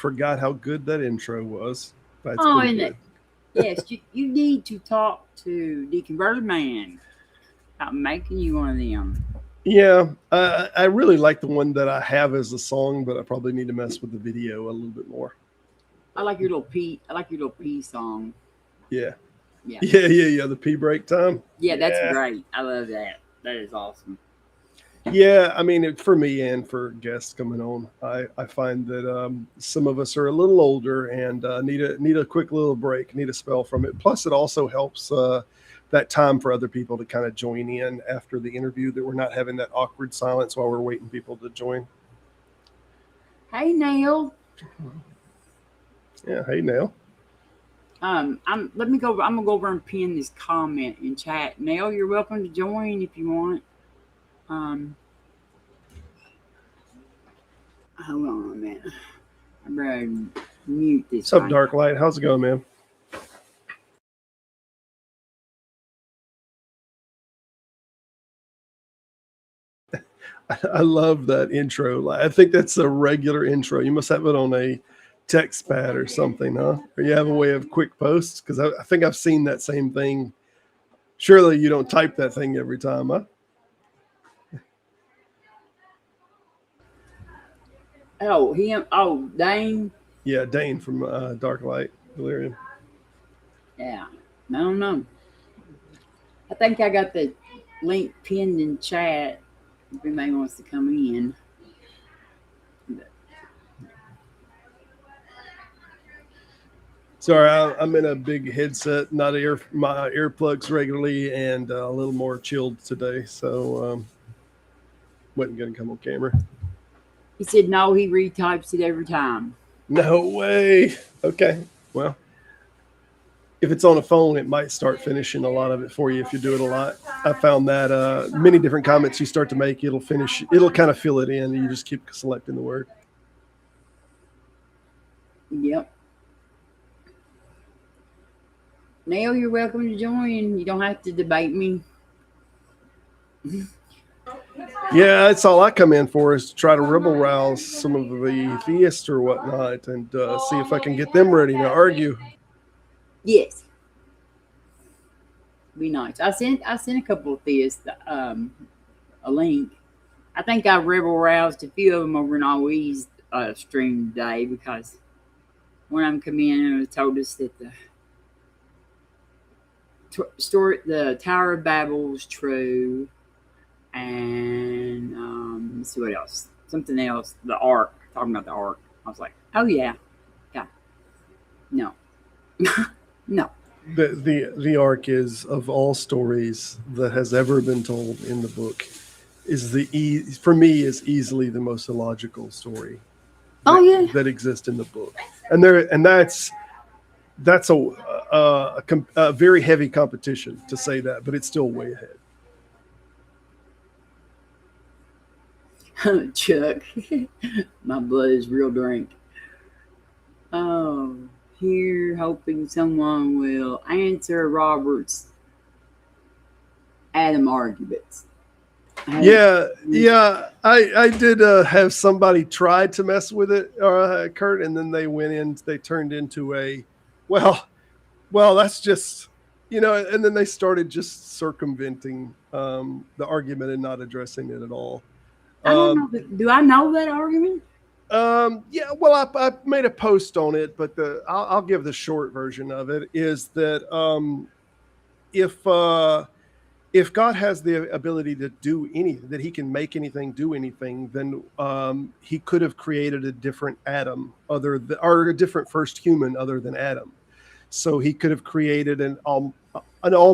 forgot how good that intro was. That's Oh, pretty and good. yes, you need to talk to the converted man about making you one of them. Yeah, I really like the one that I have as a song, but I probably need to mess with the video a little bit more. I like your little P. I like your little P song. Yeah, Yeah, yeah. The pee break time. yeah, that's Yeah, great. I love that. That is awesome. yeah. I mean, for me and for guests coming on, I find that some of us are a little older and need a quick little break, need a spell from it. Plus, it also helps that time for other people to kind of join in after the interview. That we're not having that awkward silence while we're waiting people to join. Hey, Neil. Yeah. Hey, now. I'm. Let me go. I'm gonna go over and pin this comment in chat. Neil, you're welcome to join if you want. Um, hold on a minute. I'm ready to mute this What's up, right Dark Light? How's it going, man? I love that intro. I think that's a regular intro. You must have it on a text pad or something, huh? Or you have a way of quick posts? Because I think I've seen that same thing. Surely you don't type that thing every time, huh? now. Oh, him. Oh, Dane. Yeah, Dane from Dark Light Delirium. Yeah. No, no. I think I got the link pinned in chat. If anybody wants to come in. Sorry, I'm in a big headset, not my earplugs regularly, and a little more chilled today, so wasn't gonna come on camera. He said no. He retypes it every time. No way. Okay, well, if it's on a phone, it might start finishing a lot of it for you if you do it a lot. I found that many different comments you start to make, it'll kind of fill it in. And you just keep selecting the word. Yep. Neil, you're welcome to join. You don't have to debate me. Yeah, that's all I come in for is to try to rebel rouse some of the theists or whatnot and see if I can get them ready to argue. Yes. Be nice. I sent a couple of theists a link. I think I rebel roused a few of them over in Always stream today because one of them come in and told us that the Tower of Babel was true, and let's see what else. Something else. The Ark. Talking about the Ark. I was like, oh yeah, no, no. The arc is of all stories that has ever been told in the book is for me is easily the most illogical story Oh yeah. that exists in the book, and that's a very heavy competition to say that, but it's still way ahead. Chuck, my blood is real drink. Oh, here hoping someone will answer Robert's Adam arguments. Yeah. I did have somebody try to mess with it, Kurt, and then they turned into well, that's just, and then they started just circumventing the argument and not addressing it at all. I don't know. Do I know that argument? Yeah, well, I made a post on it, but I'll give the short version of it is that if God has the ability to do anything, that he can make anything do anything, then he could have created a different Adam or a different first human other than Adam. So he could have created an all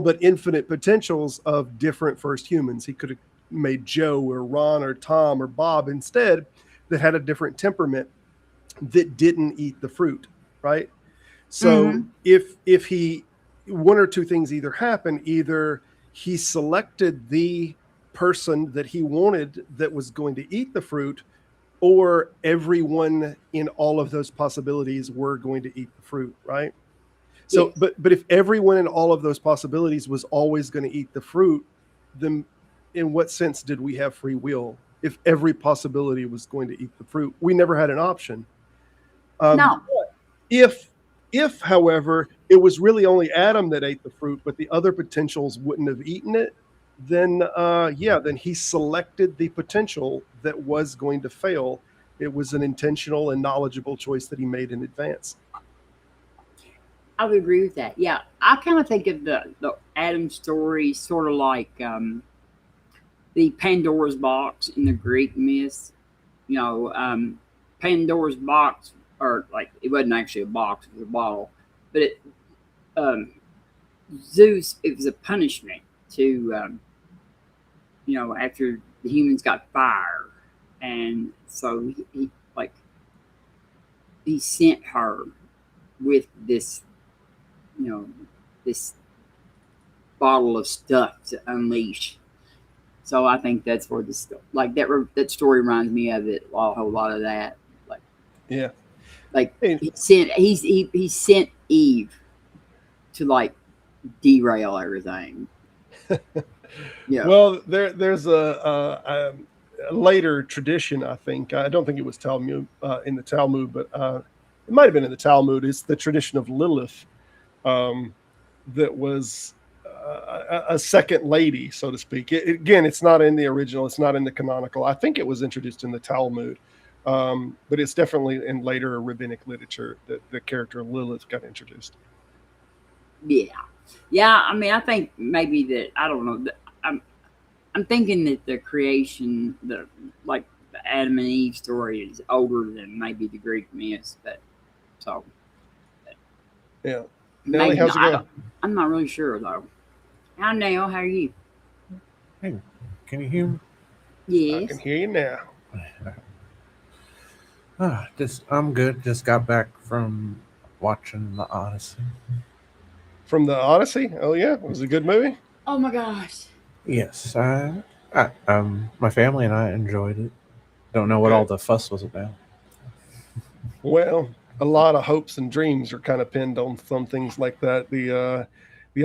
but infinite potentials of different first humans. He could have made Joe or Ron or Tom or Bob instead that had a different temperament that didn't eat the fruit, right? So if he, one or two things either happen, either he selected the person that he wanted that was going to eat the fruit, or everyone in all of those possibilities were going to eat the fruit, right? So, yes. but if everyone in all of those possibilities was always going to eat the fruit, then in what sense did we have free will? If every possibility was going to eat the fruit, we never had an option. No. If however, it was really only Adam that ate the fruit, but the other potentials wouldn't have eaten it, then then he selected the potential that was going to fail. It was an intentional and knowledgeable choice that he made in advance. I would agree with that. Yeah, I kind of think of the Adam story sort of like the Pandora's box in the Greek myths. You know, Pandora's box, or like it wasn't actually a box; it was a bottle. But um, Zeus, it was a punishment to after the humans got fire, and so he like he sent her with this this bottle of stuff to unleash. So I think that's where this like that story reminds me of it a whole lot of that. Like Yeah. like Hey, he sent Eve to like derail everything. Yeah. well, there's a later tradition. I think I don't think it was Talmud in the Talmud, but it might have been in the Talmud. It's the tradition of Lilith, um, that was a second lady, so to speak. Again, it's not in the original. It's not in the canonical. I think it was introduced in the Talmud, but it's definitely in later rabbinic literature that the character of Lilith got introduced. Yeah. Yeah, I mean, I think maybe that I don't know. I'm thinking that the creation, the Adam and Eve story, is older than maybe the Greek myths, but so Yeah. Nelly, maybe how's not. it going? I'm not really sure though. Hi, Neil. How are you? Hey, can you hear me? I Yes. can hear you now. I'm good. Just got back from watching the Odyssey. From the Odyssey? Oh yeah, it was a good movie. Oh my gosh. Yes, my family and I enjoyed it. Don't know what all the fuss was about. Well, a lot of hopes and dreams are kind of pinned on some things like that. The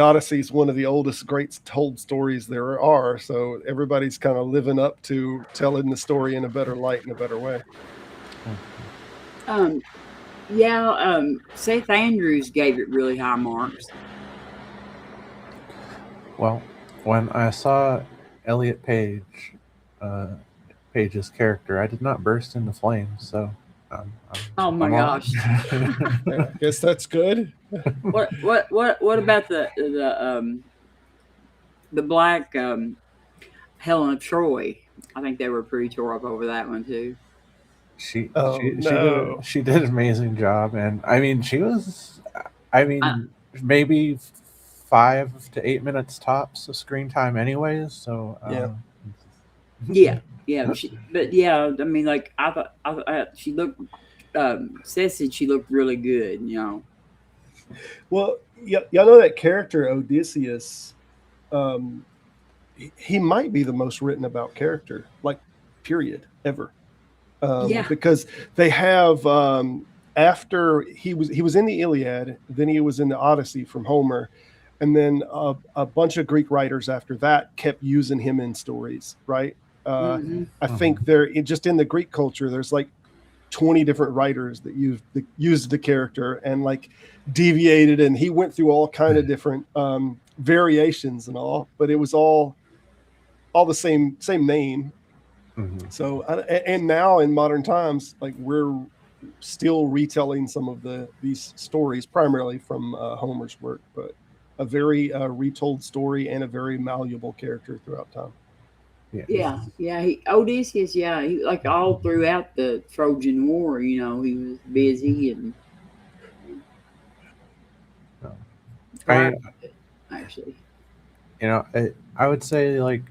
Odyssey is one of the oldest great told stories there are, so everybody's kind of living up to telling the story in a better light, in a better way. Um. Yeah. Seth Andrews gave it really high marks. Well, when I saw Elliot uh, Page's character, I did not burst into flames. So, Oh my I'm all right. gosh. Yeah, I guess that's good. What about the black Helen of Troy? I think they were pretty tore up over that one too. she Oh she no. she did an amazing job, and I mean she was, I I, mean maybe 5 to 8 minutes tops of screen time, anyways. So Yeah. yeah, yeah. But yeah, I mean, like she looked. Seth said she looked really good. Well, y'all know that character Odysseus. Um, he might be the most written about character, like period, ever. Yeah. Because they have after he was in the Iliad, then he was in the Odyssey from Homer, and then a bunch of Greek writers after that kept using him in stories. Right? Hmm. I think just in the Greek culture, there's like 20 different writers that used the character and like deviated, and he went through all kind of different variations and all, but it was all the same name. Mhm. So, and now in modern times, like we're still retelling some of these stories, primarily from Homer's work, but a very retold story and a very malleable character throughout time. Yeah. Yeah, yeah. Odysseus, yeah, he like all throughout the Trojan War, he was busy and No. proud I of it, actually. I would say like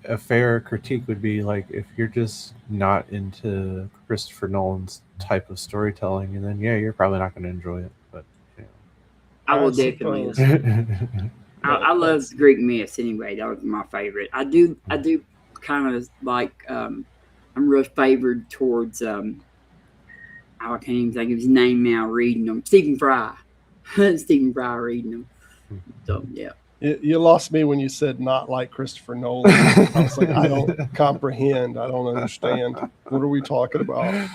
a fair critique would be like if you're just not into Christopher Nolan's type of storytelling, and then yeah, you're probably not going to enjoy it. But I I will definitely. suppose. I love Greek myths anyway. That was my favorite. I do kind of like. I'm real favored towards. I can't even think of his name now. Reading them, Stephen Fry. Stephen Fry reading them. So yeah. You lost me when you said not like Christopher Nolan. I was like, I don't comprehend. I don't understand. What are we talking about?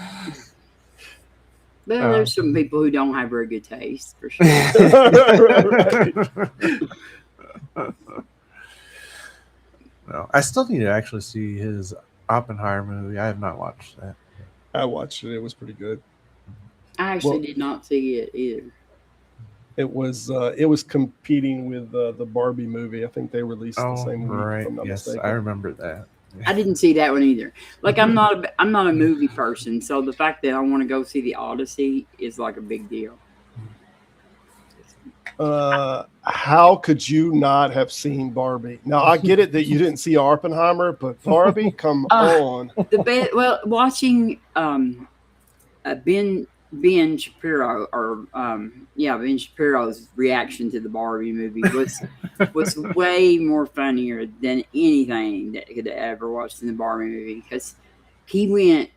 Well, there's some people who don't have very good taste, for sure. No, I still need to actually see his Oppenheimer movie. I have not watched that. I watched it. It was pretty good. I actually Well, did not see it either. it was competing with the Barbie movie. I think they released the Oh, same week, if right. I'm not Yes, I mistaken. remember that. I didn't see that one either. Like I'm not a movie person, so the fact that I want to go see the Odyssey is like a big deal. How could you not have seen Barbie? Now I get it that you didn't see Oppenheimer, but Barbie, come on. Watching Ben Shapiro or Ben Shapiro's reaction to the Barbie movie was way more funnier than anything that I could have ever watched in the Barbie movie, because he went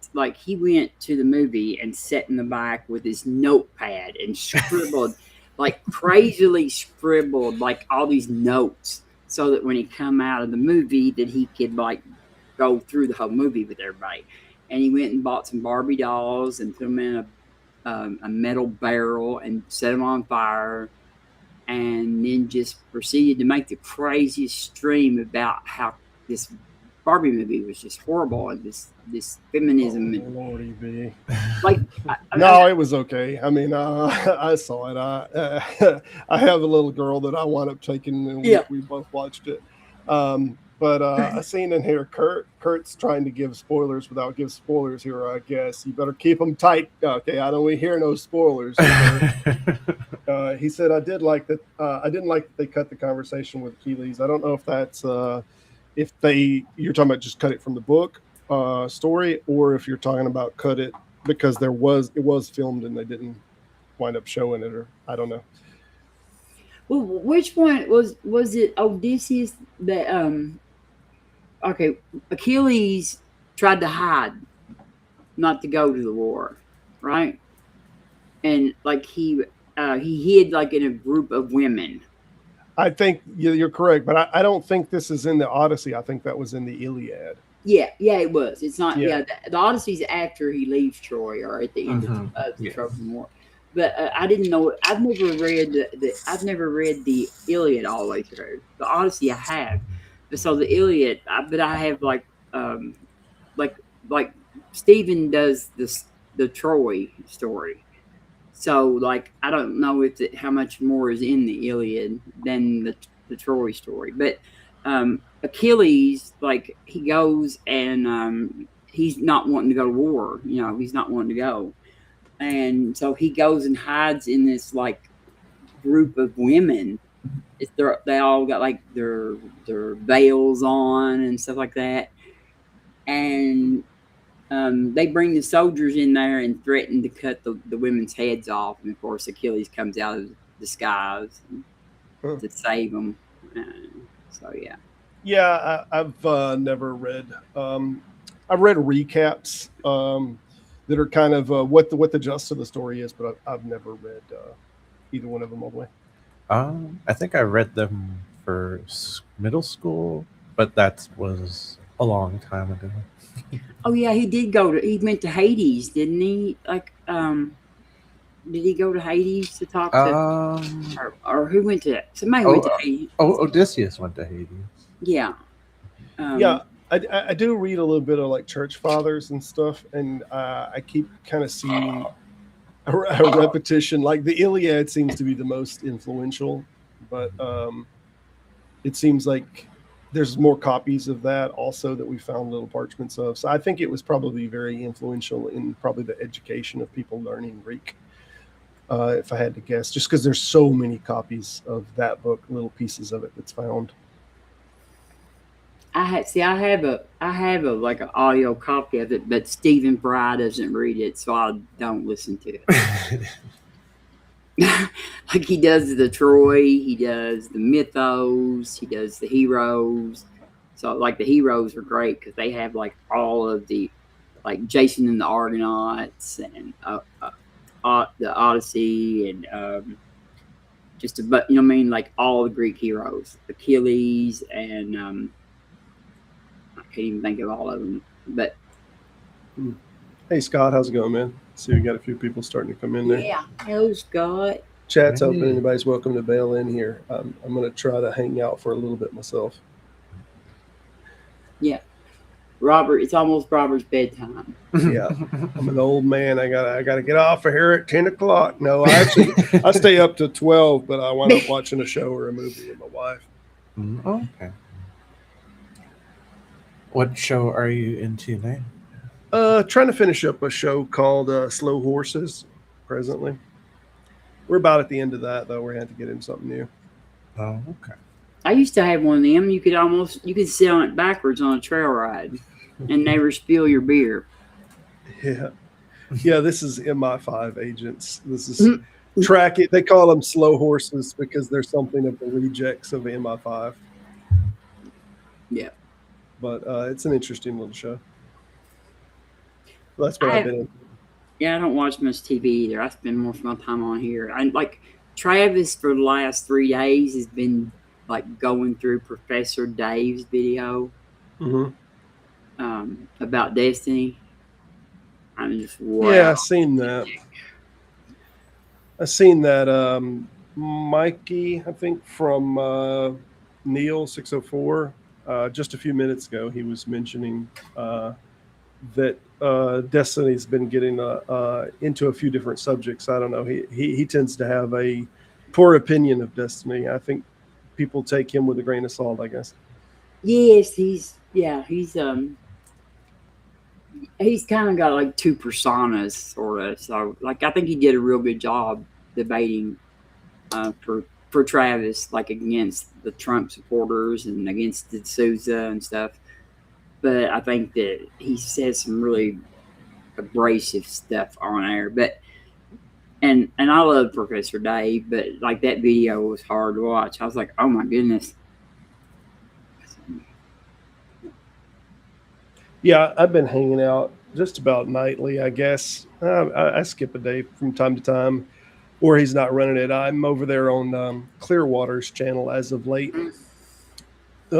to the movie and sat in the back with his notepad and scribbled like crazily scribbled like all these notes, so that when he come out of the movie that he could like go through the whole movie with everybody. And he went and bought some Barbie dolls and put them in a metal barrel and set them on fire, and then just proceeded to make the craziest stream about how this Barbie movie was just horrible, and this feminism and Lordy be. like No, it was okay. I mean, I saw it. I have a little girl that I wound up taking, and we both watched it. But a scene in here, Kurt's trying to give spoilers without giving spoilers here. I guess you better keep them tight. Okay, I don't want to hear no spoilers. He said, "I did like that. I didn't like that they cut the conversation with Achilles. I don't know if that's you're talking about just cut it from the book story, or if you're talking about cut it because it was filmed and they didn't wind up showing it, or I don't know." Well, which one was it? Odysseus that okay, Achilles tried to hide, not to go to the war, right? And like he hid like in a group of women. I think you're correct, but I don't think this is in the Odyssey. I think that was in the Iliad. Yeah, it was. It's not. Yeah, the Odyssey's after he leaves Troy, or at the end of the Trojan War. But I didn't know. I've never read the Iliad all the way through. The Odyssey I have, but so the Iliad. I have like Stephen does the Troy story. So like I don't know how much more is in the Iliad than the Troy story, but Achilles, like he goes and he's not wanting to go to war. He's not wanting to go, and so he goes and hides in this like group of women. They all got like their veils on and stuff like that, and they bring the soldiers in there and threaten to cut the women's heads off. And of course, Achilles comes out of disguise to save them. So yeah. Yeah, I've never read. I've read recaps that are kind of what the gist of the story is, but I've never read either one of them all the way. I think I read them for middle school, but that was a long time ago. Oh yeah, he went to Hades, didn't he? Like, did he go to Hades to talk to, or who went to? Somebody went to Hades. Odysseus went to Hades. Yeah. Yeah, I do read a little bit of like church fathers and stuff, and I keep kind of seeing a repetition. Like the Iliad seems to be the most influential, but it seems like there's more copies of that also that we found little parchments of. So I think it was probably very influential in probably the education of people learning Greek. If I had to guess, just because there's so many copies of that book, little pieces of it that's found. I have a like an audio copy of it, but Stephen Fry doesn't read it, so I don't listen to it. Like he does the Troy, he does the mythos, he does the heroes. So like the heroes are great because they have like all of the like Jason and the Argonauts and the Odyssey and just about like all the Greek heroes, Achilles and I can't even think of all of them. But hey Scott, how's it going, man? See, we got a few people starting to come in there. Yeah. Hello, Scott. Chat's Hey. open. Anybody's welcome to bail in here. I'm going to try to hang out for a little bit myself. Yeah. Robert, it's almost Robert's bedtime. Yeah, I'm an old man. I gotta get off of here at 10 o'clock. No, I stay up to 12, but I wind up watching a show or a movie with my wife. Okay. What show are you into now? Trying to finish up a show called Slow Horses. Presently, we're about at the end of that though. We're going to have to get in something new. Oh, okay. I used to have one of them. You could sit on it backwards on a trail ride and never spill your beer. Yeah. Yeah, this is MI5 agents. This is track it. They call them slow horses because they're something of the rejects of MI5. Yeah. But it's an interesting little show. That's what I've been in. Yeah, I don't watch much TV either. I spend most of my time on here. I like Travis for the last 3 days has been like going through Professor Dave's video about Destiny. I'm just wow. Yeah, I've seen that. Mikey, I think from Neil 604, just a few minutes ago, he was mentioning that Destiny's been getting into a few different subjects. I don't know. He tends to have a poor opinion of Destiny. I think people take him with a grain of salt, I guess. Yes, he's kind of got like two personas, sort of. So, like, I think he did a real good job debating for Travis, like against the Trump supporters and against the Sousa and stuff. But I think that he says some really abrasive stuff on air. But and I love Professor Dave, but like that video was hard to watch. I was like, oh my goodness. Yeah, I've been hanging out just about nightly, I guess. I skip a day from time to time, or he's not running it. I'm over there on Clearwater's channel as of late.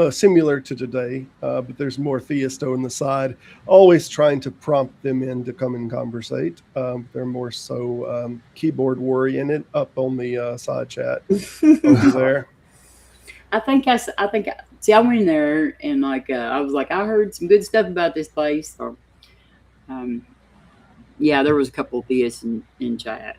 Similar to today, but there's more Theisto on the side, always trying to prompt them in to come and conversate. They're more so keyboard oriented up on the side chat over there. I went in there and like I was like, I heard some good stuff about this place. So, yeah, there was a couple of theists in chat.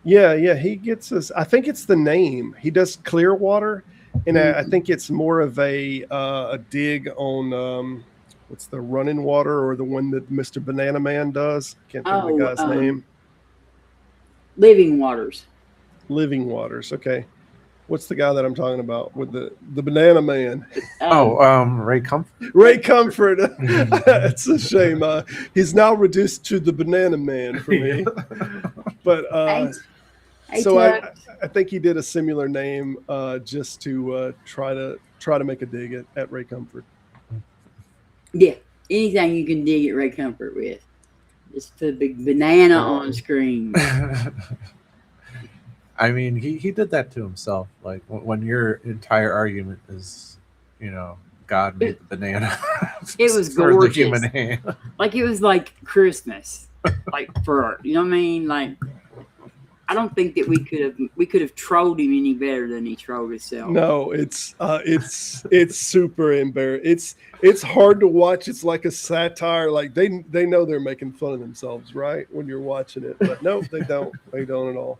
Yeah, he gets us. I think it's the name. He does Clearwater. And I think it's more of a dig on what's the Running Water or the one that Mr. Banana Man does. Can't think of the guy's name. Living Waters. Living Waters. Okay. What's the guy that I'm talking about with the Banana Man? Ray Comfort. Ray Comfort. It's a shame. He's now reduced to the Banana Man for me. But so I think he did a similar name just to try to make a dig at Ray Comfort. Yeah, anything you can dig at Ray Comfort with. Just put a big banana on screen. I mean, he did that to himself. Like when your entire argument is, God made the banana. It was for gorgeous. The human hand. Like it was like Christmas, like for you know what I mean, like. I don't think that we could have trolled him any better than he trolled himself. No, it's super embarrassing. It's hard to watch. It's like a satire. Like they know they're making fun of themselves, right? When you're watching it, but no, they don't. They don't at all.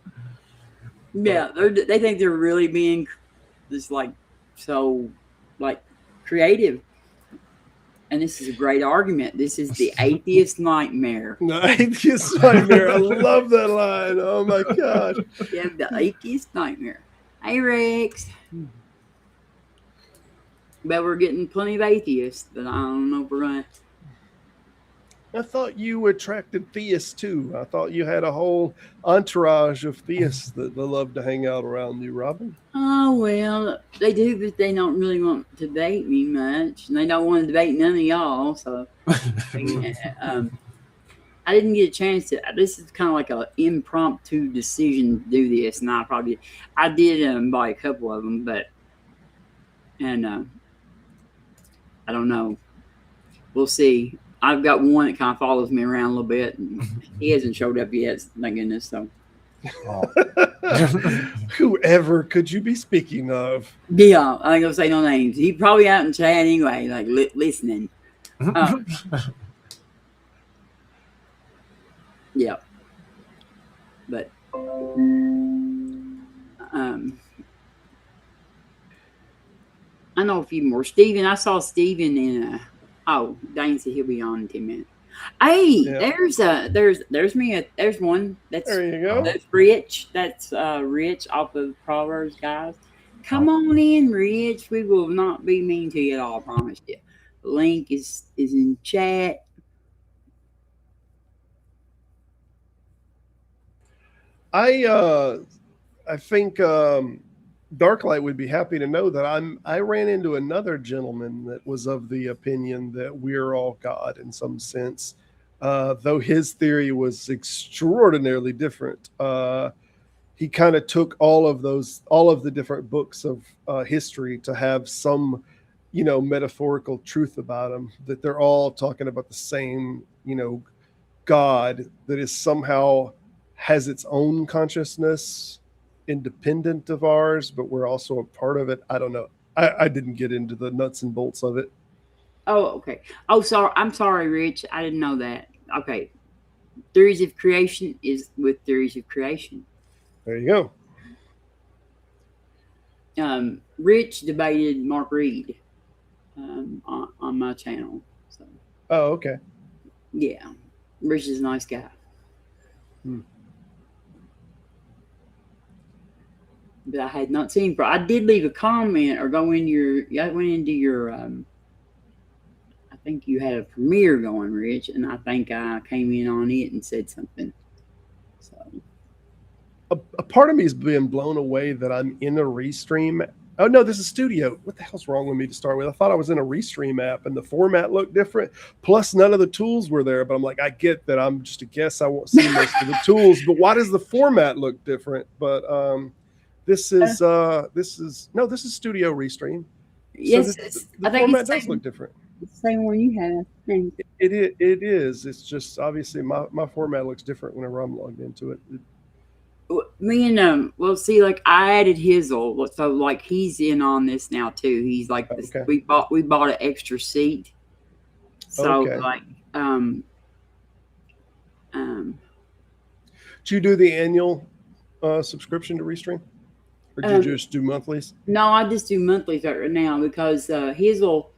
Yeah, they think they're really being just like so like creative. And this is a great argument. This is the atheist nightmare. The atheist nightmare. I love that line. Oh my gosh. Yeah, the atheist nightmare. Hey, Rex. But we're getting plenty of atheists, but I don't know if we're going to. I thought you attracted theists too. I thought you had a whole entourage of theists that love to hang out around you, Robin. Oh, well, they do, but they don't really want to debate me much. And they don't want to debate none of y'all. So I didn't get a chance to. This is kind of like an impromptu decision to do this. And I did buy a couple of them, but, and I don't know. We'll see. I've got one that kind of follows me around a little bit. And he hasn't showed up yet, thank goodness. So, Whoever could you be speaking of? yeah, I ain't gonna say no names. He probably out in chat anyway, like listening. Yeah, but I know a few more. Steven, I saw Steven in oh, Dane said he'll be on in 10 minutes. Hey, Yeah. there's me. There's one. That's There you go. That's Rich. That's Rich off of Proverbs, guys. Come on in, Rich. We will not be mean to you at all. I promise you. The link is in chat. I think Darklight would be happy to know that I ran into another gentleman that was of the opinion that we're all God in some sense, though his theory was extraordinarily different. He kind of took all of the different books of history to have some, metaphorical truth about them, that they're all talking about the same, God that is somehow has its own consciousness independent of ours, but we're also a part of it. I don't know. I didn't get into the nuts and bolts of it. Oh, okay. Oh, sorry. I'm sorry, Rich. I didn't know that. Okay. Theories of creation is with theories of creation. There you go. Rich debated Mark Reed on my channel. So. Oh, okay. Yeah. Rich is a nice guy. But I had not seen. But I did leave a comment or go into your. I went into your. I think you had a premiere going, Rich, and I think I came in on it and said something. So. A part of me is being blown away that I'm in a Restream. Oh no, this is Studio. What the hell's wrong with me to start with? I thought I was in a Restream app and the format looked different. Plus, none of the tools were there. But I'm like, I get that I'm just a guess. I won't see most of the tools. But why does the format look different? But this is Studio Restream. Yes, so the format does look different. It's the same one you have. It is. It's just obviously my format looks different whenever I'm logged into it. Me and well, see, like I added Hizzle, so like he's in on this now too. He's like this, okay. we bought an extra seat, so okay. like Do you do the annual subscription to Restream, or do you just do monthlies? No, I just do monthlies right now because Hizzle,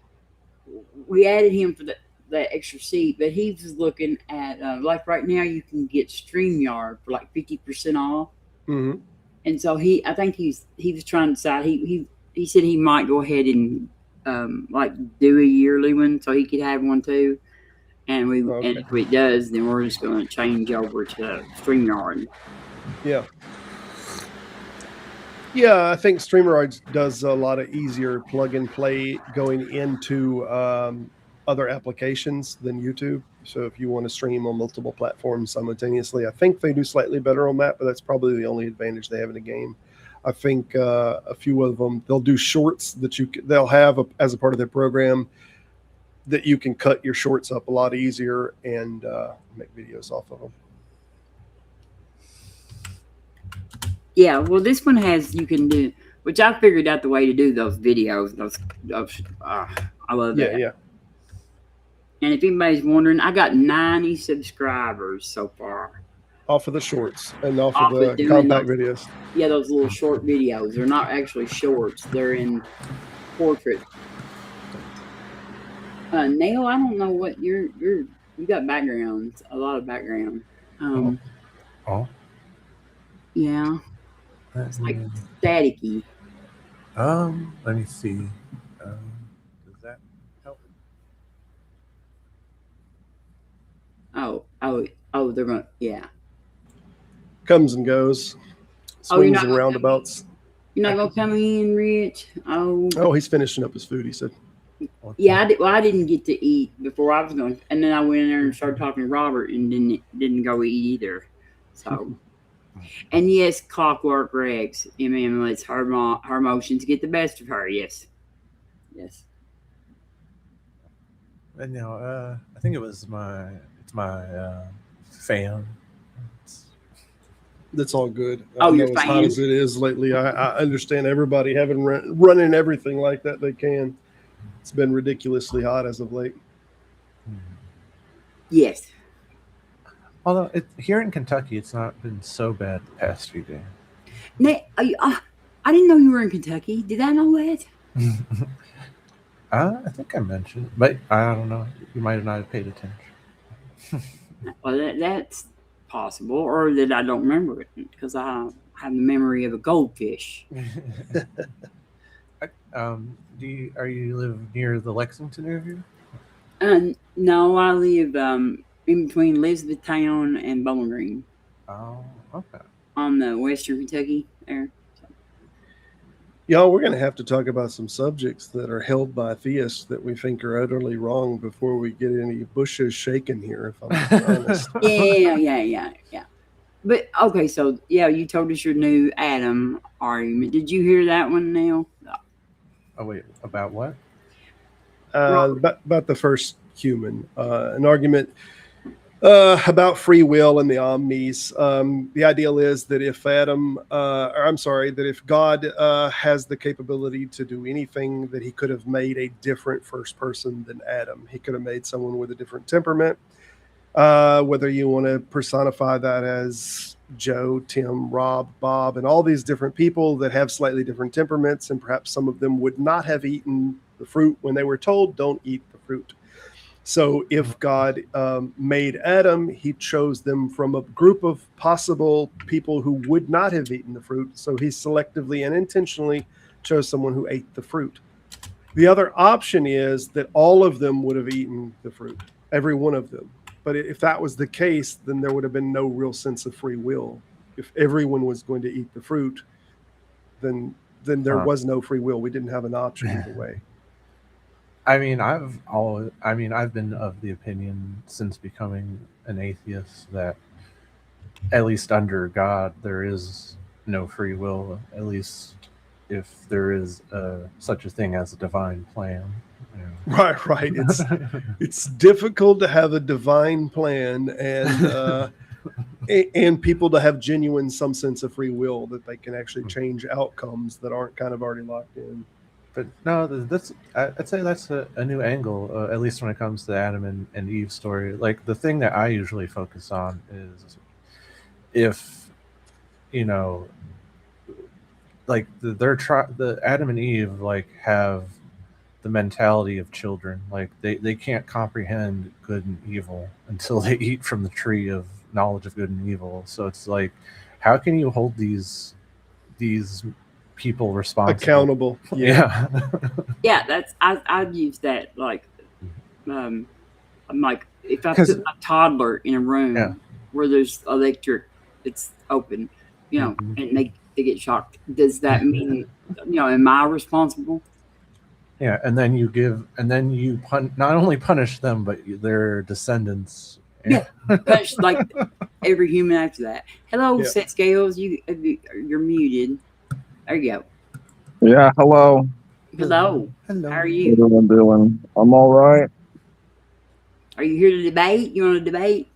we added him for that extra seat, but he was looking at like right now you can get StreamYard for like 50% off. Mm-hmm. And so he was trying to decide. He said he might go ahead and like do a yearly one so he could have one too. And and if he does, then we're just going to change over to StreamYard. Yeah. Yeah, I think StreamYard does a lot of easier plug and play going into other applications than YouTube. So if you want to stream on multiple platforms simultaneously, I think they do slightly better on that, but that's probably the only advantage they have in the game. I think a few of them, they'll do shorts that they'll have as a part of their program that you can cut your shorts up a lot easier and make videos off of them. Yeah, well, this one has, you can do, which I figured out the way to do those videos. I love that. Yeah. And if anybody's wondering, I got 90 subscribers so far. Off of the shorts and off of the compact videos. Yeah, those little short videos. They're not actually shorts. They're in portrait. Neil, I don't know what you got backgrounds, a lot of background. Yeah. It's like staticky. Let me see. Does that help? Oh, they're going to, yeah. Comes and goes. Swings and roundabouts. You're not going to come in, Rich? Oh, he's finishing up his food, he said. Yeah, I didn't get to eat before I was going, and then I went in there and started talking to Robert and didn't go eat either. So, and yes, Clockwork Rex, lets her emotions get the best of her. Yes. And I think it's my fan. It's, That's all good. Oh, I your know as hot fan? as it is lately, I understand everybody having running everything like that they can. It's been ridiculously hot as of late. Yes. although here in Kentucky, it's not been so bad the past few days. I didn't know you were in Kentucky. Did I know that? I think I mentioned, but I don't know. You might have not paid attention. Well, that's possible, or that I don't remember it because I have the memory of a goldfish. Are you live near the Lexington area? No, I live in between Elizabethtown and Bowling Green Oh, okay. on the western Kentucky there. Y'all, we're going to have to talk about some subjects that are held by theists that we think are utterly wrong before we get any bushes shaken here, if I'm honest. Yeah. But okay, so yeah, you told us your new Adam argument. Did you hear that one, Neil? Oh wait, about what? About the first human, an argument about free will and the omnis. The ideal is that if that if God has the capability to do anything, that he could have made a different first person than Adam. He could have made someone with a different temperament. Whether you want to personify that as Joe, Tim, Rob, Bob, and all these different people that have slightly different temperaments, and perhaps some of them would not have eaten the fruit when they were told, don't eat the fruit. So if God made Adam, he chose them from a group of possible people who would not have eaten the fruit. So he selectively and intentionally chose someone who ate the fruit. The other option is that all of them would have eaten the fruit, every one of them. But if that was the case, then there would have been no real sense of free will. If everyone was going to eat the fruit, then there was no free will. We didn't have an option either way. I mean, I've been of the opinion since becoming an atheist that at least under God there is no free will. At least if there is such a thing as a divine plan. Right. It's difficult to have a divine plan and people to have genuine some sense of free will that they can actually change outcomes that aren't kind of already locked in. But no, I'd say that's a new angle, at least when it comes to the Adam and Eve story. Like the thing that I usually focus on is if, like the Adam and Eve like have the mentality of children. Like they can't comprehend good and evil until they eat from the tree of knowledge of good and evil. So it's like, how can you hold these people responsible, accountable? Yeah. I'd use that like I'm like if I put a toddler in a room where there's electric, it's open, and they get shocked. Does that mean am I responsible? Yeah, and then you not only punish them but their descendants. Yeah, punish like every human after that. Hello, Set Scales. You're muted. There you go. Yeah, hello. Hello. How are you? What am I doing? I'm all right. Are you here to debate? You want to debate?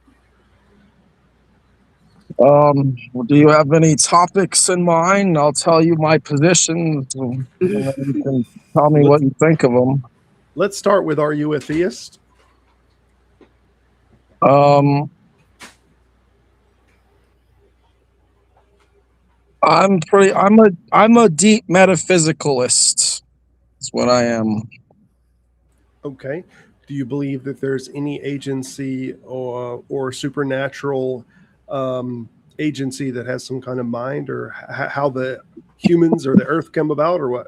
Do you have any topics in mind? I'll tell you my positions, and you can tell me what you think of them. Let's start with, are you a theist? I'm a deep metaphysicalist. That's what I am. Okay. Do you believe that there's any agency or supernatural agency that has some kind of mind, or how the humans or the earth come about, or what?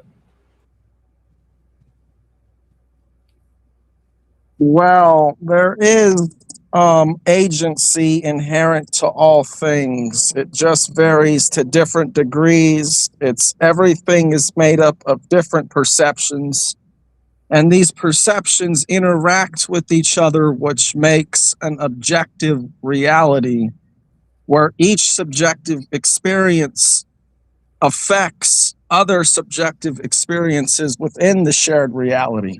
Well, there is agency inherent to all things. It just varies to different degrees. Everything is made up of different perceptions, and these perceptions interact with each other, which makes an objective reality where each subjective experience affects other subjective experiences within the shared reality.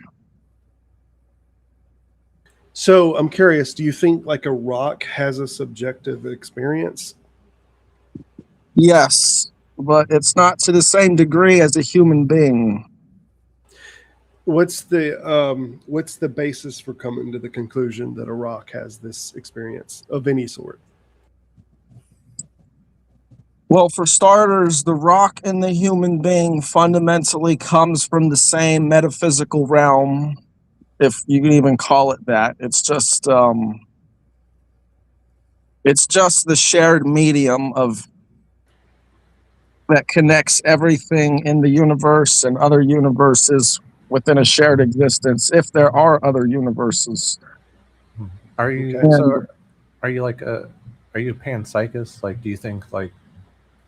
So I'm curious, do you think like a rock has a subjective experience? Yes, but it's not to the same degree as a human being. What's the basis for coming to the conclusion that a rock has this experience of any sort? Well, for starters, the rock and the human being fundamentally comes from the same metaphysical realm, if you can even call it that. It's just the shared medium of that connects everything in the universe and other universes within a shared existence, if there are other universes. Are you Okay. so? Are you like a? Are you a panpsychist? Like, do you think like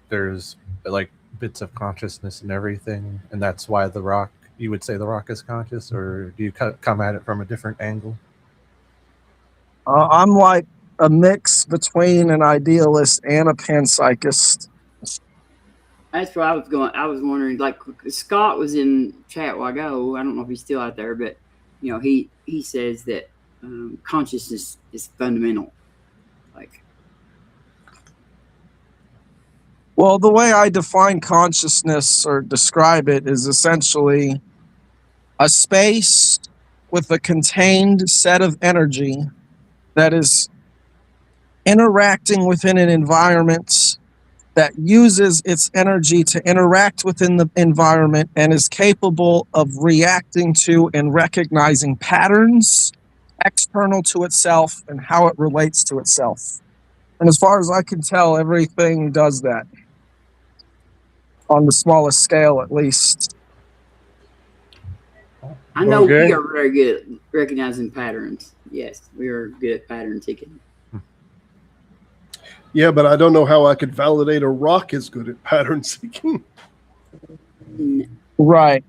there's like bits of consciousness and everything, and that's why the rock? You would say the rock is conscious, or do you come at it from a different angle? I'm like a mix between an idealist and a panpsychist. That's where I was going. I was wondering, like Scott was in chat a while ago. I don't know if he's still out there, but he says that consciousness is fundamental. Like, Well, the way I define consciousness or describe it is essentially a space with a contained set of energy that is interacting within an environment that uses its energy to interact within the environment and is capable of reacting to and recognizing patterns external to itself and how it relates to itself. And as far as I can tell, everything does that on the smallest scale, at least. I know Okay. we are very good at recognizing patterns. Yes, we are good at pattern ticking. Yeah, but I don't know how I could validate a rock is good at pattern seeking. Right.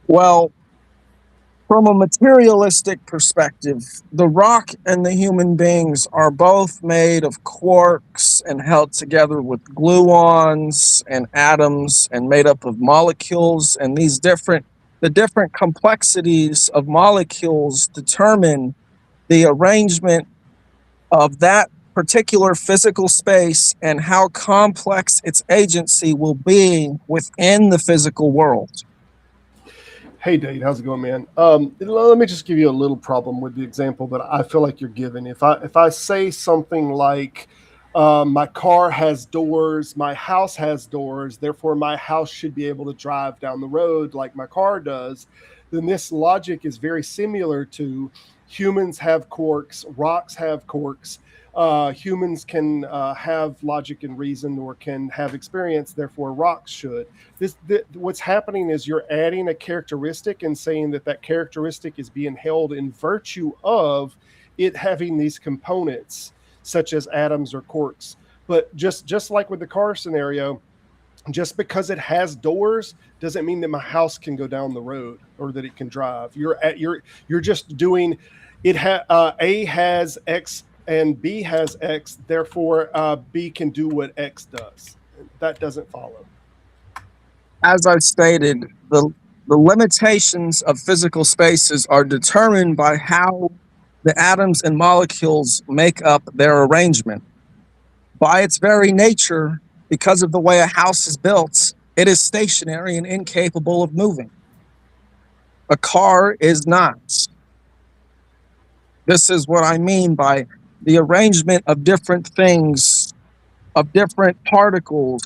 Well, from a materialistic perspective, the rock and the human beings are both made of quarks and held together with gluons and atoms and made up of molecules. And the different complexities of molecules determine the arrangement of that particular physical space and how complex its agency will be within the physical world. Hey, Dave, how's it going, man? Let me just give you a little problem with the example that I feel like you're giving. If I say something like, my car has doors, my house has doors, therefore my house should be able to drive down the road like my car does, then this logic is very similar to humans have quarks, rocks have quarks. Humans can have logic and reason or can have experience, therefore rocks should. What's happening is you're adding a characteristic and saying that that characteristic is being held in virtue of it having these components, such as atoms or quarks. But just like with the car scenario, just because it has doors doesn't mean that my house can go down the road or that it can drive. You're just doing it. A has X and B has X, therefore B can do what X does. That doesn't follow. As I've stated, the limitations of physical spaces are determined by how the atoms and molecules make up their arrangement. By its very nature, because of the way a house is built, it is stationary and incapable of moving. A car is not. This is what I mean by the arrangement of different things, of different particles,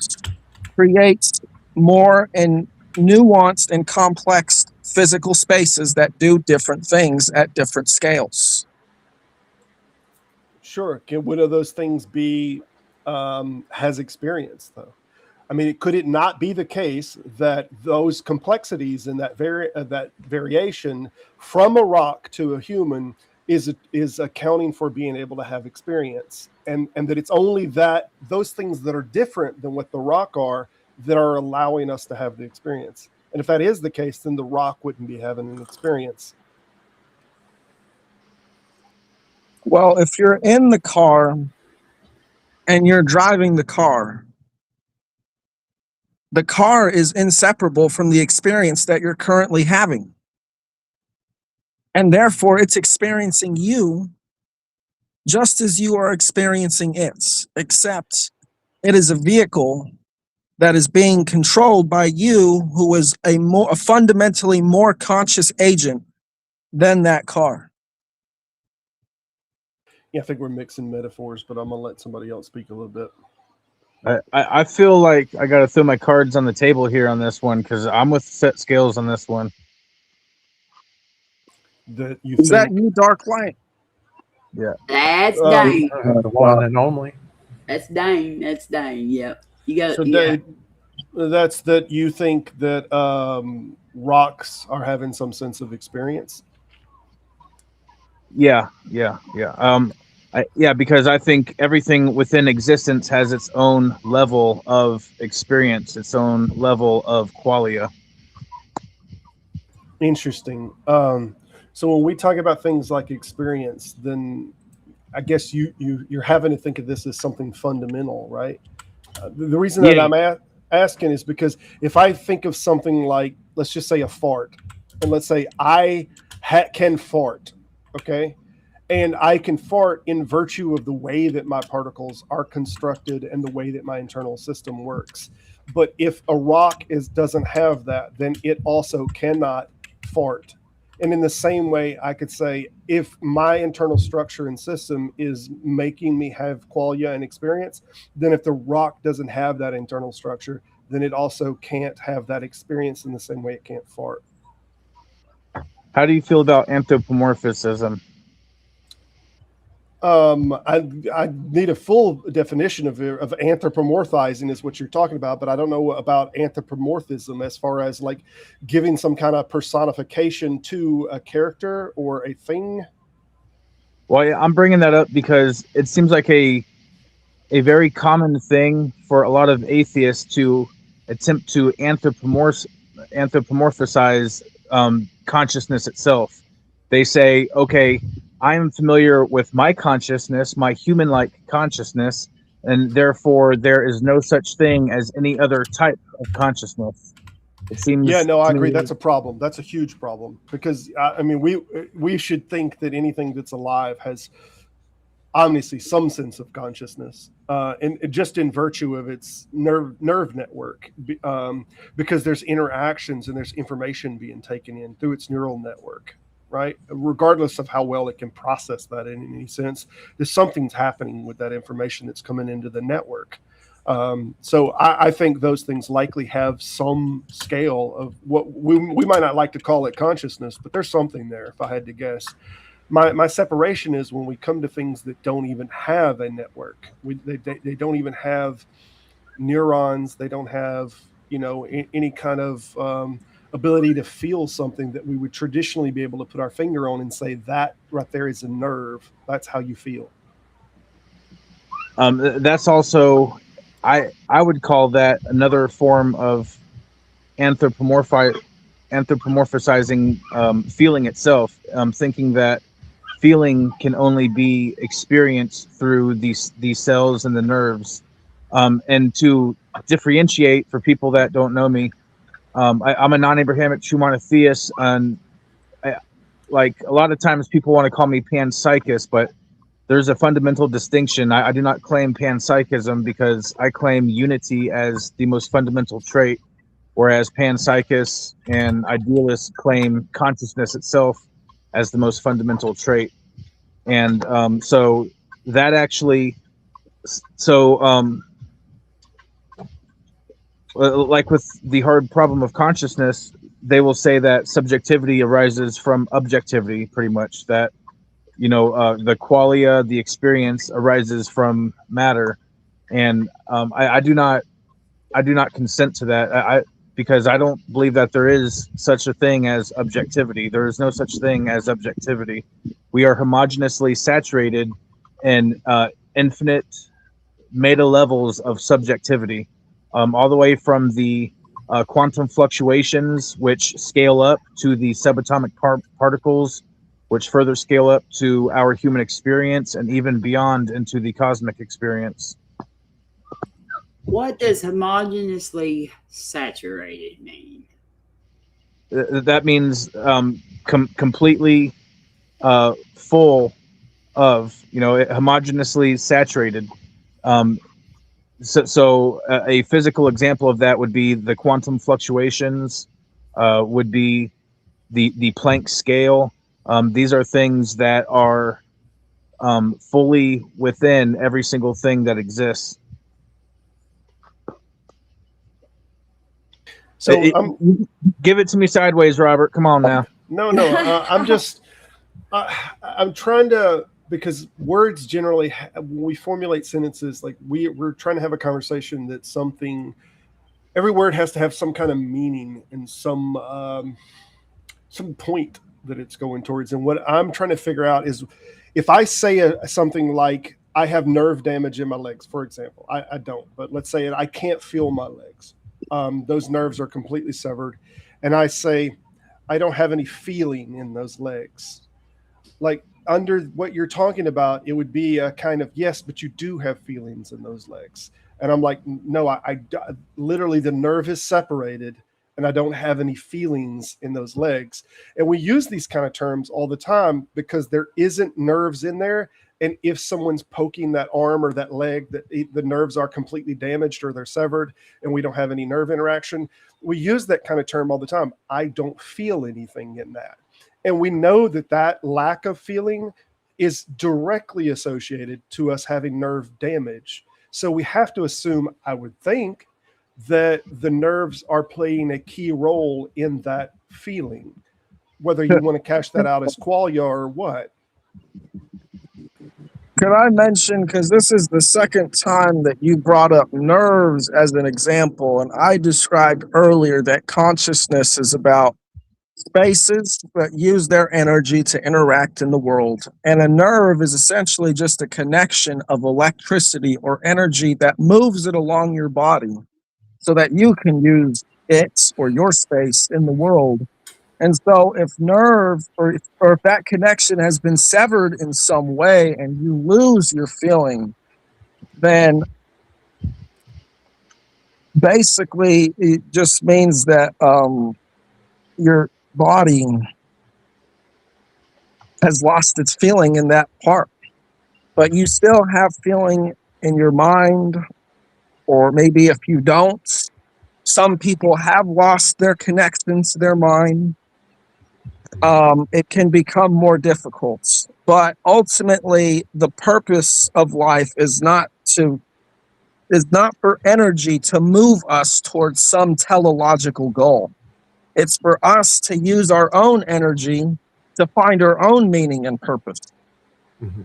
creates more and nuanced and complex physical spaces that do different things at different scales. Sure. Can one of those things be has experience though? I mean, could it not be the case that those complexities and that variation from a rock to a human is accounting for being able to have experience, and that it's only that those things that are different than what the rock are that are allowing us to have the experience? And if that is the case, then the rock wouldn't be having an experience. Well, if you're in the car and you're driving the car is inseparable from the experience that you're currently having. And therefore, it's experiencing you just as you are experiencing it, except it is a vehicle that is being controlled by you, who is a fundamentally more conscious agent than that car. Yeah, I think we're mixing metaphors, but I'm gonna let somebody else speak a little bit. I feel like I got to throw my cards on the table here on this one because I'm with set scales on this one. That you Is that think you, Dark Light? That's Um, Dane. The one and only. That's Dane. That's Dane. Yep. You got so, yeah. Dave, that's that you think that rocks are having some sense of experience. Yeah. Because I think everything within existence has its own level of experience, its own level of qualia. Interesting. So when we talk about things like experience, then I guess you're having to think of this as something fundamental, right? The reason that Yeah. I'm asking is because if I think of something like, let's just say a fart, and let's say I can fart, okay? And I can fart in virtue of the way that my particles are constructed and the way that my internal system works. But if a rock doesn't have that, then it also cannot fart. And in the same way, I could say if my internal structure and system is making me have qualia and experience, then if the rock doesn't have that internal structure, then it also can't have that experience in the same way it can't fart. How do you feel about anthropomorphism? I need a full definition of anthropomorphizing is what you're talking about, but I don't know about anthropomorphism as far as like giving some kind of personification to a character or a thing. Well, I'm bringing that up because it seems like a very common thing for a lot of atheists to attempt to anthropomorphize consciousness itself. They say, okay, I am familiar with my consciousness, my human-like consciousness, and therefore there is no such thing as any other type of consciousness. It seems. Yeah, no, I to agree. me- That's a problem. That's a huge problem because I mean, we should think that anything that's alive has obviously some sense of consciousness, and just in virtue of its nerve network, because there's interactions and there's information being taken in through its neural network, right? Regardless of how well it can process that in any sense, there's something's happening with that information that's coming into the network. So I think those things likely have some scale of what we might not like to call it consciousness, but there's something there, if I had to guess. My separation is when we come to things that don't even have a network. They don't even have neurons. They don't have any kind of ability to feel something that we would traditionally be able to put our finger on and say that right there is a nerve. That's how you feel. That's also, I would call that another form of anthropomorphizing feeling itself. Thinking that feeling can only be experienced through these cells and the nerves. And to differentiate for people that don't know me, I'm a non-Abrahamic true monotheist, and like a lot of times people want to call me panpsychist, but there's a fundamental distinction. I do not claim panpsychism because I claim unity as the most fundamental trait, whereas panpsychists and idealists claim consciousness itself as the most fundamental trait. And so that actually, so like with the hard problem of consciousness, they will say that subjectivity arises from objectivity, pretty much. That the qualia, the experience arises from matter, and I do not consent to that. Because I don't believe that there is such a thing as objectivity. There is no such thing as objectivity. We are homogeneously saturated in infinite meta levels of subjectivity, all the way from the quantum fluctuations, which scale up to the subatomic particles, which further scale up to our human experience and even beyond into the cosmic experience. What does homogeneously saturated mean? That means completely full of, homogeneously saturated. Um, so a physical example of that would be the quantum fluctuations, would be the Planck scale. These are things that are fully within every single thing that exists. So Give it to me sideways, Robert. Come on now. no, I'm just I'm trying to, because words generally, when we formulate sentences, like we're trying to have a conversation that every word has to have some kind of meaning and some point that it's going towards. And what I'm trying to figure out is, if I say something like, I have nerve damage in my legs, for example, I don't, but let's say I can't feel my legs. Those nerves are completely severed. And I say, I don't have any feeling in those legs. Like, under what you're talking about, it would be a kind of, yes, but you do have feelings in those legs. And I'm like, no, I literally, the nerve is separated and I don't have any feelings in those legs. And we use these kind of terms all the time because there isn't nerves in there. And if someone's poking that arm or that leg, that the nerves are completely damaged or they're severed and we don't have any nerve interaction, we use that kind of term all the time. I don't feel anything in that. And we know that lack of feeling is directly associated to us having nerve damage. So we have to assume, I would think, that the nerves are playing a key role in that feeling, whether you want to cash that out as qualia or what. Could I mention, because this is the second time that you brought up nerves as an example, and I described earlier that consciousness is about spaces that use their energy to interact in the world. And a nerve is essentially just a connection of electricity or energy that moves it along your body so that you can use it or your space in the world. And so if nerve or if that connection has been severed in some way and you lose your feeling, then basically it just means that your body has lost its feeling in that part. But you still have feeling in your mind, or maybe if you don't, some people have lost their connection to their mind. It can become more difficult. But ultimately, the purpose of life is not for energy to move us towards some teleological goal. It's for us to use our own energy to find our own meaning and purpose. Mm-hmm.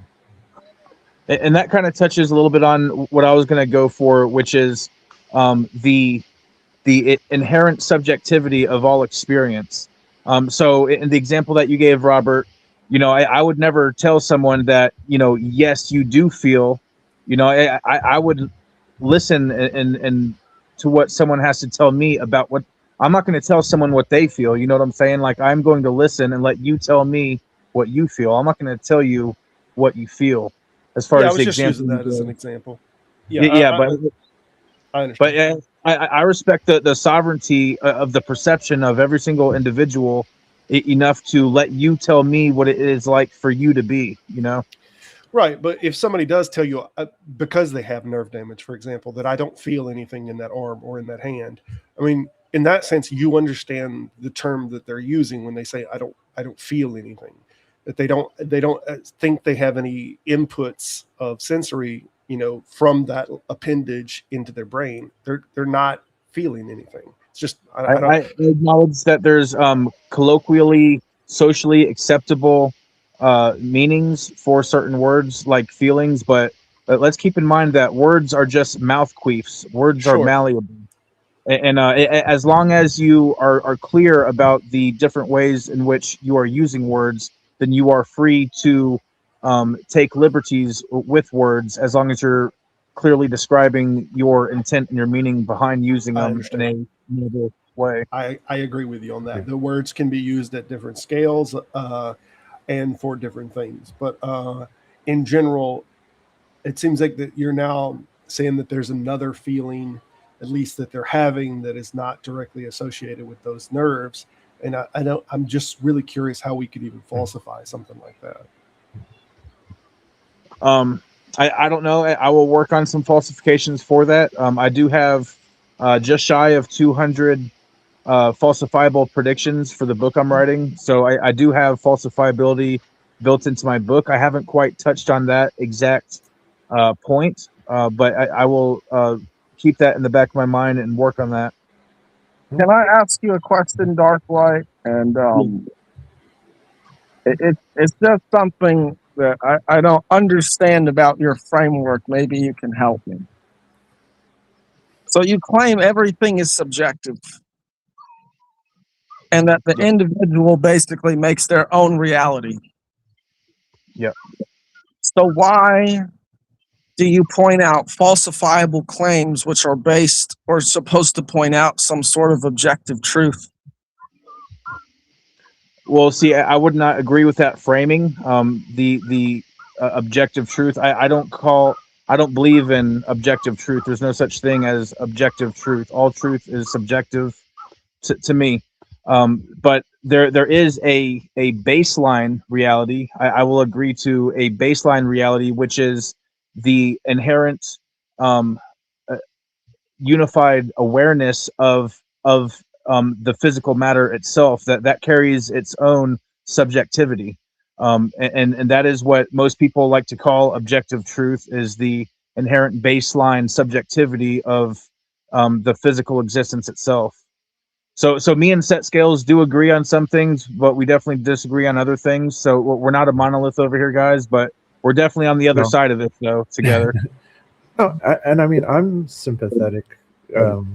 And that kind of touches a little bit on what I was going to go for, which is the inherent subjectivity of all experience. So in the example that you gave, Robert, I would never tell someone that, yes, you do feel. I would listen and to what someone has to tell me about what. I'm not going to tell someone what they feel. You know what I'm saying? Like, I'm going to listen and let you tell me what you feel. I'm not going to tell you what you feel. As far I as was the just example, using that as an example. I understand. But I respect the sovereignty of the perception of every single individual enough to let you tell me what it is like for you to be. Right, but if somebody does tell you, because they have nerve damage, for example, that I don't feel anything in that arm or in that hand, I mean, in that sense, you understand the term that they're using when they say I don't feel anything. That they don't think they have any inputs of sensory, from that appendage into their brain. They're not feeling anything. It's just I acknowledge that there's colloquially, socially acceptable meanings for certain words like feelings, but let's keep in mind that words are just mouth queefs. Words are malleable, and as long as you are clear about the different ways in which you are using words, then you are free to take liberties with words, as long as you're clearly describing your intent and your meaning behind using them in a noble way. I agree with you on that. The words can be used at different scales and for different things. But in general, it seems like that you're now saying that there's another feeling, at least that they're having, that is not directly associated with those nerves. And I don't. I'm just really curious how we could even falsify something like that. I don't know. I will work on some falsifications for that. I do have just shy of 200 falsifiable predictions for the book I'm writing. So I do have falsifiability built into my book. I haven't quite touched on that exact point, but I will keep that in the back of my mind and work on that. Can I ask you a question, Dark Light? And it's just something that I don't understand about your framework. Maybe you can help me. So you claim everything is subjective, and that the Yep. individual basically makes their own reality. Yep. So why do you point out falsifiable claims which are based or supposed to point out some sort of objective truth? Well, see, I would not agree with that framing. The objective truth. I don't believe in objective truth. There's no such thing as objective truth. All truth is subjective to me. But there is a baseline reality. I will agree to a baseline reality, which is the inherent um, unified awareness of the physical matter itself that carries its own subjectivity, and that is what most people like to call objective truth, is the inherent baseline subjectivity of the physical existence itself. So me and Set Scales do agree on some things, but we definitely disagree on other things. So we're not a monolith over here, guys, but we're definitely on the other side of it, though, together. No, and I mean, I'm sympathetic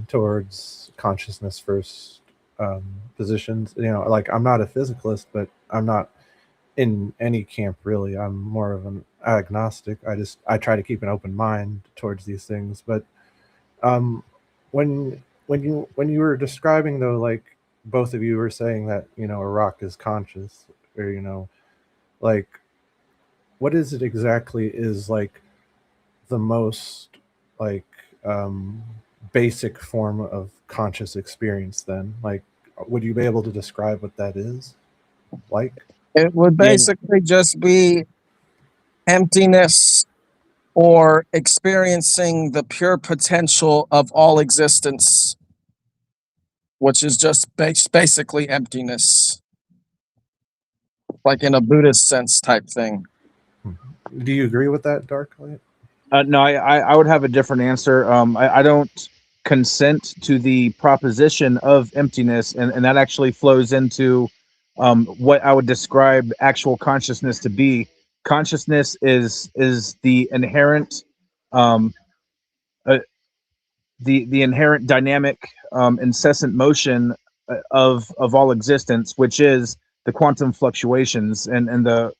towards consciousness first positions. You know, like I'm not a physicalist, but I'm not in any camp really. I'm more of an agnostic. I try to keep an open mind towards these things. But when you were describing though, like both of you were saying that, you know, a rock is conscious, or, you know, like what is it exactly is like the most like basic form of conscious experience then? Like, would you be able to describe what that is like? It would basically just be emptiness, or experiencing the pure potential of all existence, which is just basically emptiness, like in a Buddhist sense type thing. Do you agree with that, Dark Light? No, I would have a different answer. I don't consent to the proposition of emptiness, and that actually flows into what I would describe actual consciousness to be. Consciousness is the inherent um, the inherent dynamic, incessant motion of all existence, which is the quantum fluctuations, and the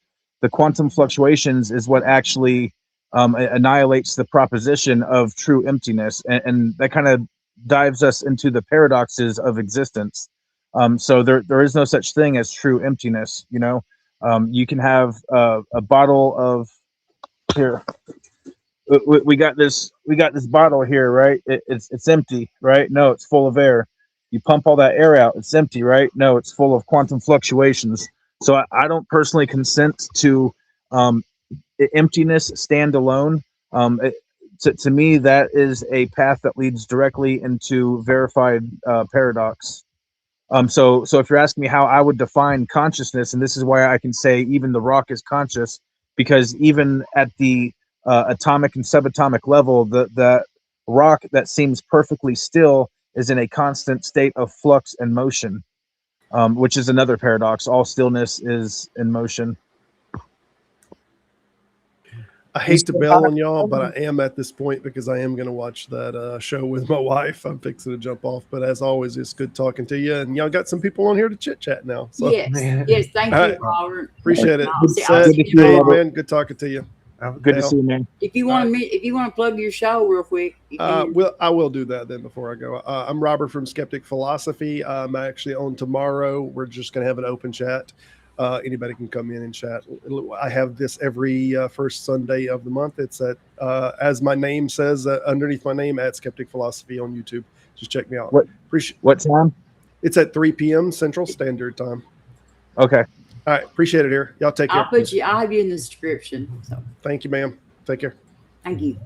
quantum fluctuations is what actually annihilates the proposition of true emptiness, and that kind of dives us into the paradoxes of existence. So there is no such thing as true emptiness. You know, you can have a bottle of here. We got this bottle here, right? It's empty, right? No, it's full of air. You pump all that air out, it's empty, right? No, it's full of quantum fluctuations. So I don't personally consent to emptiness stand alone. To me, that is a path that leads directly into verified paradox. So if you're asking me how I would define consciousness, and this is why I can say even the rock is conscious, because even at the atomic and subatomic level, the rock that seems perfectly still is in a constant state of flux and motion, which is another paradox. All stillness is in motion. I hate to bail on y'all, but I am at this point because I am going to watch that show with my wife. I'm fixing to jump off, but as always, it's good talking to you. And y'all got some people on here to chit chat now. So yes, thank All you, right. Robert. appreciate it. I'll see Seth, you Dave, later. man, good talking to you. Good to see you, man. If you want to plug your show real quick, you can. I will do that then before I go. I'm Robert from Skeptic Philosophy. I'm actually on tomorrow. We're just going to have an open chat. Anybody can come in and chat. I have this every first Sunday of the month. It's at, as my name says, underneath my name, at Skeptic Philosophy on YouTube. Just check me out. What time? It's at 3 p.m. Central Standard Time. Okay. All right, appreciate it here. Y'all take care. I'll have you in the description. So Thank you, ma'am. Take care. thank you.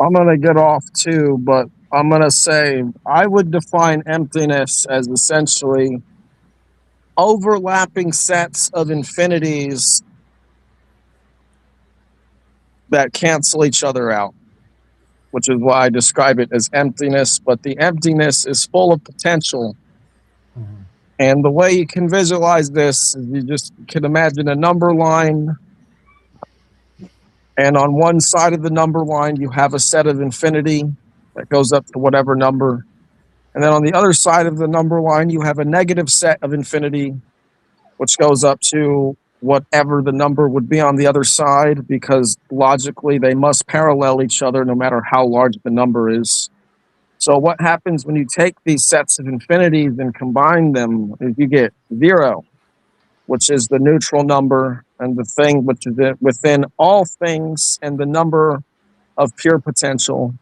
I'm gonna get off too, but I'm gonna say I would define emptiness as essentially overlapping sets of infinities that cancel each other out, which is why I describe it as emptiness. But the emptiness is full of potential. Mhm. And the way you can visualize this is you just can imagine a number line. And on one side of the number line, you have a set of infinity that goes up to whatever number. And then on the other side of the number line, you have a negative set of infinity, which goes up to whatever the number would be on the other side, because logically they must parallel each other no matter how large the number is. So what happens when you take these sets of infinities and combine them is you get 0, which is the neutral number and the thing which is within all things, and the number of pure potential,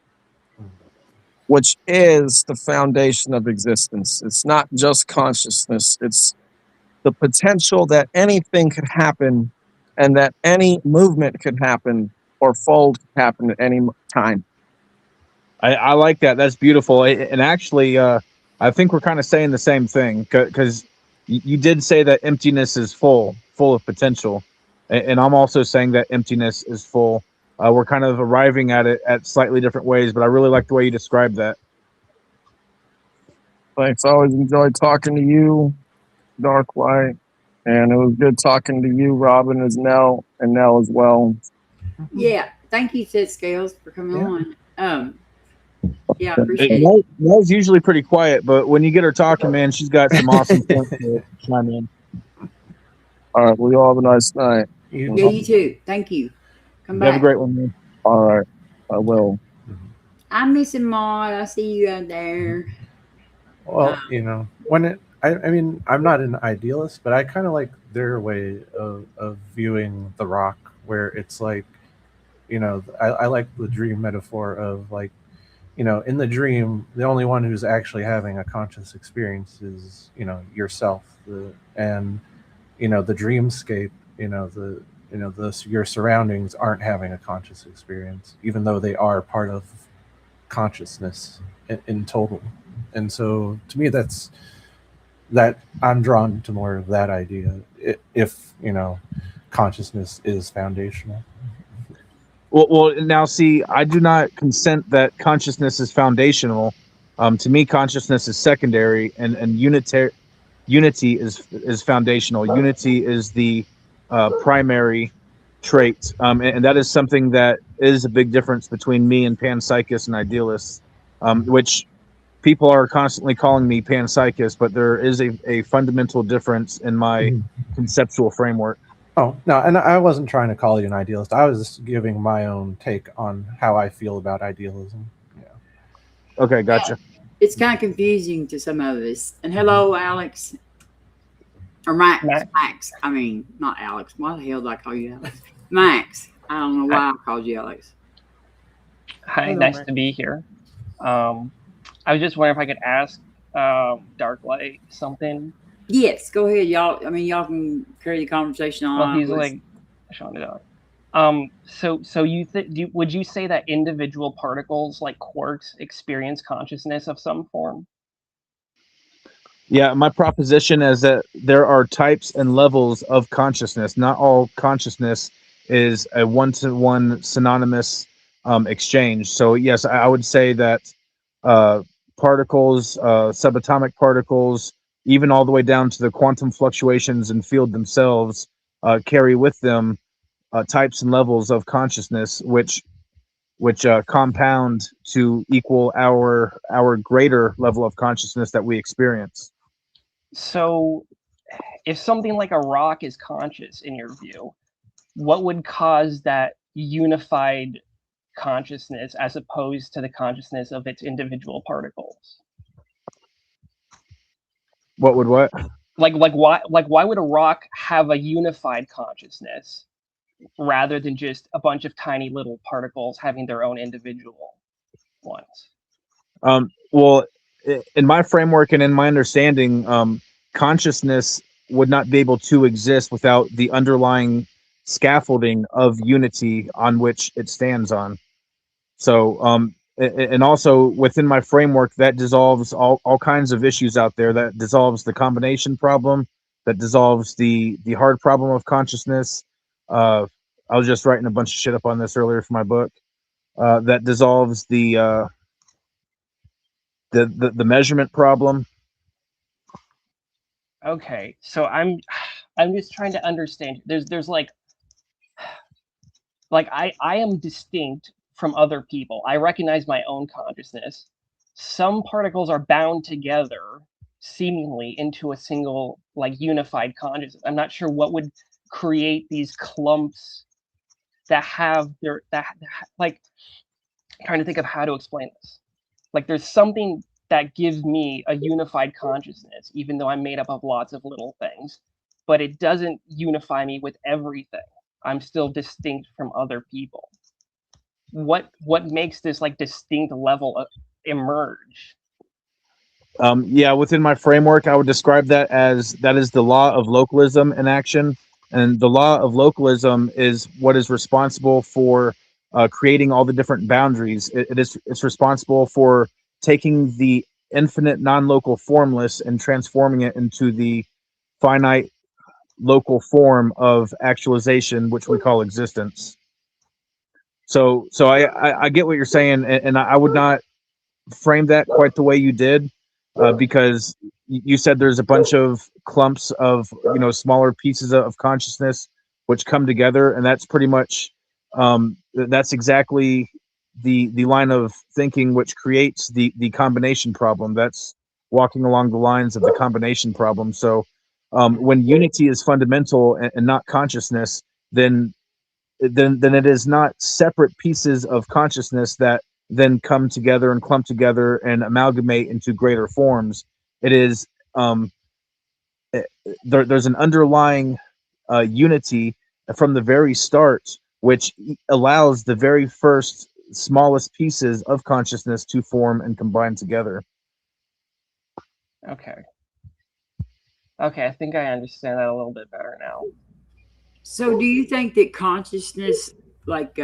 which is the foundation of existence. It's not just consciousness, it's the potential that anything could happen and that any movement could happen or fold could happen at any time. I like that. That's beautiful. And actually, I think we're kind of saying the same thing, because you did say that emptiness is full of potential, and I'm also saying that emptiness is full. We're kind of arriving at it at slightly different ways, but I really like the way you described that. Thanks. I always enjoyed talking to you, Dark Light. And it was good talking to you, Robin, as Nell, and Nell as well. Yeah, thank you, Sid Scales, for coming Yeah. on. Yeah, I appreciate it. Nell's usually pretty quiet, but when you get her talking, man, she's got some awesome points to chime in. All right. Well, you all have a nice night. You- Yeah, you too. Thank you. Come You have a back. great one, man. All right. I will. I'm missing Maud. I see you out there. Well, when I mean, I'm not an idealist, but I kind of like their way of viewing the rock, where it's like, I like the dream metaphor of like, in the dream, the only one who's actually having a conscious experience is, yourself, and the dreamscape, your surroundings aren't having a conscious experience, even though they are part of consciousness in total. And so to me, that I'm drawn to more of that idea, if consciousness is foundational. Well, now see, I do not consent that consciousness is foundational. To me, consciousness is secondary, and unity is foundational. Unity is the primary trait, and that is something that is a big difference between me and panpsychists and idealists, which people are constantly calling me panpsychist, but there is a fundamental difference in my conceptual framework. Oh, no, and I wasn't trying to call you an idealist. I was just giving my own take on how I feel about idealism. Yeah. Okay, gotcha. It's kind of confusing to some of us. And hello, Alex. Or Max. Max. I mean, not Alex. Why the hell did I call you Alex? Max. I don't know why I called you Alex. Hi, Hello, nice Max. to be here. I was just wondering if I could ask Dark Light something. Yes, go ahead, y'all. I mean, y'all can carry the conversation on. Well, he's like showing it out. So would you say that individual particles like quarks experience consciousness of some form? Yeah, my proposition is that there are types and levels of consciousness. Not all consciousness is a one-to-one synonymous exchange. So yes, I would say that particles, subatomic particles, even all the way down to the quantum fluctuations and field themselves, carry with them types and levels of consciousness, which compound to equal our greater level of consciousness that we experience. So if something like a rock is conscious in your view, what would cause that unified consciousness as opposed to the consciousness of its individual particles? What would what? Like why would a rock have a unified consciousness rather than just a bunch of tiny little particles having their own individual ones? Well, in my framework and in my understanding, consciousness would not be able to exist without the underlying scaffolding of unity on which it stands on. So, and also within my framework, that dissolves all kinds of issues out there. That dissolves the combination problem. That dissolves the hard problem of consciousness. I was just writing a bunch of shit up on this earlier for my book. That dissolves the measurement problem. Okay, so I'm just trying to understand. There's like I am distinct from other people. I recognize my own consciousness. Some particles are bound together seemingly into a single like unified consciousness. I'm not sure what would create these clumps that have their like trying to think of how to explain this. Like there's something that gives me a unified consciousness, even though I'm made up of lots of little things, but it doesn't unify me with everything. I'm still distinct from other people. What makes this like distinct level of emerge? Yeah, within my framework, I would describe that as that is the law of localism in action, and the law of localism is what is responsible for creating all the different boundaries. It's responsible for taking the infinite non-local formless and transforming it into the finite local form of actualization, which we call existence. So I get what you're saying, and I would not frame that quite the way you did, because you said there's a bunch of clumps of smaller pieces of consciousness which come together, and that's pretty much that's exactly the line of thinking which creates the combination problem. That's walking along the lines of the combination problem. So when unity is fundamental and not consciousness, then it is not separate pieces of consciousness that then come together and clump together and amalgamate into greater forms. It is there's an underlying unity from the very start, which allows the very first smallest pieces of consciousness to form and combine together. Okay, I think I understand that a little bit better now. So, do you think that consciousness, like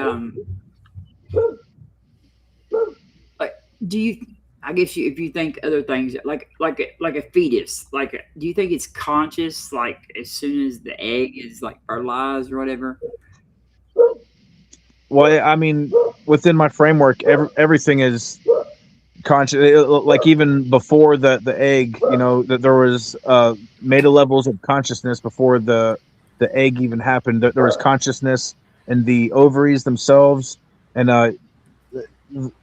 do you? I guess if you think other things, like a fetus, do you think it's conscious, like as soon as the egg is like fertilized or whatever? Well, I mean, within my framework, everything is conscious. Like even before the egg, that there was meta levels of consciousness before the egg even happened. There was consciousness in the ovaries themselves, and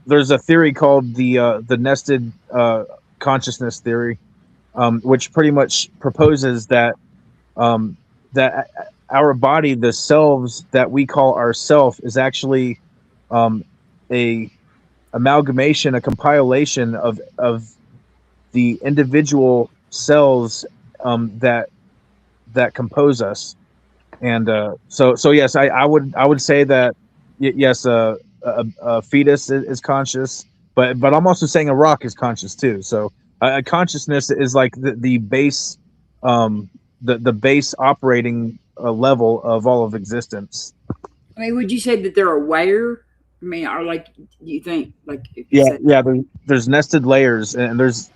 there's a theory called the nested consciousness theory, which pretty much proposes that that our body, the selves that we call ourself, is actually a amalgamation, a compilation of the individual cells that compose us. And so yes, I would say that yes, a fetus is conscious, but I'm also saying a rock is conscious too. So a consciousness is like the base, the base operating level of all of existence. I mean, would you say that they're aware? I mean, or like, do you think like if you Yeah, said yeah. There's nested layers, and there's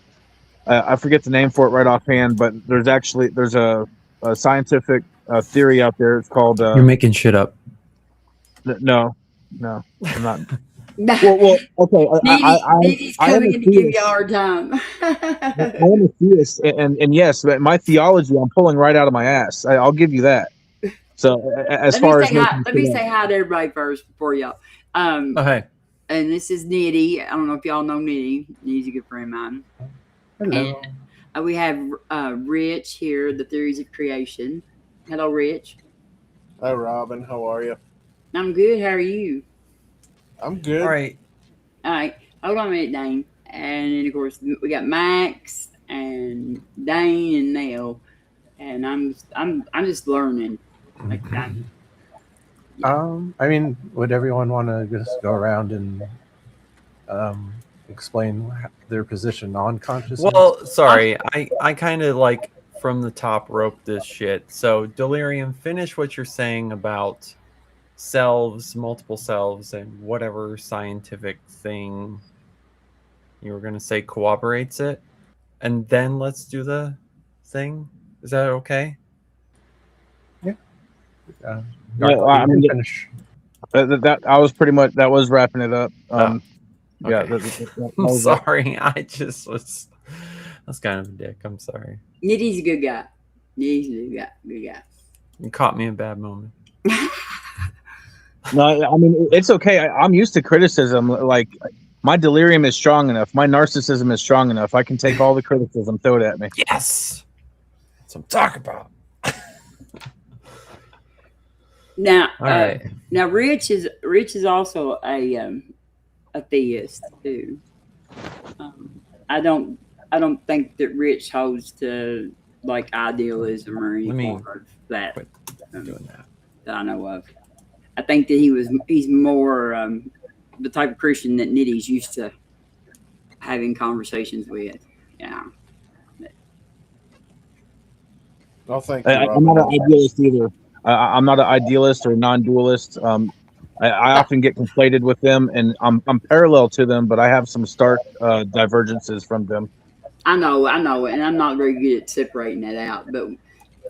I forget the name for it right offhand, but there's a scientific theory out there. It's called You're making shit up. no, I'm not. Well, okay. Needy's I am coming a in to give you a theist. hard time. I am a theist, and yes, my theology I'm pulling right out of my ass. I'll give you that. So as Let me far say as hi. making Let me shit up. say hi to everybody first before y'all. Oh, hey. And this is Nitty. I don't know if y'all know Nitty. Nitty's a good friend of mine. Hello. And we have Rich here, the theories of creation. Hello, Rich. Hi, Robin. How are you? I'm good. How are you? I'm good. All right. All right. Hold on a minute, Dane. And then of course we got Max and Dane and Nell. And I'm just learning. Like I mean, would everyone want to just go around and explain their position on consciousness? Well, sorry, I kind of like from the top rope this shit. So Delerium, finish what you're saying about selves, multiple selves, and whatever scientific thing you were gonna say corroborates it, and then let's do the thing. Is that okay? Dark, Well, I you mean, can finish. that I was pretty much that was wrapping it up. Okay. Yeah, that I'm was it. sorry. I just was. That's kind of a dick. I'm sorry. Nitty's a good guy. Nitty's a good guy. Good guy. You caught me in a bad moment. No, I mean it's okay. I'm used to criticism. Like my delirium is strong enough. My narcissism is strong enough. I can take all the criticism, throw it at me. Yes. That's what I'm talking about. Now, All right. now, Rich is also a theist too. I don't think that Rich holds to like idealism or Let me anything of that quit doing that. that I know of. I think that he's more the type of Christian that Nitty's used to having conversations with. Yeah. No, thank you, I'm not Robin. an idealist either. I'm not an idealist or non-dualist. I often get conflated with them, and I'm parallel to them, but I have some stark divergences from them. I know, and I'm not very good at separating that out. But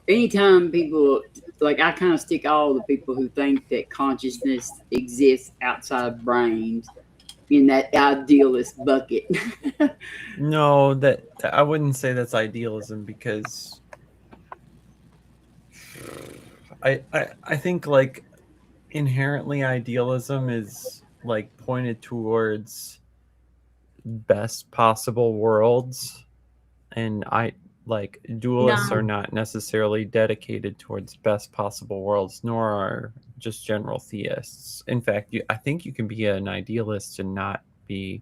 anytime people like, I kind of stick all the people who think that consciousness exists outside brains in that idealist bucket. No, that I wouldn't say that's idealism because I think like inherently idealism is like pointed towards best possible worlds, and like dualists No. are not necessarily dedicated towards best possible worlds, nor are just general theists. In fact, I think you can be an idealist and not be.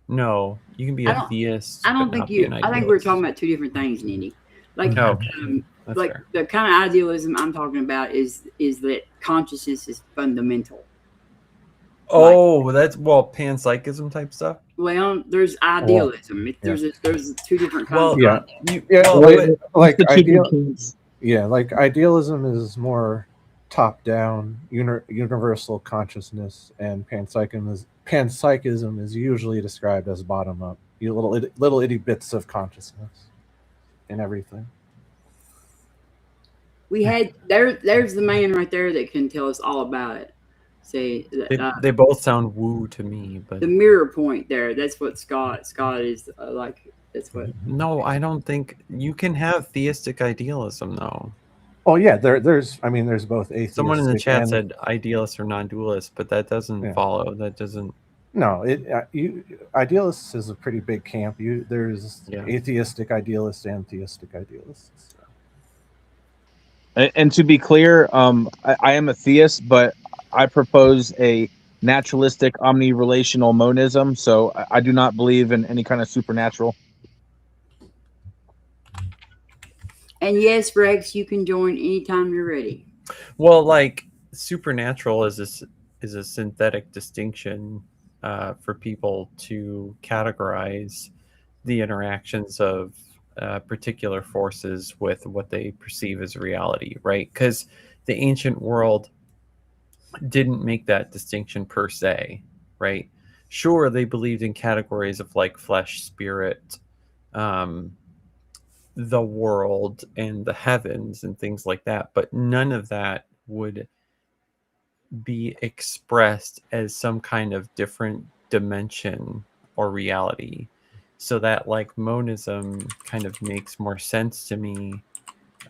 No, you can be a theist. I don't but think not be an I think we're idealist. talking about two different things, Nitty. Like, Oh, okay. That's like fair. the kind of idealism I'm talking about is that consciousness is fundamental. Oh, that's panpsychism type stuff. Well, there's idealism. There's two different kinds. Well, of Yeah. idealism. Like The two camps. Yeah, like idealism is more top-down, universal consciousness, and panpsychism is usually described as bottom-up. You little itty bits of consciousness in everything. We had there's the man right there that can tell us all about it. See, They both sound woo to me, but the mirror point there. That's what Scott is like. That's what. no, I don't think you can have theistic idealism though. Oh yeah, there's both atheistic. Someone in the chat and, said idealist or non-dualist, but that doesn't follow. That doesn't. No, idealists is a pretty big camp. There's atheistic idealists and theistic idealists. And to be clear, I am a theist, but I propose a naturalistic omni-relational monism. So I do not believe in any kind of supernatural. And yes, Rex, you can join anytime you're ready. Well, like supernatural is a synthetic distinction for people to categorize the interactions of particular forces with what they perceive as reality, right? Because the ancient world didn't make that distinction per se, right? Sure, they believed in categories of like flesh, spirit, the world, and the heavens and things like that, but none of that would be expressed as some kind of different dimension or reality. So that like monism kind of makes more sense to me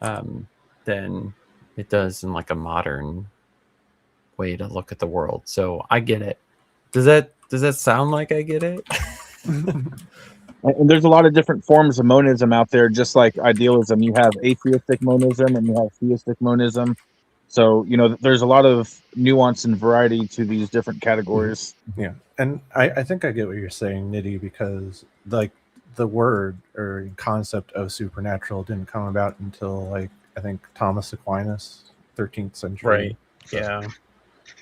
than it does in like a modern way to look at the world. So I get it. Does that sound like I get it? And there's a lot of different forms of monism out there, just like idealism. You have atheistic monism and you have theistic monism. So, there's a lot of nuance and variety to these different categories. Yeah. And I think I get what you're saying, Nitty, because like the word or concept of supernatural didn't come about until like, I think Thomas Aquinas, 13th century. Right. So, Yeah.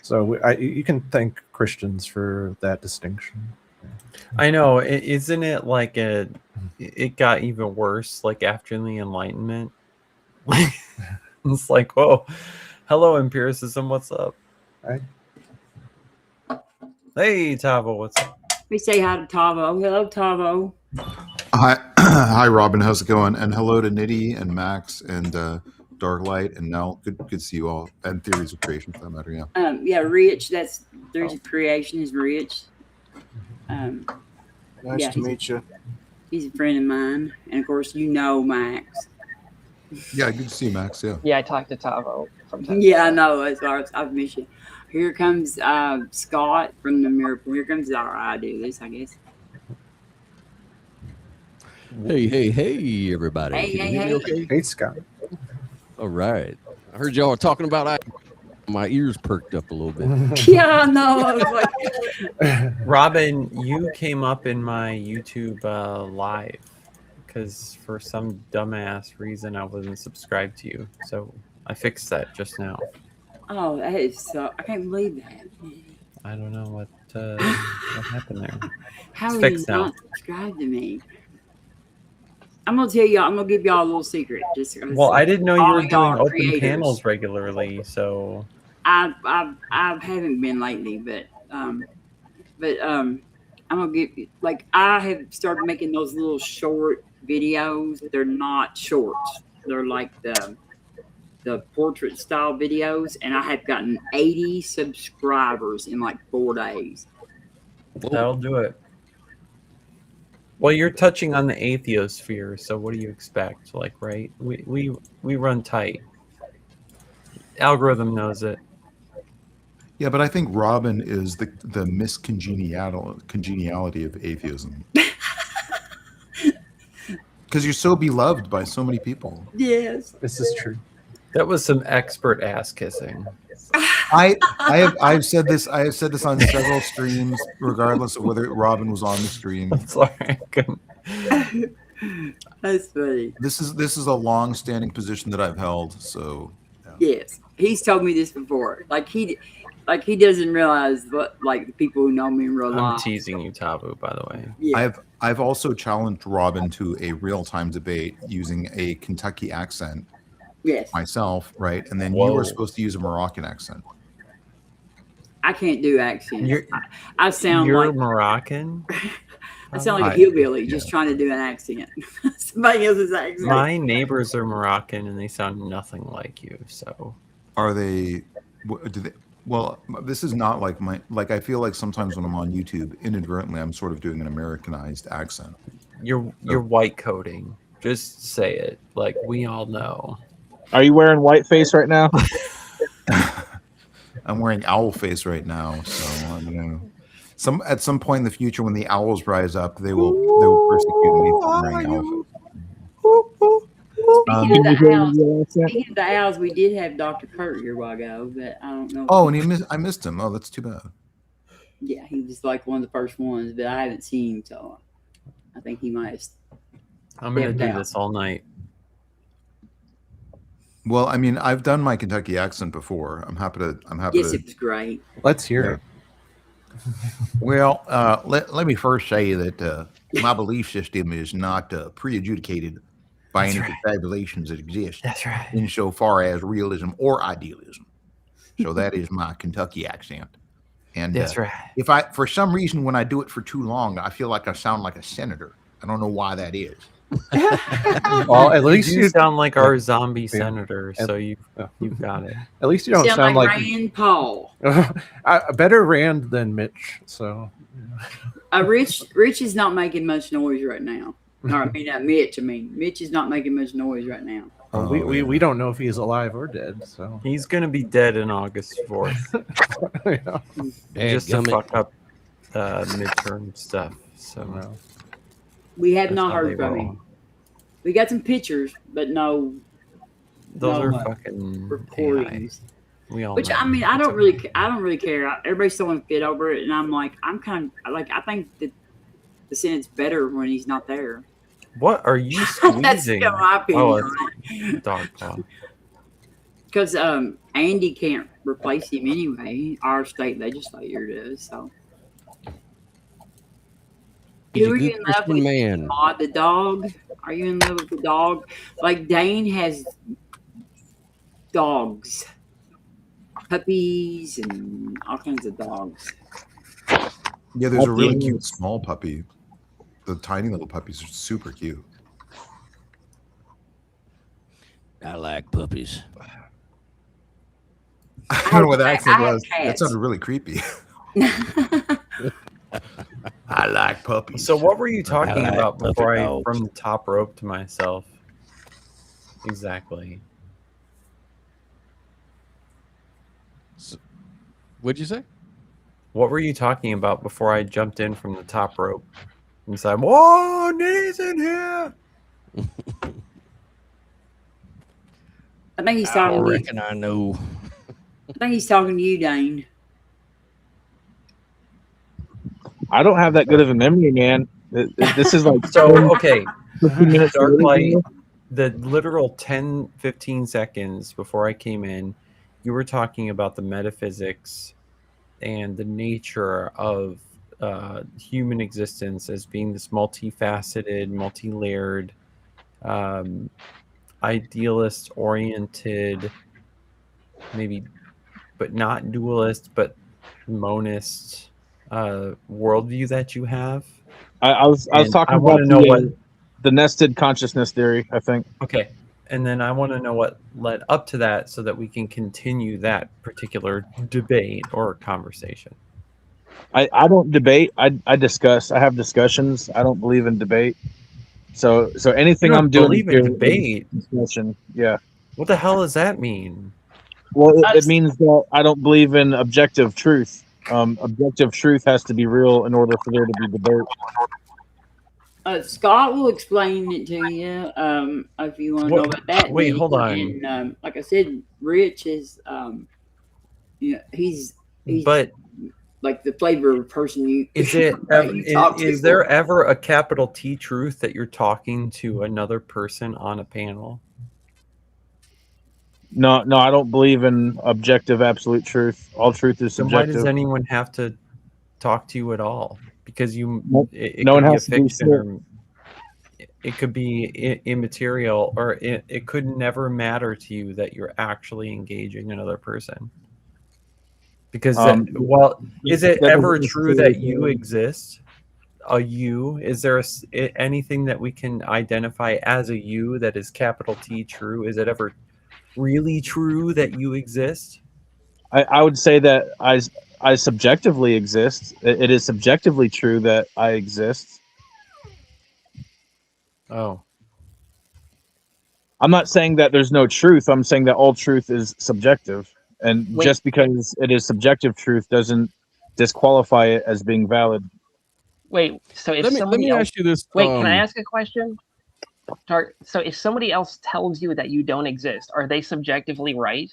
So you can thank Christians for that distinction. I know. Isn't it like it got even worse like after the Enlightenment? It's like, whoa, hello empiricism, what's up? Right. Hey Tavo, what's up? We say hi to Tavo. Hello, Tavo. Hi, hi, Robin. How's it going? And hello to Nitty and Max and Darklight and Nell. Good to see you all. And Theories of Creation, for that matter. Yeah. Yeah, Rich. That's There's a creation is Rich. Nice Yeah, to meet you. He's a friend of mine, and of course, you know Max. Yeah, good to see you, Max. Yeah. Yeah, I talked to Tavo from time to Yeah, I time. know. I've missed you. Here comes Scott from the Miracle. Here comes I do this, I guess. Hey, everybody. Hey, Can hey, you hear me hey. okay? Hey, Scott. All right. I heard y'all were talking about my ears perked up a little bit. Yeah, I know. I was like, Robin, you came up in my YouTube live because for some dumbass reason I wasn't subscribed to you. So I fixed that just now. oh, that is so. I can't believe that. I don't know what happened there. How It's are you fixed now. not subscribed to me? I'm gonna tell y'all. I'm gonna give y'all a little secret. Just Well, I didn't know you all were y'all doing open creators. panels regularly, so I haven't been lately, but I'm gonna give like I have started making those little short videos. They're not shorts. They're like the portrait style videos, and I have gotten 80 subscribers in like 4 days. that'll do it. Well, you're touching on the atheosphere, so what do you expect? Like, right? We run tight. Algorithm knows it. Yeah, but I think Robin is the congeniality of atheism. Because you're so beloved by so many people. Yes. This is true. That was some expert ass kissing. I've said this. I have said this on several streams, regardless of whether Robin was on the stream. Sorry, That's funny. This is a long-standing position that I've held. So Yes, he's told me this before. Like he doesn't realize what like the people who know me in real I'm life. teasing you, Tabu, by the way. Yeah. I've also challenged Robin to a real-time debate using a Kentucky accent. Yes. Myself, right? And then you Whoa. were supposed to use a Moroccan accent. I can't do accents. You're- I sound You're like Moroccan? I sound like a I- hillbilly yeah. just trying to do an accent. Somebody else's accent. My neighbors are Moroccan and they sound nothing like you, so Are they? Do they? Well, this is not like I feel like sometimes when I'm on YouTube, inadvertently, I'm sort of doing an Americanized accent. you're white coding. Just say it. Like we all know. Are you wearing white face right now? I'm wearing owl face right now, so you know, at some point in the future, when the owls rise up, they will persecute me for wearing owl Speaking of the accent? Speaking of the owls, we did have Dr. Kurt here a while ago, but I don't know. Oh, and I missed him. Oh, that's too bad. Yeah, he was like one of the first ones, but I haven't seen him, so I think he might have. I'm gonna Yeah, do yeah. this all night. Well, I mean, I've done my Kentucky accent before. I'm happy to. Yes, it was great. Let's hear it. Well, let me first say that my belief system is not pre-adjudicated by That's any right. confabulations that exist That's right. insofar as realism or idealism. So that is my Kentucky accent. And That's right. if I, for some reason, when I do it for too long, I feel like I sound like a senator. I don't know why that is. Well, at least you you sound like our zombie senator, Yeah. so you've got it. At least you don't Sound sound like like Rand Paul. better Rand than Mitch. So Rich is not making much noise right now. Or, I mean, Mitch. Mitch is not making much noise right now. well, Oh, we don't know if he's alive or dead. So He's gonna be dead on August 4th, yeah. just to Dadgummit. fuck up midterm stuff. So No. We have that's not how heard they from roll. him. We got some pictures, but no Those No, are like, fucking AI. recordings. We all Which know. I mean, I don't really care. Everybody's throwing a fit over it, and I'm like, I think that the Senate's better when he's not there. What are you That's squeezing? my opinion Oh, on it's dog paw. Because Andy can't replace him anyway. Our state legislature does. So He's Who a are good you in love Christian with? man. The dog? Are you in love with the dog? Like Dane has dogs, puppies, and all kinds of dogs. Yeah, there's a really Yeah. cute small puppy. The tiny little puppies are super cute. I like puppies. I don't know what the accent I have was. That cats. sounded really creepy. I like puppies. So what were you talking I like about puppy before I dogs. from the top rope to myself? Exactly. What'd you say? What were you talking about before I jumped in from the top rope and said, "Whoa, Nitty's in here"? I think he's I talking to you. reckon I know. I think he's talking to you, Dane. I don't have that good of a memory, man. This is like So, okay, 15 minutes Dark later, Light, you know? the literal 10, 15 seconds before I came in, you were talking about the metaphysics and the nature of human existence as being this multifaceted, multi-layered, idealist-oriented, maybe, but not dualist, but monist worldview that you have. I was And talking I want about to know the nested consciousness theory, I think. Okay. And then I want to know what led up to that so that we can continue that particular debate or conversation. I don't debate. I discuss. I have discussions. I don't believe in debate. So anything You I'm don't doing believe in here debate? is discussion. Yeah. What the hell does that mean? Well, it means that I don't believe in objective truth. Objective truth has to be real in order for there to be debate. Scott will explain it to you if you want to know about that. Wait, Nick. hold on. And like I said, Rich is, he's But like the flavor person you is it you talk to. is there ever a capital T truth that you're talking to another person on a panel? No, I don't believe in objective absolute truth. All truth is Then why does subjective. anyone have to talk to you at all? Because it No could one be a has to do fiction, shit. or it could be immaterial, or it could never matter to you that you're actually engaging another person. Because is it that ever doesn't true necessarily that you mean- exist? A you? Is there anything that we can identify as a you that is capital T true? Is it ever really true that you exist? I would say that I subjectively exist. It is subjectively true that I exist. Oh, I'm not saying that there's no truth. I'm saying that all truth is subjective. And Wait. just because it is subjective truth doesn't disqualify it as being valid. Wait, so if Let somebody me else, ask you this. wait, can I ask a question? So if somebody else tells you that you don't exist, are they subjectively right?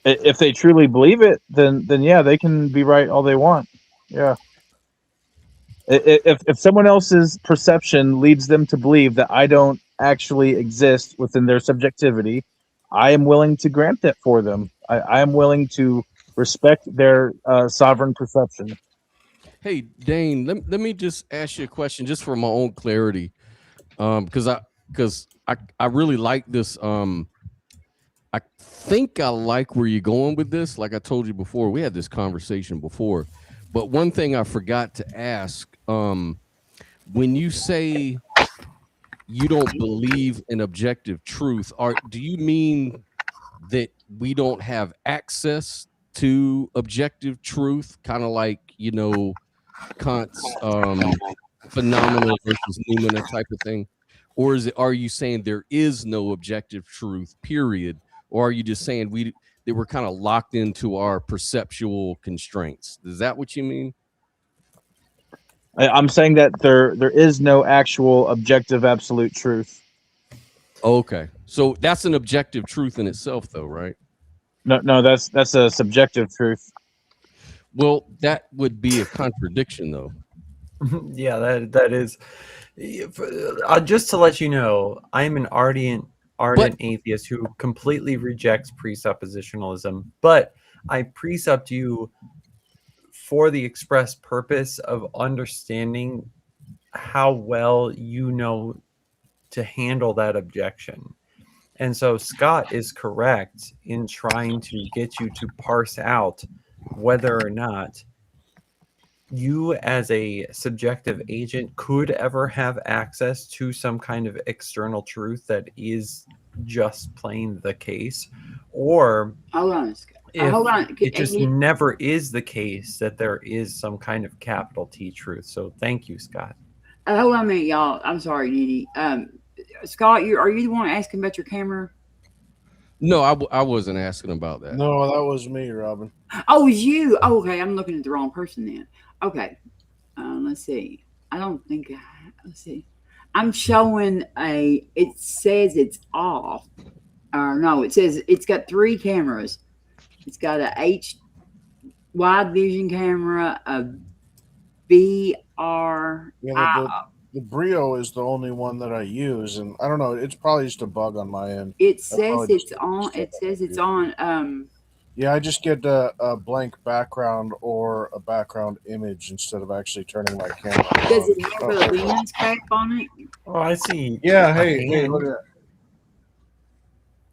If they truly believe it, then yeah, they can be right all they want. Yeah. If someone else's perception leads them to believe that I don't actually exist within their subjectivity, I am willing to grant that for them. I am willing to respect their sovereign perception. Hey, Dane, let me just ask you a question just for my own clarity. Because I really like this. I think I like where you're going with this. Like I told you before, we had this conversation before. But one thing I forgot to ask, when you say you don't believe in objective truth, do you mean that we don't have access to objective truth? Kind of like, Kant's phenomenal versus noumena type of thing? Or are you saying there is no objective truth, period? Or are you just saying that we're kind of locked into our perceptual constraints? Is that what you mean? I'm saying that there is no actual objective absolute truth. Okay. So that's an objective truth in itself, though, right? No, that's a subjective truth. Well, that would be a contradiction, though. Yeah, that is. Just to let you know, I'm an ardent atheist who completely rejects presuppositionalism, but I precept you for the express purpose of understanding how well you know to handle that objection. And so Scott is correct in trying to get you to parse out whether or not you as a subjective agent could ever have access to some kind of external truth that is just plain the case, or Hold on, Scott. if Hold on. it just never is the case that there is some kind of capital T truth. So thank you, Scott. Hold on a minute, y'all. I'm sorry, Nene. Scott, are you the one asking about your camera? No, I wasn't asking about that. No, that was me, Robin. Oh, it was you. Oh, okay. I'm looking at the wrong person then. Okay. Let's see. I don't think. Let's see. I'm showing it says it's off. No, it says it's got 3 cameras. It's got a wide vision camera, a VR. Yeah, the Brio is the only one that I use, and I don't know. It's probably just a bug on my end. It says it's on. It says it's on. Yeah, I just get a blank background or a background image instead of actually turning my camera on. Does it have a lens cap on it? Oh, I see. Yeah, hey, look at that.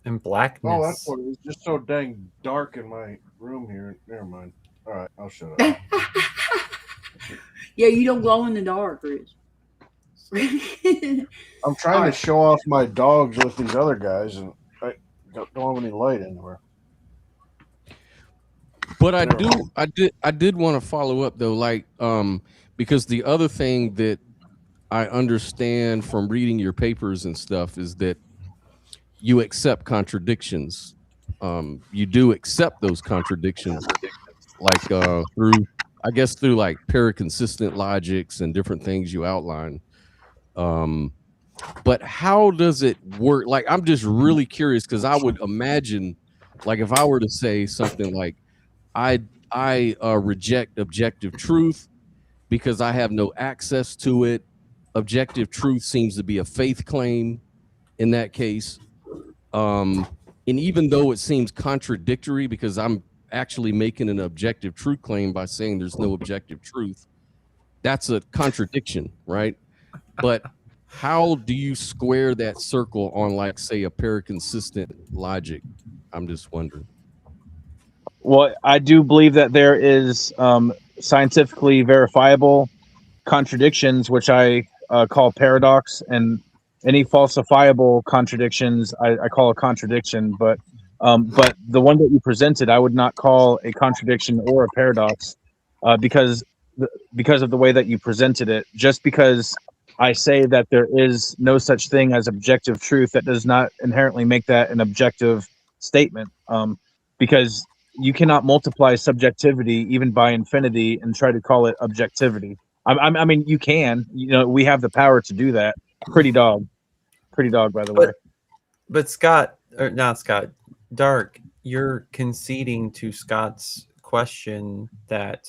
And blackness. Oh, that's what it is. Just so dang dark in my room here. Never mind. All right, I'll shut up. Yeah, you don't glow in the dark, Rich. I'm trying to show off my dogs with these other guys, and I don't have any light anywhere. But I did want to follow up though, like because the other thing that I understand from reading your papers and stuff is that you accept contradictions. You do accept those contradictions, like through like paraconsistent logics and different things you outline. But how does it work? Like, I'm just really curious, because I would imagine, like, if I were to say something like, I reject objective truth because I have no access to it. Objective truth seems to be a faith claim in that case. And even though it seems contradictory, because I'm actually making an objective truth claim by saying there's no objective truth, that's a contradiction, right? But how do you square that circle on, like, say, a paraconsistent logic? I'm just wondering. Well, I do believe that there is scientifically verifiable contradictions, which I call paradox, and any falsifiable contradictions I call a contradiction. But the one that you presented, I would not call a contradiction or a paradox because of the way that you presented it. Just because I say that there is no such thing as objective truth, that does not inherently make that an objective statement. Because you cannot multiply subjectivity even by infinity and try to call it objectivity. I mean, you can. You know, we have the power to do that. Pretty dog, by the way. But Scott, or not Scott, Dark, you're conceding to Scott's question that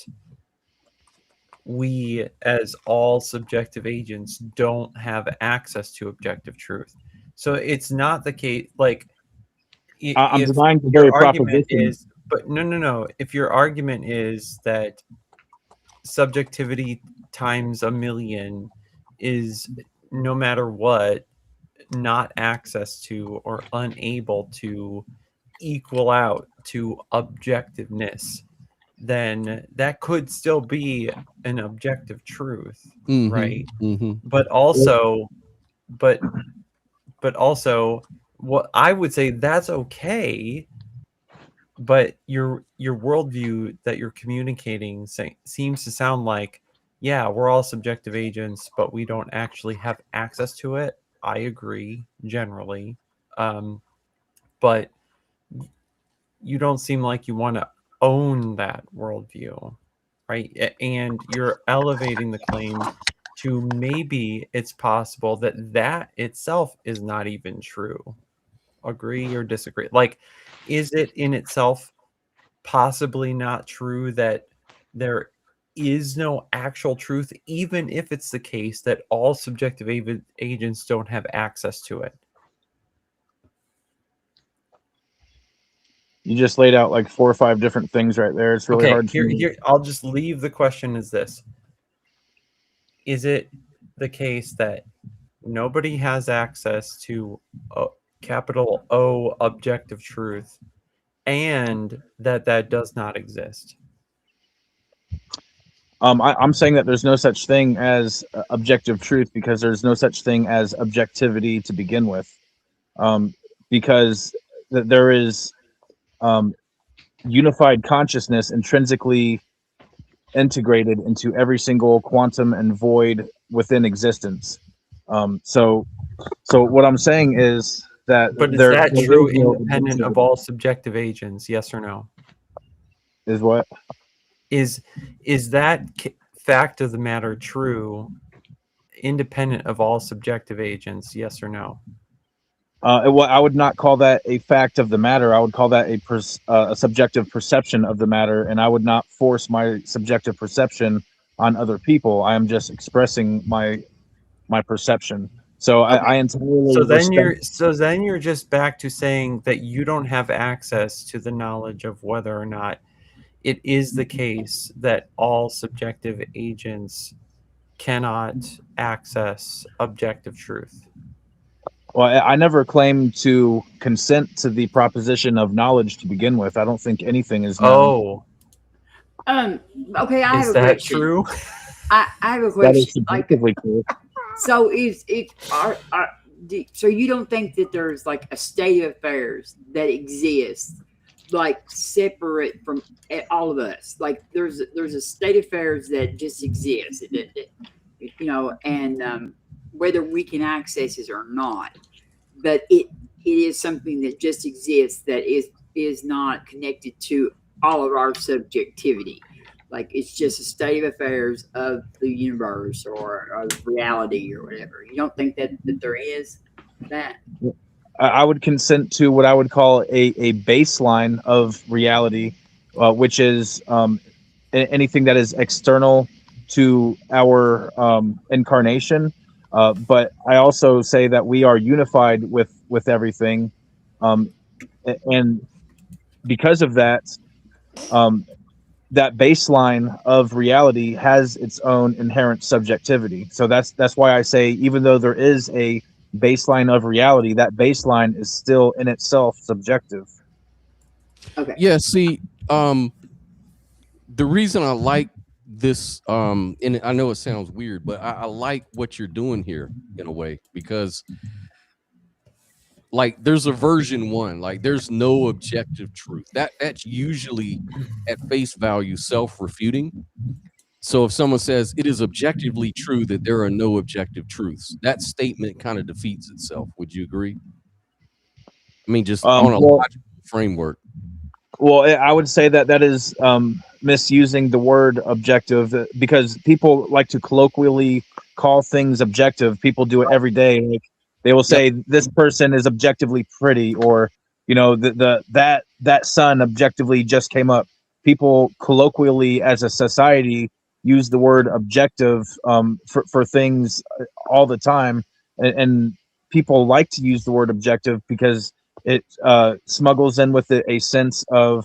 we, as all subjective agents, don't have access to objective truth. So it's not the case. Like, I'm denying the very proposition. But no. If your argument is that subjectivity times a million is, no matter what, not access to or unable to equal out to objectiveness, then that could still be an objective truth, right? But also, but what I would say, that's okay. But your worldview that you're communicating seems to sound like, yeah, we're all subjective agents, but we don't actually have access to it. I agree generally, but you don't seem like you want to own that worldview, right? And you're elevating the claim to maybe it's possible that itself is not even true. Agree or disagree? Like, is it in itself possibly not true that there is no actual truth, even if it's the case that all subjective agents don't have access to it? You just laid out like 4 or 5 different things right there. It's really Okay, hard. here I'll just leave the question as this. Is it the case that nobody has access to capital O objective truth, and that does not exist? I'm saying that there's no such thing as objective truth because there's no such thing as objectivity to begin with. Because there is unified consciousness intrinsically integrated into every single quantum and void within existence. So what I'm saying is that But is there that is true no independent of objectivity. all subjective agents? Yes or no? Is what? Is that fact of the matter true independent of all subjective agents? Yes or no? Well, I would not call that a fact of the matter. I would call that a subjective perception of the matter, and I would not force my subjective perception on other people. I am just expressing my perception. So I entirely So then respect. you're just back to saying that you don't have access to the knowledge of whether or not it is the case that all subjective agents cannot access objective truth. Well, I never claimed to consent to the proposition of knowledge to begin with. I don't think anything is known. Oh, Okay, I have is a that question. true? I have a That question. is subjectively true. So so you don't think that there's like a state of affairs that exists like separate from all of us? Like there's a state of affairs that just exists, and whether we can access it or not, but it is something that just exists that is not connected to all of our subjectivity. Like it's just a state of affairs of the universe or of reality or whatever. You don't think that there is that? I would consent to what I would call a baseline of reality, which is anything that is external to our incarnation. But I also say that we are unified with everything, and because of that, that baseline of reality has its own inherent subjectivity. So that's why I say even though there is a baseline of reality, that baseline is still in itself subjective. Okay. Yeah, see, the reason I like this, and I know it sounds weird, but I like what you're doing here in a way, because like there's a version 1, like there's no objective truth. That's usually at face value self-refuting. So if someone says it is objectively true that there are no objective truths, that statement kind of defeats itself. Would you agree? I mean, just on a Well, logical framework. Well, I would say that is misusing the word objective, because people like to colloquially call things objective. People do it every day. Like they will say this person is objectively pretty, or that sun objectively just came up. People colloquially, as a society, use the word objective for things all the time, and people like to use the word objective because it smuggles in with it a sense of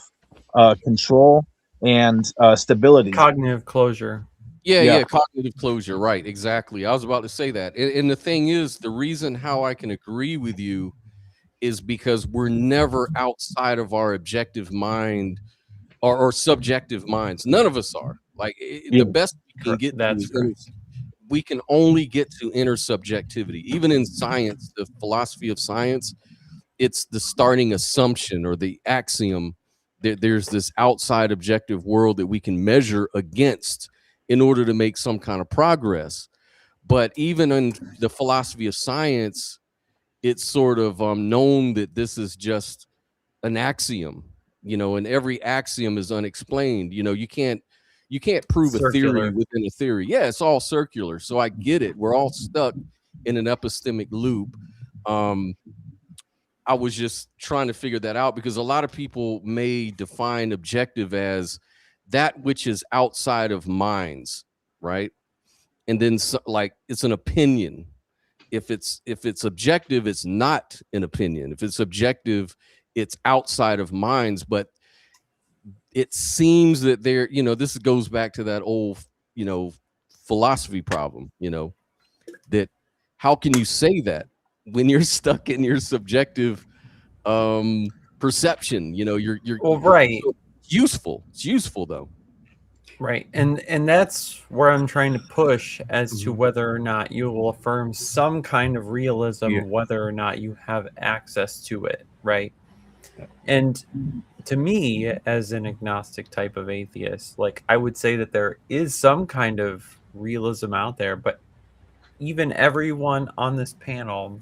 control and stability. Cognitive closure. Yeah, cognitive closure, right? Exactly. I was about to say that. And the thing is, the reason how I can agree with you is because we're never outside of our objective mind or subjective minds. None of us are. Like the best we can get to is we can only get to inner subjectivity. Even in science, the philosophy of science, it's the starting assumption or the axiom that there's this outside objective world that we can measure against in order to make some kind of progress. But even in the philosophy of science, it's sort of known that this is just an axiom, and every axiom is unexplained. You can't prove a theory within a theory. Yeah, it's all circular. So I get it. We're all stuck in an epistemic loop. I was just trying to figure that out because a lot of people may define objective as that which is outside of minds, right? And then like it's an opinion. If it's objective, it's not an opinion. If it's objective, it's outside of minds, but it seems that there, this goes back to that old, philosophy problem, that how can you say that when you're stuck in your subjective perception? You're right. Useful. It's useful though. Right. And that's where I'm trying to push as to whether or not you will affirm some kind of realism, whether or not you have access to it. Right. And to me, as an agnostic type of atheist, like I would say that there is some kind of realism out there, but even everyone on this panel,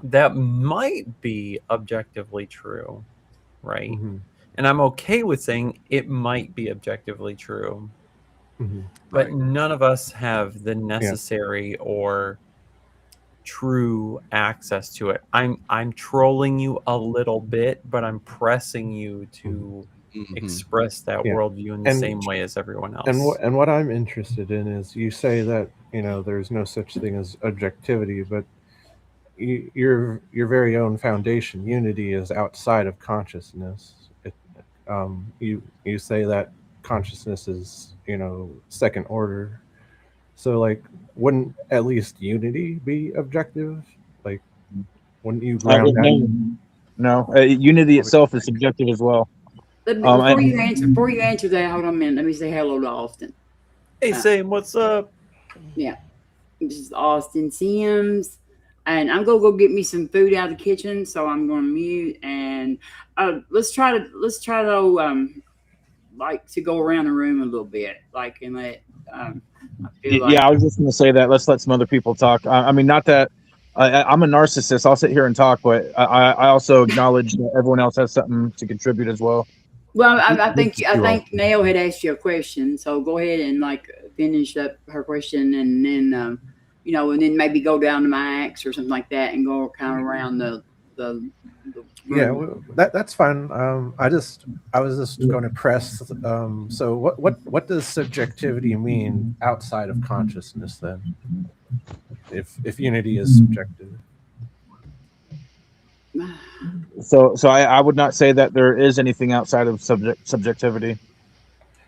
that might be objectively true. Right. And I'm okay with saying it might be objectively true. But none of us have the necessary or true access to it. I'm trolling you a little bit, but I'm pressing you to express that worldview in the same way as everyone else. And what I'm interested in is, you say that there's no such thing as objectivity, but your very own foundation, unity, is outside of consciousness. You say that consciousness is second order, so like wouldn't at least unity be objective? Like wouldn't you ground that? No, unity itself is subjective as well. Before you answer that, hold on a minute. Let me say hello to Austin. Hey Sam, what's up? Yeah, this is Austin Sims, and I'm gonna go get me some food out of the kitchen. So I'm gonna mute, and let's try to like to go around the room a little bit, like, and let I was just going to say that let's let some other people talk. I mean, not that I'm a narcissist. I'll sit here and talk, but I also acknowledge that everyone else has something to contribute as well. Well, I think Nail had asked you a question, so go ahead and like finish up her question, and then and then maybe go down to Max or something like that, and go kind of around the well, that's fine. I was just going to press. So what does subjectivity mean outside of consciousness then? If unity is subjective. So I would not say that there is anything outside of subjectivity.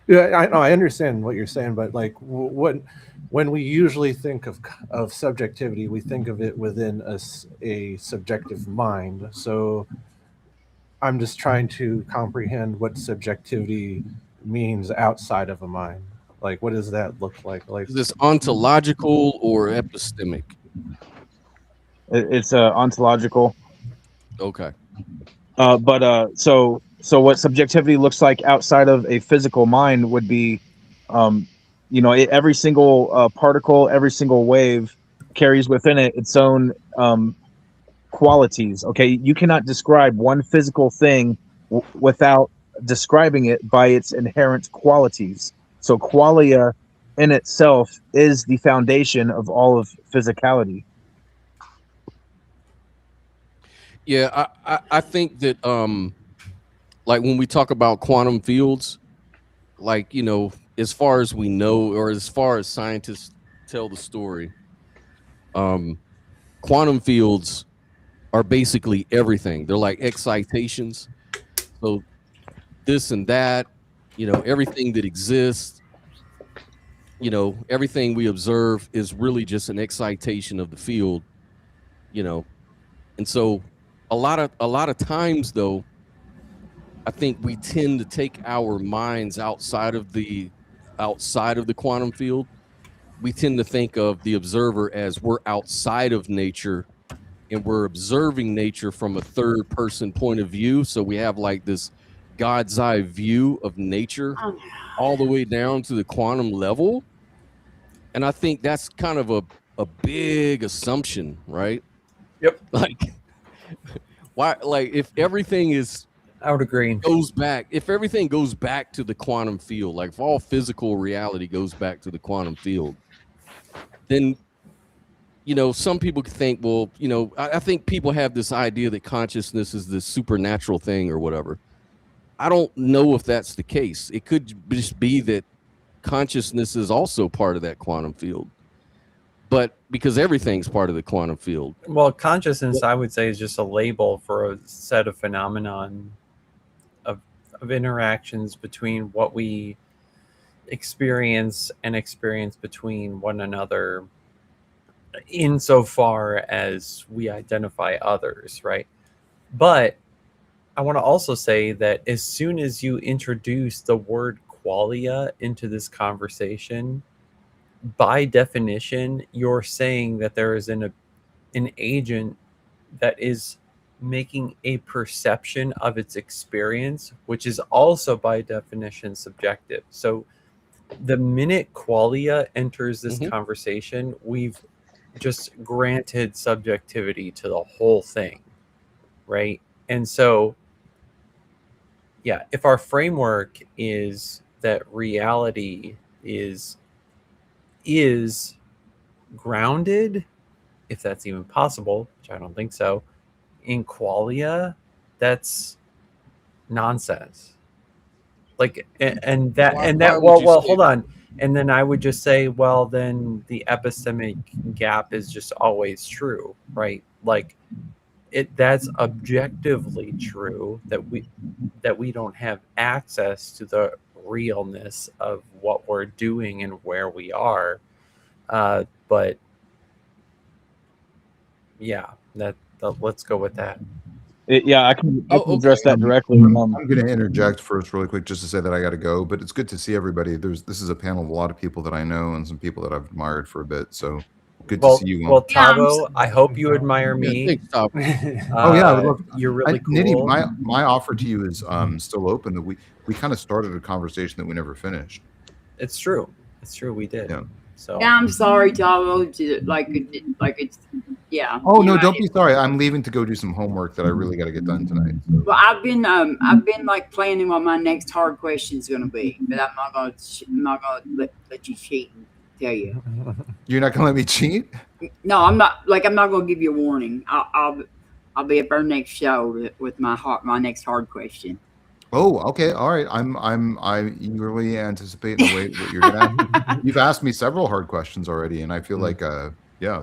Yeah, I understand what you're saying, but like when we usually think of subjectivity, we think of it within a subjective mind. So I'm just trying to comprehend what subjectivity means outside of a mind. Like, what does that look like? Like, is this ontological or epistemic? It's ontological. Okay. So what subjectivity looks like outside of a physical mind would be, every single particle, every single wave carries within it its own qualities. Okay, you cannot describe one physical thing without describing it by its inherent qualities. So qualia in itself is the foundation of all of physicality. Yeah, I think that like when we talk about quantum fields, like as far as we know, or as far as scientists tell the story, quantum fields are basically everything. They're like excitations. So this and that, everything that exists, everything we observe is really just an excitation of the field, and so a lot of times though, I think we tend to take our minds outside of the quantum field. We tend to think of the observer as we're outside of nature, and we're observing nature from a third person point of view. So we have like this God's eye view of nature all the way down to the quantum level. And I think that's kind of a big assumption, right? Yep. Like, why? Like, if everything is, I would agree, if everything goes back to the quantum field, like if all physical reality goes back to the quantum field, then some people think, well, I think people have this idea that consciousness is this supernatural thing or whatever. I don't know if that's the case. It could just be that consciousness is also part of that quantum field. but because everything's part of the quantum field. Well, consciousness, I would say, is just a label for a set of phenomenon of interactions between what we experience and experience between one another, insofar as we identify others, right? But I want to also say that as soon as you introduce the word qualia into this conversation, by definition, you're saying that there is an agent that is making a perception of its experience, which is also by definition subjective. So the minute qualia enters this conversation, we've just granted subjectivity to the whole thing, right? And so, yeah, if our framework is that reality is grounded, if that's even possible, which I don't think so, in qualia, that's nonsense. Like, and that Why- and why that would you well say hold that? on, and then I would just say, well, then the epistemic gap is just always true, right? Like, that's objectively true that we don't have access to the realness of what we're doing and where we are, but yeah, let's go with that. Yeah, I can address okay. that directly. I'm going to interject first really quick just to say that I got to go, but it's good to see everybody. This is a panel of a lot of people that I know and some people that I've admired for a bit. So good to see you all. Well, Yeah, Tavo, I hope you admire Yeah, me. thanks, Tom. Oh yeah, I would love. You're really Nitty, cool. my offer to you is still open. That we kind of started a conversation that we never finished. It's true. It's true. We did. Yeah. So Yeah, I'm sorry, Tavo. Like it's yeah. Oh no, you're don't right. be sorry. I'm leaving to go do some homework that I really got to get done tonight. So. Well, I've been like planning what my next hard question is going to be, but I'm not gonna let you cheat and tell you. You're not gonna let me cheat? No, I'm not. Like, I'm not going to give you a warning. I'll be at our next show with my next hard question. Oh, okay, all right. I eagerly anticipate and await what you're gonna ask. You've asked me several hard questions already, and I feel like yeah,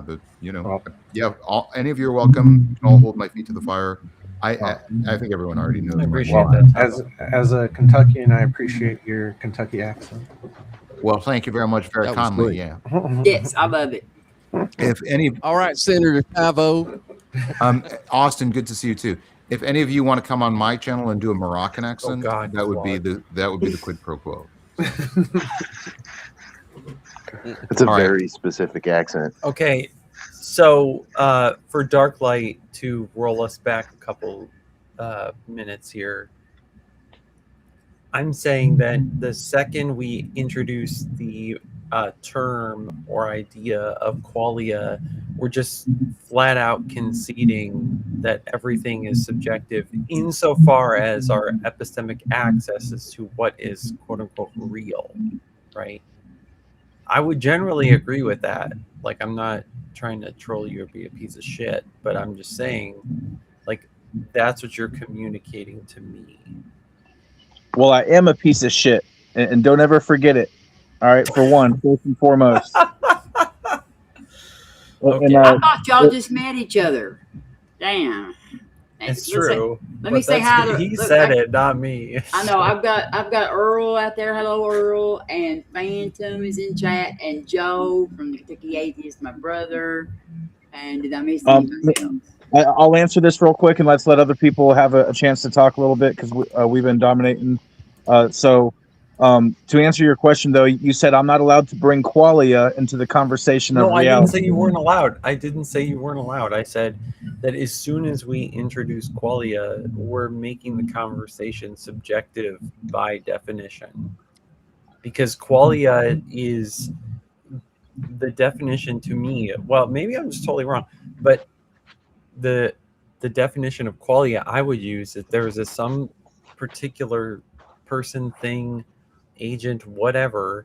any of you are welcome. You can all hold my feet to the fire. I think everyone already knows. I my appreciate style. that. As a Kentuckian, I appreciate your Kentucky accent. Well, thank you very much, very That was kindly. great. Yeah. Yes, I love it. If any, All right, Senator Tavo. Austin, good to see you too. If any of you want to come on my channel and do a Moroccan accent, God, that would be Claude. the quid pro quo. It's a All right. very specific accent. Okay, so for Darklight to roll us back a couple minutes here, I'm saying that the second we introduce the term or idea of qualia, we're just flat out conceding that everything is subjective insofar as our epistemic access as to what is quote unquote real, right? I would generally agree with that. Like, I'm not trying to troll you or be a piece of shit, but I'm just saying, like, that's what you're communicating to me. Well, I am a piece of shit, and don't ever forget it. All right, for one, first and foremost. Okay. And, I thought y'all just met each other. Damn. It's Let's say- true. let me but say that's- hi to. He look, said it, not me. I know. I've got Earl out there. Hello, Earl, and Phantom is in chat, and Joe from the Kentucky Atheist, my brother. And did I miss anybody else? I'll answer this real quick, and let's let other people have a chance to talk a little bit because we've been dominating. To answer your question, though, you said I'm not allowed to bring qualia into the conversation of No, I reality. didn't say you weren't allowed. I didn't say you weren't allowed. I said that as soon as we introduce qualia, we're making the conversation subjective by definition. Because qualia is the definition to me. Well, maybe I'm just totally wrong, but the definition of qualia I would use is there is some particular person, thing, agent, whatever,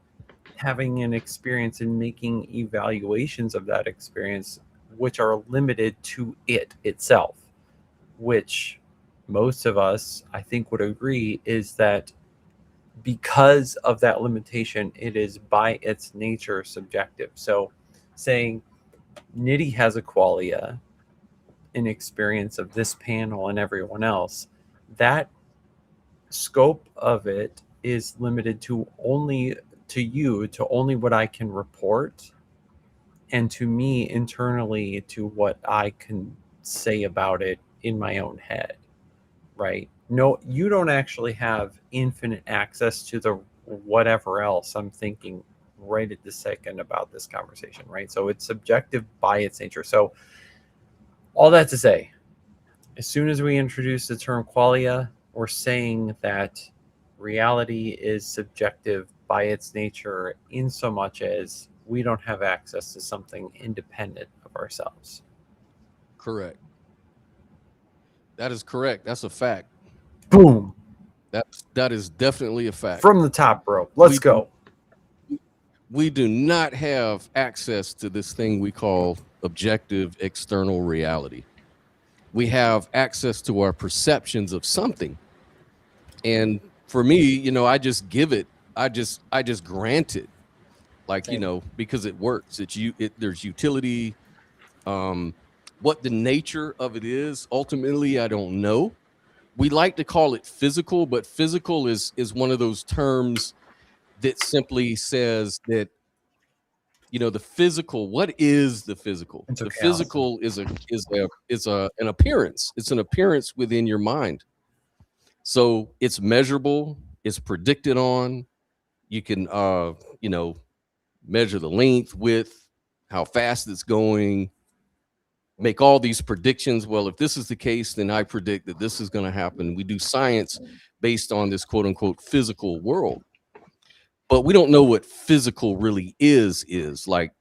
having an experience and making evaluations of that experience which are limited to it itself, which most of us, I think, would agree is that because of that limitation, it is by its nature subjective. So saying Nitty has a qualia, an experience of this panel and everyone else. That scope of it is limited to only what I can report, and to me internally to what I can say about it in my own head, right? No, you don't actually have infinite access to the whatever else I'm thinking right at this second about this conversation, right? So it's subjective by its nature. So all that to say, as soon as we introduce the term qualia, we're saying that reality is subjective by its nature, in so much as we don't have access to something independent of ourselves. Correct. That is correct. That's a fact. Boom. That is definitely a fact. From the top rope. Let's go. We do not have access to this thing we call objective external reality. We have access to our perceptions of something. And for me, you know, I just give it, I just grant it. Like, you know, because it works. There's utility. What the nature of it is, ultimately, I don't know. We like to call it physical, but physical is one of those terms that simply says that, you know, the physical. What is the physical? It's the okay, physical is an appearance. It's an appearance within your mind. So it's measurable. It's predicted on. You can, you know, measure the length, width, how fast it's going. Make all these predictions. Well, if this is the case, then I predict that this is going to happen. We do science based on this quote unquote physical world, but we don't know what physical really is like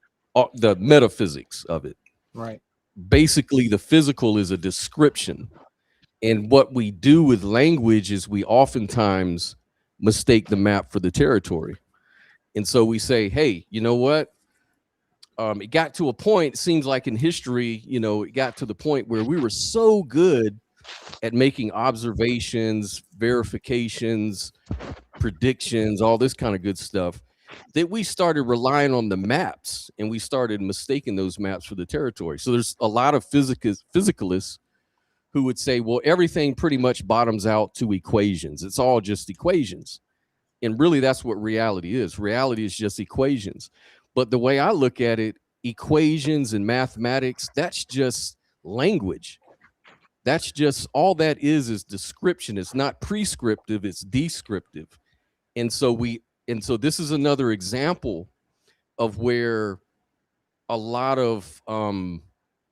the metaphysics of it. Right. Basically, the physical is a description. And what we do with language is we oftentimes mistake the map for the territory. And so we say, hey, you know what? It got to a point, it seems like in history, you know, it got to the point where we were so good at making observations, verifications, predictions, all this kind of good stuff, that we started relying on the maps and we started mistaking those maps for the territory. So there's a lot of physicalists who would say, well, everything pretty much bottoms out to equations. It's all just equations. And really, that's what reality is. Reality is just equations. But the way I look at it, equations and mathematics, that's just language. That's just all that is description. It's not prescriptive, it's descriptive. And so this is another example of where a lot of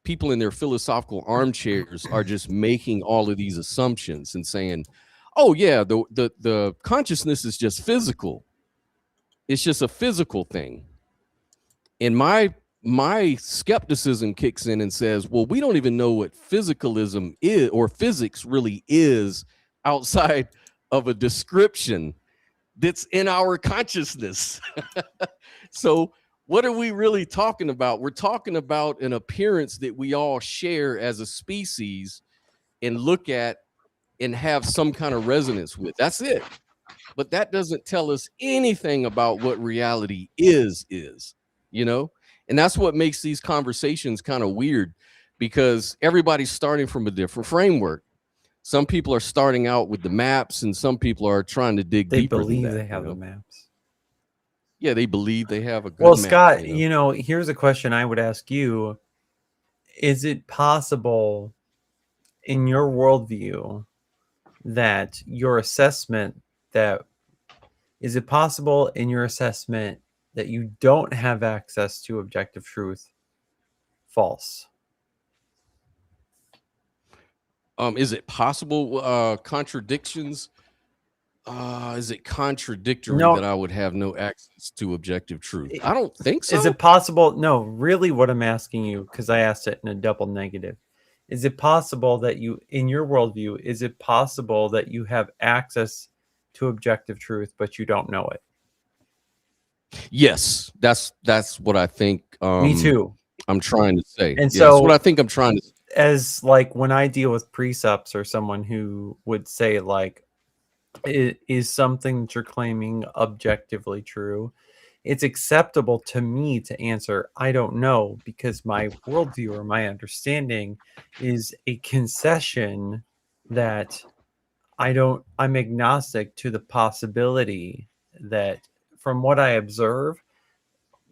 people in their philosophical armchairs are just making all of these assumptions and saying, oh yeah, the consciousness is just physical. It's just a physical thing. And my skepticism kicks in and says, well, we don't even know what physicalism is or physics really is outside of a description that's in our consciousness. So what are we really talking about? We're talking about an appearance that we all share as a species and look at and have some kind of resonance with. That's it. But that doesn't tell us anything about what reality is, you know? And that's what makes these conversations kind of weird, because everybody's starting from a different framework. Some people are starting out with the maps and some people are trying to dig deeper than that. They believe they have the maps. Yeah, they believe they have a good well, map, Scott, you know, here's a question I would ask you. Is it possible in your worldview that your assessment that you don't have access to objective truth false? Is it possible contradictions? Is it contradictory that I would have no access to objective truth? I don't think so. Is it possible? No, really what I'm asking you, because I asked it in a double negative. Is it possible that you, in your worldview, is it possible that you have access to objective truth, but you don't know it? Yes, that's what I think. Me too. I'm trying to say. And yeah, so that's what I think I'm trying to say. As like when I deal with precepts or someone who would say like, is something that you're claiming objectively true? it's acceptable to me to answer, I don't know, because my worldview or my understanding is a concession that I'm agnostic to the possibility that from what I observe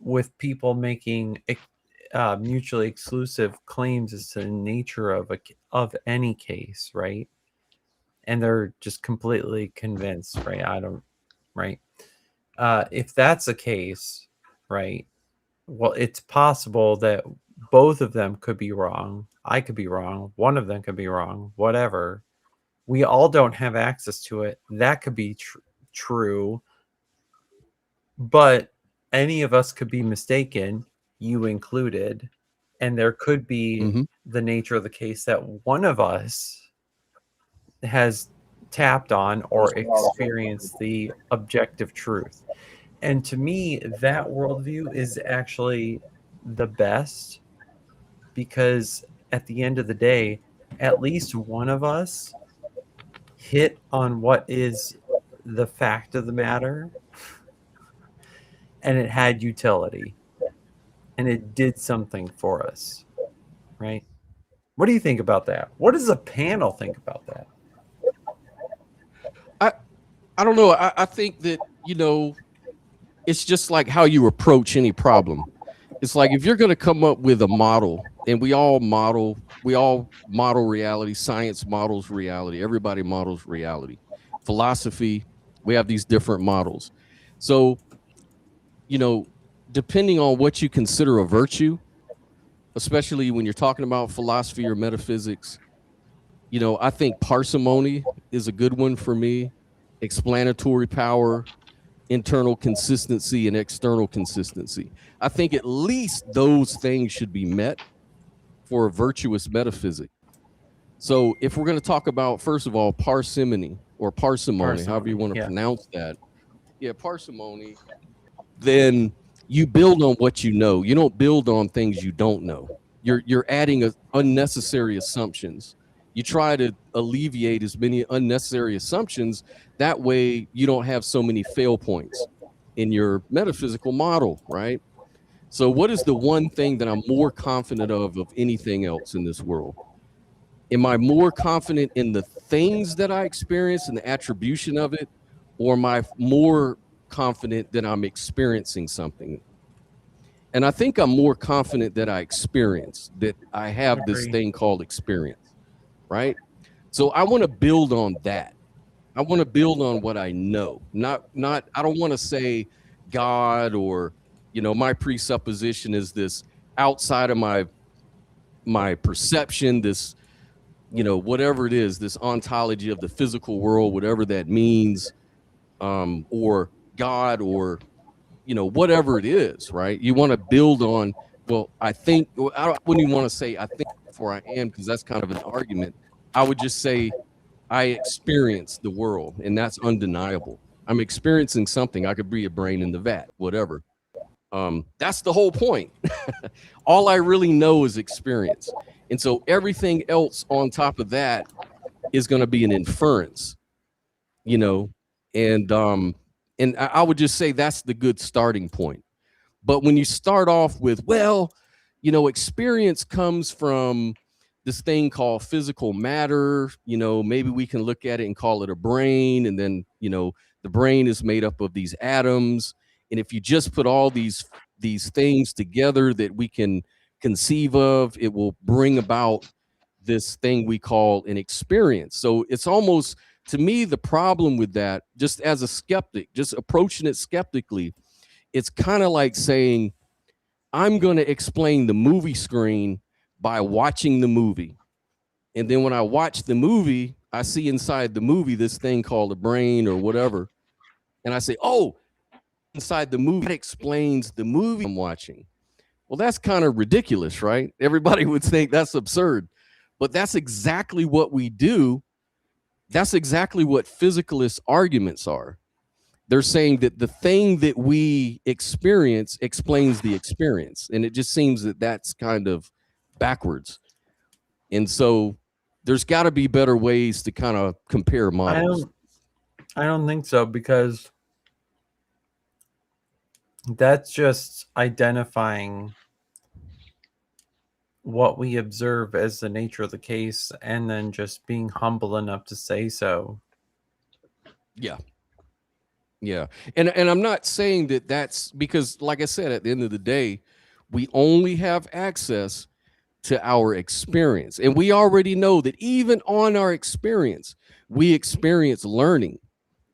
with people making mutually exclusive claims as to the nature of any case, right? And they're just completely convinced, right? Right? If that's the case, right? Well, it's possible that both of them could be wrong. I could be wrong. One of them could be wrong. Whatever. We all don't have access to it. That could be true, but any of us could be mistaken, you included, and there could be the nature of the case that one of us has tapped on or experienced the objective truth. And to me, that worldview is actually the best, because at the end of the day, at least one of us hit on what is the fact of the matter, and it had utility, and it did something for us, right? What do you think about that? What does the panel think about that? I don't know. I think that, it's just like how you approach any problem. It's like if you're going to come up with a model, and we all model reality. Science models reality. Everybody models reality. Philosophy, we have these different models. So, depending on what you consider a virtue, especially when you're talking about philosophy or metaphysics, I think parsimony is a good one for me. Explanatory power, internal consistency, and external consistency. I think at least those things should be met for a virtuous metaphysic. So if we're going to talk about, first of all, parsimony or parsimony, however you want to pronounce that. Yeah, parsimony. Then you build on what you know. You don't build on things you don't know. You're adding unnecessary assumptions. You try to alleviate as many unnecessary assumptions. That way you don't have so many fail points in your metaphysical model, right? So what is the one thing that I'm more confident of anything else in this world? Am I more confident in the things that I experience and the attribution of it, or am I more confident that I'm experiencing something? And I think I'm more confident that I experience, that I have this thing called experience, right? So I want to build on that. I want to build on what I know. Not I don't want to say God, or my presupposition is this outside of my perception, this whatever it is, this ontology of the physical world, whatever that means, or God, or whatever it is, right? You want to build on, well, I think, I wouldn't even want to say I think before I am, because that's kind of an argument. I would just say I experience the world, and that's undeniable. I'm experiencing something. I could be a brain in the vat, whatever. That's the whole point. All I really know is experience. And so everything else on top of that is going to be an inference, and I would just say that's the good starting point. But when you start off with, well, experience comes from this thing called physical matter, maybe we can look at it and call it a brain. And then, the brain is made up of these atoms. And if you just put all these things together that we can conceive of, it will bring about this thing we call an experience. So it's almost, to me, the problem with that, just as a skeptic, just approaching it skeptically, it's kind of like saying, I'm going to explain the movie screen by watching the movie. And then when I watch the movie, I see inside the movie this thing called a brain or whatever. And I say, oh, inside the movie, that explains the movie I'm watching. Well, that's kind of ridiculous, right? Everybody would think that's absurd. But that's exactly what we do. That's exactly what physicalist arguments are. They're saying that the thing that we experience explains the experience. And it just seems that that's kind of backwards. And so there's got to be better ways to kind of compare models. I don't think so, because That's just identifying what we observe as the nature of the case, and then just being humble enough to say so. Yeah. Yeah. And I'm not saying that that's because, like I said, at the end of the day, we only have access to our experience. And we already know that even on our experience, we experience learning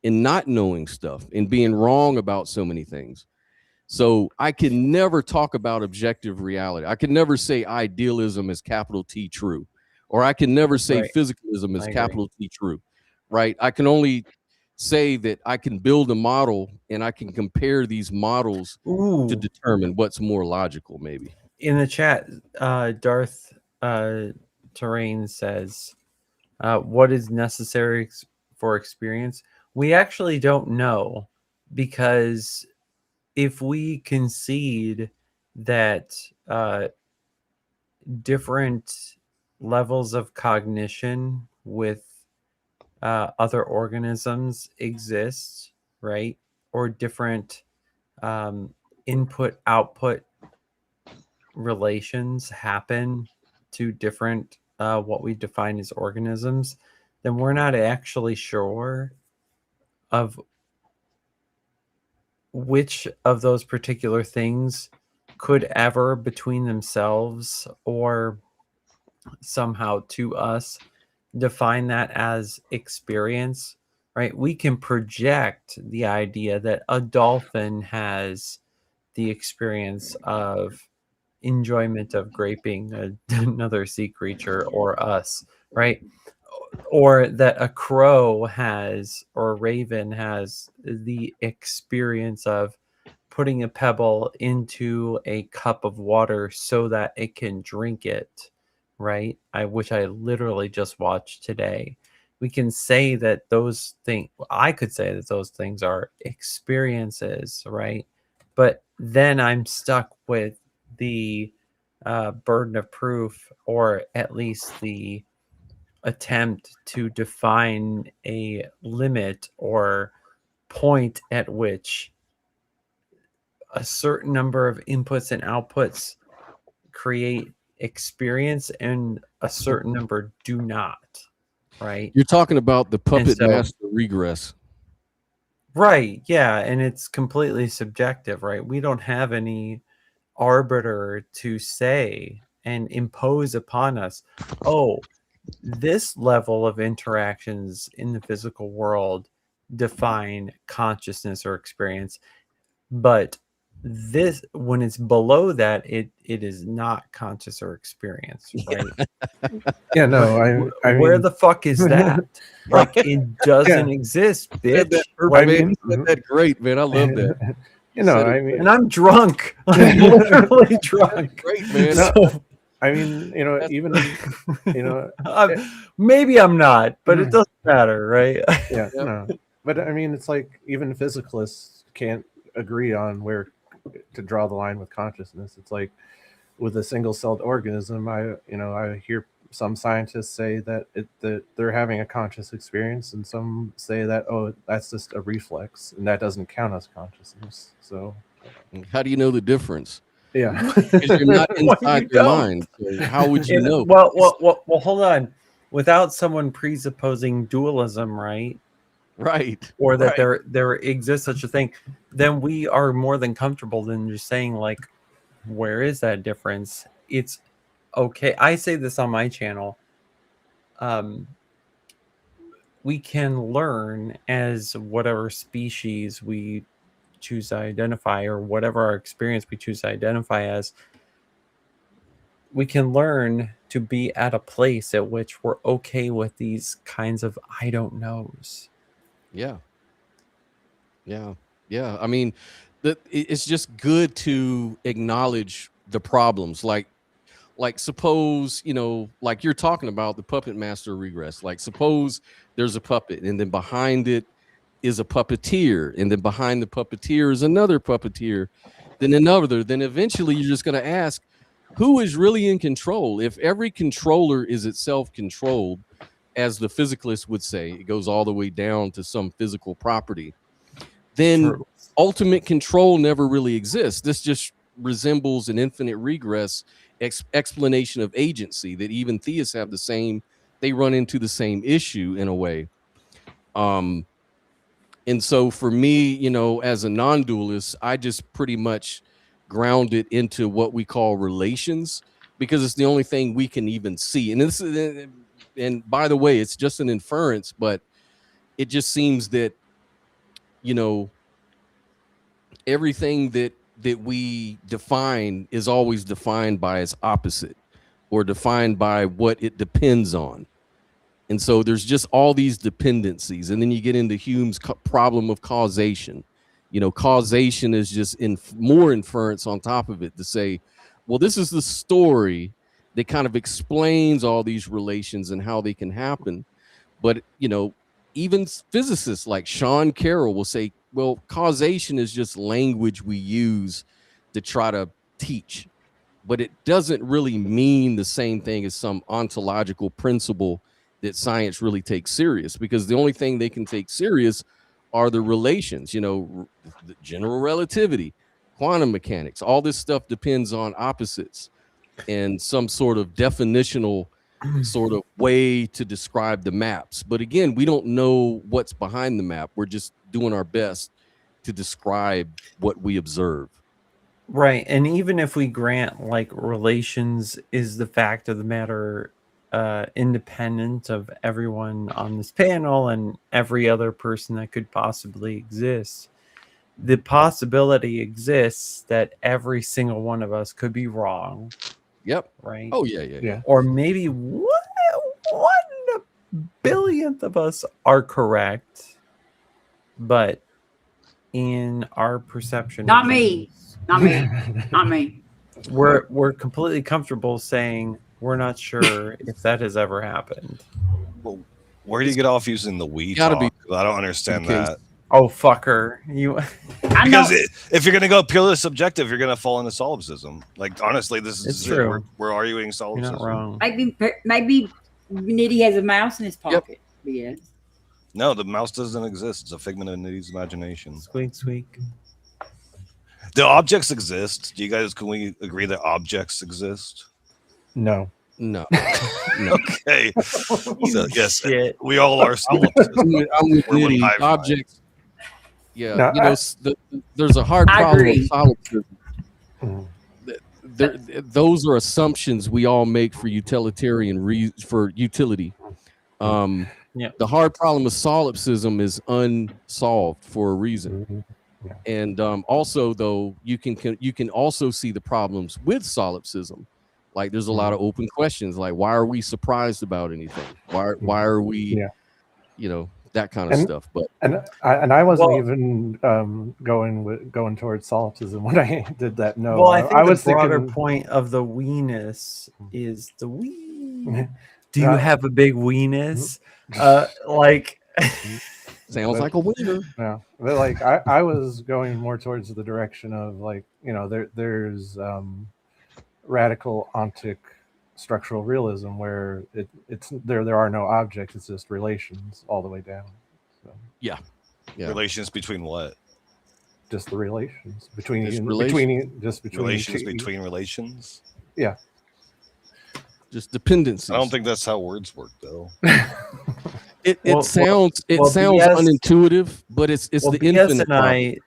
and not knowing stuff and being wrong about so many things. So I can never talk about objective reality. I can never say idealism is capital T true, or I can never say Right. physicalism is I agree. capital T true, right? I can only say that I can build a model and I can compare these models to determine what's more logical, maybe. In the chat, Darth Terrain says, what is necessary for experience? We actually don't know, because if we concede that different levels of cognition with other organisms exist, right? Or different input output relations happen to different what we define as organisms, then we're not actually sure of which of those particular things could ever between themselves or somehow to us define that as experience, right? We can project the idea that a dolphin has the experience of enjoyment of graping another sea creature or us, right? Or that a crow has, or a raven has, the experience of putting a pebble into a cup of water so that it can drink it, right? Which I literally just watched today. We can say that those things, I could say that those things are experiences, right? But then I'm stuck with the burden of proof, or at least the attempt to define a limit or point at which a certain number of inputs and outputs create experience and a certain number do not, right? You're talking about the puppet so- master regress. Right, yeah, and it's completely subjective, right? We don't have any arbiter to say and impose upon us, oh, this level of interactions in the physical world define consciousness or experience, but this, when it's below that, it is not conscious or experience, right? Yeah, no, I where mean, the fuck is that? Like, it doesn't exist, Said bitch. that perfect, Like, man. You said that great, man. I love that. you know, said it I mean, and I'm drunk. I'm literally drunk. Great, man. no, So, I mean, you know, even, you know, maybe I'm not, but it doesn't matter, right? yeah, no. But I mean, it's like even physicalists can't agree on where to draw the line with consciousness. It's like with a single-celled organism, I hear some scientists say that that they're having a conscious experience, and some say that, oh, that's just a reflex, and that doesn't count as consciousness. So, how do you know the difference? yeah, Because you're not Well, inside you their don't. mind. So how would you know? Well, hold on. Without someone presupposing dualism, right? Right. Or that right. there exists such a thing, then we are more than comfortable than just saying, like, where is that difference? It's okay. I say this on my channel. We can learn as whatever species we choose to identify, or whatever our experience we choose to identify as. We can learn to be at a place at which we're okay with these kinds of I don't knows. Yeah. I mean, it's just good to acknowledge the problems. Like suppose, like you're talking about the puppet master regress. Like suppose there's a puppet, and then behind it is a puppeteer, and then behind the puppeteer is another puppeteer, then another. Then eventually you're just going to ask, who is really in control? If every controller is itself controlled, as the physicalist would say, it goes all the way down to some physical property, then ultimate control never really exists. This just resembles an infinite regress explanation of agency that even theists have the same. They run into the same issue in a way. And so for me, you know, as a non-dualist, I just pretty much ground it into what we call relations, because it's the only thing we can even see. And this is, and by the way, it's just an inference, but it just seems that, you know, everything that we define is always defined by its opposite, or defined by what it depends on. And so there's just all these dependencies. And then you get into Hume's problem of causation. You know, causation is just more inference on top of it to say, well, this is the story that kind of explains all these relations and how they can happen. But, you know, even physicists like Sean Carroll will say, well, causation is just language we use to try to teach, but it doesn't really mean the same thing as some ontological principle that science really takes serious, because the only thing they can take serious are the relations, you know, the general relativity, quantum mechanics. All this stuff depends on opposites and some sort of definitional sort of way to describe the maps. But again, we don't know what's behind the map. We're just doing our best to describe what we observe. Right. And even if we grant like relations is the fact of the matter, independent of everyone on this panel and every other person that could possibly exist, the possibility exists that every single one of us could be wrong. Yep. Right. Oh yeah. Or maybe one billionth of us are correct, but in our perception, Not me. Not me. We're completely comfortable saying we're not sure if that has ever happened. Well, where do you get off using the we Gotta talk? I don't understand that. Oh, fucker. You because if you're going to go purely subjective, you're going to fall into solipsism. Like, honestly, this is true. We're arguing solipsism. You're not wrong. Maybe Nitty has a mouse in his pocket. Yes. No, the mouse doesn't exist. It's a figment of Nitty's imagination. Squeak, squeak. Do objects exist? Do you guys, can we agree that objects exist? No. Okay. So, yes, Shit. we all are solipsists. I'm with We're one Nitty. high five. Objects. Yeah, No, you know, there's a hard problem with agree. solipsism. Those are assumptions we all make for utilitarian for utility. The hard problem with solipsism is unsolved for a reason. And also, though, you can also see the problems with solipsism. Like, there's a lot of open questions, like why are we surprised about anything? Why are we, you know, that kind of stuff. But I wasn't even going towards solipsism when I did that. No, Well, I think I was the broader thinking point of the weeness is the wee. Do you have a big weeness? Like sounds like a wiener. Yeah, but like I was going more towards the direction of, like, you know, there's radical ontic structural realism where it's there are no objects, it's just relations all the way down. So yeah. Relations between what? Just the relations between relations between relations. Yeah. Just dependencies. I don't think that's how words work, though. It sounds BS, unintuitive, but it's BS the infinite. And I,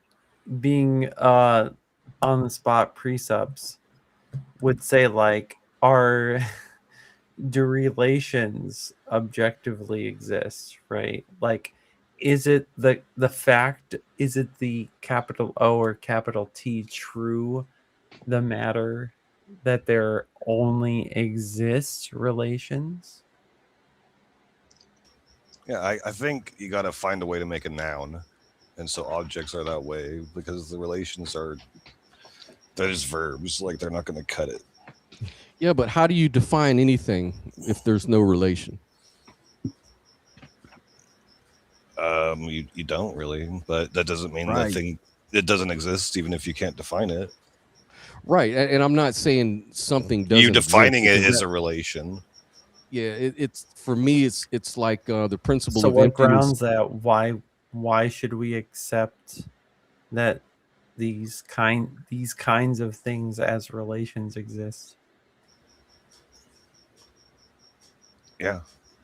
being on the spot precepts, would say, like, do relations objectively exist, right? Like, is it the fact, is it the capital O or capital T true the matter that there only exist relations? Yeah, I think you got to find a way to make a noun, and so objects are that way because the relations they're just verbs. Like, they're not going to cut it. Yeah, but how do you define anything if there's no relation? You don't really, but that doesn't mean that thing, it doesn't exist even if you can't define it. Right, and I'm not saying something doesn't. You defining exist, it is a relation. Yeah, it's for me. It's like the principle So of what emptiness. grounds that? Why should we accept that these kinds of things as relations exist. Yeah.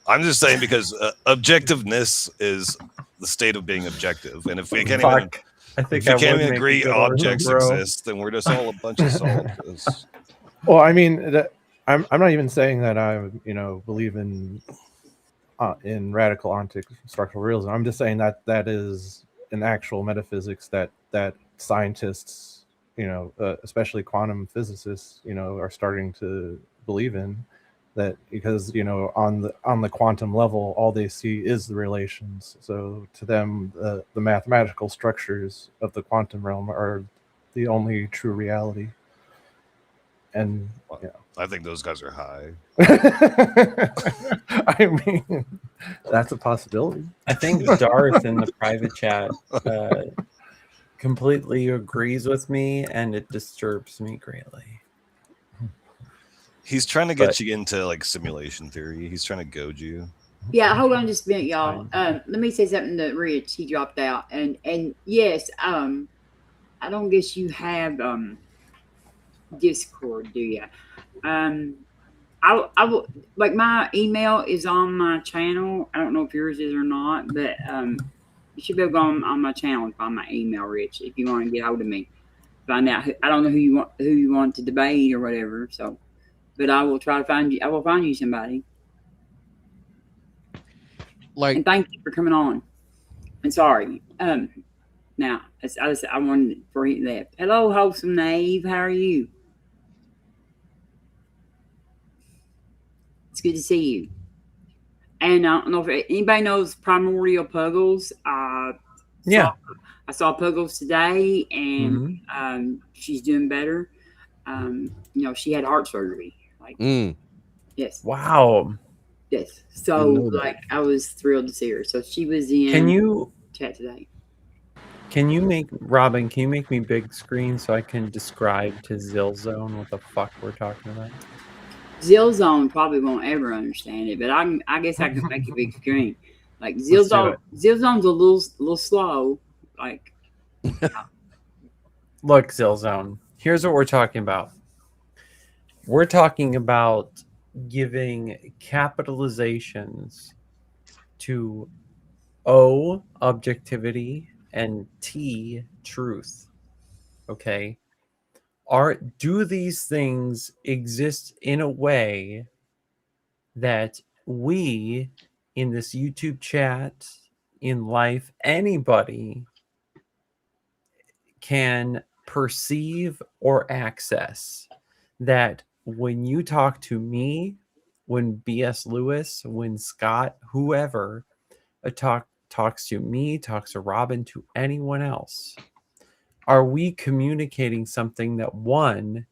I'm just saying because objectiveness is the state of being objective, and if we can't even Fuck. I think if we I can't would even make a agree good Arthur, objects bro. exist, then we're just all a bunch of scientists. Well, I mean, I'm not even saying that I believe in radical structural realism. I'm just saying that that is an actual metaphysics that scientists, especially quantum physicists, are starting to believe in. That because on the quantum level, all they see is the relations. So to them, the mathematical structures of the quantum realm are the only true reality. And I think those guys are high. I mean, that's a possibility. I think Darth in the private chat completely agrees with me, and it disturbs me greatly. He's trying to get you into like simulation theory. He's trying to goad you. Yeah, hold on just a minute, y'all. Let me say something to Rich. He dropped out, and yes, I don't guess you have Discord, do you? I will, like, my email is on my channel. I don't know if yours is or not, but you should be able to go on my channel and find my email, Rich, if you want to get hold of me. Find out I don't know who you want to debate or whatever. So, but I will try to find you. I will find you somebody. And thank you for coming on. And sorry. Now I wanted for you that. Hello, wholesome knave. How are you? It's good to see you. And I don't know if anybody knows Primordial Puggles. I saw Puggles today, and she's doing better. She had heart surgery. Yes. Wow. Yes. So, I was thrilled to see her. So she was in. Can you chat today? Can you make Robin? Can you make me big screen so I can describe to Zillzone what the fuck we're talking about? Zillzone probably won't ever understand it, but I guess I can make it big screen. Like Zillzone's a little slow. Like, look, Zillzone. Here's what we're talking about. We're talking about giving capitalizations to O, objectivity, and T, truth. Okay. Do these things exist in a way that we in this YouTube chat, in life, anybody can perceive or access? That when you talk to me, when B.S. Lewis, when Scott, whoever talks to me, talks to Robin, to anyone else, are we communicating something that one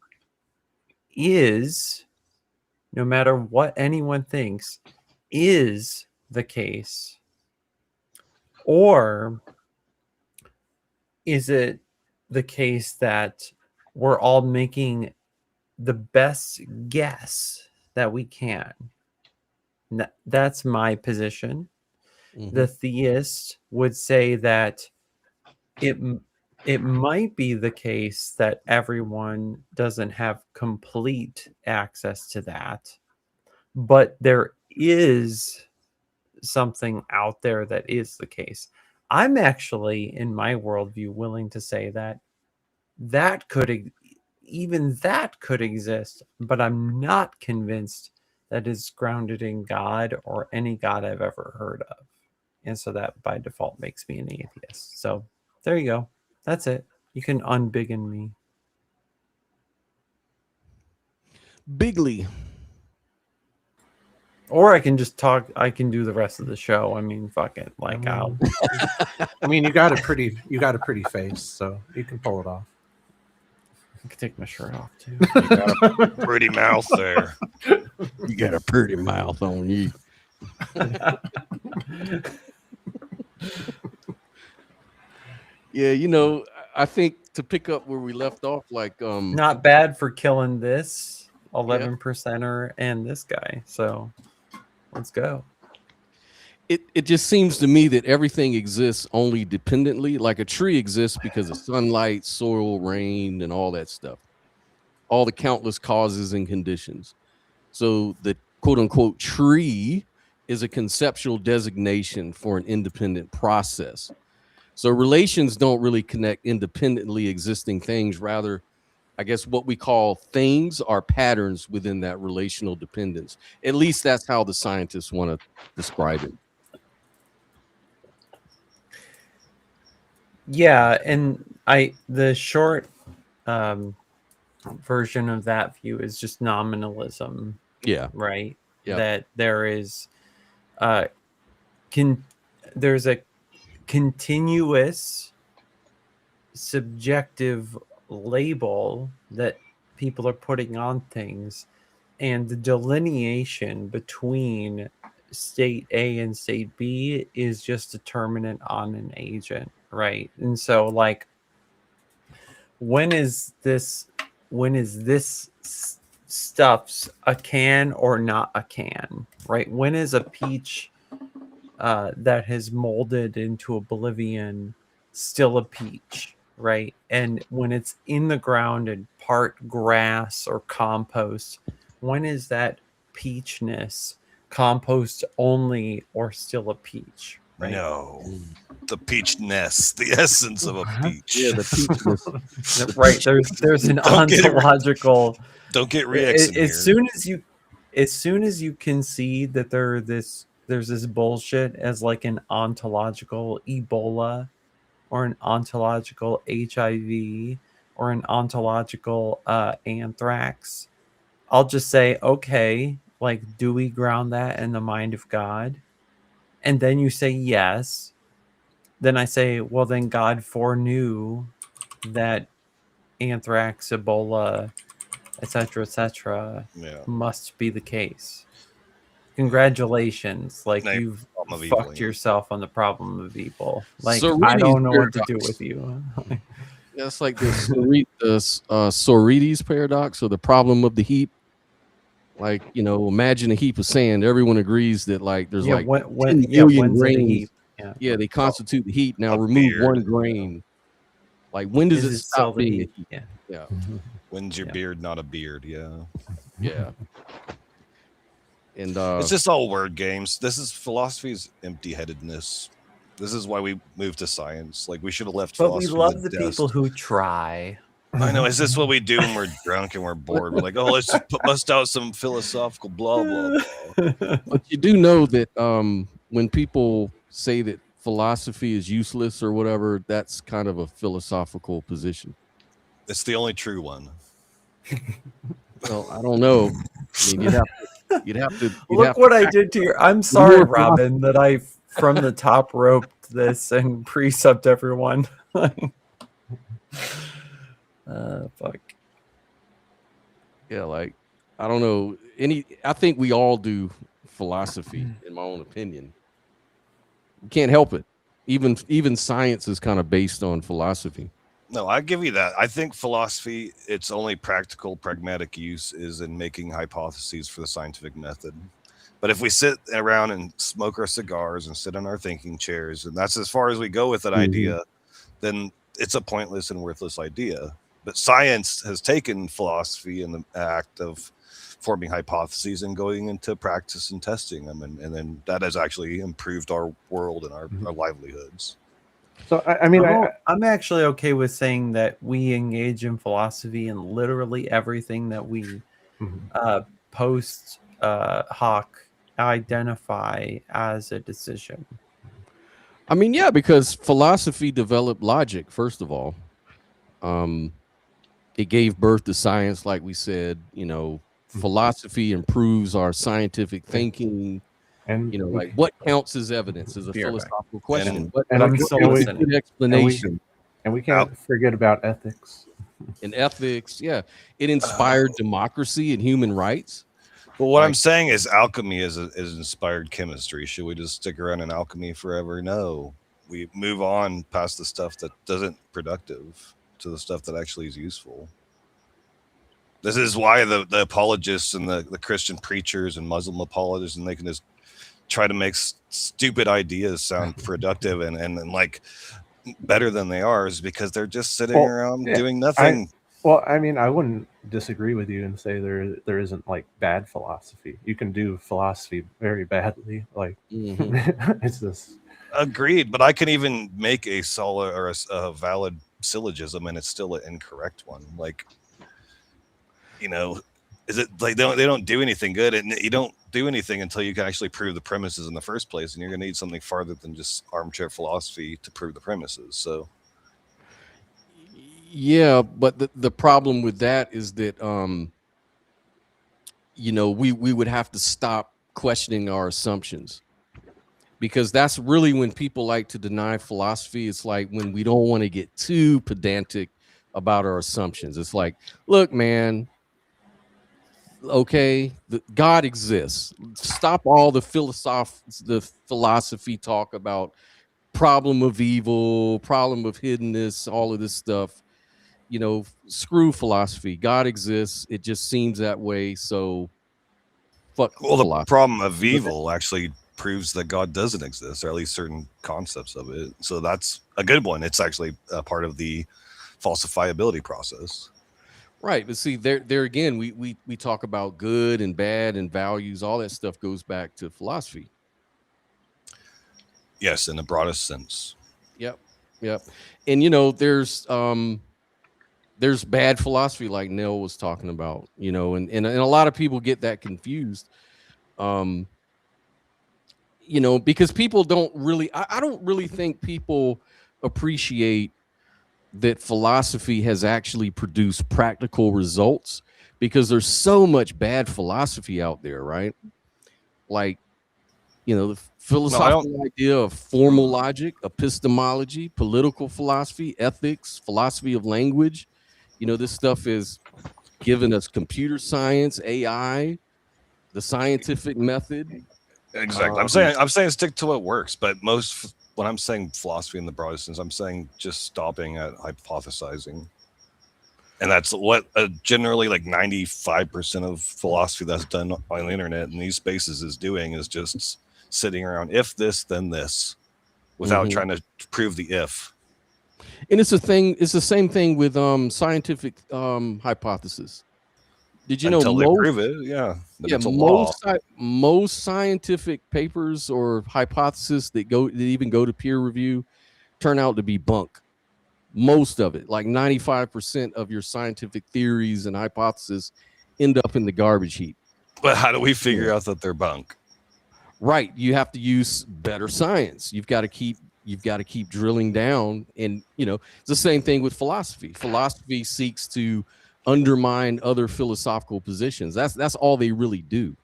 is, no matter what anyone thinks, is the case? Or is it the case that we're all making the best guess that we can? That's my position. Mm-hmm. The theist would say that it might be the case that everyone doesn't have complete access to that, but there is something out there that is the case. I'm actually, in my worldview, willing to say that even that could exist, but I'm not convinced that it's grounded in God or any God I've ever heard of. And so that by default makes me an atheist. So there you go. That's it. You can unbiggen me. Bigly. Or I can just talk. I can do the rest of the show. I mean, fuck it. Like, I mean, you got a pretty face, so you can pull it off. I can take my shirt off too. You got a pretty mouth there. You got a pretty mouth on you. Yeah, I think to pick up where we left off, not bad for killing this 11%er and this guy. So let's go. it just seems to me that everything exists only dependently. Like a tree exists because of sunlight, soil, rain, and all that stuff. All the countless causes and conditions. So the quote unquote tree is a conceptual designation for an independent process. So relations don't really connect independently existing things. Rather, I guess what we call things are patterns within that relational dependence. At least that's how the scientists want to describe it. Yeah, and the short version of that view is just nominalism. Yeah. Right. Yeah. That there is there's a continuous subjective label that people are putting on things, and the delineation between state A and state B is just determinant on an agent, right? And so like when is this stuff's a can or not a can, right? When is a peach that has molded into oblivion still a peach, right? And when it's in the ground and part grass or compost, when is that peachness compost only or still a peach? Right? No, the peachness, the essence of a peach. Yeah, the peachness. Right. There's an ontological. Don't get Rex in here. As soon as you concede that there's this bullshit as like an ontological Ebola or an ontological HIV or an ontological anthrax, I'll just say, okay, like, do we ground that in the mind of God? And then you say yes. Then I say, well, then God foreknew that anthrax, Ebola, etc., must be the case. Congratulations, like you've fucked yourself on the problem of evil. Like I don't know what to do with you. That's like the Sorites paradox, or the problem of the heap. Like, you know, imagine a heap of sand. Everyone agrees that like there's 10 million grains. Yeah, they constitute the heap. Now remove one grain. Like when does it stop being a heap? Yeah. When's your beard not a beard? Yeah. Yeah. And it's just all word games. This is philosophy's empty-headedness. This is why we moved to science. Like we should have left. But we love the people who try. I know. Is this what we do when we're drunk and we're bored? We're like, oh, let's just bust out some philosophical blah blah blah. But you do know that when people say that philosophy is useless or whatever, that's kind of a philosophical position. It's the only true one. Well, I don't know. I mean, you'd have to look what I did to your. I'm sorry, Robin, that I from the top roped this and precept everyone. Fuck. Yeah, like I don't know I think we all do philosophy, in my own opinion. You can't help it. Even science is kind of based on philosophy. No, I give you that. I think philosophy, its only practical, pragmatic use is in making hypotheses for the scientific method. But if we sit around and smoke our cigars and sit in our thinking chairs, and that's as far as we go with that idea, then it's a pointless and worthless idea. But science has taken philosophy in the act of forming hypotheses and going into practice and testing them. And then that has actually improved our world and our livelihoods. So, I mean, I'm actually okay with saying that we engage in philosophy in literally everything that we post hoc identify as a decision. I mean, yeah, because philosophy developed logic, first of all. It gave birth to science, like we said. You know, philosophy improves our scientific thinking. And you know, like what counts as evidence is a philosophical question. And I'm so good explanation. And we can't forget about ethics. In ethics, yeah, it inspired democracy and human rights. Well, what I'm saying is alchemy is inspired chemistry. Should we just stick around in alchemy forever? No, we move on past the stuff that doesn't productive to the stuff that actually is useful. This is why the apologists and the Christian preachers and Muslim apologists, and they can just try to make stupid ideas sound productive and like better than they are is because they're just sitting around doing nothing. I mean, I wouldn't disagree with you and say there isn't like bad philosophy. You can do philosophy very badly. Like it's this. Agreed, but I can even make a solid or a valid syllogism, and it's still an incorrect one. Like, you know, is it like they don't do anything good, and you don't do anything until you can actually prove the premises in the first place, and you're going to need something farther than just armchair philosophy to prove the premises. So. Yeah, but the problem with that is that you know, we would have to stop questioning our assumptions, because that's really when people like to deny philosophy. It's like when we don't want to get too pedantic about our assumptions. It's like, look, man, okay, God exists. Stop all the philosophy talk about problem of evil, problem of hiddenness, all of this stuff. You know, screw philosophy. God exists. It just seems that way. So fuck. Well, philosophy. the problem of evil actually proves that God doesn't exist, or at least certain concepts of it. So that's a good one. It's actually a part of the falsifiability process. Right. But see, there again, we talk about good and bad and values. All that stuff goes back to philosophy. Yes, in the broadest sense. Yep. And you know, there's bad philosophy, like Neil was talking about, you know, and a lot of people get that confused. You know, because people don't really, I don't really think people appreciate that philosophy has actually produced practical results, because there's so much bad philosophy out there, right? Like, you know, the philosophical idea of formal logic, epistemology, political philosophy, ethics, philosophy of language. You know, this stuff is given us computer science, AI, the scientific method. Exactly. I'm saying stick to what works, but when I'm saying philosophy in the broadest sense, I'm saying just stopping at hypothesizing. And that's what generally like 95% of philosophy that's done on the internet and these spaces is doing, is just sitting around if this, then this, without trying to prove the if. And it's the same thing with scientific hypothesis. Did you Until know they prove it, yeah. But it's a law. Most scientific papers or hypotheses that even go to peer review turn out to be bunk. Most of it, like 95% of your scientific theories and hypotheses, end up in the garbage heap. But how do we figure out that they're bunk? Right. You have to use better science. You've got to keep drilling down. And you know, it's the same thing with philosophy. Philosophy seeks to undermine other philosophical positions. That's all they really do.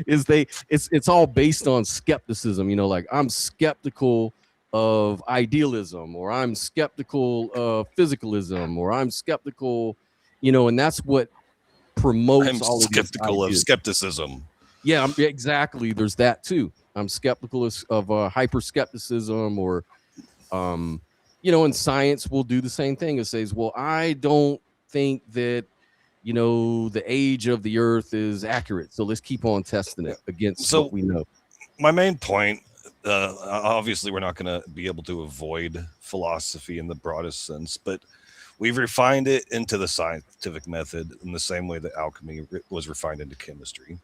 It's all based on skepticism. You know, like I'm skeptical of idealism, or I'm skeptical of physicalism, or I'm skeptical, you know, and that's what promotes I'm all skeptical of skepticism. Yeah, exactly. There's that too. I'm skeptical of hyper skepticism, or you know, and science will do the same thing. It says, well, I don't think that, you know, the age of the earth is accurate, so let's keep on testing it against what we know. My main point, obviously we're not going to be able to avoid philosophy in the broadest sense, but we've refined it into the scientific method in the same way that alchemy was refined into chemistry,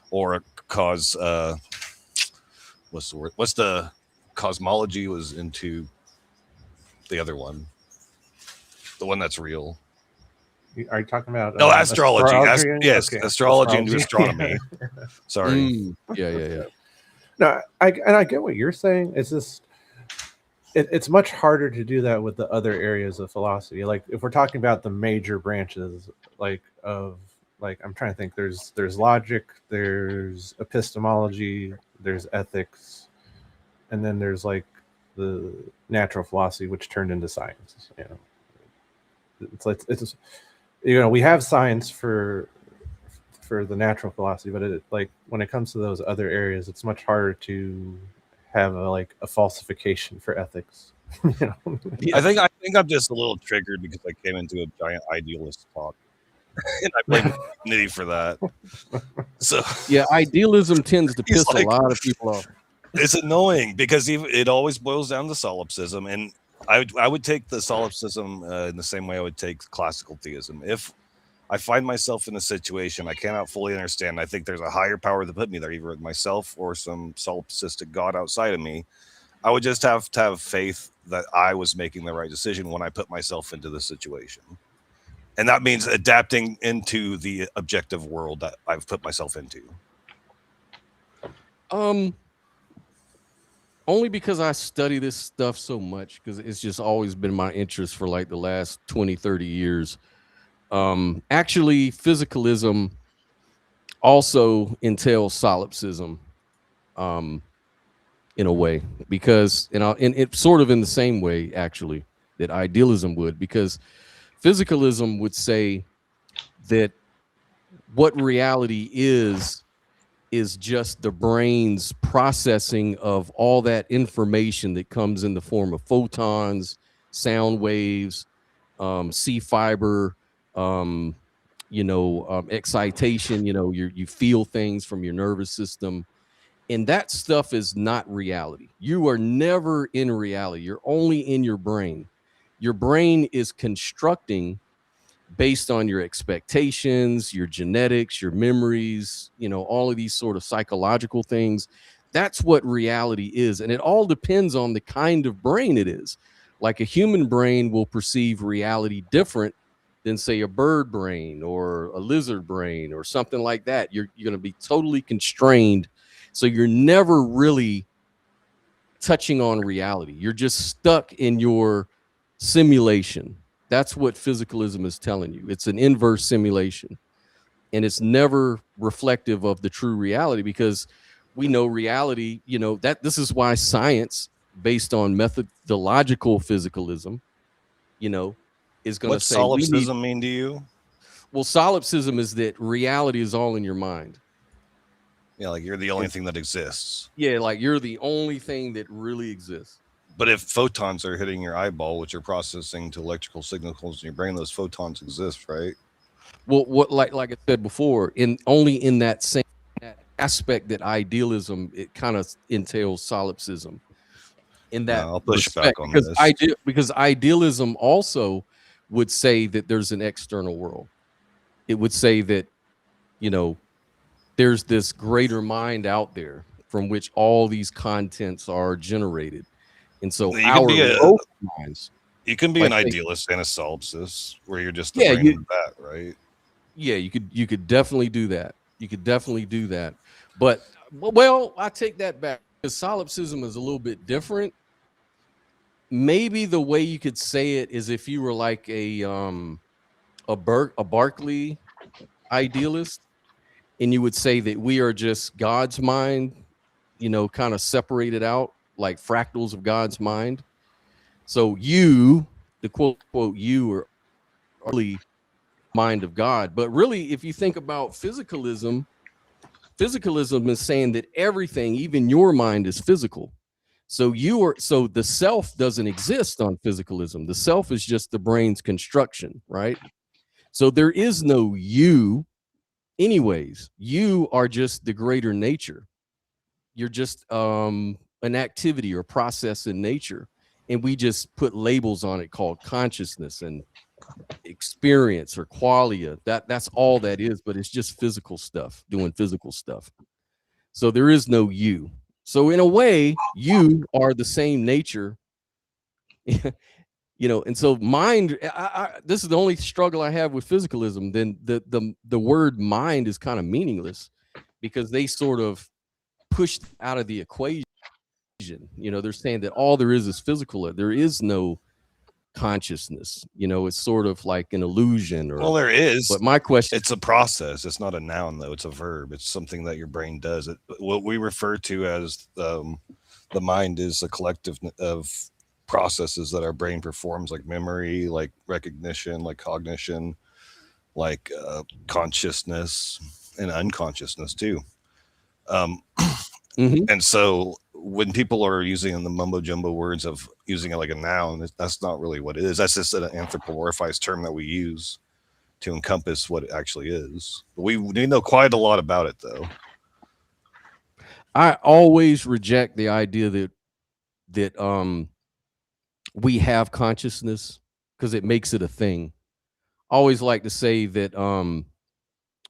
or what's the word? What's the cosmology was into the other one, the one that's real. Are you talking about astrology? Yes, Okay. astrology into astronomy. Sorry. Yeah. No, I get what you're saying. It's just it's much harder to do that with the other areas of philosophy. Like if we're talking about the major branches, I'm trying to think. There's logic, there's epistemology, there's ethics, and then there's like the natural philosophy, which turned into science. You know, it's you know, we have science for the natural philosophy, but like when it comes to those other areas, it's much harder to have a falsification for ethics. You know? I think I'm just a little triggered because I came into a giant idealist talk. And I blame Nitty for that. So Yeah, idealism tends to He's piss like- a lot of people off. it's annoying because it always boils down to solipsism, and I would take the solipsism in the same way I would take classical theism. If I find myself in a situation I cannot fully understand, I think there's a higher power that put me there, either myself or some solipsistic god outside of me, I would just have to have faith that I was making the right decision when I put myself into the situation. And that means adapting into the objective world that I've put myself into. Only because I study this stuff so much, because it's just always been my interest for like the last 20, 30 years. Actually, physicalism also entails solipsism, in a way, because and it's sort of in the same way actually that idealism would, because physicalism would say that what reality is just the brain's processing of all that information that comes in the form of photons, sound waves, C fiber, excitation. You feel things from your nervous system, and that stuff is not reality. You are never in reality. You're only in your brain. Your brain is constructing based on your expectations, your genetics, your memories, all of these sort of psychological things. That's what reality is. And it all depends on the kind of brain it is. Like a human brain will perceive reality different than, say, a bird brain or a lizard brain or something like that. You're going to be totally constrained. So you're never really touching on reality. You're just stuck in your simulation. That's what physicalism is telling you. It's an inverse simulation, and it's never reflective of the true reality, because we know reality, that this is why science based on methodological physicalism, is going to say, solipsism mean to you? Well, solipsism is that reality is all in your mind. Yeah, like you're the only thing that exists. Yeah, like you're the only thing that really exists. But if photons are hitting your eyeball, which are processing to electrical signals in your brain, those photons exist, right? Well, like I said before, only in that same aspect that idealism, it kind of entails solipsism. In that I'll push respect, back on because this. because idealism also would say that there's an external world. It would say that, there's this greater mind out there from which all these contents are generated. And so minds. You can be like an idealist and a solipsist, where you're just the Yeah, brain and bat, right? Yeah, you could definitely do that. You could definitely do that. But well, I take that back, because solipsism is a little bit different. Maybe the way you could say it is if you were like a Berkeley idealist, and you would say that we are just God's mind, kind of separated out like fractals of God's mind. So you, the quote you, are really mind of God. But really, if you think about physicalism is saying that everything, even your mind, is physical. So the self doesn't exist on physicalism. The self is just the brain's construction, right? So there is no you. Anyways, you are just the greater nature. You're just an activity or process in nature, and we just put labels on it called consciousness and experience or qualia. That's all that is, but it's just physical stuff, doing physical stuff. So there is no you. So in a way, you are the same nature. And so mind, this is the only struggle I have with physicalism. Then the word mind is kind of meaningless, because they sort of pushed out of the equation. They're saying that all there is physical. There is no consciousness. It's sort of like an illusion. Well, there is. But my question, it's a process. It's not a noun, though. It's a verb. It's something that your brain does. What we refer to as the mind is a collective of processes that our brain performs, like memory, like recognition, like cognition, like consciousness and unconsciousness too. And so when people are using the mumbo jumbo words of using it like a noun, that's not really what it is. That's just an anthropomorphized term that we use to encompass what it actually is. We know quite a lot about it, though. I always reject the idea that we have consciousness because it makes it a thing. I always like to say that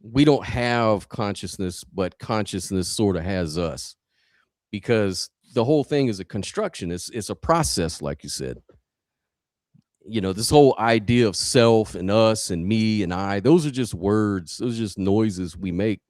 we don't have consciousness, but consciousness sort of has us, because the whole thing is a construction. It's a process, like you said. You know, this whole idea of self and us and me and I, those are just words. Those are just noises we make,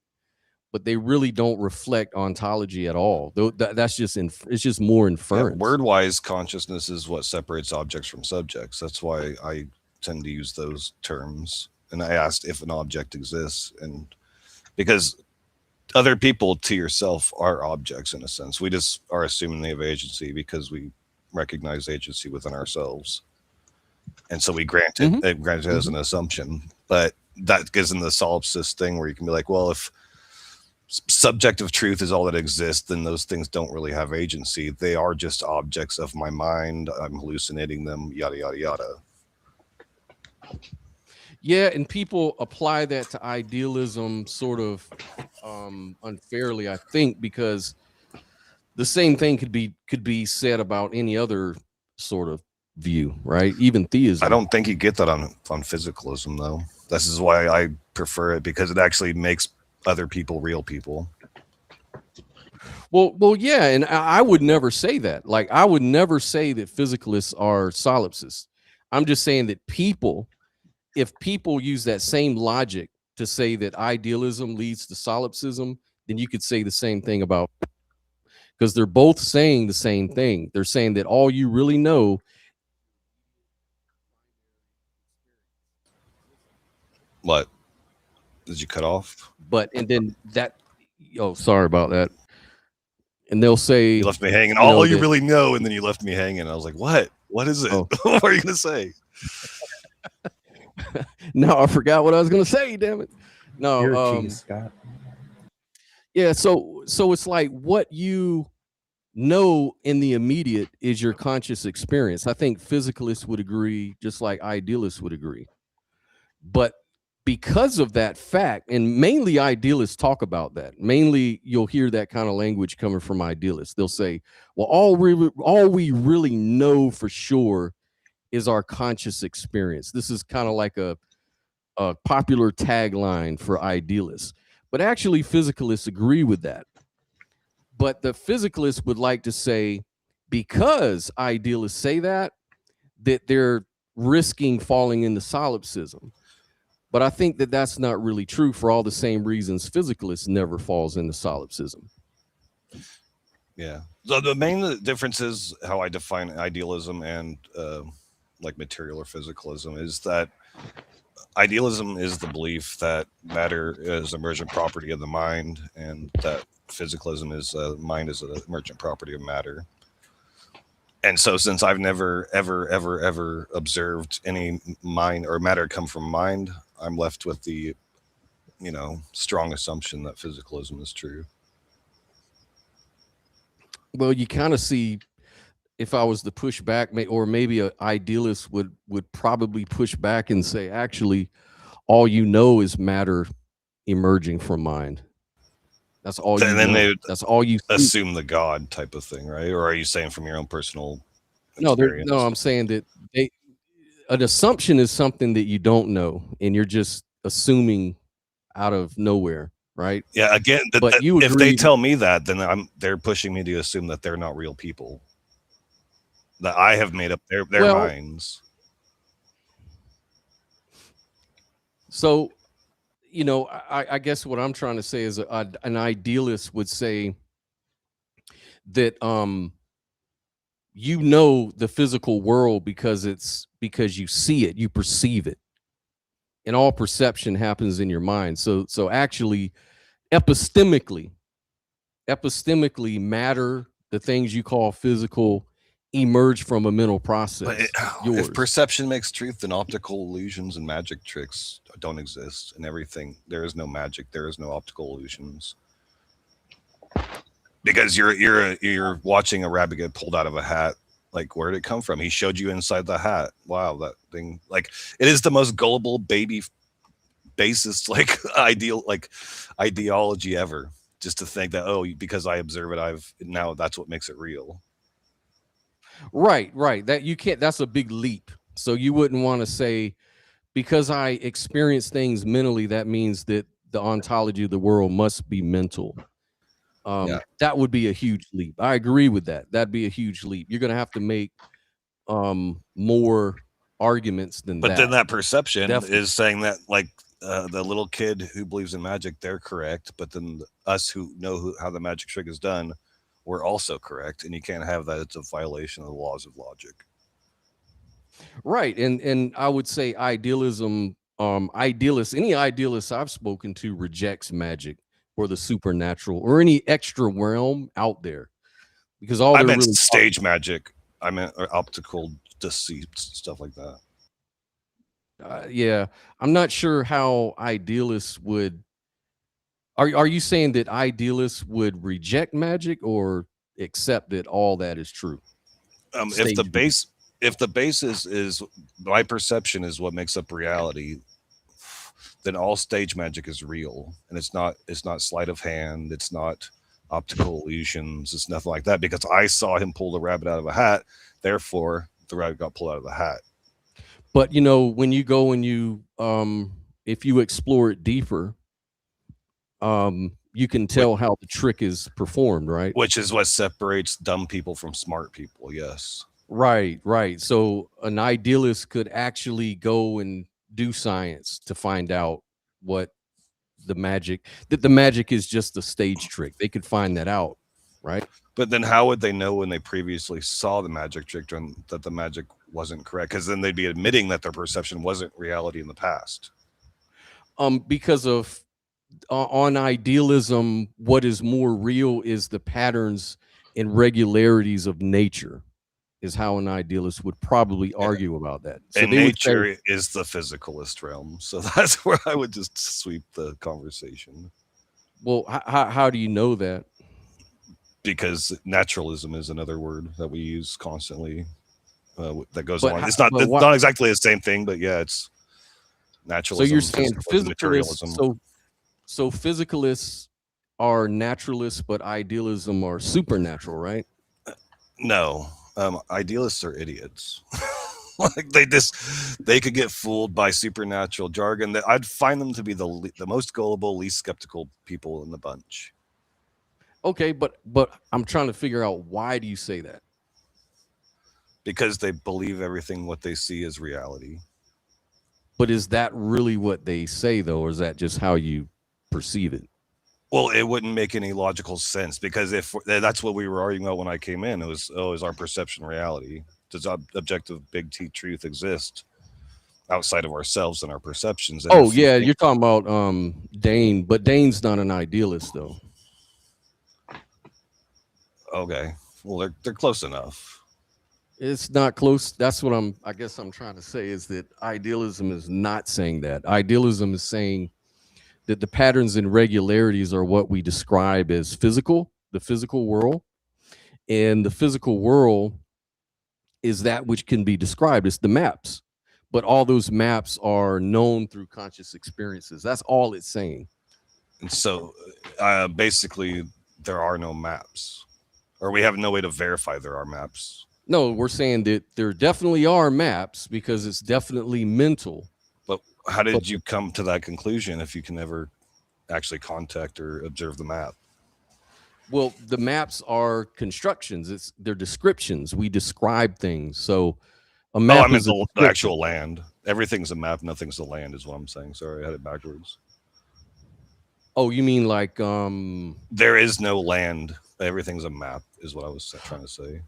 but they really don't reflect ontology at all. That's just it's just more inference. Word-wise, consciousness is what separates objects from subjects. That's why I tend to use those terms. And I asked if an object exists, and because other people to yourself are objects in a sense. We just are assuming they have agency because we recognize agency within ourselves. And so we grant it, grant it as an assumption. But that gives in the solipsist thing where you can be like, well, if subjective truth is all that exists, then those things don't really have agency. They are just objects of my mind. I'm hallucinating them, yada, yada, yada. Yeah, and people apply that to idealism sort of unfairly, I think, because the same thing could be said about any other sort of view, right? Even theism. I don't think you get that on physicalism, though. This is why I prefer it, because it actually makes other people real people. Well, yeah, and I would never say that. Like, I would never say that physicalists are solipsists. I'm just saying that if people use that same logic to say that idealism leads to solipsism, then you could say the same thing about, because they're both saying the same thing. They're saying that all you really know. What? Did you cut off? And then that, sorry about that. And they'll say, you left me hanging. All you really know, and then you left me hanging. I was like, what? What is it? Oh. What are you going to say? No, I forgot what I was going to say. Damn it! No, Cheese, Scott. Yeah, so it's like what you know in the immediate is your conscious experience. I think physicalists would agree, just like idealists would agree. But because of that fact, and mainly idealists talk about that. Mainly, you'll hear that kind of language coming from idealists. They'll say, "Well, all we really know for sure is our conscious experience." This is kind of like a popular tagline for idealists. But actually, physicalists agree with that. But the physicalists would like to say, because idealists say that they're risking falling into solipsism. But I think that that's not really true for all the same reasons physicalists never falls into solipsism. Yeah. So the main difference is how I define idealism and like material or physicalism is that idealism is the belief that matter is emergent property of the mind, and that physicalism is mind is an emergent property of matter. And so since I've never, ever observed any mind or matter come from mind, I'm left with the, strong assumption that physicalism is true. Well, you kind of see, if I was to push back, or maybe an idealist would probably push back and say, actually, all you know is matter emerging from mind. That's all you know. That's all you assume the God type of thing, right? Or are you saying from your own personal experience? No, I'm saying that an assumption is something that you don't know, and you're just assuming out of nowhere, right? Yeah, again, but if they tell me that, then they're pushing me to assume that they're not real people, that I have made up their minds. So, I guess what I'm trying to say is an idealist would say that the physical world because you see it, you perceive it, and all perception happens in your mind. So actually, epistemically, matter, the things you call physical, emerge from a mental process. If perception makes truth, then optical illusions and magic tricks don't exist, and everything. There is no magic. There is no optical illusions. Because you're watching a rabbit get pulled out of a hat. Like, where did it come from? He showed you inside the hat. Wow, that thing. Like, it is the most gullible baby basest ideology ever. Just to think that, oh, because I observe it, now that's what makes it real. Right. That you can't. That's a big leap. So you wouldn't want to say, because I experience things mentally, that means that the ontology of the world must be mental. Yeah. That would be a huge leap. I agree with that. That'd be a huge leap. You're gonna have to make more arguments than But that. then that perception Definitely. is saying that, like, the little kid who believes in magic, they're correct, but then us who know how the magic trick is done, we're also correct, and you can't have that. It's a violation of the laws of logic. Right. And I would say idealism, any idealist I've spoken to rejects magic or the supernatural or any extra realm out there, because all I they're meant really stage magic. I meant optical deceits, stuff like that. yeah, I'm not sure how idealists would. Are you saying that idealists would reject magic or accept that all that is true? If the basis is my perception is what makes up reality, then all stage magic is real, and it's not sleight of hand, it's not optical illusions, it's nothing like that, because I saw him pull the rabbit out of a hat, therefore the rabbit got pulled out of the hat. But you know, when you go and you if you explore it deeper, you can tell how the trick is performed, right? Which is what separates dumb people from smart people. Yes. Right. So an idealist could actually go and do science to find out what the magic is just a stage trick. They could find that out, right? But then how would they know when they previously saw the magic trick that the magic wasn't correct? Because then they'd be admitting that their perception wasn't reality in the past. Because of on idealism, what is more real is the patterns and regularities of nature, is how an idealist would probably argue about that. So and nature is the physicalist realm. So that's where I would just sweep the conversation. Well, how do you know that? Because naturalism is another word that we use constantly. That goes on. It's not exactly the same thing, but yeah, it's naturalism. So you're saying physicalists? So physicalists are naturalists, but idealism are supernatural, right? No, idealists are idiots. Like they could get fooled by supernatural jargon. That I'd find them to be the most gullible, least skeptical people in the bunch. Okay, but I'm trying to figure out, why do you say that? Because they believe everything what they see is reality. But is that really what they say, though, or is that just how you perceive it? Well, it wouldn't make any logical sense, because if that's what we were arguing about when I came in, it was, is our perception reality? Does objective big T truth exist outside of ourselves and our perceptions? And you're talking about Dane, but Dane's not an idealist, though. Okay, well, they're close enough. It's not close. That's what I guess I'm trying to say, is that idealism is not saying that. Idealism is saying that the patterns and regularities are what we describe as physical, the physical world. And the physical world is that which can be described as the maps. But all those maps are known through conscious experiences. That's all it's saying. And so basically, there are no maps, or we have no way to verify there are maps. No, we're saying that there definitely are maps, because it's definitely mental. But how did you come to that conclusion if you can never actually contact or observe the map? Well, the maps are constructions. They're descriptions. We describe things. So a map is the actual land. Everything's a map. Nothing's the land is what I'm saying. Sorry, I had it backwards. Oh, you mean like there is no land. Everything's a map is what I was trying to say.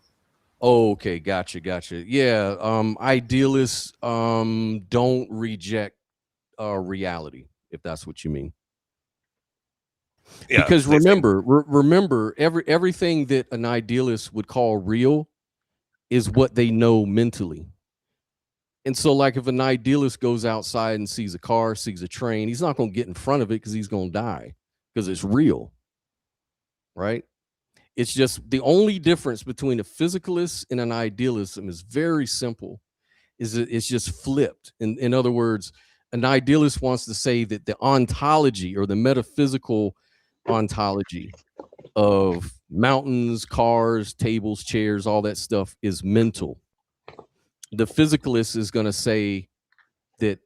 Oh, okay, gotcha. Yeah, idealists don't reject reality, if that's what you mean. Yeah, because remember, everything that an idealist would call real is what they know mentally. And so, like, if an idealist goes outside and sees a car, sees a train, he's not going to get in front of it because he's going to die, because it's real, right? It's just the only difference between a physicalist and an idealism is very simple. It's just flipped. In other words, an idealist wants to say that the ontology or the metaphysical ontology of mountains, cars, tables, chairs, all that stuff is mental. The physicalist is going to say that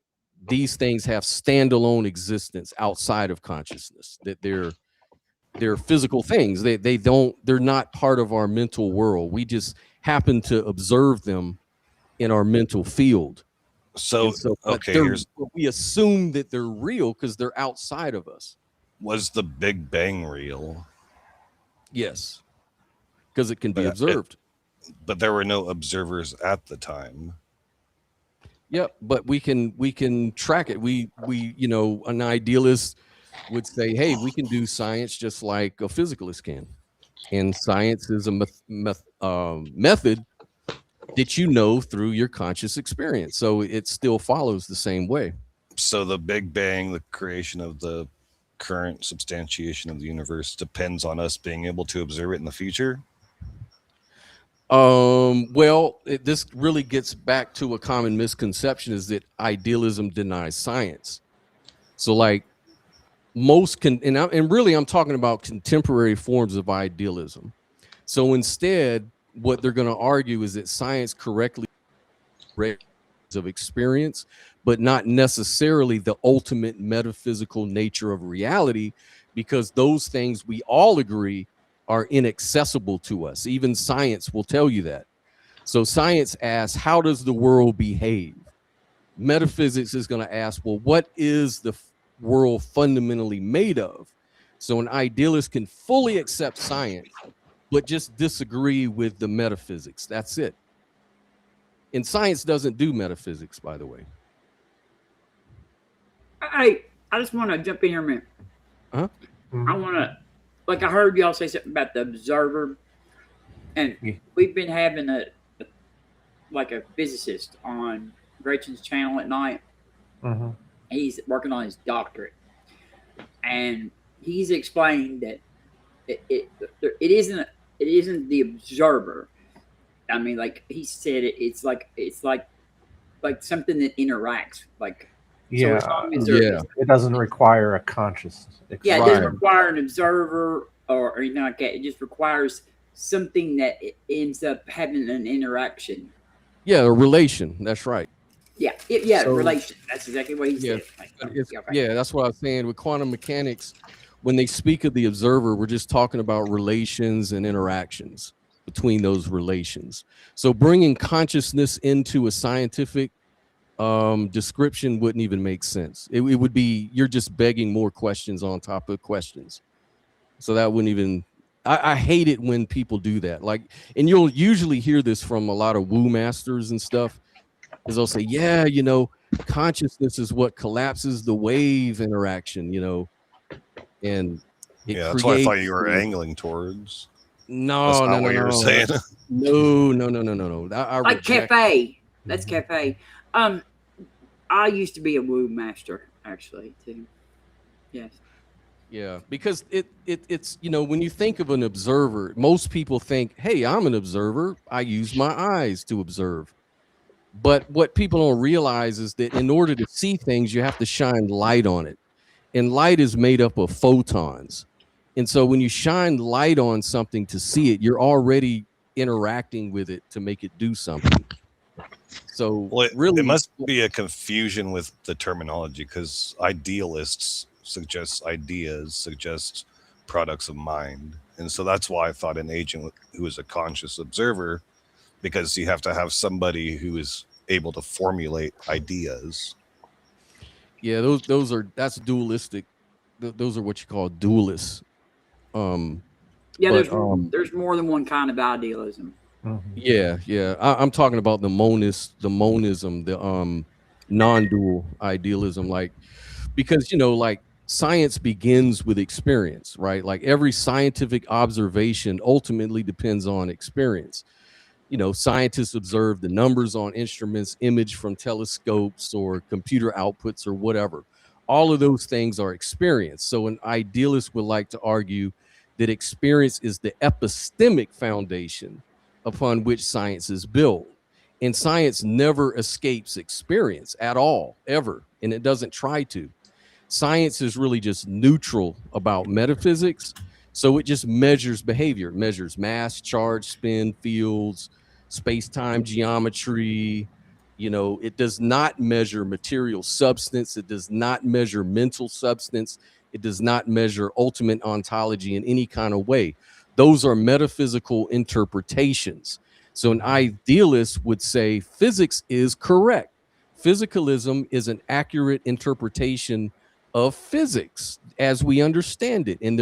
these things have standalone existence outside of consciousness, that they're physical things. They're not part of our mental world. We just happen to observe them in our mental field. So, we assume that they're real because they're outside of us. Was the Big Bang real? Yes, because it can be observed. But there were no observers at the time. Yep, but we can track it. We an idealist would say, hey, we can do science just like a physicalist can, and science is a method that you know through your conscious experience, so it still follows the same way. So the Big Bang, the creation of the current substantiation of the universe, depends on us being able to observe it in the future. Well, this really gets back to a common misconception, is that idealism denies science. So like and really I'm talking about contemporary forms of idealism. So instead, what they're going to argue is that science correctly of experience, but not necessarily the ultimate metaphysical nature of reality, because those things we all agree are inaccessible to us. Even science will tell you that. So science asks, how does the world behave? Metaphysics is going to ask, well, what is the world fundamentally made of? So an idealist can fully accept science, but just disagree with the metaphysics. That's it. And science doesn't do metaphysics, by the way. I just want to jump in here a minute. Huh? I want to, like, I heard y'all say something about the observer, and we've been having a physicist on Gretchen's channel at night. He's working on his doctorate, and he's explained that it isn't the observer. I mean, like he said, it's like something that interacts, like. Yeah, So it doesn't require a conscious. Yeah, it doesn't require an observer or anything like that. It just requires something that it ends up having an interaction. Yeah, a relation. That's right. Yeah, relation. That's exactly what he said. Yeah, that's what I was saying. With quantum mechanics, when they speak of the observer, we're just talking about relations and interactions between those relations. So bringing consciousness into a scientific description wouldn't even make sense. It would be, you're just begging more questions on top of questions. So that wouldn't even, I hate it when people do that. Like, and you'll usually hear this from a lot of woo masters and stuff, is they'll say, yeah, consciousness is what collapses the wave interaction, and that's what I thought you were angling towards. No, that's not what you were saying. No. Like Cafe. That's Cafe. I used to be a woo master, actually, too. Yes. Yeah, because it's when you think of an observer, most people think, hey, I'm an observer. I use my eyes to observe. But what people don't realize is that in order to see things, you have to shine light on it. And light is made up of photons. And so when you shine light on something to see it, you're already interacting with it to make it do something. So it must be a confusion with the terminology, because idealists suggest ideas, suggest products of mind. And so that's why I thought an agent who is a conscious observer, because you have to have somebody who is able to formulate ideas. Yeah, that's dualistic. Those are what you call dualists. There's more than one kind of idealism. Yeah. I'm talking about the monism, the non-dual idealism, like, because like science begins with experience, right? Like every scientific observation ultimately depends on experience. Scientists observe the numbers on instruments, image from telescopes or computer outputs or whatever. All of those things are experience. So an idealist would like to argue that experience is the epistemic foundation upon which science is built. And science never escapes experience at all, ever. And it doesn't try to. Science is really just neutral about metaphysics. So it just measures behavior, it measures mass, charge, spin, fields, space-time geometry. You know, it does not measure material substance. It does not measure mental substance. It does not measure ultimate ontology in any kind of way. Those are metaphysical interpretations. So an idealist would say physics is correct. Physicalism is an accurate interpretation of physics as we understand it, and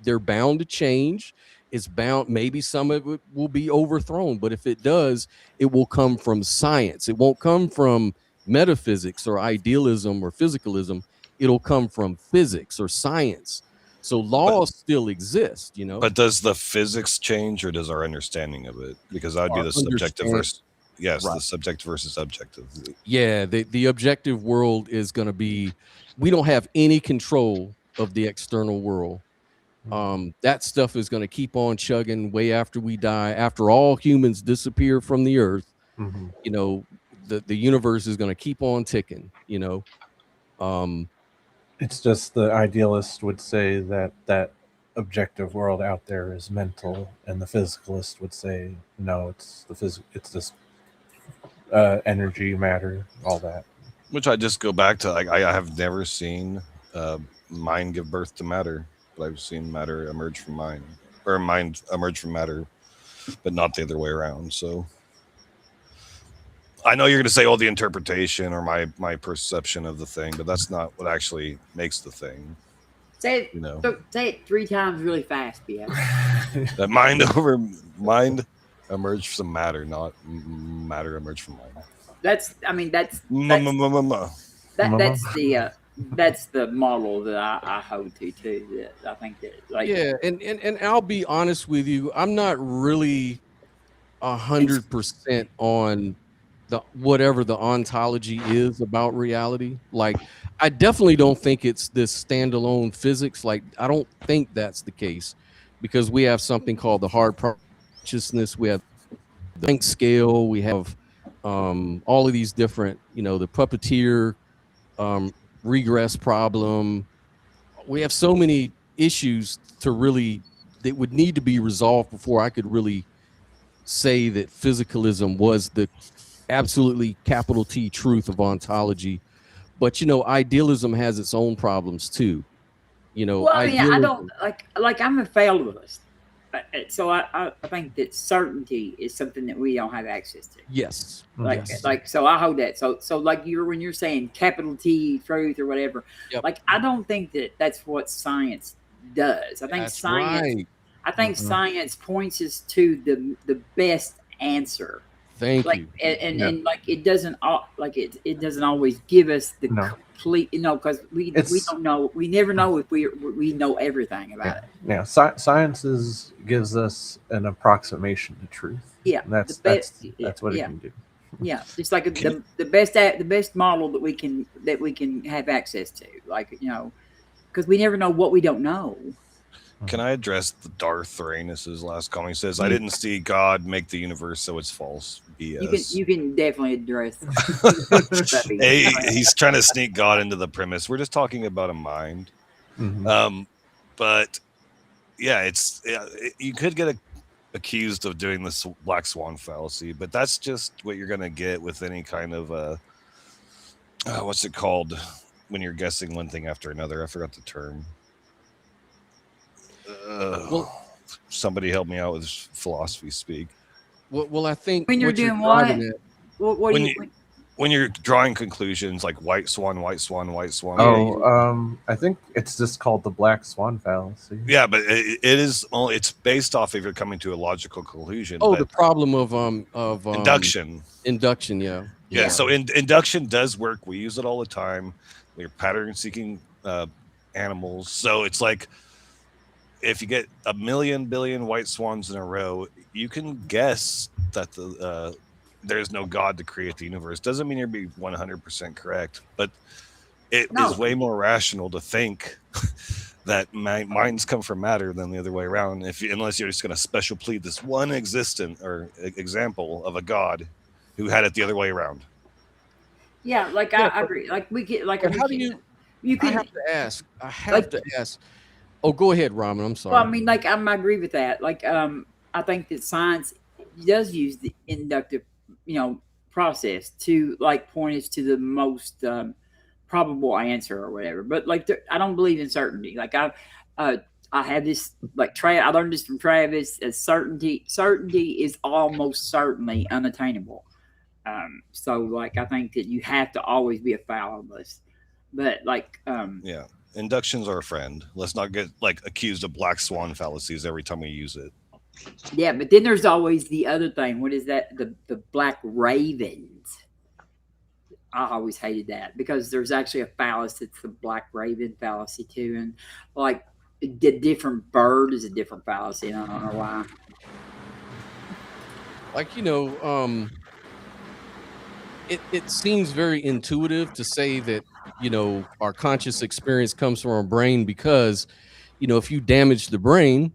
they're bound to change. It's bound, maybe some of it will be overthrown, but if it does, it will come from science. It won't come from metaphysics or idealism or physicalism. It'll come from physics or science. So laws still exist, you know. But does the physics change, or does our understanding of it? Because that would be Our the subjective versus Right. the subjective versus objective. Yeah, the objective world is going to be, we don't have any control of the external world. That stuff is going to keep on chugging way after we die, after all humans disappear from the earth. You know, the universe is going to keep on ticking, you know. It's just the idealist would say that objective world out there is mental, and the physicalist would say no, it's it's this energy, matter, all that. Which I just go back to, like, I have never seen mind give birth to matter, but I've seen matter emerge from mind, or mind emerge from matter, but not the other way around. So I know you're going to say, oh, the interpretation or my perception of the thing, but that's not what actually makes the thing. Say it, You know, say it 3 times really fast, yeah. that mind emerged from matter, not matter emerged from mind. That's the model that I hold to too. That I think that, like, Yeah, and I'll be honest with you, I'm not really 100% on the whatever the ontology is about reality. Like, I definitely don't think it's this standalone physics. Like, I don't think that's the case, because we have something called the hard consciousness. We have the Planck scale. We have all of these different, you know, the puppeteer regress problem. We have so many issues that would need to be resolved before I could really say that physicalism was the absolutely capital T truth of ontology. But, you know, idealism has its own problems too. You know, well, I mean, I don't like I'm a fatalist, so I think that certainty is something that we don't have access to. Yes. Like so I hold that. So like when you're saying capital T truth or whatever, like I don't think that that's what science does. I think That's science. right. I think science points us to the best answer. Thank Like you. and like it doesn't it doesn't always give us the No. complete, you know, because we don't know, we never know if we know everything about it. Yeah, science gives us an approximation to truth. Yeah, And that's what it yeah. can do. Yeah, just like the best model that we can have access to, like, you know, because we never know what we don't know. Can I address the Darth Uranus's last comment? He says, "I didn't see God make the universe, so it's false." BS. You can definitely address. Hey, he's trying to sneak God into the premise. We're just talking about a mind. But yeah, you could get accused of doing this black swan fallacy, but that's just what you're going to get with any kind of what's it called when you're guessing one thing after another. I forgot the term. Somebody help me out with philosophy speak. Well, I think when you're doing what? What do you? When you're drawing conclusions like white swan, white swan, white swan. Oh, I think it's just called the black swan fallacy. Yeah, but it's based off if you're coming to a logical conclusion. Oh, the problem of induction. Induction, yeah. Yeah. So induction does work. We use it all the time. We're pattern seeking animals. So it's like, if you get 1 billion white swans in a row, you can guess that there's no God to create the universe. Doesn't mean you're be 100% correct, but it is way more rational to think that minds come from matter than the other way around. Unless you're just going to special plead this one example of a God, who had it the other way around. Yeah, like Yeah, I agree. Like we get like But we how do can, you? I can have to ask. I have like to ask. Oh, go ahead, Ramen. I'm sorry. well, I mean, like I agree with that. Like I think that science does use the inductive, process to like point us to the most probable answer or whatever. But like I don't believe in certainty. Like uh, I have this like I learned this from Travis. As certainty is almost certainly unattainable. So like I think that you have to always be a fallibist. But like Yeah. Inductions are a friend. Let's not get like accused of black swan fallacies every time we use it. yeah, but then there's always the other thing. What is that? The black ravens. I always hated that because there's actually a fallacy. It's the black raven fallacy too, and like the different bird is a different fallacy. And I don't know why. Like it seems very intuitive to say that our conscious experience comes from our brain because if you damage the brain,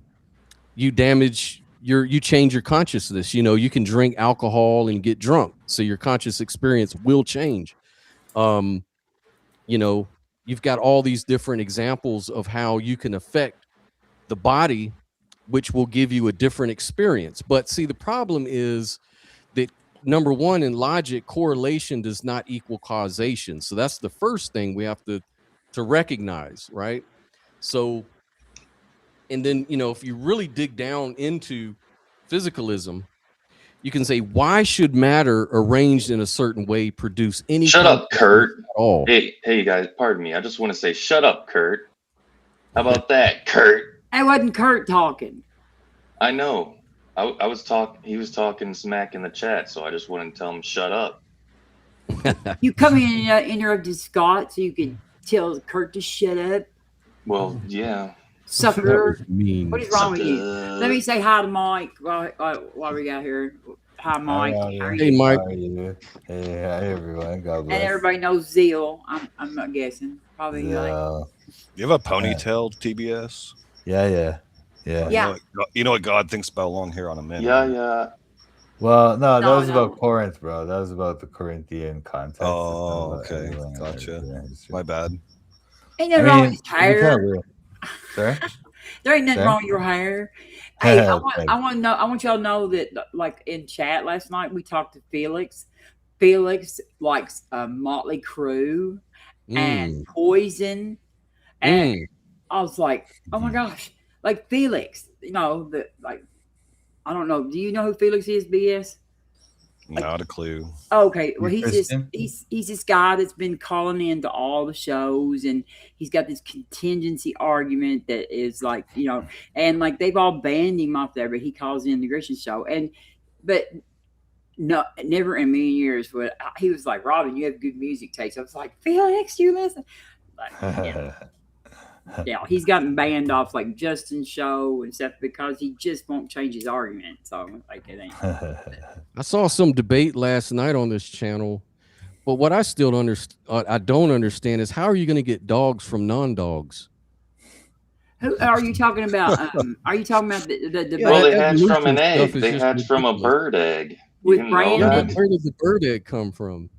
you change your consciousness. You can drink alcohol and get drunk, so your conscious experience will change. You've got all these different examples of how you can affect the body, which will give you a different experience. But see, the problem is that number one, in logic, correlation does not equal causation. So that's the first thing we have to recognize, right? So, and then if you really dig down into physicalism, you can say, why should matter arranged in a certain way produce any Shut up, Kurt. at all? Hey, guys, pardon me. I just want to say, shut up, Kurt. How about that, Kurt? That wasn't Kurt talking. I know. I was talking. He was talking smack in the chat, so I just wanted to tell him shut up. You come in and interrupted Scott so you could tell Kurt to shut up. Well, yeah. Sucker. Mean. What is wrong with you? Let me say hi to Mike while we got here. Hi, Mike. Hey, Mike. Hey, hi, everyone. God bless. And everybody knows Zeal. I'm not guessing. Probably like. You have a ponytail, TBS? Yeah. You know what God thinks about long hair on a man? Yeah. Well, no, that was about Corinth, bro. That was about the Corinthian context. Oh, okay. Gotcha. My bad. Ain't nothing wrong with his hair. Sorry? There ain't nothing wrong with your hair. Hey, I want y'all to know that, like in chat last night, we talked to Felix. Felix likes Motley Crue and Poison, and I was like, oh my gosh, like Felix, I don't know. Do you know who Felix is, BS? Not a clue. Okay, well he's this guy that's been calling into all the shows, and he's got this contingency argument that is like, and like they've all banned him off there, but he calls in the Christian show, but no, never in a million years would he was like, Robin, you have good music taste. I was like, Felix, you listen. Like, yeah, he's gotten banned off like Justin's show and stuff because he just won't change his argument. So like it ain't. I saw some debate last night on this channel, but what I still I don't understand is how are you going to get dogs from non-dogs? Who are you talking about? Are you talking about the debate? Well, they hatch from an egg. They hatch from a bird egg. With Brandon? Where did the bird egg come from?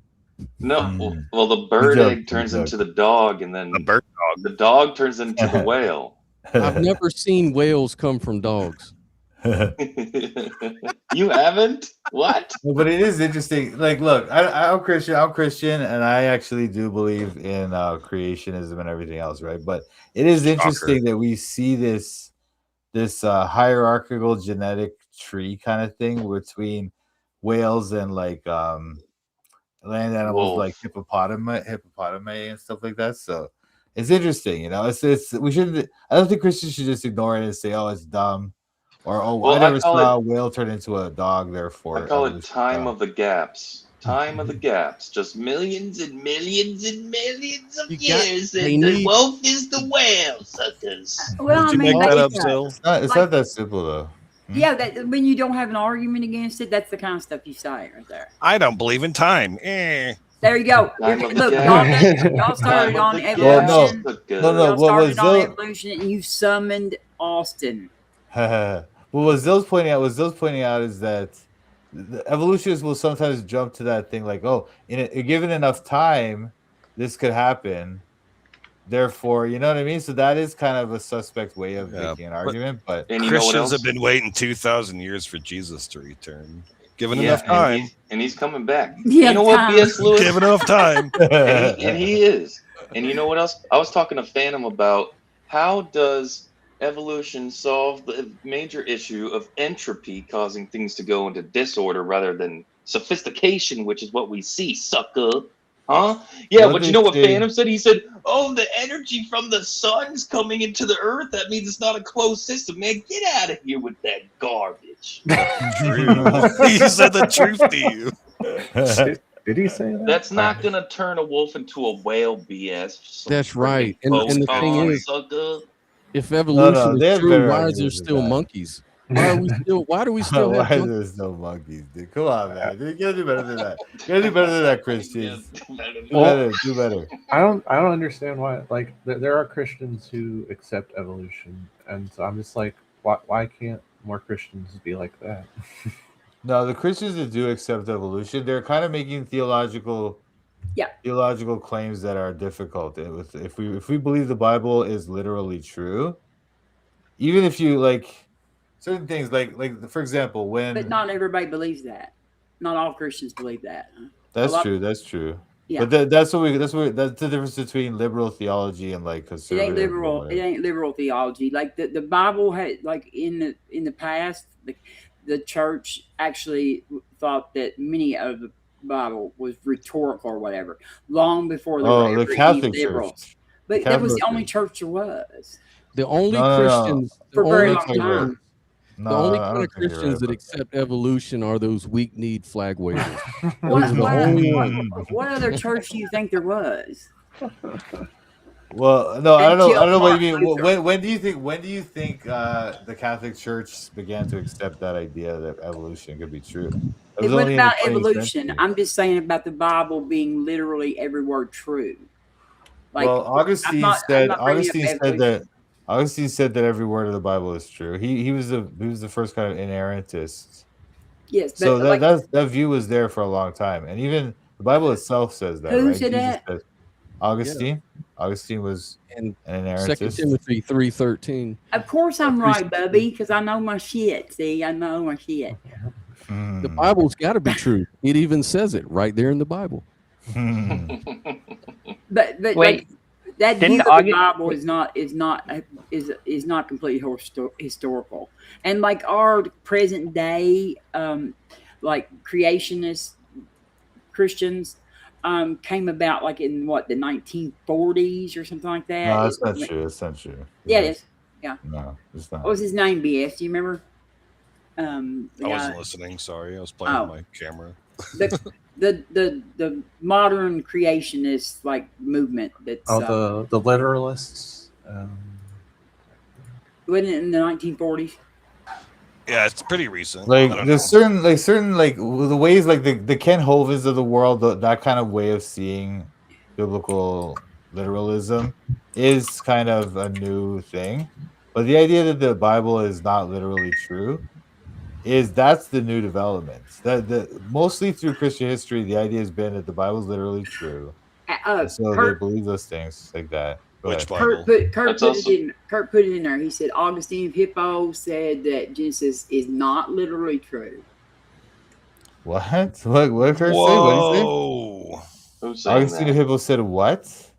No, well, the bird egg turns into the dog, and then the dog turns into the whale. I've never seen whales come from dogs. You haven't? What? But it is interesting. Like, look, I'm Christian, and I actually do believe in creationism and everything else, right? But it is interesting that we see this hierarchical genetic tree kind of thing between whales and like land animals like hippopotami and stuff like that. So it's interesting, it's we shouldn't. I don't think Christians should just ignore it and say, "Oh, it's dumb," or I never saw a whale turn into a dog. Therefore, I call it time of the gaps. Time of the gaps. Just millions and millions and millions of years, and the wolf is the whale, suckers. Well, Did you make that up, Still? It's not that simple, though. Yeah, that when you don't have an argument against it, that's the kind of stuff you say right there. I don't believe in time. There you go. Look, y'all started on evolution. Y'all started on evolution, and you summoned Austin. Well, what Zill's pointing out is that the evolutionists will sometimes jump to that thing like, oh, given enough time, this could happen. Therefore, you know what I mean? So that is kind of a suspect way of making an argument. But and Christians have been waiting 2,000 years for Jesus to return. Given enough and time. he's coming back. Yeah, you know what, time. B.S. Lewis? Given enough time. and he is. And you know what else? I was talking to Phantom about how does evolution solve the major issue of entropy causing things to go into disorder rather than sophistication, which is what we see, sucker. Huh? Yeah, What but they you know what say- Phantom said? He said, oh, the energy from the sun's coming into the earth. That means it's not a closed system. Man, get out of here with that garbage. True. He said the truth to you. Did he say that? That's not going to turn a wolf into a whale, BS. That's right. And the thing is, sucker. if evolution they is have true, better why is there ideas than still that. monkeys? Why do we still Why have is monkeys? there still monkeys, dude? Come on, man. You gotta do better than that. You gotta do better than that, Christians. Do better. I don't understand why. Like there are Christians who accept evolution, and so I'm just like, why can't more Christians be like that? No, the Christians that do accept evolution, they're kind of making theological claims that are difficult. If we believe the Bible is literally true, even if you like certain things, like for example, when But not everybody believes that. Not all Christians believe that. that's true. That's true. Yeah. But that's the difference between liberal theology and like It conservative. ain't liberal. It ain't liberal theology. Like the Bible had, like in the past, the church actually thought that many of the Bible was rhetorical or whatever, long before there were the ever Catholic any liberals. Church. But that was the only church there was. The only No. Christians For a very long Catholic time. Church. The only I kind don't of think you're Christians right that about accept evolution are those weak-kneed flag wavers. What, Those are the what, only what, ones. what other church do you think there was? Well, no, I don't know. I don't know what you Until mean. Martin Luther. When do you think? When do you think the Catholic Church began to accept that idea that evolution could be true? It was What only in the about 20th evolution? century. I'm just saying about the Bible being literally every word true. Like, Well, Augustine I'm said. not bringing up Augustine said evolution. that. Augustine said that every word of the Bible is true. He was the first kind of inerrantist. Yes, but So like, that view was there for a long time, and even the Bible itself says that, who right? said Jesus that? said, Augustine. Augustine was And an 2 inerrantist. Timothy 3:13. Of course I'm right, Bubby, because I know my shit. See, I know my shit. The Bible's got to be true. It even says it right there in the Bible. But Wait, like, that view didn't of the Bible is not completely historical. And like our present day, like creationist Christians, came about like in what, the 1940s or something like that. No, that's not true. That's not true. Yeah, it is. Yeah. No, it's not. What was his name? BS? Do you remember? The I guy- wasn't listening. Sorry, I was playing Oh. with my camera. the modern creationist like movement that's The literalists. wasn't it in the 1940s? Yeah, it's pretty recent. Like I don't there's certain like the ways like the Ken Hovens of the world, that kind of way of seeing biblical literalism is kind of a new thing. But the idea that the Bible is not literally true that's the new development. That mostly through Christian history, the idea has been that the Bible is literally true. And so they Kurt, believe those things like that. Go Which ahead. Bible? Kurt put it in there. He said Augustine of Hippo said that Genesis is not literally true. What? What did Kurt say? What did he say? Who's saying Augustine of that? Hippo said what?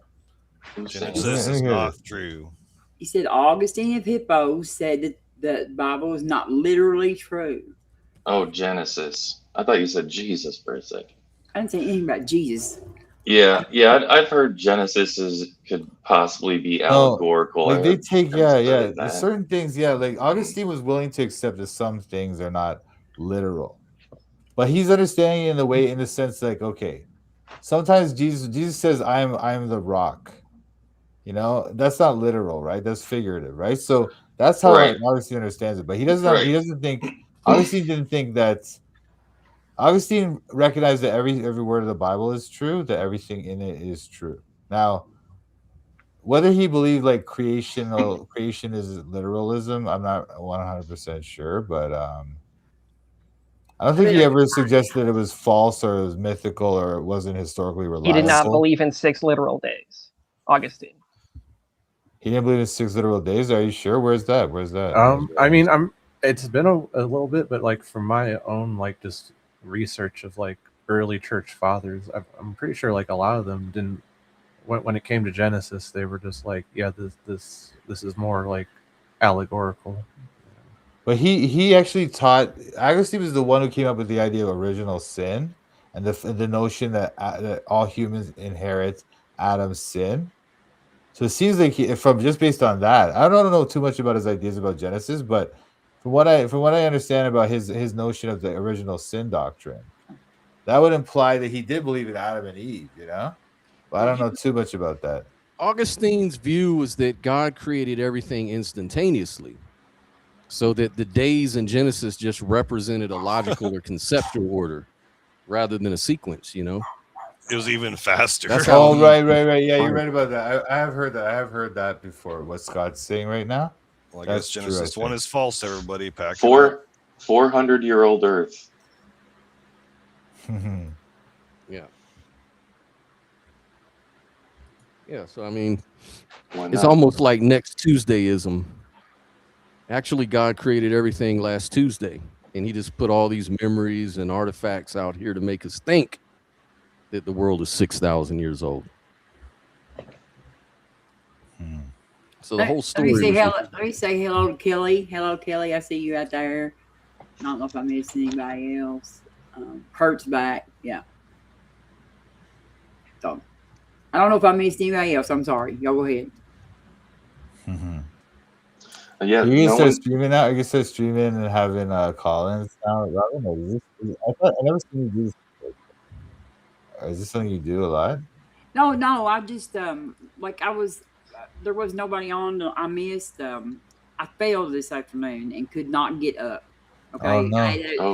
Who's saying Genesis that? is not true. He said Augustine of Hippo said that the Bible is not literally true. Oh, Genesis. I thought you said Jesus for a second. I didn't say anything about Jesus. Yeah. I've heard Genesis could possibly be allegorical. Like they take studied There's that. certain things, like Augustine was willing to accept that some things are not literal. But he's understanding in the sense like, okay, sometimes Jesus says, I'm the rock. You know, that's not literal, right? That's figurative, right? So that's how Right. like, Augustine understands it. But he doesn't think Augustine didn't think that Augustine recognized that every word of the Bible is true, that everything in it is true. Now, whether he believed like creation is literalism, I'm not 100% sure, but I don't think he ever suggested it was false or it was mythical or it wasn't historically reliable. He did not believe in 6 literal days. Augustine. He didn't believe in 6 literal days. Are you sure? Where's that? I mean, it's been a little bit, but like from my own like just research of like early church fathers, I'm pretty sure like a lot of them didn't. When it came to Genesis, they were just like, yeah, this is more like allegorical. But he actually taught. Augustine was the one who came up with the idea of original sin and the notion that all humans inherit Adam's sin. So it seems like from just based on that, I don't know too much about his ideas about Genesis, but from what I understand about his notion of the original sin doctrine, that would imply that he did believe in Adam and Eve, you know? But I don't know too much about that. Augustine's view was that God created everything instantaneously, so that the days in Genesis just represented a logical or conceptual order rather than a sequence, you know? It was even faster. That's how right. Yeah, you're right about that. I have heard that. I have heard that before. What Scott's saying right now. Well, I guess Genesis 1 is false, everybody. Pack 400-year-old Earth. Yeah. Yeah, so I mean, Why it's not? almost like next Tuesdayism. Actually, God created everything last Tuesday, and he just put all these memories and artifacts out here to make us think that the world is 6,000 years old. So the whole story. Let me say hello to Kelly. Hello, Kelly. I see you out there. I don't know if I missed anybody else. Kurt's back. Yeah. So I don't know if I missed anybody else. I'm sorry. Y'all go ahead. Yeah, you can start streaming now. You can start streaming and having call-ins now. I never seen you do this before. Is this something you do a lot? No. I just like I was. There was nobody on. I missed. I failed this afternoon and could not get up. Okay. Oh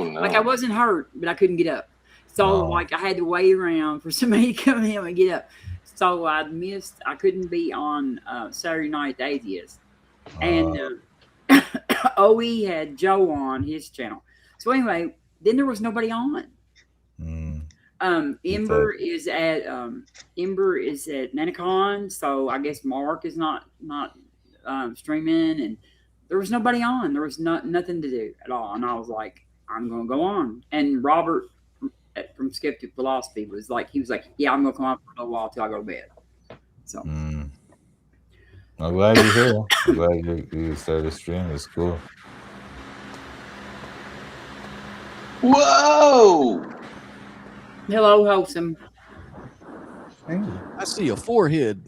no. Like I wasn't hurt, but I couldn't get up. So like I had to wait around for somebody to come in and get up. So I missed. I couldn't be on Saturday night at Atheist. And OE had Joe on his channel. So anyway, then there was nobody on. Ember is at Nanicon, so I guess Mark is not streaming, and there was nobody on. There was nothing to do at all, and I was like, I'm gonna go on. And Robert from Skeptic Philosophy was like, yeah, I'm gonna come on for a little while till I go to bed. So. I'm glad you're here. I'm glad you started to stream. It's cool. Whoa! Hello, Wholesome. I see a forehead.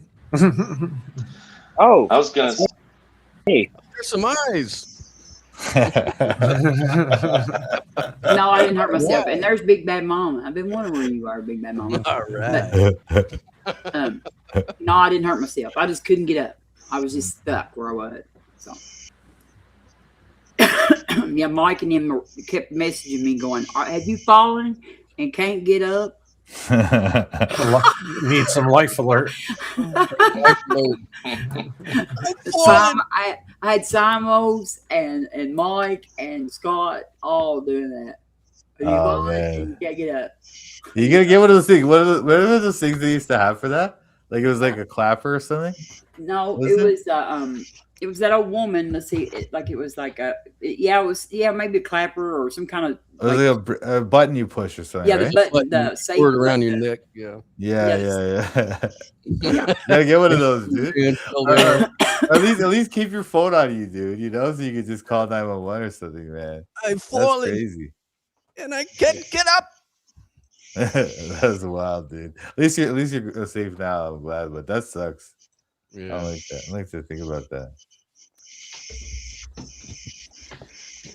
Oh, I was gonna say, hey, there's some eyes. No, I didn't hurt myself. And there's Big Bad Mama. I've been wondering where you are, Big Bad Mama. All right. But, no, I didn't hurt myself. I just couldn't get up. I was just stuck where I was. So, yeah, Mike and him kept messaging me going, have you fallen and can't get up? Need some life alert. I had Simos and Mike and Scott all doing that. Are you falling and you can't get up? You gotta get one of those things. What are those things they used to have for that? Like it was like a clapper or something? No, it was that old woman. Let's see, it was like maybe a clapper or some kind of. It was like a button you push or something. Yeah, right? the button, the safe word around your neck. Yeah. Yeah. Gotta get one of those, dude. At least keep your phone on you, dude. You know, so you can just call 911 or something, man. I'm falling. That's crazy. And I can't get up. That's wild, dude. At least you're safe now. I'm glad, but that sucks. Yeah. I don't like that. I like to think about that.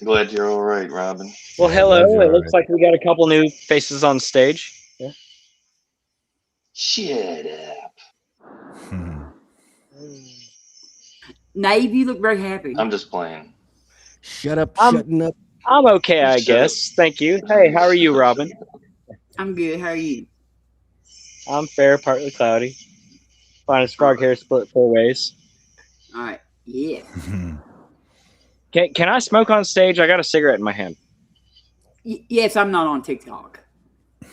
Glad you're all right, Robin. Well, hello. It looks like we got a couple new faces on stage. Yeah. Shut up. Nave, you look very happy. I'm just playing. Shut up, shutting up. I'm okay, I guess. Thank you. Hey, how are you, Robin? I'm good. How are you? I'm fair, partly cloudy. Finest frog hair split 4 ways. All right. Yeah. Can I smoke on stage? I got a cigarette in my hand. Yes, I'm not on TikTok.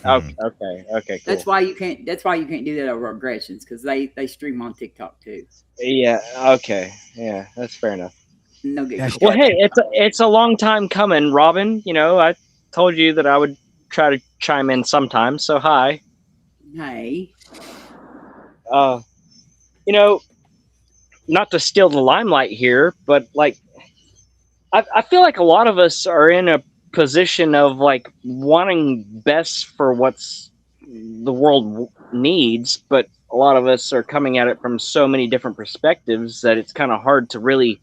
Okay, cool. That's why you can't. That's why you can't do that over aggressions because they stream on TikTok too. Yeah. Okay. Yeah, that's fair enough. No get Well, hey, it's a long time coming, Robin. I told you that I would try to chime in sometime. So hi. Hey. Not to steal the limelight here, but like, I feel like a lot of us are in a position of like wanting best for what's the world needs, but a lot of us are coming at it from so many different perspectives that it's kind of hard to really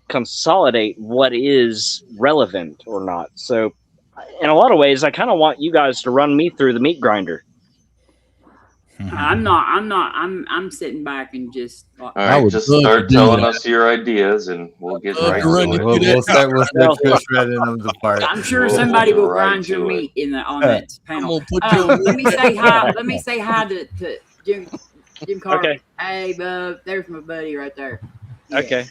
consolidate what is relevant or not. So, in a lot of ways, I kind of want you guys to run me through the meat grinder. I'm not. I'm sitting back and just. All right, just start telling us your ideas, and we'll get right to it. We'll start Chris running them apart. I'm sure somebody will grind your meat on that panel. Let me say hi. Let me say hi to Jim Carter. Okay. Hey, bub. There's my buddy right there. Yeah. Okay.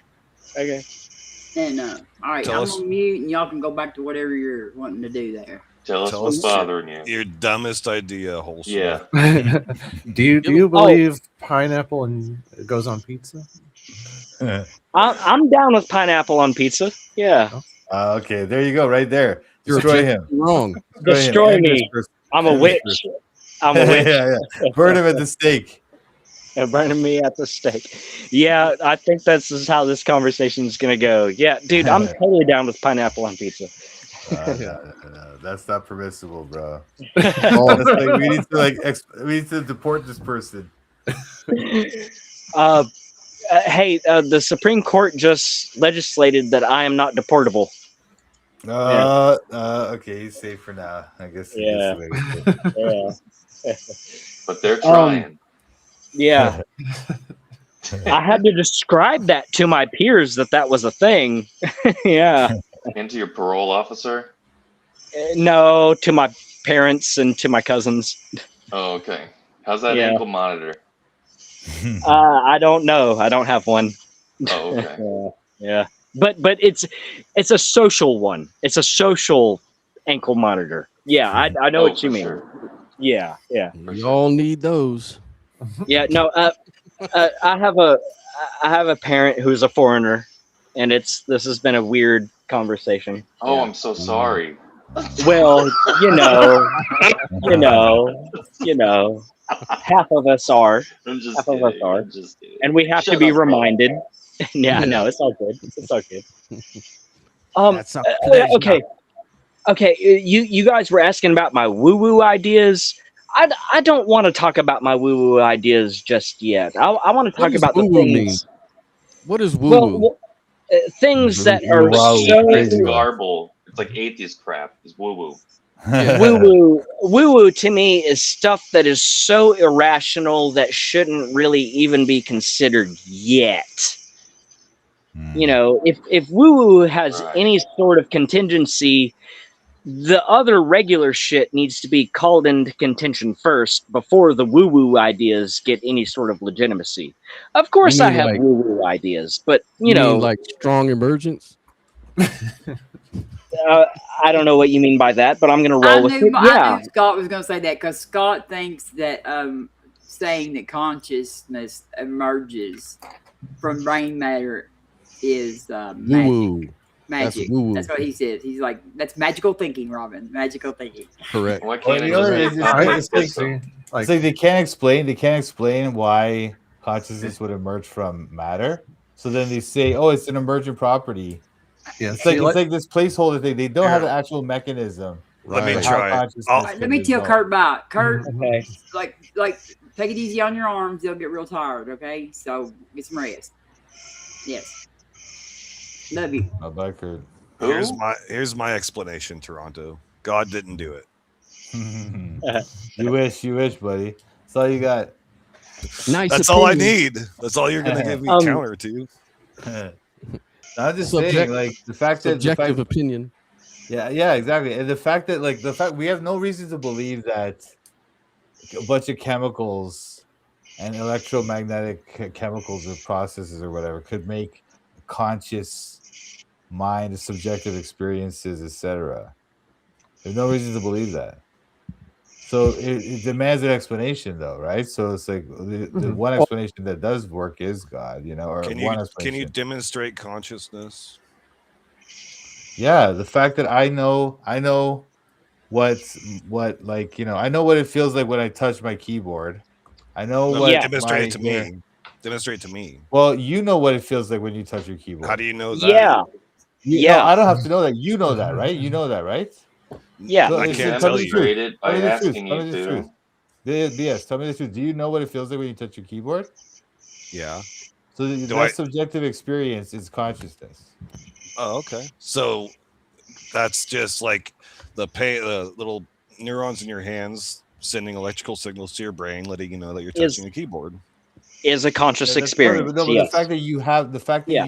And all right, Tell I'm us- on mute, and y'all can go back to whatever you're wanting to do there. Tell us what's bothering you. Your dumbest idea, wholesome. Yeah. Do you believe pineapple it goes on pizza? I'm down with pineapple on pizza. Yeah. Okay, there you go, right there. You're Destroy him. wrong. Destroy me. I'm a witch. I'm a witch. yeah. Burn him at the stake. Burning me at the stake. Yeah, I think this is how this conversation is going to go. Yeah, dude, I'm totally down with pineapple on pizza. No, that's not permissible, bro. That's like, we need to deport this person. Hey, the Supreme Court just legislated that I am not deportable. Okay, he's safe for now. I guess. Yeah. But they're trying. Yeah. I had to describe that to my peers that was a thing. Yeah. And to your parole officer? No, to my parents and to my cousins. Oh, okay. How's that Yeah. ankle monitor? I don't know. I don't have one. Oh, okay. Yeah. But it's a social one. It's a social ankle monitor. Yeah, I know what you mean. Sure. Yeah. You all need those. Yeah, no, I have a parent who's a foreigner, and this has been a weird conversation. Oh, Yeah. I'm so sorry. Well, half of us are. I'm just Half kidding. of us are. I'm just kidding. And we have to Shut be up, bro. reminded. Yeah, no, it's all good. It's all good. That's not- that is Okay. Okay, you guys were asking about my woo-woo ideas. I don't want to talk about my woo-woo ideas just yet. I want to talk about the woo-woo things. mean? What is woo-woo? Things that are It's so garble. It's like atheist crap. It's woo-woo. woo-woo to me is stuff that is so irrational that shouldn't really even be considered yet. If woo-woo has any sort of contingency, the other regular shit needs to be called into contention first before the woo-woo ideas get any sort of legitimacy. Of course, You I mean have like- woo-woo ideas, but You mean like strong emergence? I don't know what you mean by that, but I'm going to I roll with it. knew Yeah. Scott was going to say that because Scott thinks that saying that consciousness emerges from brain matter is Woo-woo. magic. That's woo-woo. That's what he says. He's like, that's magical thinking, Robin. Magical thinking. Correct. Why Well, can't you know what it is? it It's like they can't explain why consciousness would emerge from matter. So then they say, "Oh, it's an emergent property." Yeah, it's like this placeholder thing. They don't have the actual mechanism. Let me of how try. consciousness All right, let can me tell result. Kurt about Kurt. Like, take it easy on your arms. They'll get real tired. Okay, so get some rest. Yes. Love you. Not bad, Kurt. Here's my explanation, Toronto. God didn't do it. You wish, buddy. That's all you got. Nice. That's all I opinion. need. That's all you're gonna give me a counter to. I'm just saying, like the fact that subjective opinion. Yeah, exactly. And the fact that we have no reason to believe that a bunch of chemicals and electromagnetic chemicals or processes or whatever could make a conscious mind, subjective experiences, etc. There's no reason to believe that. So it demands an explanation, though, right? So it's like the one explanation that does work is God, or Can one you explanation. demonstrate consciousness? Yeah, the fact that I know what I know what it feels like when I touch my keyboard. I know No, what demonstrate it to my me. Demonstrate it to me. Well, you know what it feels like when you touch your keyboard. How do you know that? Yeah. No, I don't have to know that. You know that, right? You know that, right? Yeah. I Listen, can't tell tell me the you. truth. Demonstrate it Tell by me the truth. asking Tell me you the to. truth. BS, tell me the truth. Do you know what it feels like when you touch your keyboard? Yeah. So that subjective experience is consciousness. Oh, okay. So that's just like the little neurons in your hands sending electrical signals to your brain, letting you know that you're touching a keyboard. Is a conscious That's experience. but Yes. the fact that Yeah.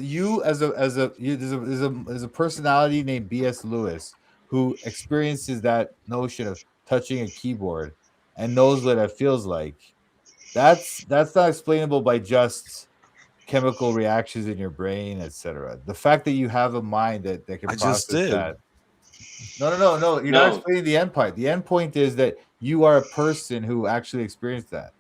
you as a personality named B.S. Lewis who experiences that notion of touching a keyboard and knows what it feels like, that's not explainable by just chemical reactions in your brain, etc. The fact that you have a mind that can I process just did. that. No. You're not explaining the end point. The end point is that you are a person who actually experienced that.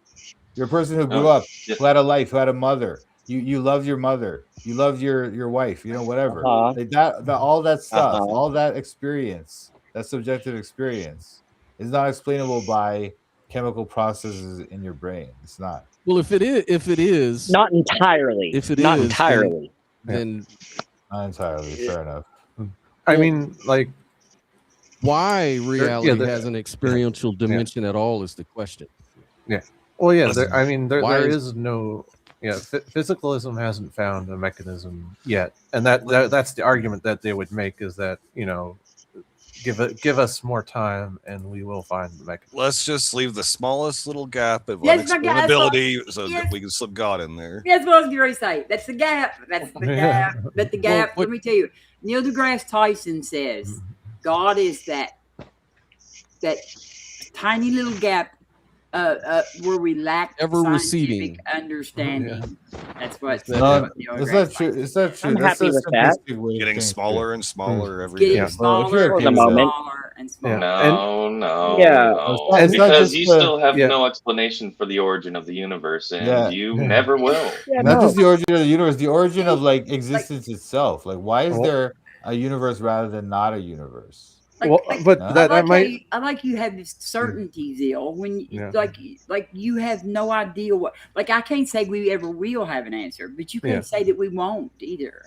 You're a person who grew up, who had a life, who had a mother. You love your mother. You love your wife. Whatever. Like that all that stuff, all that experience, that subjective experience, is not explainable by chemical processes in your brain. It's not. Well, if it is, not entirely. If it not is, entirely. then not entirely. Fair enough. I mean, like, why reality has an experiential dimension at all is the question. Yeah. Well, yeah. Why There is- is no. Yeah, physicalism hasn't found a mechanism yet, and that's the argument that they would make is that give us more time and we will find the mechanism. Let's just leave the smallest little gap of Yes, my God, unexplainability so yes. that we can slip God in there. That's what I was going to say. That's the gap. That's the gap. But the gap, let me tell you, Neil deGrasse Tyson says God is that tiny little gap where we lack Ever scientific receding. understanding. That's what. No, it's not true. It's not true. I'm That's happy a with that. simplistic way of Getting thinking. smaller and smaller every Getting day. smaller For the and moment. smaller and smaller. No. Yeah. It's not Because just you the- still have yeah. no explanation for the origin of the universe, and Yeah. you never will. Yeah, Not no. just the origin of the universe, the origin of like existence itself. Like, why is Well- there a universe rather than not a universe? But No? that I like, might. I like you have this certainty, Zil, when you, Yeah. like you have no idea what. Like I can't say we ever will have an answer, but you can't Yeah. say that we won't either,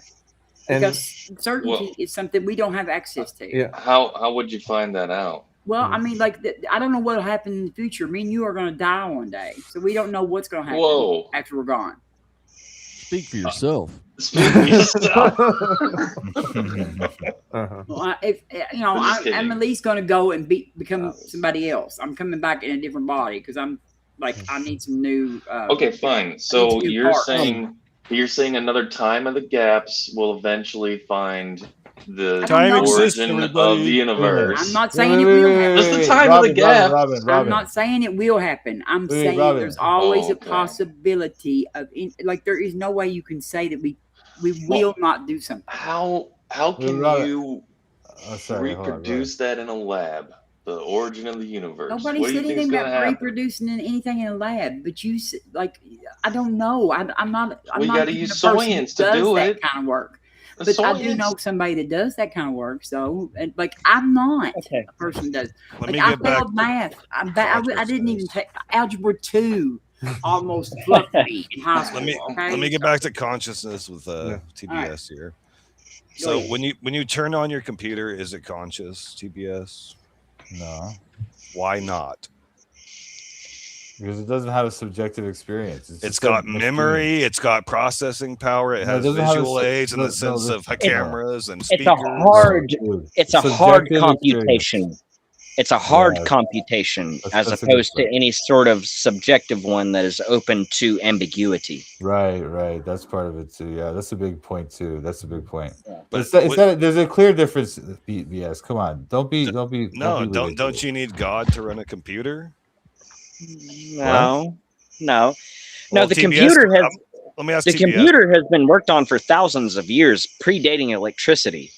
And- because certainty is something we don't have access to. Yeah. How would you find that out? Well, I mean, like I don't know what'll happen in the future. Me and you are going to die one day, so we don't know what's going to happen Whoa. after we're gone. Speak for yourself. Speak for yourself. Uh-huh. Well, if you know, I'm just I'm kidding. at least going to go and become somebody else. I'm coming back in a different body because I'm like I need some new. Okay, fine. So It's new you're parts. saying another time of the gaps will eventually find the Time exists, origin of everybody. the universe. I'm not saying it will happen. Just the time of the gap. I'm not saying it will happen. I'm Wait, saying Robin. there's always Oh, a okay. possibility of like there is no way you can say that we will not do something. How can Robin. you Oh, sorry, hold on, reproduce that in a lab? The origin of the universe. Nobody What do said you think is anything going to about happen? reproducing anything in a lab, but you like I don't know. I'm not. I'm We not gotta even use a person science who to does do that it. kind of work. But I do know somebody that does that kind of work. So, and like, I'm not a person who does. Let Like, me I get back failed math. I didn't even take algebra 2. Almost flunked me in high school. Let me get back to consciousness with TBS here. So ahead. when you turn on your computer, is it conscious, TBS? No, Why not? because it doesn't have a subjective experience. It's just got a machine. memory, it's got processing power, it No, it has doesn't have a visual su- aids in no, the sense no, of no. cameras and It's speakers. a hard. Dude, It's a hard subjective computation. It's a hard Yeah. computation That's as a good opposed to any sort of subjective one that is open to ambiguity. Right. That's part of it too. Yeah, that's a big point too. That's a big point. But It's that there's a clear difference. BS. Come on, don't be. No, don't be don't ridiculous. you need God to run a computer? No. No, Well, the TBS computer has. let me ask The TBS. computer has been worked on for thousands of years, predating electricity.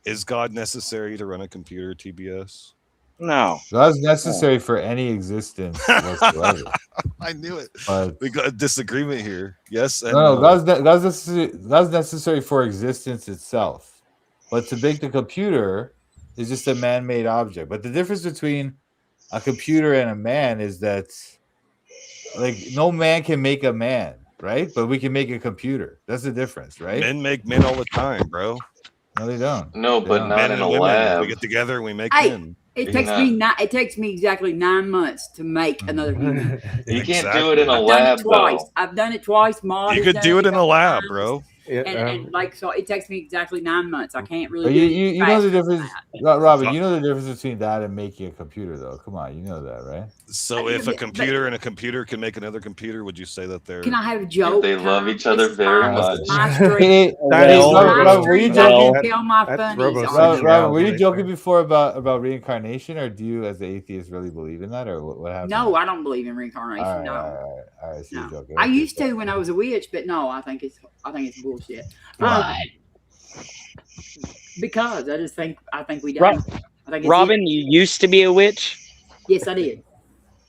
Is God necessary to run a computer, TBS? No. God's necessary for any existence whatsoever. I knew it. But We got a disagreement here. Yes and no, no. God's necessary for existence itself. But to make the computer is just a man-made object. But the difference between a computer and a man is that, like, no man can make a man, right? But we can make a computer. That's the difference, right? Men make men all the time, bro. No, they don't. No, They but don't. not Men in and a women, lab. we get together and we make Hey, men. it You're takes not- me it takes me exactly 9 months to make another human. You can't do it in a I've done lab, it twice. though. I've done it twice. Maud You has could done do it in a couple lab, times. bro. And like, so it takes me exactly 9 months. I can't really But do you it know the faster than difference, that. Robin. You know the difference between that and making a computer, though. Come on, you know that, right? So if a computer and a computer can make another computer, would you say that they're Can I have a joke? They love each other This is very fine. This much. is my stream. That This is is my Robin, were you stream. I joking? can tell my funnies on Robin, here. were you joking before about reincarnation, or do you, as the atheist, really believe in that, or what happened? No, I don't believe in reincarnation. All right, No. all right. So you're joking. I Okay, used to when I was a witch, but no, I think it's bullshit. Because I think we don't. I think it's Robin, you used to be a witch? Yes, I did.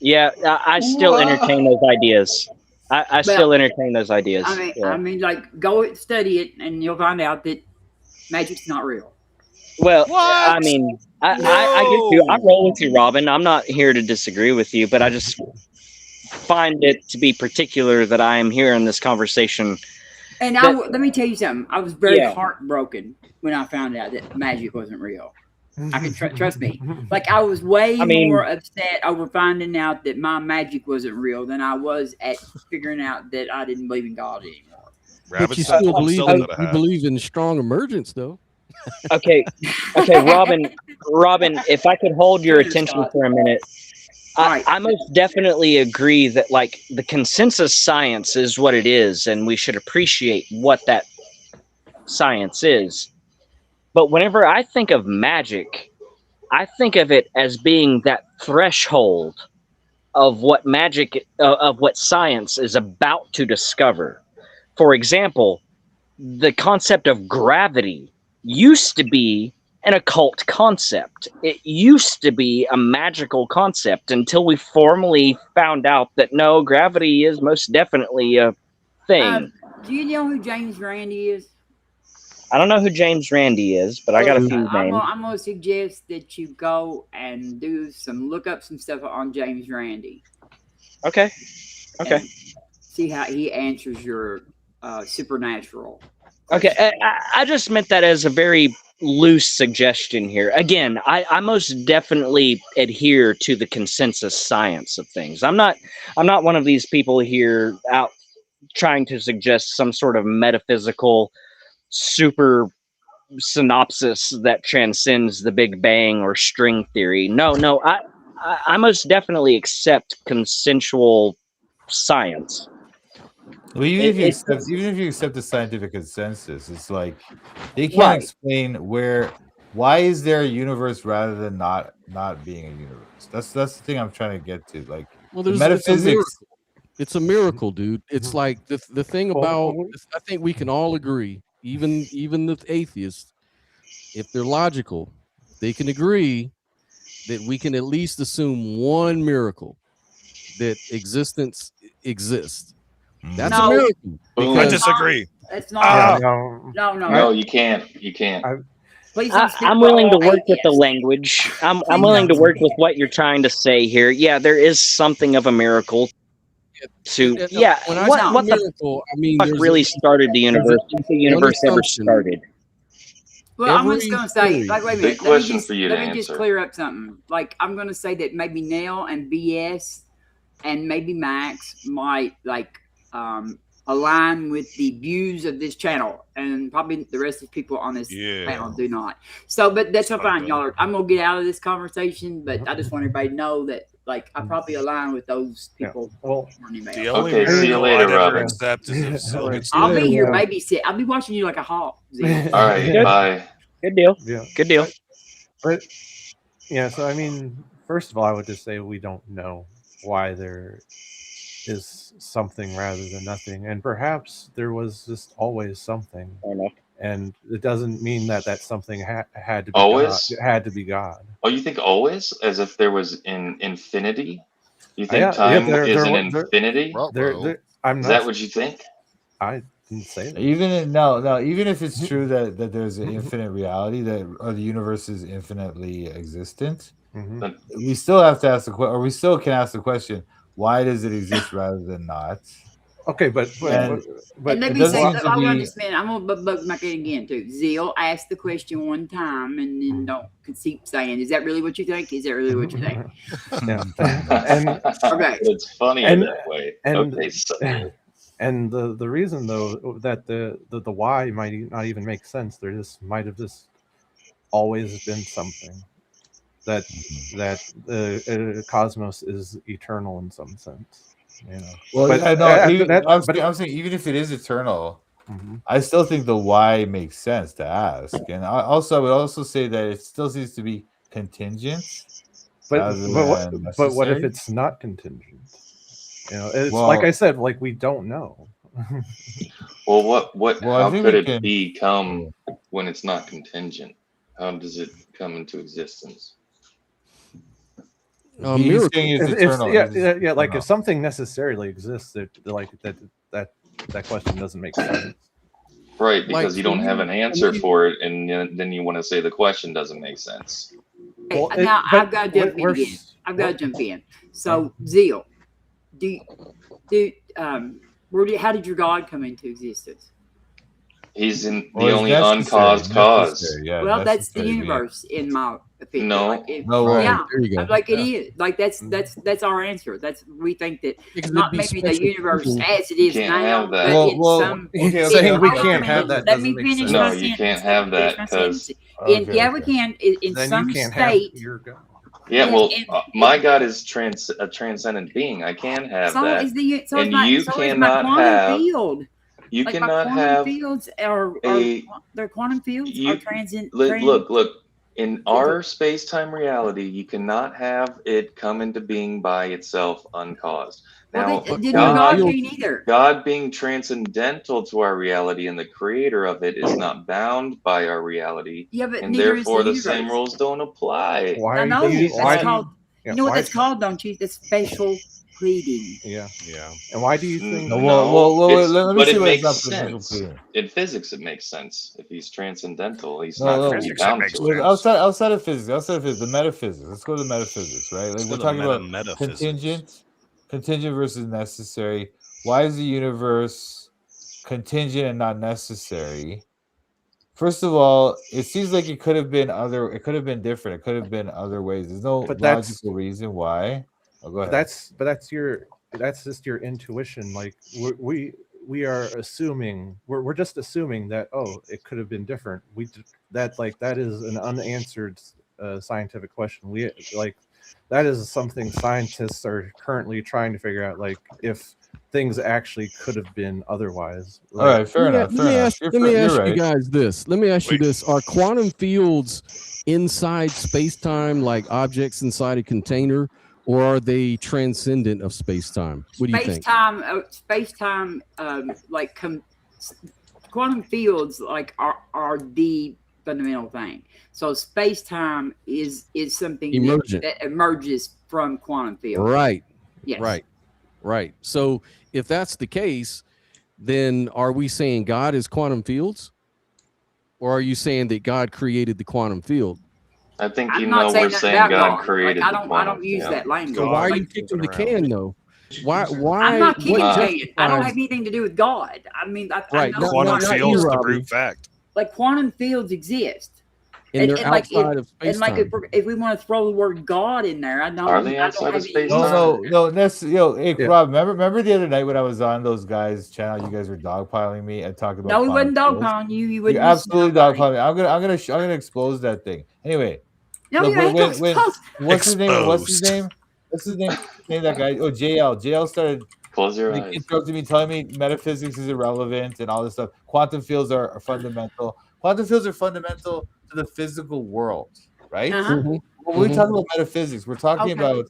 Yeah, I still entertain those ideas. I still entertain those ideas. I mean, like, go study it, and you'll find out that magic's not real. Well, I mean, I get you. I roll with you, Robin. I'm not here to disagree with you, but I just find it to be particular that I am here in this conversation. And let me tell you something. I was very heartbroken when I found out that magic wasn't real. I can trust me. Like, I was way more upset over finding out that my magic wasn't real than I was at figuring out that I didn't believe in God anymore. But you still believe in strong emergence, though. Okay, Robin, if I could hold your attention for a minute, I most definitely agree that, like, the consensus science is what it is, and we should appreciate what that science is. But whenever I think of magic, I think of it as being that threshold of what magic, of what science is about to discover. For example, the concept of gravity used to be an occult concept. It used to be a magical concept until we formally found out that no, gravity is most definitely a thing. Do you know who James Randi is? I don't know who James Randi is, but I got a few names. I'm going to suggest that you go and look up some stuff on James Randi. Okay. See how he answers your supernatural. Okay, I just meant that as a very loose suggestion here. Again, I most definitely adhere to the consensus science of things. I'm not one of these people here out trying to suggest some sort of metaphysical super synopsis that transcends the Big Bang or string theory. No, I most definitely accept consensual science. Well, even if you accept the scientific consensus, it's like they can't explain why is there a universe rather than not being a universe. That's the thing I'm trying to get to. Like, well, the metaphysics. It's a miracle, dude. It's like the thing about. I think we can all agree, even the atheists, if they're logical, they can agree that we can at least assume one miracle, that existence exists. That's a miracle. I disagree. It's not. No, you can't. Please I'm willing to work with the language. I'm willing to work with what you're trying to say here. Yeah, there is something of a miracle. When I say miracle, I mean fuck really started the universe? The universe ever started. Well, I'm just going to say, like, wait a minute. Big question for you to Let me just clear up something. Like, I'm going to say that maybe Neil and BS and maybe Max might, like, align with the views of this channel, and probably the rest of the people on this panel do not. So, but that's fine, y'all. I'm going to get out of this conversation, but I just want everybody to know that, like, I probably align with those people. Well, the only see you later, Robin. I'll be here, maybe I'll be watching you like a hawk. All right, bye. Good deal. Yeah. Good deal. But yeah, so I mean, first of all, I would just say we don't know why there is something rather than nothing, and perhaps there was just always something. I know. and it doesn't mean that that something had to be Always? God. It had to be God. Oh, you think always, as if there was an infinity? You think Yeah, time is an there, infinity? I'm Is not. that what you think? I didn't say that. Even if it's true that there's an infinite reality or the universe is infinitely existent, we still have to ask we still can ask the question: why does it exist rather than not? Okay, but and let it me doesn't say, seem to hold on be. just a minute. I'm gonna bug my kid again too. Zeal, ask the question one time and then don't keep saying, "Is that really what you think? Is that really what you think?" Yeah, and okay, it's funnier that way. And, Okay, so and the reason though that the why might not even make sense. There might have just always been something that the cosmos is eternal in some sense. You know. Well, But yeah, no, I'm but saying even if it is eternal, Mhm. I still think the why makes sense to ask. And I would also say that it still seems to be contingent rather than but what if necessary. it's not contingent? You know, it's like Well- I said, like we don't know. well, Well, I how think could we it can- become when it's not contingent? How does it come into existence? He's saying it's eternal. Yeah. Like if something necessarily exists, that question doesn't make sense. Right, because Like, you don't so have you- an answer for it, and then you want to say the question doesn't make sense. Hey, now I've got to jump in again. I've got to jump in. So Zeal, how did your God come into existence? He's in Well, the it's only necessary, uncaused cause. necessary, yeah, Well, that's the necessary being. universe, in my opinion. No. Like No way. yeah, There you go. like it Yeah. is. Like that's our answer. That's we think that Because not it'd be maybe the special universe people. as it You is can't now, have that. but in some. Saying we hold on a can't have minute. that Let me doesn't make finish sense. my No, you sentence. can't Let have me that finish my sentence. because Yeah, we can. In Then some you can't state. have your God. yeah, in- well, in- my God is a transcendent being. I can have So that, is the so is and my you so is my cannot quantum have. field. You Like my cannot quantum have fields are a. their quantum fields are You transient. look. In our space-time reality, you cannot have it come into being by itself uncaused. Well, Now, didn't God mean either? God being transcendental to our reality and the creator of it is not bound by our reality, Yeah, but and neither is therefore the the same universe. rules don't apply. I know that's called. You know what that's called, don't you? That's special pleading. Yeah. Yeah. And why do you think? No, let me but see it what it's makes not physical sense. pleading. In physics, it makes sense. If he's transcendental, he's No, not no, going to be bound to it. outside of physics, the metaphysics. Let's go to the metaphysics, right? Like Let's we're go to talking about metaphysics. contingent versus necessary. Why is the universe contingent and not necessary? First of all, it seems like it could have been different. It could have been other ways. There's no But that's- logical reason why. Oh, go ahead. That's just your intuition. Like we are assuming we're just assuming that it could have been different. That is an unanswered scientific question. That is something scientists are currently trying to figure out. Like if things actually could have been otherwise. All right, fair enough. Let me ask You're you right. guys this. Let me ask you this: are quantum fields inside space-time like objects inside a container, or are they transcendent of space-time? What do you think? Space-time, quantum fields like are the fundamental thing. So space-time is something Emergent. that emerges from quantum fields. Right. Yes. Right. So if that's the case, then are we saying God is quantum fields? Or are you saying that God created the quantum field? I think I'm not saying we're that saying about God God. created Like, the I quantum don't use field. that language. So why are Like, you kicking the can though? Why I'm not kicking what the can. I don't have justifies- anything to do with God. I mean, I Right, know not- Quantum not fields, you, the Robbie. brute fact. like quantum fields exist. And they're like outside of and like space-time. if we want to throw the word God in there, I don't. Are they I outside don't of have any space-time? use No. Hey, Rob, remember the other night when I was on those guys' channel, you guys were dogpiling me and talking about. No, we quantum wasn't fields? dogpiling you. You You wouldn't listen to absolutely nobody. dogpiling me. I'm gonna expose that thing. Anyway, No, look, you ain't gonna expose. what's his name? What's his Exposed. name? What's his name? That guy. Oh, JL. JL started. Close your He eyes. interrupted me, telling me metaphysics is irrelevant and all this stuff. Quantum fields are fundamental. Quantum fields are fundamental to the physical world, right? Uh-huh. When we talk about metaphysics, we're talking Okay. about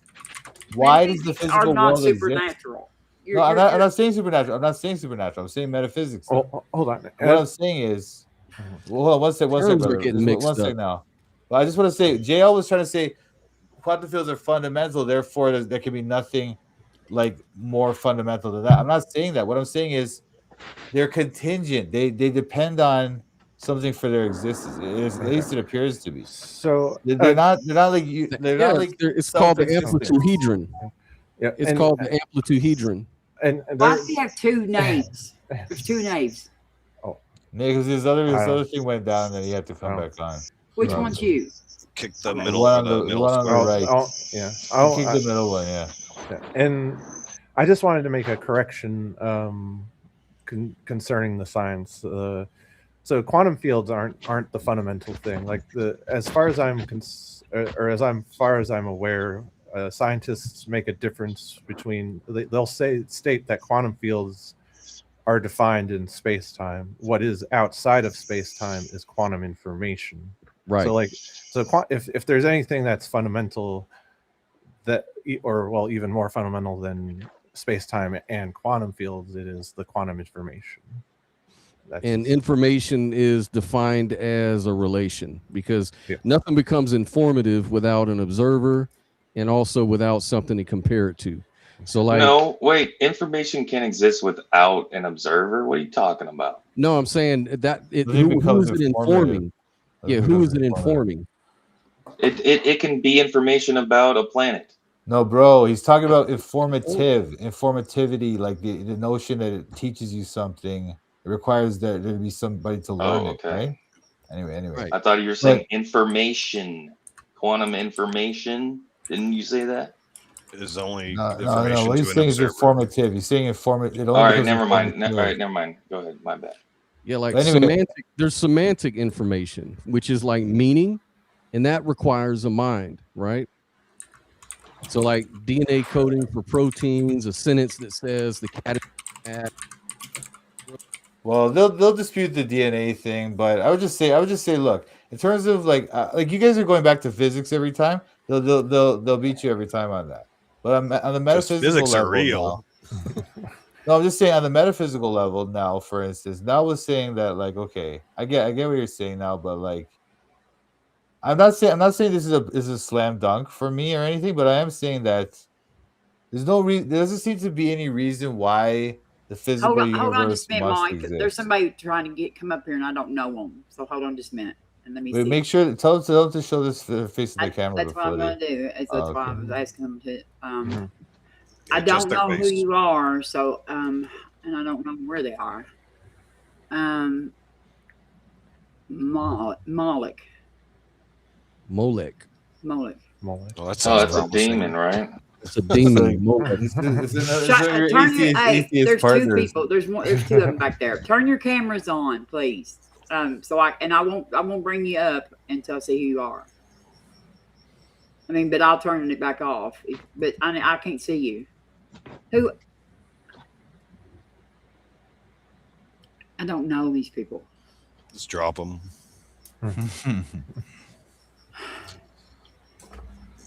why does the Metaphysics are physical not world exist? supernatural. No, I'm not saying supernatural. I'm not saying supernatural. I'm saying metaphysics. Hold on. What I'm saying is Well, hold on, one sec, Terms are brother. getting Just mixed one sec up. now. But I just want to say, JL was trying to say quantum fields are fundamental, therefore there can be nothing like more fundamental than that. I'm not saying that. What I'm saying is they're contingent. They depend on something for their existence. At least it appears to be. So They're not like you. They're Yeah, not like it's called the self-existent. amplituhedron. Yeah, It's called the amplituhedron. And Why does he have two names? There's two names. Oh, because his other thing went down, and then he had to come back on. Which one's you? Kick the Okay. middle. The one middle on the square. right. Yeah. Kick the middle one. Yeah. And I just wanted to make a correction concerning the science. So quantum fields aren't the fundamental thing. Like as far as I'm aware, scientists make a difference between. They'll state that quantum fields are defined in space-time. What is outside of space-time is quantum information. Right. So if there's anything that's fundamental, even more fundamental than space-time and quantum fields, it is the quantum information. And information is defined as a relation, because nothing becomes informative without an observer and also without something to compare it to. So no, wait, information can exist without an observer. What are you talking about? No, I'm saying that who is it informing? Yeah, who is it informing? It can be information about a planet. No, bro, he's talking about informativity, like the notion that it teaches you something. It requires there to be somebody to learn it, right? Anyway. Right. I thought you were saying information, quantum information. Didn't you say that? Is only No. information What to he's an saying is observer. informative. He's saying informative. All right, never mind. All right, never mind. Go ahead. My bad. Yeah, like Anyway. there's semantic information, which is like meaning, and that requires a mind, right? So like DNA coding for proteins, a sentence that says the cat is Well, they'll dispute the DNA thing, but I would just say, look, in terms of like you guys are going back to physics every time. They'll beat you every time on that. But on the metaphysical physics are level real. now, no, I'm just saying on the metaphysical level now. For instance, now was saying that like, okay, I get what you're saying now, but like, I'm not saying this is a slam dunk for me or anything, but I am saying that there's no reason. There doesn't seem to be any reason why the physical Hold on universe just a minute, must Mike. exist. There's somebody trying to come up here, and I don't know them. So hold on just a minute, and let me Wait, see. make sure tell them to show this face of the camera. That's what I'm going to do. That's why I was asking them to. I just don't their know who face. you are, so and I don't know where they are. Molek. Well, that Oh, sounds it's a demon, right? It's a demon. There's two people. There's two of them back there. Turn your cameras on, please. I won't bring you up until I see who you are. I mean, but I'll turn it back off. But I can't see you. Who? I don't know these people. Just drop them.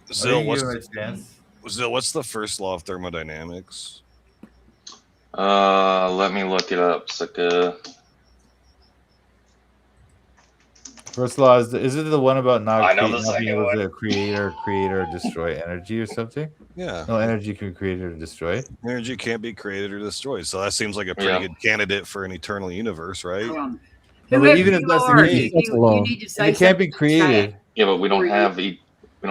Zill, what's the first law of thermodynamics? Let me look it up, sucker. First law is it the one about not I know the being second able one. to create or destroy energy or something? Yeah. No energy can be created or destroyed. Energy can't be created or destroyed. So that seems like a pretty good candidate for an eternal universe, right? No, but even if that's the case, you need to say it can't be something in created. chat. Yeah, but we don't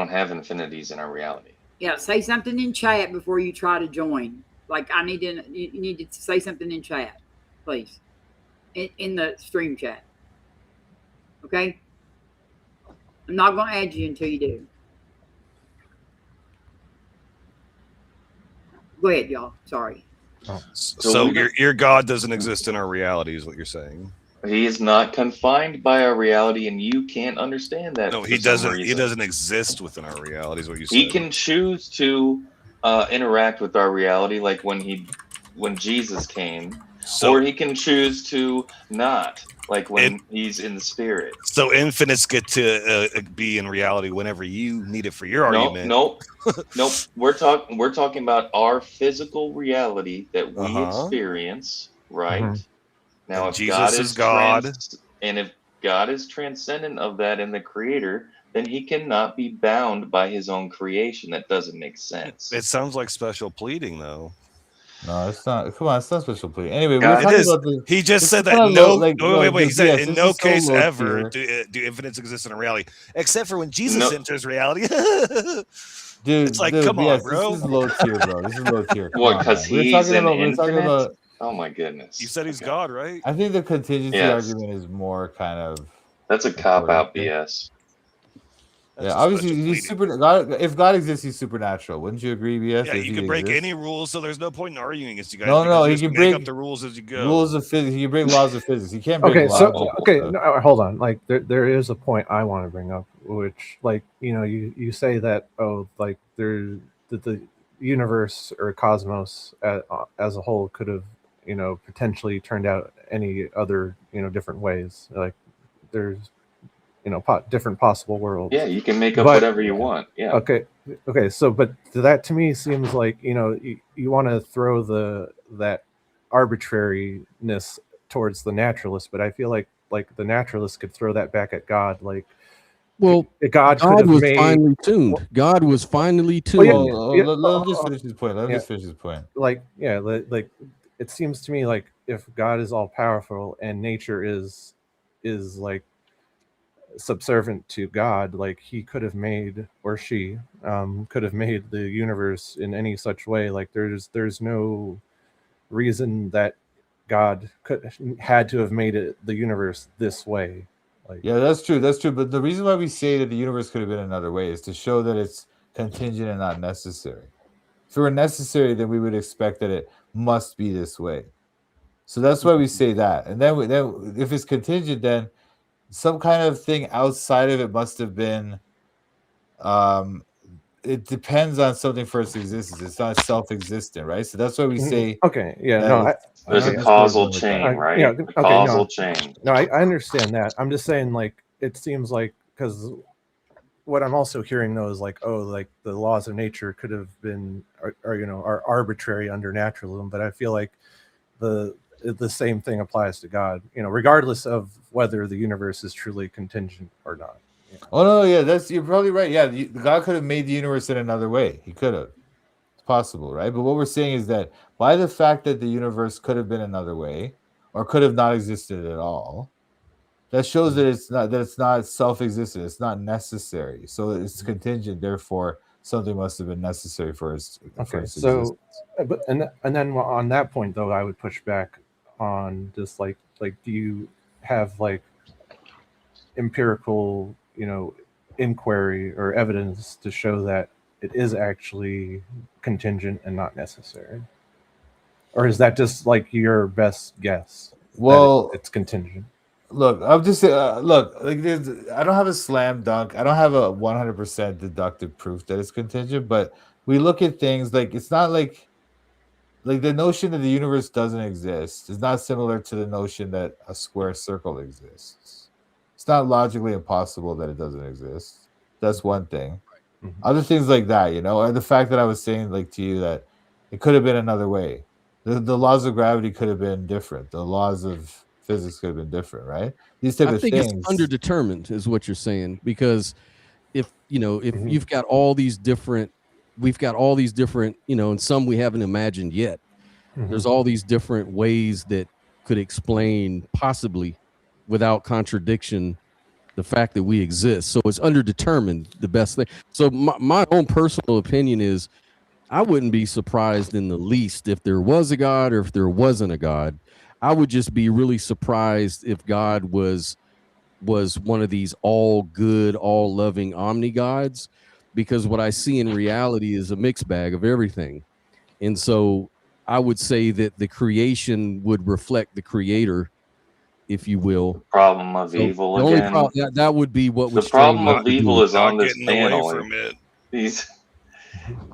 have infinities in our reality. Yeah, say something in chat before you try to join. Like you need to say something in chat, please, in the stream chat. Okay, I'm not going to add you until you do. Go ahead, y'all. Sorry. So your God doesn't exist in our reality, is what you're saying. He is not confined by our reality, and you can't understand that. No, for he some doesn't. reason. He doesn't exist within our reality, is what you said. He can choose to interact with our reality, like when Jesus came, or he can choose to not, like when he's in the spirit. So infinites get to be in reality whenever you need it for your argument. Nope. We're talking about our physical reality that we experience, right? Now, And if Jesus God is God. and God is transcendent of that and the creator, then he cannot be bound by his own creation. That doesn't make sense. It sounds like special pleading, though. No, it's not. Come on, it's not special plea. Anyway, God, we're talking It is. about the. He just This said is that kinda no. low, like, Wait. He said yes, in this no is so case low ever tier. do infinites exist in a reality, except for when Jesus No, enters reality. It's like, Dude, come on, yes, this bro. is low tier, bro. This is low tier. Come what? on, Because man. he's an We're talking infinite? about. Oh my You goodness. said he's Okay. God, right? I think the contingency Yes, argument is more kind of that's a cop important out here. BS. That's Yeah, just obviously special he's pleading. super. God, if God exists, he's supernatural. Wouldn't you agree, BS? Yeah, If you he can break exists, any rules, so there's no point in arguing against you guys no, because you he just can make up break the rules as you go. rules of physics. He can break laws of physics. He can't break Okay, so logic. okay, So. no, hold on. Like there is a point I want to bring up, which like you say that like the universe or cosmos as a whole could have potentially turned out any other different ways. Like there's different possible worlds. Yeah, you can make up But whatever you want. Yeah. okay, so but that to me seems like you want to throw that arbitrariness towards the naturalist, but I feel like the naturalist could throw that back at God. Like, Well, God could have was made. finely tuned. God was finely Well, tuned. Let him just finish his point. Let him just finish his point. Like, yeah, like it seems to me like if God is all powerful and nature is like subservient to God, like he could have made, or she could have made the universe in any such way. Like there's no reason that God had to have made the universe this way. Like, yeah, that's true. That's true. But the reason why we say that the universe could have been another way is to show that it's contingent and not necessary. If it were necessary, then we would expect that it must be this way. So that's why we say that. And then if it's contingent, then some kind of thing outside of it must have been. It depends on something for its existence. It's not self-existent, right? So that's why we say. Okay, yeah, no, there's a causal chain, right? Yeah, a okay, causal chain. No, I understand that. I'm just saying, like, it seems like because what I'm also hearing though is like, like the laws of nature could have been, are arbitrary under naturalism, but I feel like the same thing applies to God. Regardless of whether the universe is truly contingent or not. Oh no, yeah, you're probably right. Yeah, God could have made the universe in another way. He could have. It's possible, right? But what we're saying is that by the fact that the universe could have been another way, or could have not existed at all, that shows that it's not self-existent. It's not necessary. So it's contingent. Therefore, something must have been necessary for its existence. But and then on that point though, I would push back on just like do you have like empirical inquiry or evidence to show that it is actually contingent and not necessary, or is that just like your best guess? Well, it's contingent. Look, I'm just look. Like, I don't have a slam dunk. I don't have a 100% deductive proof that it's contingent. But we look at things like it's not like the notion that the universe doesn't exist is not similar to the notion that a square circle exists. It's not logically impossible that it doesn't exist. That's one thing. Mm-hmm. Other things like that, and the fact that I was saying like to you that it could have been another way. The laws of gravity could have been different. The laws of physics could have been different, right? These type I of think things. it's underdetermined, is what you're saying, because if Mm-hmm. you've got all these different, we've got all these different, and some we haven't imagined yet. Mm-hmm. There's all these different ways that could explain, possibly without contradiction, the fact that we exist. So it's underdetermined, the best thing. So my own personal opinion is I wouldn't be surprised in the least if there was a God or if there wasn't a God. I would just be really surprised if God was one of these all good, all loving omni gods, because what I see in reality is a mixed bag of everything. And so I would say that the creation would reflect the creator, if you will. Problem of evil the only again. problem that would be what would The problem of do evil is on Not this getting away panel. from it.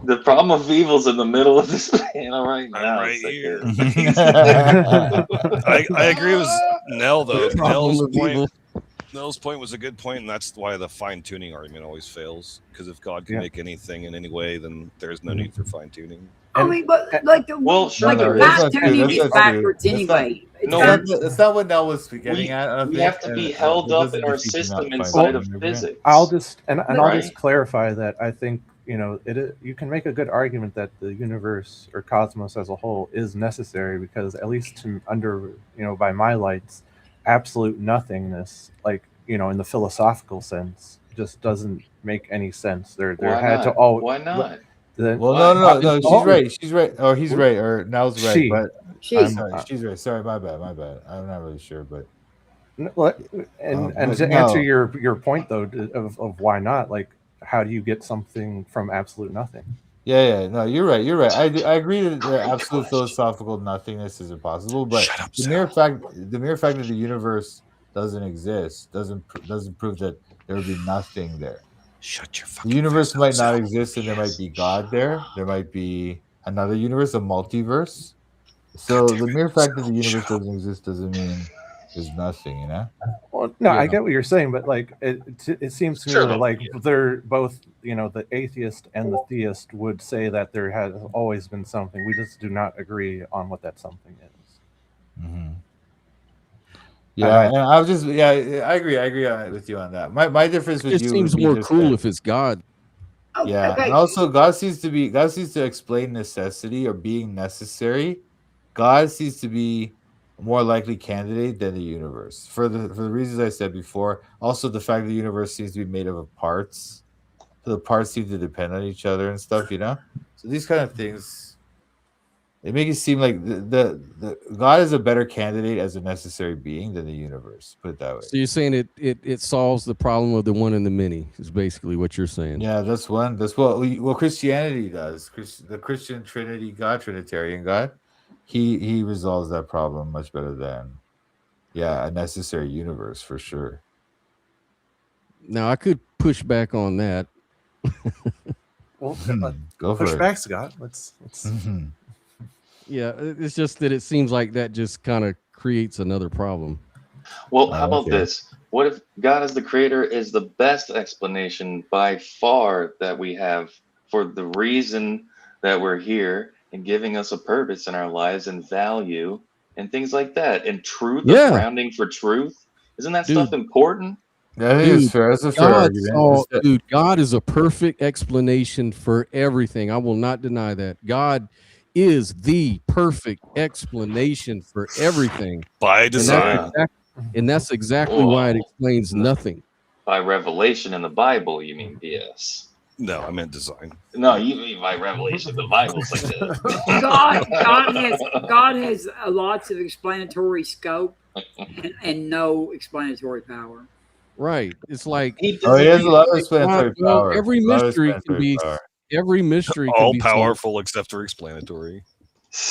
The problem of evil's in the middle of this panel right now. right It's like here. a- I agree with Nell though. The problem of evil. Nell's point was a good point, and that's why the fine tuning argument always fails. Because if God can make anything in any way, then there's no need for fine tuning. I mean, but like the Well, sure like there the is. fine tuning That's is not true. backwards That's not. anyway. It's No, kind of, That's not what Nell was getting at. I don't we think. have to be And, held that up in doesn't our defeat the system fine inside tuning of argument. physics. I'll just and I'll Right? just clarify that I think you can make a good argument that the universe or cosmos as a whole is necessary because at least by my lights, absolute nothingness, like in the philosophical sense, just doesn't make any sense. There Why had to not? all. Why not? Then Well, Why? no. She's right. She's right. Or he's right. Or Nell's right. She. But she. sorry, she's right. Sorry, my bad. My bad. I'm not really sure, but And but to answer no. your point though of why not, like how do you get something from absolute nothing? Yeah. No, you're right. You're right. I agree that the absolute philosophical nothingness is impossible, but the mere fact that the universe doesn't exist doesn't prove that there would be nothing there. Shut your The fucking universe face up, might not Sal. exist, and there might be God there. There might be another universe, a multiverse. So the mere fact that the universe doesn't exist doesn't mean there's nothing, you know? Well, no, I Yeah. get what you're saying, but like it seems to me Sure, that like they're both, the atheist and the theist would say that there has always been something. We just do not agree on what that something is. Mm-hmm. Yeah, and I was just I agree with you on that. My difference with It you seems would be more just cruel that, if it's God. yeah, Okay. and also God seems to explain necessity or being necessary. God seems to be a more likely candidate than the universe for the reasons I said before. Also, the fact the universe seems to be made up of parts, so the parts seem to depend on each other and stuff. So these kind of things. It makes it seem like the God is a better candidate as a necessary being than the universe. Put it that way. So you're saying it solves the problem of the one and the many is basically what you're saying. Yeah, that's one. That's what Christianity does. The Christian Trinity God, Trinitarian God, he resolves that problem much better than a necessary universe for sure. Now I could push back on that. Well, go for push it. back, Scott. Let's. Yeah, it's just that it seems like that just kind of creates another problem. Well, how about this? What if God as the creator is the best explanation by far that we have for the reason that we're here and giving us a purpose in our lives and value and things like that? And truth, a grounding for truth. Isn't that stuff important? I think it's fair. That's a fair argument. God is a perfect explanation for everything. I will not deny that. God is the perfect explanation for everything by design. And that's exactly why it explains nothing. By revelation in the Bible, you mean BS? No, I meant design. No, you mean by revelation in the Bible. It's like this. God has lots of explanatory scope and no explanatory power. Right. It's like he has a lot of explanatory power. Every mystery can be all powerful except for explanatory.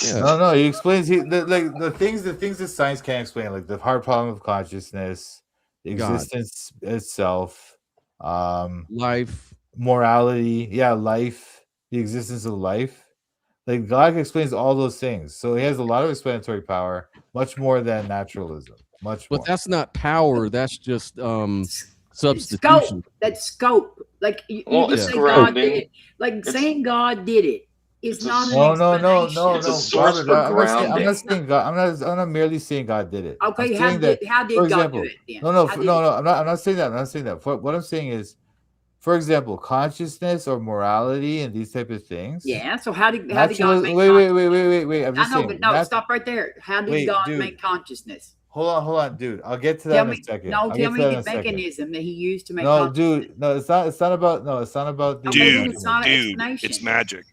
Yeah. No, he explains the things that science can't explain, like the hard problem of consciousness, the existence itself, life, morality, life, the existence of life. Like God explains all those things. So he has a lot of explanatory power, much more than naturalism. Much more. But that's not power, that's just substitution. Scope. That's scope. Like you can say God did it. Like saying God did it. It's not an explanation. No. It's a source for grounding. I'm not saying God. I'm not merely saying God did it. Okay, how did God do it then? No. I'm not saying that. I'm not saying that. What I'm saying is, for example, consciousness or morality and these type of things. Yeah. So how did God make consciousness? Wait. I'm just I know, saying. but no, stop right there. How did God make consciousness? Hold on, dude. I'll get to that in a second. No, tell me the mechanism that he used to make consciousness. Dude. No, it's not about the dude, it's magic.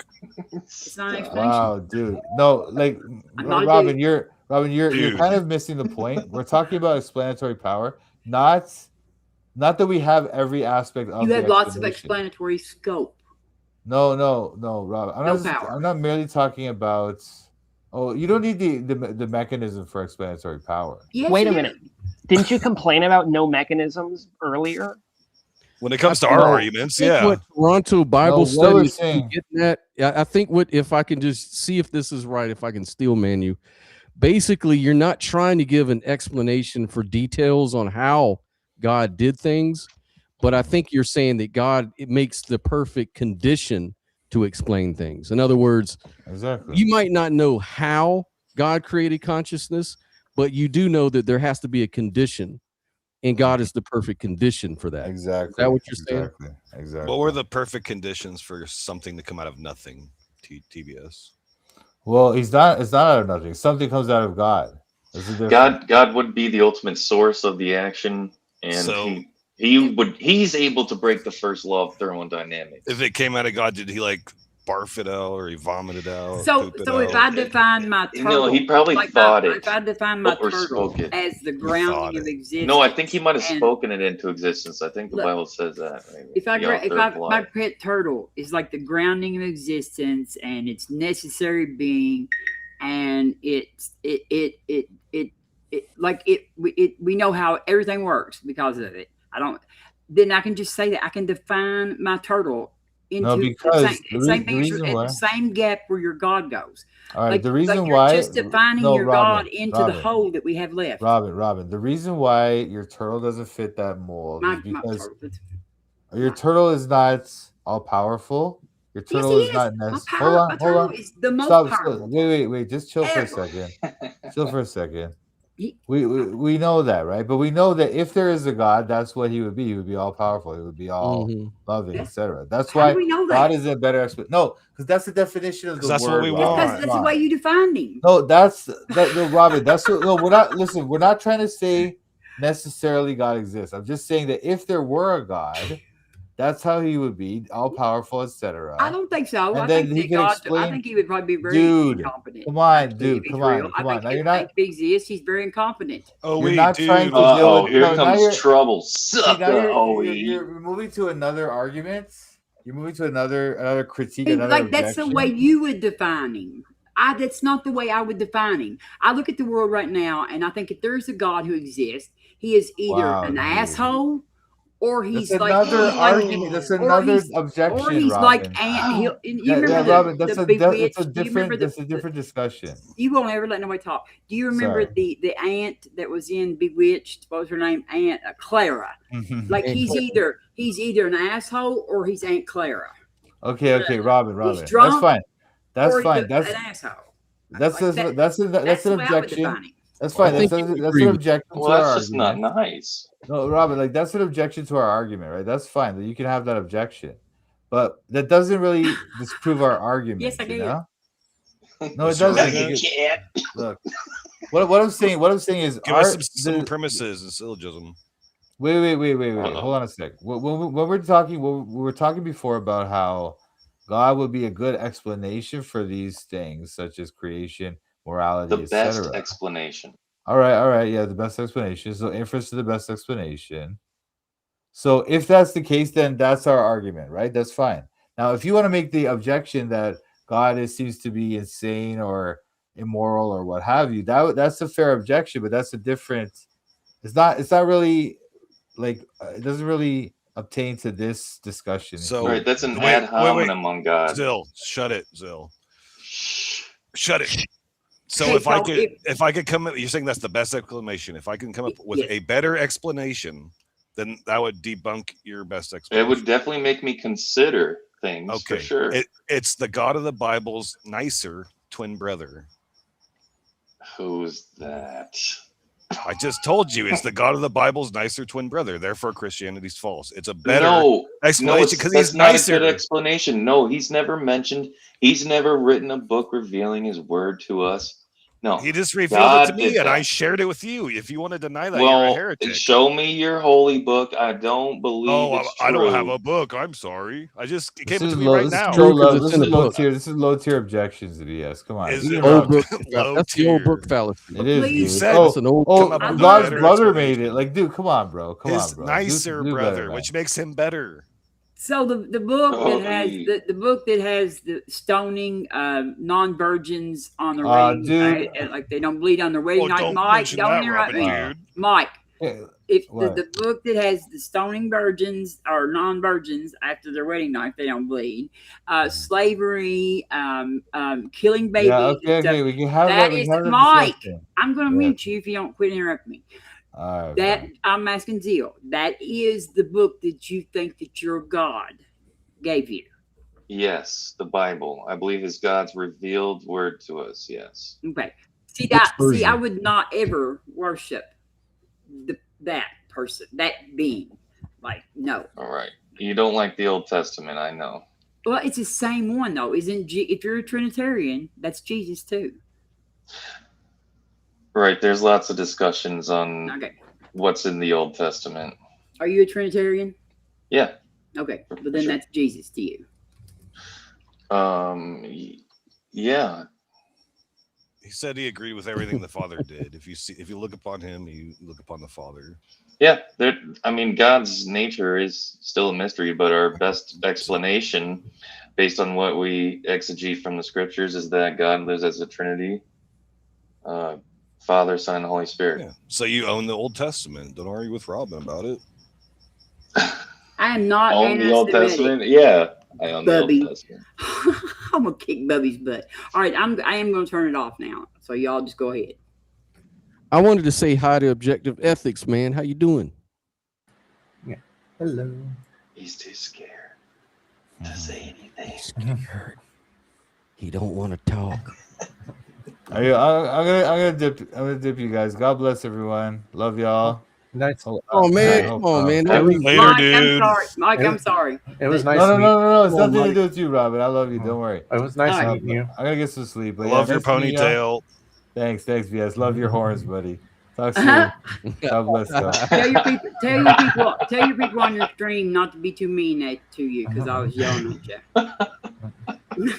It's not an explanation. Wow, dude. No, like Robin, you're kind of missing the point. We're talking about explanatory power, not that we have every aspect of. You have lots of explanatory scope. No, Robin. I'm not merely talking about. Oh, you don't need the mechanism for explanatory power. Yes, wait a minute. Didn't you complain about no mechanisms earlier? When it comes to our arguments, what Toronto Bible Study is getting at, I think if I can just see if this is right, if I can steel man you, basically you're not trying to give an explanation for details on how God did things, but I think you're saying that God, it makes the perfect condition to explain things. In other words, exactly, you might not know how God created consciousness, but you do know that there has to be a condition, and God is the perfect condition for that. exactly. Is that what you're saying? Exactly. What were the perfect conditions for something to come out of nothing? TBS. Well, it's not out of nothing. Something comes out of God. That's the difference. God would be the ultimate source of the action, and So he's able to break the first law of thermodynamics. if it came out of God, did he like barf it out or he vomit it out? So, poop it so if out? I define my You turtle, know, he probably like thought it if I define my or turtle spoke it. as the thought grounding of it. existence. No, I think he might have and spoken it into existence. I think the Look, Bible says that. Maybe. If I, The gra- if author I of my life. pet turtle is like the grounding of existence and its necessary being, and we know how everything works because of it. Then I can just say that I can define my turtle No, into the because same the thing as reason at why. the same gap where your God goes. All right, Like the reason you're why. just defining No, your God Robin. into the Robin. hole that we have left. Robin. The reason why your turtle doesn't fit that mold is My because turtle. your turtle is not all powerful. Your Yes, turtle he is is. not My Hold on, hold turtle on. is the most Stop. powerful. Wait. Just chill for a ever. second. Chill for a second. He- We know that, right? But we know that if there is a God, that's what he would be. He would be all powerful. He would be all loving, That's- etc. That's How do why we know God that? is a better expert. No, because that's the definition of 'Cause the that's what word. we Robin. want. That's the way you defined him. No, no, Robin. That's what. No, we're not. Listen, we're not trying to say necessarily God exists. I'm just saying that if there were a God, that's how he would be, all powerful, etc. I don't think so. And I then think he that could God. I explain, think he would probably be very dude. incompetent. Come on, Actually, dude. if he's Come real, on, I come on. think Now if you're not. he exists, he's very incompetent. Oh, You're wait, not trying dude. to deal with. Here No, now comes you're. trouble. See, Sucker, now Hoey. you're moving to another argument. You're moving to another critique, Hey, another like that's the objection. way you would define him. That's not the way I would define him. I look at the world right now, and I think if there's a God who exists, he is either Wow, an dude. asshole, or That's he's like another he's like, argument. That's or another he's objection, like Robin. you Yeah, remember Robin. That's the a Bewitched? Do you remember that's a different discussion. you won't ever let nobody talk. Do you remember Sorry. the aunt that was in Bewitched? What was her name? Aunt Clara. Like he's either an asshole or he's Aunt Clara. Okay, Robin. He's That's drunk fine. That's or fine. he's That's an asshole. that's Like that's that's an the way I would objection. define him. That's fine. I think That's you an agree with objection to Well, our that's just not argument. nice. No, Robin, like that's an objection to our argument, right? That's fine. That you can have that objection, but that doesn't really disprove our argument. Yes, I you can. know? No, it Mr. doesn't. Reagan. Look, what I'm saying is Give us some premises and syllogism. Wait. Hold on a sec. When we're talking, we were talking before about how God would be a good explanation for these things, such as creation, morality, The best etc. explanation. All right, yeah, the best explanation. So inference to the best explanation. So if that's the case, then that's our argument, right? That's fine. Now, if you want to make the objection that God seems to be insane or immoral or what have you, that's a fair objection, but that's a different. It's not really like it doesn't really obtain to this discussion. So Right, that's an ad hominem on God. Zill, shut it, Zill. Shut it. So Okay, if I could come up, you're saying that's the best explanation. If I can come up with a better explanation, then that would debunk your best explanation. It would definitely make me consider things for sure. It's the God of the Bible's nicer twin brother. Who's that? I just told you it's the God of the Bible's nicer twin brother. Therefore, Christianity's false. It's a better explanation because he's nicer. Not a good explanation. No, he's never mentioned. He's never written a book revealing his word to us. No, he just revealed it to me, and I shared it with you. If you want to deny that, you're a heretic. Show me your holy book. I don't believe it's true. I don't have a book. I'm sorry. I just it came to me low, right this now. Is this is low tier. This is low tier objections to BS. Come on. Is it old book? low That's the old book fallacy. It is. Please. Dude. That's an old. God's brother made it. Like, dude, come on, bro. Come on, bro. Nicer do brother, better, which makes him better. So the book that has the book that has the stoning non-virgins on the wedding night, and like they don't bleed on their wedding night. Mike, don't interrupt me. Mike, if the book that has the stoning virgins or non-virgins after their wedding night, they don't bleed. Slavery, killing babies. Yeah, okay, we can have that. We Is have Mike. discussion. I'm going to mute you if you don't quit interrupting me. I'm asking Zeal. That is the book that you think that your God gave you. Yes, the Bible. I believe is God's revealed word to us. Yes. Okay. See Which that? See, I version? would not ever worship that person, that being. Like, no. All right. You don't like the Old Testament, I know. Well, it's the same one though, isn't? If you're a Trinitarian, that's Jesus too. Right. There's lots of discussions on Okay. what's in the Old Testament. Are you a Trinitarian? Yeah. Okay, but then sure. that's Jesus to you. Yeah. He said he agreed with everything the Father did. If you look upon him, you look upon the Father. Yeah, I mean, God's nature is still a mystery, but our best explanation, based on what we exegete from the scriptures, is that God lives as a Trinity, Father, Son, and Holy Spirit. Yeah. So you own the Old Testament. Don't argue with Robin about it. I am not Own the Old anti-Semitic. Testament? Yeah, I own Bubby. the Old Testament. I'm gonna kick Bubby's butt. All right, I am gonna turn it off now. So y'all just go ahead. I wanted to say hi to Objective Ethics, man. How you doing? Yeah. Hello. He's too scared to say anything. Scared. He don't want to talk. I'm gonna dip you guys. God bless everyone. Love y'all. Nice. Oh man, come on, man. Later, Mike, dude. I'm sorry. Mike, I'm sorry. It was nice. No. It's Well, nothing to Mike- do with you, Robin. I love you. Don't worry. It was nice All right. meeting you. I gotta get some sleep. But I love your nice to meet y'all. ponytail. Thanks, VS. Love your horns, buddy. Talk soon. God bless y'all. Tell your people on your stream not to be too mean to you because I was yelling at you.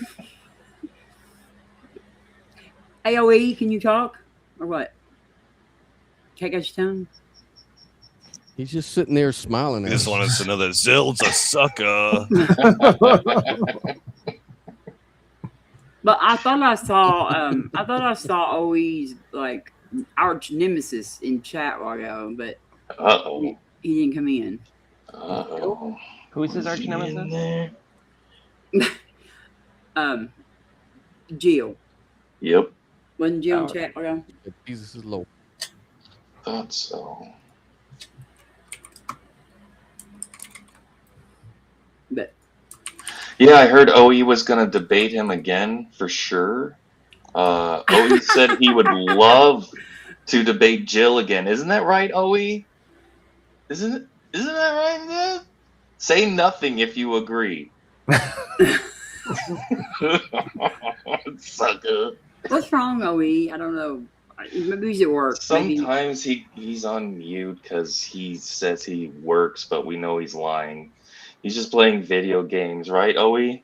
AOE, can you talk or what? Take out your tongue. He's just sitting there smiling I at just us. want us to know that Zild's a sucker. But I thought I saw OE's like arch nemesis in chat a while ago, but he didn't come in. Who's his arch nemesis? Jill. Yep. Wasn't Jill in chat a while ago? Jesus is low. Thought so. But yeah, I heard OE was going to debate him again for sure. OE said he would love to debate Jill again. Isn't that right, OE? Isn't that right, man? Say nothing if you agree. Sucker. what's wrong, OE? I don't know. Maybe he's at work. Sometimes he's on mute because he says he works, but we know he's lying. He's just playing video games, right, OE?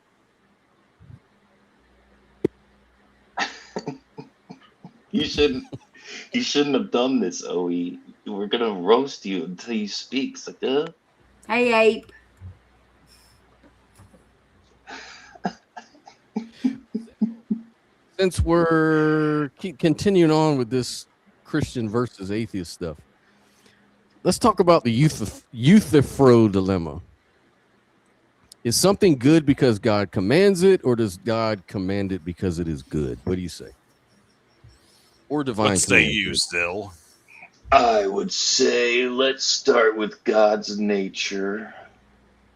You shouldn't have done this, OE. We're gonna roast you until you speak, sucker. Hey, Ape. Since we're continuing on with this Christian versus atheist stuff, let's talk about the Euthyphro dilemma. Is something good because God commands it, or does God command it because it is good? What do you say? Or divine What say command? you still? I would say let's start with God's nature.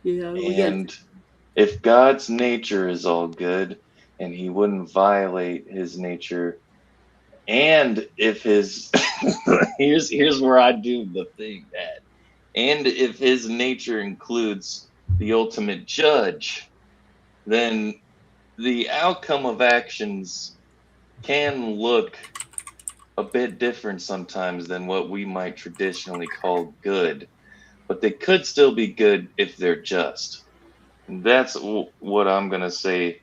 Yeah, And if God's nature is all good and he wouldn't violate his nature, and if his here's where I do the thing that, and if his nature includes the ultimate judge, then the outcome of actions can look a bit different sometimes than what we might traditionally call good, but they could still be good if they're just. And that's what I'm going to say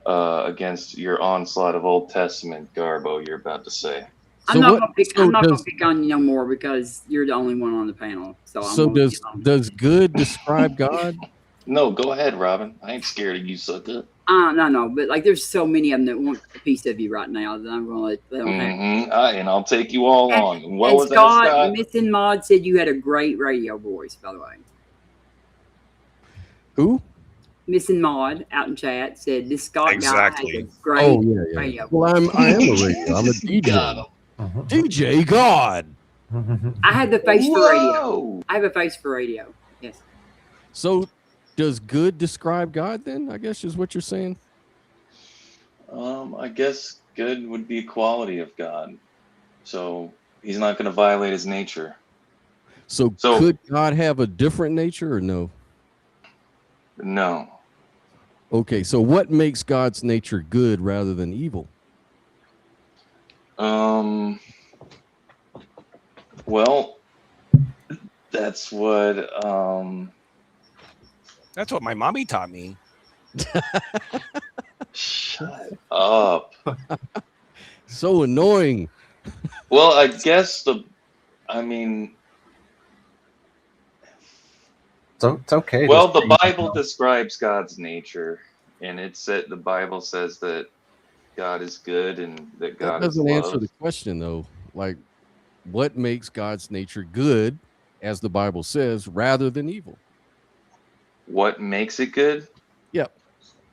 against your onslaught of Old Testament garbo you're about to say. I'm not gonna pick on you no more because you're the only one on the panel. So does good describe God? No, go ahead, Robin. I ain't scared of you, sucker. No, but like there's so many of them that want a piece of you right now that I'm gonna let them have. And I'll take you all on. What And was Scott, that, Scott? Missing Mod said you had a great radio voice, by the way. Who? Missing Mod out in chat said this Scott guy has a great Oh yeah. radio Well, voice. I am a radio. I'm a DJ. DJ God. I have the face for radio. I have a face for radio. Yes. So Does good describe God then? I guess is what you're saying. I guess good would be a quality of God. So he's not going to violate his nature. So could God have a different nature or no? No. Okay, so what makes God's nature good rather than evil? Well, that's what That's what my mommy taught me. Shut up. So annoying. Well, I guess I mean, It's okay. well, the Bible describes God's nature, and the Bible says that God is good and that That God is doesn't answer love. the question though. Like, what makes God's nature good, as the Bible says, rather than evil? What makes it good? Yep.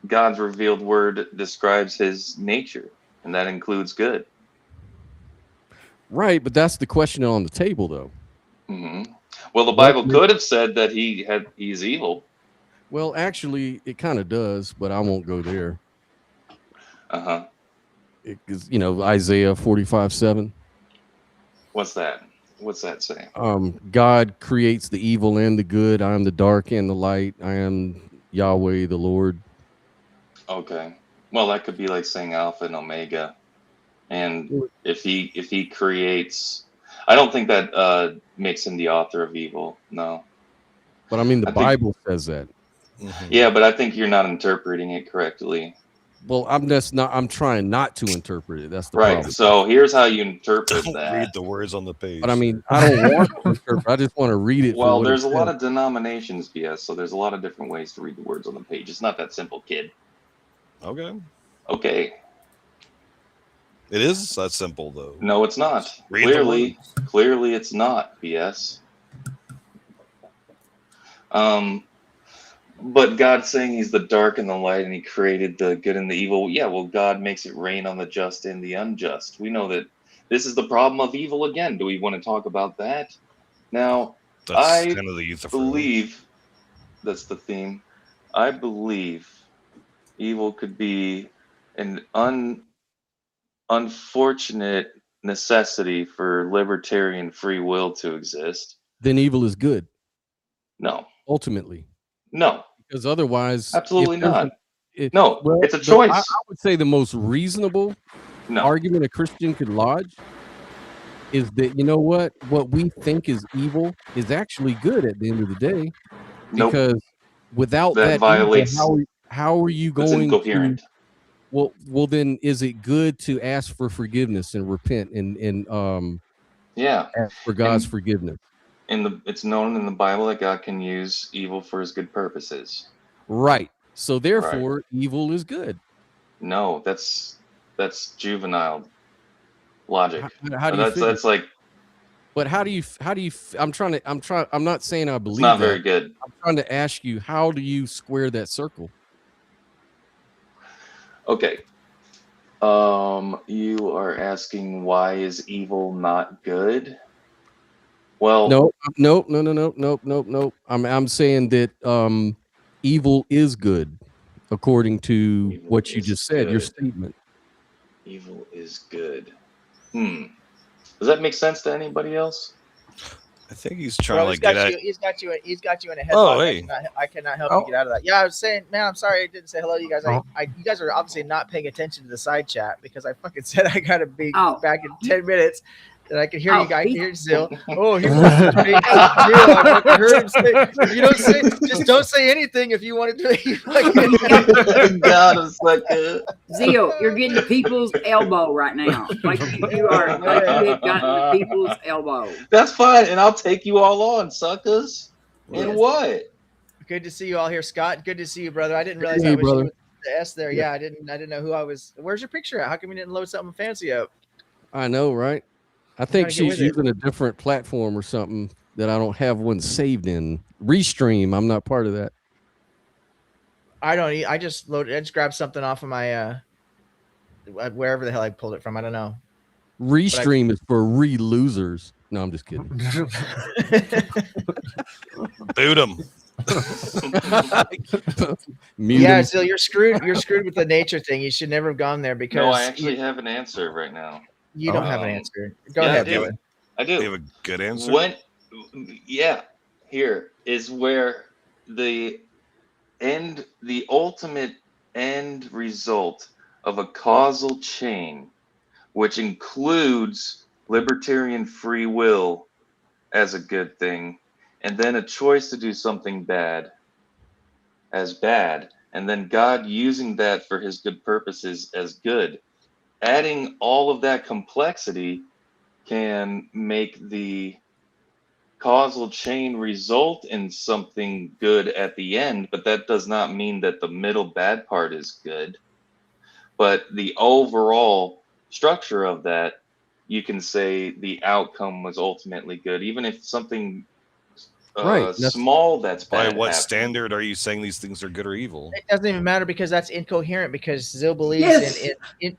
God's revealed word describes his nature, and that includes good. Right, but that's the question on the table though. Well, the Bible could have said that he's evil. Well, actually, it kind of does, but I won't go there. Because Isaiah 45:7. What's that? What's that say? God creates the evil and the good. I am the dark and the light. I am Yahweh the Lord. Okay. Well, that could be like saying Alpha and Omega. And if he creates, I don't think that makes him the author of evil. No. But I mean, the Bible says that. Yeah, but I think you're not interpreting it correctly. Well, I'm trying not to interpret it. That's the Right. problem. So here's how you interpret that. Read the words on the page. But I mean, I don't want to interpret. I just want to read it. Well, there's a lot of denominations, BS. So there's a lot of different ways to read the words on the page. It's not that simple, kid. Okay. Okay. It is that simple, though. No, it's not. Read the Clearly, it's not, BS. But God's saying he's the dark and the light, and he created the good and the evil. Yeah, well, God makes it rain on the just and the unjust. We know that this is the problem of evil again. Do we want to talk about that? Now, That's kind of the youth of believe that's the theme. I believe evil could be an unfortunate necessity for libertarian free will to exist. Then evil is good. No. Ultimately. No. Because otherwise, absolutely not. It's a I choice. would say the most reasonable argument a Christian could lodge is that, you know what we think is evil is actually good at the end of the day. Because without that violates, evil, how are you going incoherent. to? Well, then is it good to ask for forgiveness and repent and ask for God's forgiveness? It's known in the Bible that God can use evil for his good purposes. Right. So therefore, evil is good. No, that's juvenile logic. How do you figure? That's like. But how do you? I'm not saying I believe. It's not that. very good. I'm trying to ask you, how do you square that circle? Okay. You are asking why is evil not good? Well, no. I'm saying that evil is good, according to what you just said. Your statement. Evil is good. Does that make sense to anybody else? I think he's trying to get at. He's got you in a headlock. Oh, hey. I cannot help you get out of that. Yeah, I was saying, man, I'm sorry I didn't say hello to you guys. You guys are obviously not paying attention to the side chat because I fucking said I gotta be back in 10 minutes. And I can hear you guys here still. Oh, he was being I heard him say, you don't say, just don't say anything if you want to do it. God, a second. Zio, you're getting the people's elbow right now. Like you are, like you have gotten the people's elbow. That's fine, and I'll take you all on, suckers. And what? Good to see you all here, Scott. Good to see you, brother. I didn't realize Hey, I was brother. you with the S there. Yeah, I didn't know who I was. Where's your picture at? How come you didn't load something fancy up? I know, right? I think Trying to get she's with it. using a different platform or something that I don't have one saved in. Restream. I'm not part of that. I just grabbed something off of my wherever the hell I pulled it from. I don't know. Restream is for re-losers. No, I'm just kidding. Boot him. Yeah, so you're screwed. You're screwed with the nature thing. You should never have gone there because No, I actually have an answer right now. you don't have an answer. Go yeah, ahead, I do. brother. I do. You have a good answer? Yeah, here is where the ultimate end result of a causal chain, which includes libertarian free will as a good thing, and then a choice to do something bad as bad, and then God using that for his good purposes as good. Adding all of that complexity can make the causal chain result in something good at the end, but that does not mean that the middle bad part is good. But the overall structure of that, you can say the outcome was ultimately good, even if something small that's By bad what happened. standard are you saying these things are good or evil? It doesn't even matter because that's incoherent. Because Zill believes in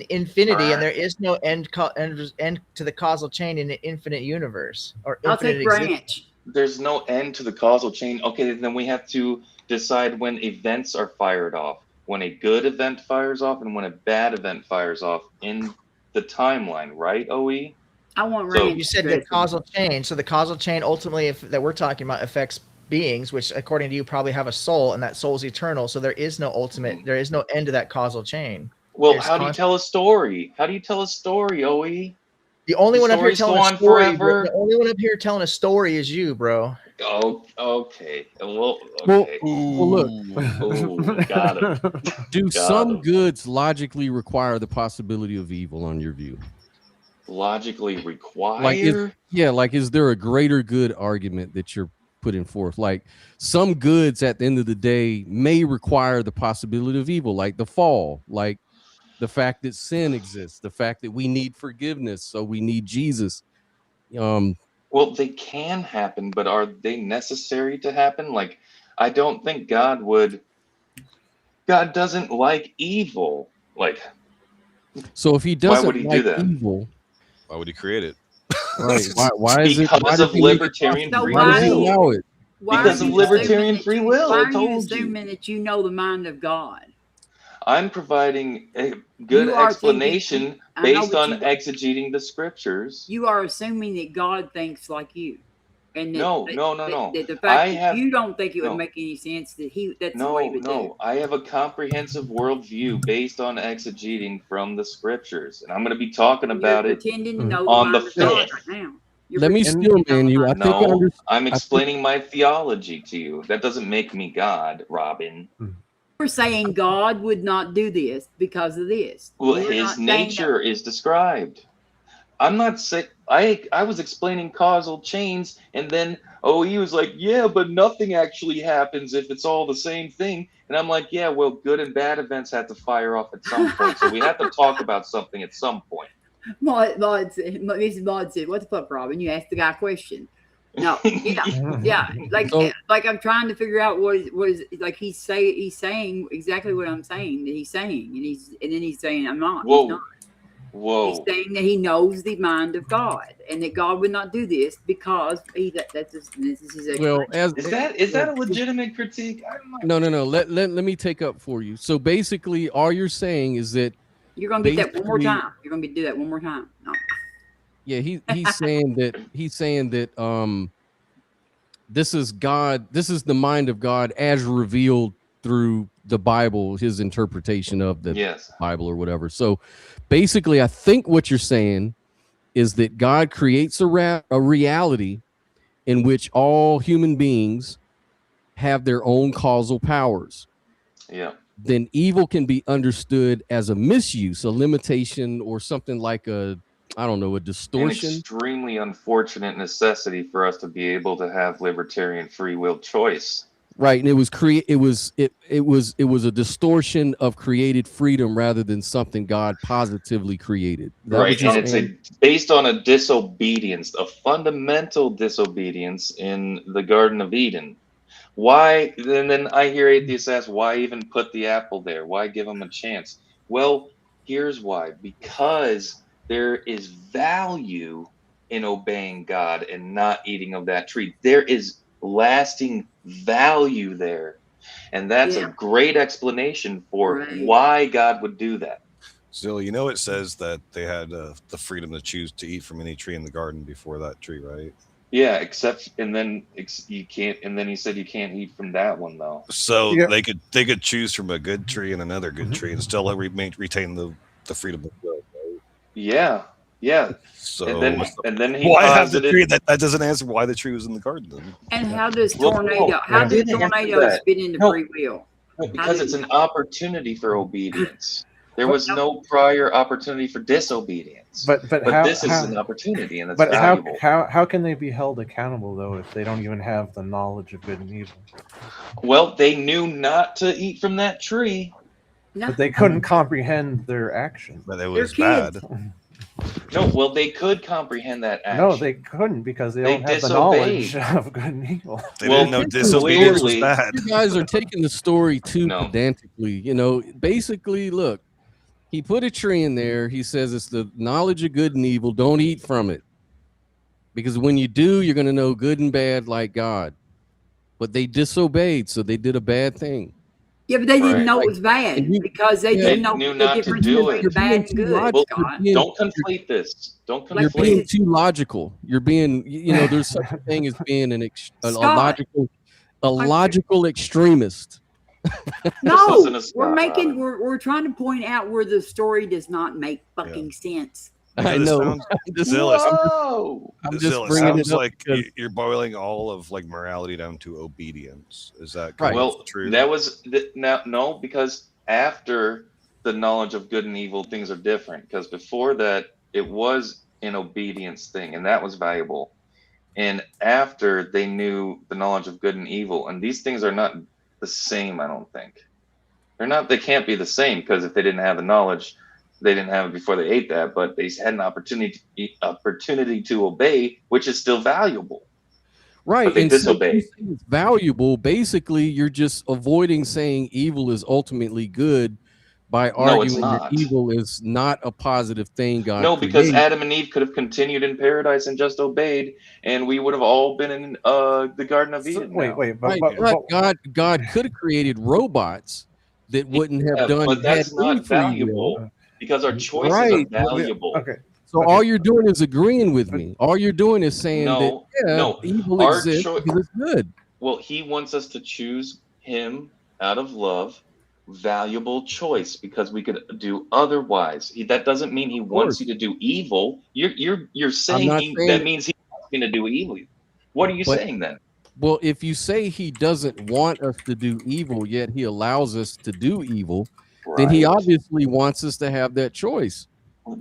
infinity, and there is no end to the causal chain in an infinite universe or infinite existence. There's no end to the causal chain. Okay, then we have to decide when events are fired off, when a good event fires off, and when a bad event fires off in the timeline, right, OE? I want So- ranch You said the dressing. causal chain. So the causal chain ultimately, that we're talking about, affects beings, which according to you probably have a soul, and that soul's eternal. So there is no ultimate. There is no end to that causal chain. Well, There's how do you tell a story? How do you tell a story, OE? The only The one up here stories telling go a on story, bro, forever? the only one up here telling a story is you, bro. Oh, okay. Well, Well, okay. look. Ooh, got him. Do Got some him. goods logically require the possibility of evil on your view? Logically require? Like is there a greater good argument that you're putting forth? Like some goods at the end of the day may require the possibility of evil, like the fall, like the fact that sin exists, the fact that we need forgiveness, so we need Jesus. Well, they can happen, but are they necessary to happen? Like, I don't think God doesn't like evil. Like, So if he why doesn't would he like do that? evil, Why would he create it? right? Why is it? Why Because does of he make it libertarian possible? free Why does he will. allow it? Because of libertarian free will. Why I are you told you. assuming that you know the mind of God? I'm providing a good You are thinking- explanation I know, based but on you- exegeting the scriptures. You are assuming that God thinks like you, and that, No. That the fact I that have you don't think it would no. make any sense that that's the way he would do. No, I have a comprehensive worldview based on exegeting from the scriptures, and I'm going to be talking about You're it pretending to know on the the mind of God 5th. right now. You're Let me pretending still to know man the you. I mind of think I No, understand. I'm explaining my theology to you. That doesn't make me God, Robin. We're saying God would not do this because of this. Well, We're his not saying nature is described. I'm not saying I was explaining causal chains, and then he was like, yeah, but nothing actually happens if it's all the same thing. And I'm like, yeah, well, good and bad events have to fire off at some point, so we have to talk about something at some point. Mrs. Maud said, "What the fuck, Robin? You asked the guy a question." No, yeah. Like I'm trying to figure out what is like he's saying exactly what I'm saying that he's saying, and then he's saying I'm not. Whoa. He's not. Whoa. He's saying that he knows the mind of God, and that God would not do this because this is his Well, is that a legitimate critique? No. Let me take up for you. So basically, all you're saying is that you're gonna get that one more basically- time. You're gonna do that one more time. No. Yeah, he's saying that this is God, this is the mind of God as revealed through the Bible, his interpretation of the Bible or whatever. So basically, I think what you're saying is that God creates a reality in which all human beings have their own causal powers. Yeah. Then evil can be understood as a misuse, a limitation, or something like a distortion. An extremely unfortunate necessity for us to be able to have libertarian free will choice. Right, and it was a distortion of created freedom rather than something God positively created. Right, and it's based on a disobedience, a fundamental disobedience in the Garden of Eden. Why? And then I hear atheists ask, why even put the apple there? Why give them a chance? Well, here's why. Because there is value in obeying God and not eating of that tree. There is lasting value there. And that's a great explanation for Right. why God would do that. Still, you know, it says that they had the freedom to choose to eat from any tree in the garden before that tree, right? Yeah, except and then you can't. And then he said you can't eat from that one though. So Yeah. they could choose from a good tree and another good tree and still retain the freedom of will. Right? Yeah, yeah. So and then he why have the posited. tree? That doesn't answer why the tree was in the garden. Then. And how does Well, tornado? How do tornadoes fit into free will? No, because it's an opportunity for obedience. There was no prior opportunity for disobedience. But this is an opportunity, and it's but valuable. how can they be held accountable though if they don't even have the knowledge of good and evil? Well, they knew not to eat from that tree. But they couldn't comprehend their action. But it was bad. No, well, they could comprehend that action. No, they couldn't because they don't have the knowledge of good and evil. They didn't know disobedience was bad. You guys are taking the story too pedantically. You know, basically, look, he put a tree in there. He says it's the knowledge of good and evil. Don't eat from it. Because when you do, you're going to know good and bad like God. But they disobeyed, so they did a bad thing. Yeah, but they didn't know it was bad because they didn't know knew the not to difference do it. between bad and good. Well, Scott. don't conflate this. Don't conflate. You're being too logical. You're being, you know, there's such a thing as being a logical extremist. No, we're trying to point out where the story does not make fucking sense. I know. I'm just bringing it up like you're boiling all of like morality down to obedience. Is that Right. Well, true? that was no, because after the knowledge of good and evil, things are different. Because before that, it was an obedience thing, and that was valuable. And after they knew the knowledge of good and evil, and these things are not the same. I don't think they're not. They can't be the same because if they didn't have the knowledge, they didn't have it before they ate that. But they had an opportunity to obey, which is still valuable. Right. But they and disobeyed. So it's valuable. Basically, you're just avoiding saying evil is ultimately good by arguing that evil is not a positive thing. God No, because created. Adam and Eve could have continued in paradise and just obeyed, and we would have all been in the Garden of Eden. God could have created robots that wouldn't have done. But that's had not any free will. valuable because our choices are valuable. Okay. So all you're doing is agreeing with me. All you're doing is saying that evil Our exists because it's good. Well, he wants us to choose him out of love, valuable choice, because we could do otherwise. That doesn't mean he wants you to do evil. You're saying that means he wants me to do evil. What are you saying then? Well, if you say he doesn't want us to do evil, yet he allows us to do evil, then he obviously wants us to have that choice.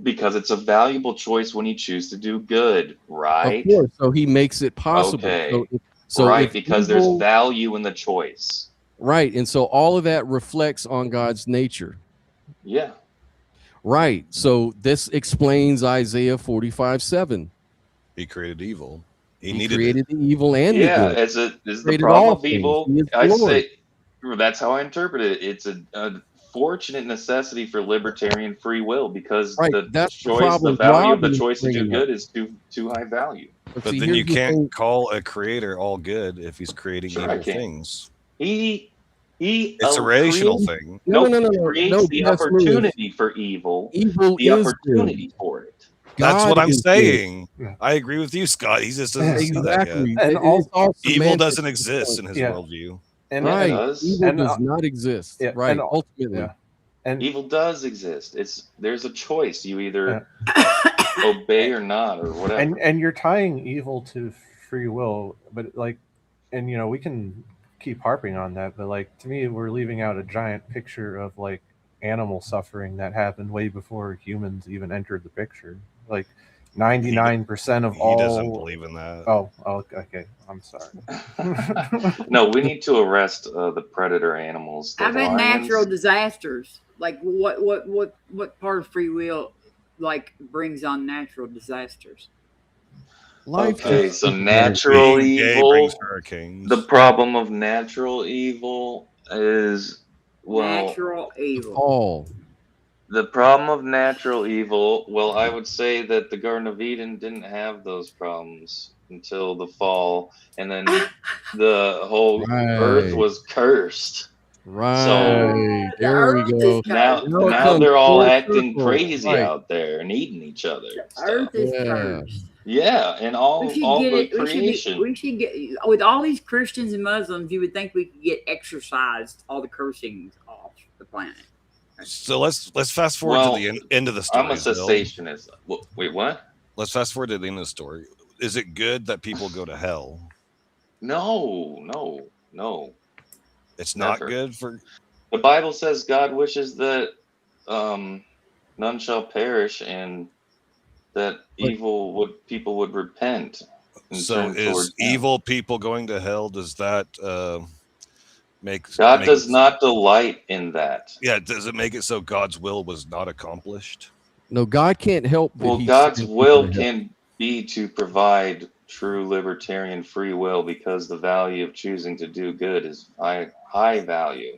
Because it's a valuable choice when you choose to do good, right? Of course. So he makes it possible. Okay. So right, because there's value in the choice. Right. And so all of that reflects on God's nature. Yeah. Right. So this explains Isaiah 45:7. He created evil. He created the evil and the good. As the Created problem all of evil, things. He is I Lord. say that's how I interpret it. It's a fortunate necessity for libertarian free will because the value of the choice to do good is too high value. But then you can't call a creator all good if he's creating evil things. It's a relational thing. No, he creates the opportunity for evil. The opportunity for it. That's what I'm saying. I agree with you, Scott. He just doesn't see that yet. And also evil doesn't exist in his worldview. And evil does not exist. Right. And ultimately. And evil does exist. There's a choice. You either obey or not, or whatever. And you're tying evil to free will, but and we can keep harping on that, but to me, we're leaving out a giant picture of animal suffering that happened way before humans even entered the picture. 99% of all. He doesn't believe in that. Oh, okay. I'm sorry. No, we need to arrest the predator animals. How about natural disasters? What part of free will brings on natural disasters? Okay, so natural evil. Brings hurricanes. The problem of natural evil is natural evil. All. The problem of natural evil, well, I would say that the Garden of Eden didn't have those problems until the fall, and then the whole earth Right. was cursed. So Right. There we go. now Now it comes they're all full acting circle. crazy Right. out there and eating each other and Earth stuff. is Yeah. cursed. Yeah, and We should all get the it. creation. We should get with all these Christians and Muslims. You would think we could get exorcised all the cursings off the planet. So let's fast forward to the end of the story. I'm a cessationist. Wait, what? Let's fast forward to the end of the story. Is it good that people go to hell? No. It's Never. not good for. The Bible says God wishes that none shall perish, and that people would repent. And So turn is towards Him. evil people going to hell? Does that make God does not delight in that? Yeah, does it make it so God's will was not accomplished? No, God can't help that. Well, He God's sends will people to hell. can be to provide true libertarian free will, because the value of choosing to do good is high value.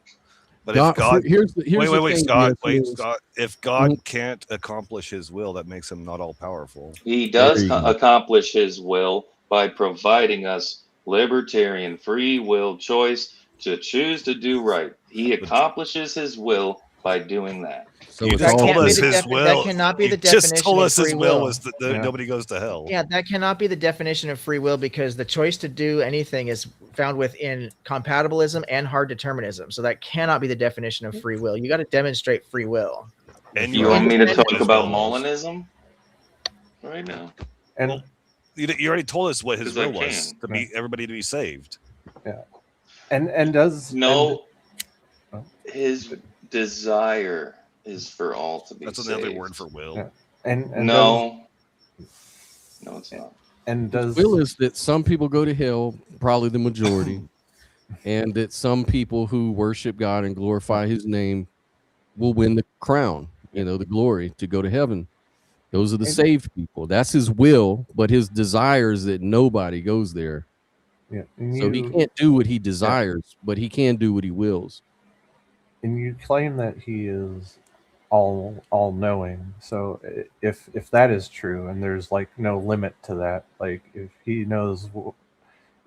But if God, here's the wait, thing, Scott, yes, Scott. If God can't accomplish His will, that makes Him not all powerful. He does accomplish His will by providing us libertarian free will choice to choose to do right. He accomplishes His will by doing that. So you it's just all told us good. His will. That cannot be the You just definition told of us His free will will. was that nobody goes to hell. Yeah, that cannot be the definition of free will, because the choice to do anything is found within compatibilism and hard determinism. So that cannot be the definition of free will. You got to demonstrate free will. And you want me to talk about Molinism right now? And you already told us what His 'Cause I will was can. to be everybody to be saved. Yeah, and does His desire is for all to be That's saved. another word for will. Yeah. And no, it's not. And does Will is that some people go to hell, probably the majority, and that some people who worship God and glorify His name will win the crown, the glory to go to heaven. Those are the saved people. That's His will, but His desire is that nobody goes there. Yeah. So He can't do what He desires, but He can do what He wills. And you claim that He is all knowing. So if that is true, and there's like no limit to that, like if He knows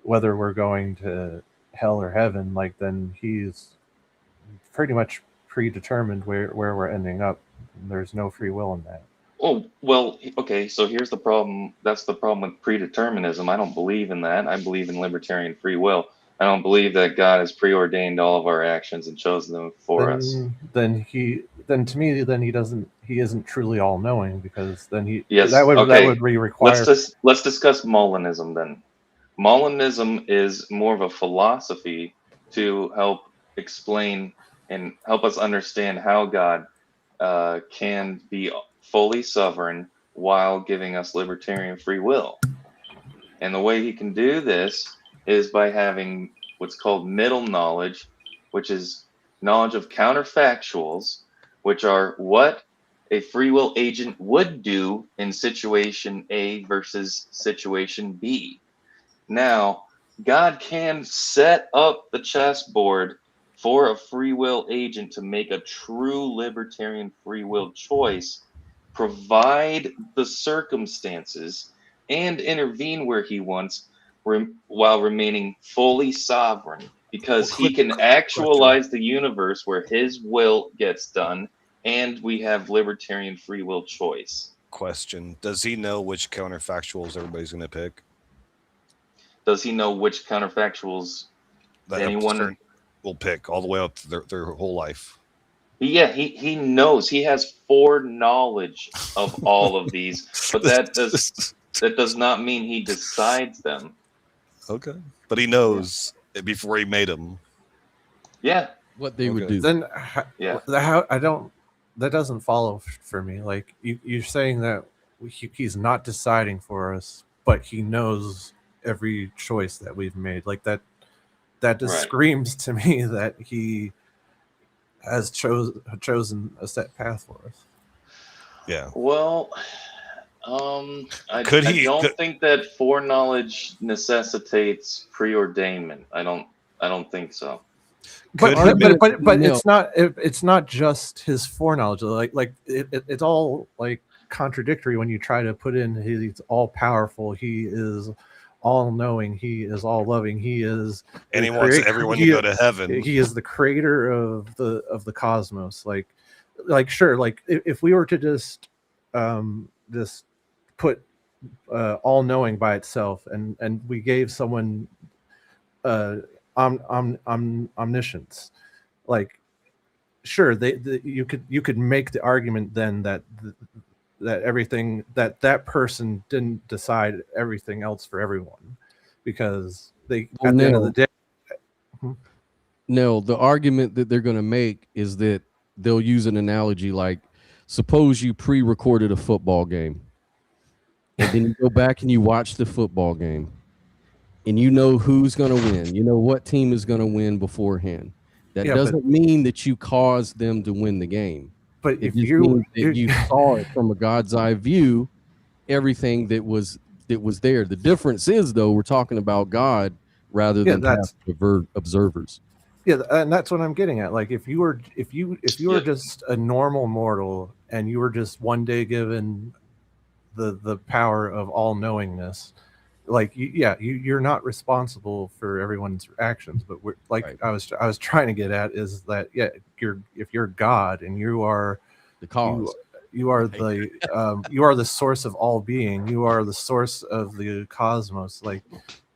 whether we're going to hell or heaven, like then He's pretty much predetermined where we're ending up. There's no free will in that. Oh, well, okay, so here's the problem. That's the problem with predeterminism. I don't believe in that. I believe in libertarian free will. I don't believe that God has preordained all of our actions and chosen them for us. Then He isn't truly all knowing, because then Yes, that would be required. Let's discuss Molinism then. Molinism is more of a philosophy to help explain and help us understand how God can be fully sovereign while giving us libertarian free will. And the way He can do this is by having what's called middle knowledge, which is knowledge of counterfactuals, which are what a free will agent would do in situation A versus situation B. Now, God can set up the chessboard for a free will agent to make a true libertarian free will choice, provide the circumstances, and intervene where He wants, while remaining fully sovereign, because He can actualize the universe where His will gets done, and we have libertarian free will choice. Question: does He know which counterfactuals everybody's going to pick? Does He know which counterfactuals that anyone will pick all the way up to their whole life? Yeah, he knows. He has foreknowledge of all of these, but that does not mean He decides them. Okay, but He knows before He made them. Yeah, what they would do. Then, yeah, that doesn't follow for me. Like you're saying that He's not deciding for us, but He knows every choice that we've made. Like that just screams to me that He has chosen a set path for us. Yeah. Well, I don't think that foreknowledge necessitates preordainment. I don't think so. But argument, but no. it's not just his foreknowledge. It's all like contradictory when you try to put in he's all powerful, he is all knowing, he is all loving, he is And he wants everyone to go to heaven. He is the creator of the cosmos. Like sure, like if we were to just put all knowing by itself and we gave someone omniscience, like sure you could make the argument then that everything that person didn't decide everything else for everyone, because they at the end of the day. No, the argument that they're going to make is that they'll use an analogy like, suppose you pre-recorded a football game and then you go back and you watch the football game and you know who's going to win. You know what team is going to win beforehand. That doesn't mean that you caused them to win the game. But it just means that you saw it from a God's eye view, everything that was there. The difference is, though, we're talking about God rather than passive observers. Yeah, and that's what I'm getting at. Like if you were just a normal mortal and you were just one day given the power of all knowingness, like you're not responsible for everyone's actions. But we're like I was trying to get at is that if you're God and you are the cause, you are the you are the source of all being, you are the source of the cosmos. Like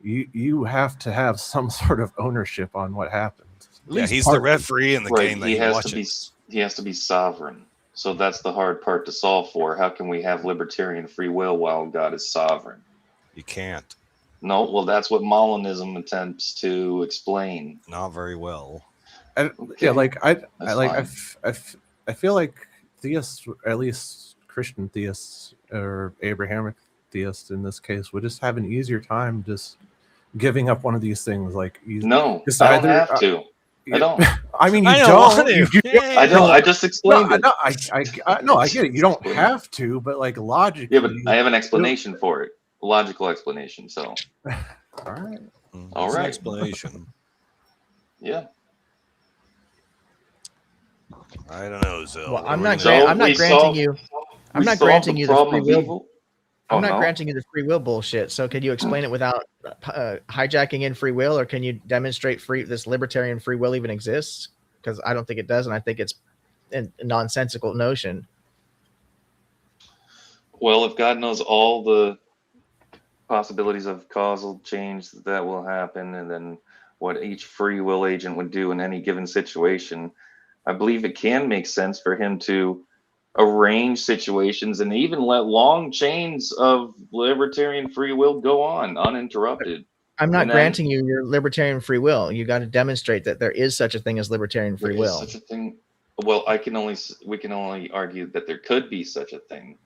you have to have some sort of ownership on what happens. Yeah, he's the referee in the game that he has watches. He has to be sovereign. So that's the hard part to solve for. How can we have libertarian free will while God is sovereign? You can't. No, well, that's what Molinism attempts to explain. Not very well. Yeah, like I feel like theists, at least Christian theists or Abrahamic theists in this case, would just have an easier time just giving up one of these things. Like no, I don't have to. I don't. I mean, you don't. I don't. I just explained it. No, I get it. You don't have to, but like logically. Yeah, but I have an explanation for it. A logical explanation. So. All right. All right. Explanation. Yeah. I don't know, Zil. Well, I'm not granting you the free will. I'm not granting you the free will bullshit. So can you explain it without hijacking in free will, or can you demonstrate this libertarian free will even exists? Because I don't think it does, and I think it's a nonsensical notion. Well, if God knows all the possibilities of causal change that will happen, and then what each free will agent would do in any given situation, I believe it can make sense for him to arrange situations and even let long chains of libertarian free will go on uninterrupted. I'm not granting you your libertarian free will. You got to demonstrate that there is such a thing as libertarian free will. Such a thing. Well, we can only argue that there could be such a thing.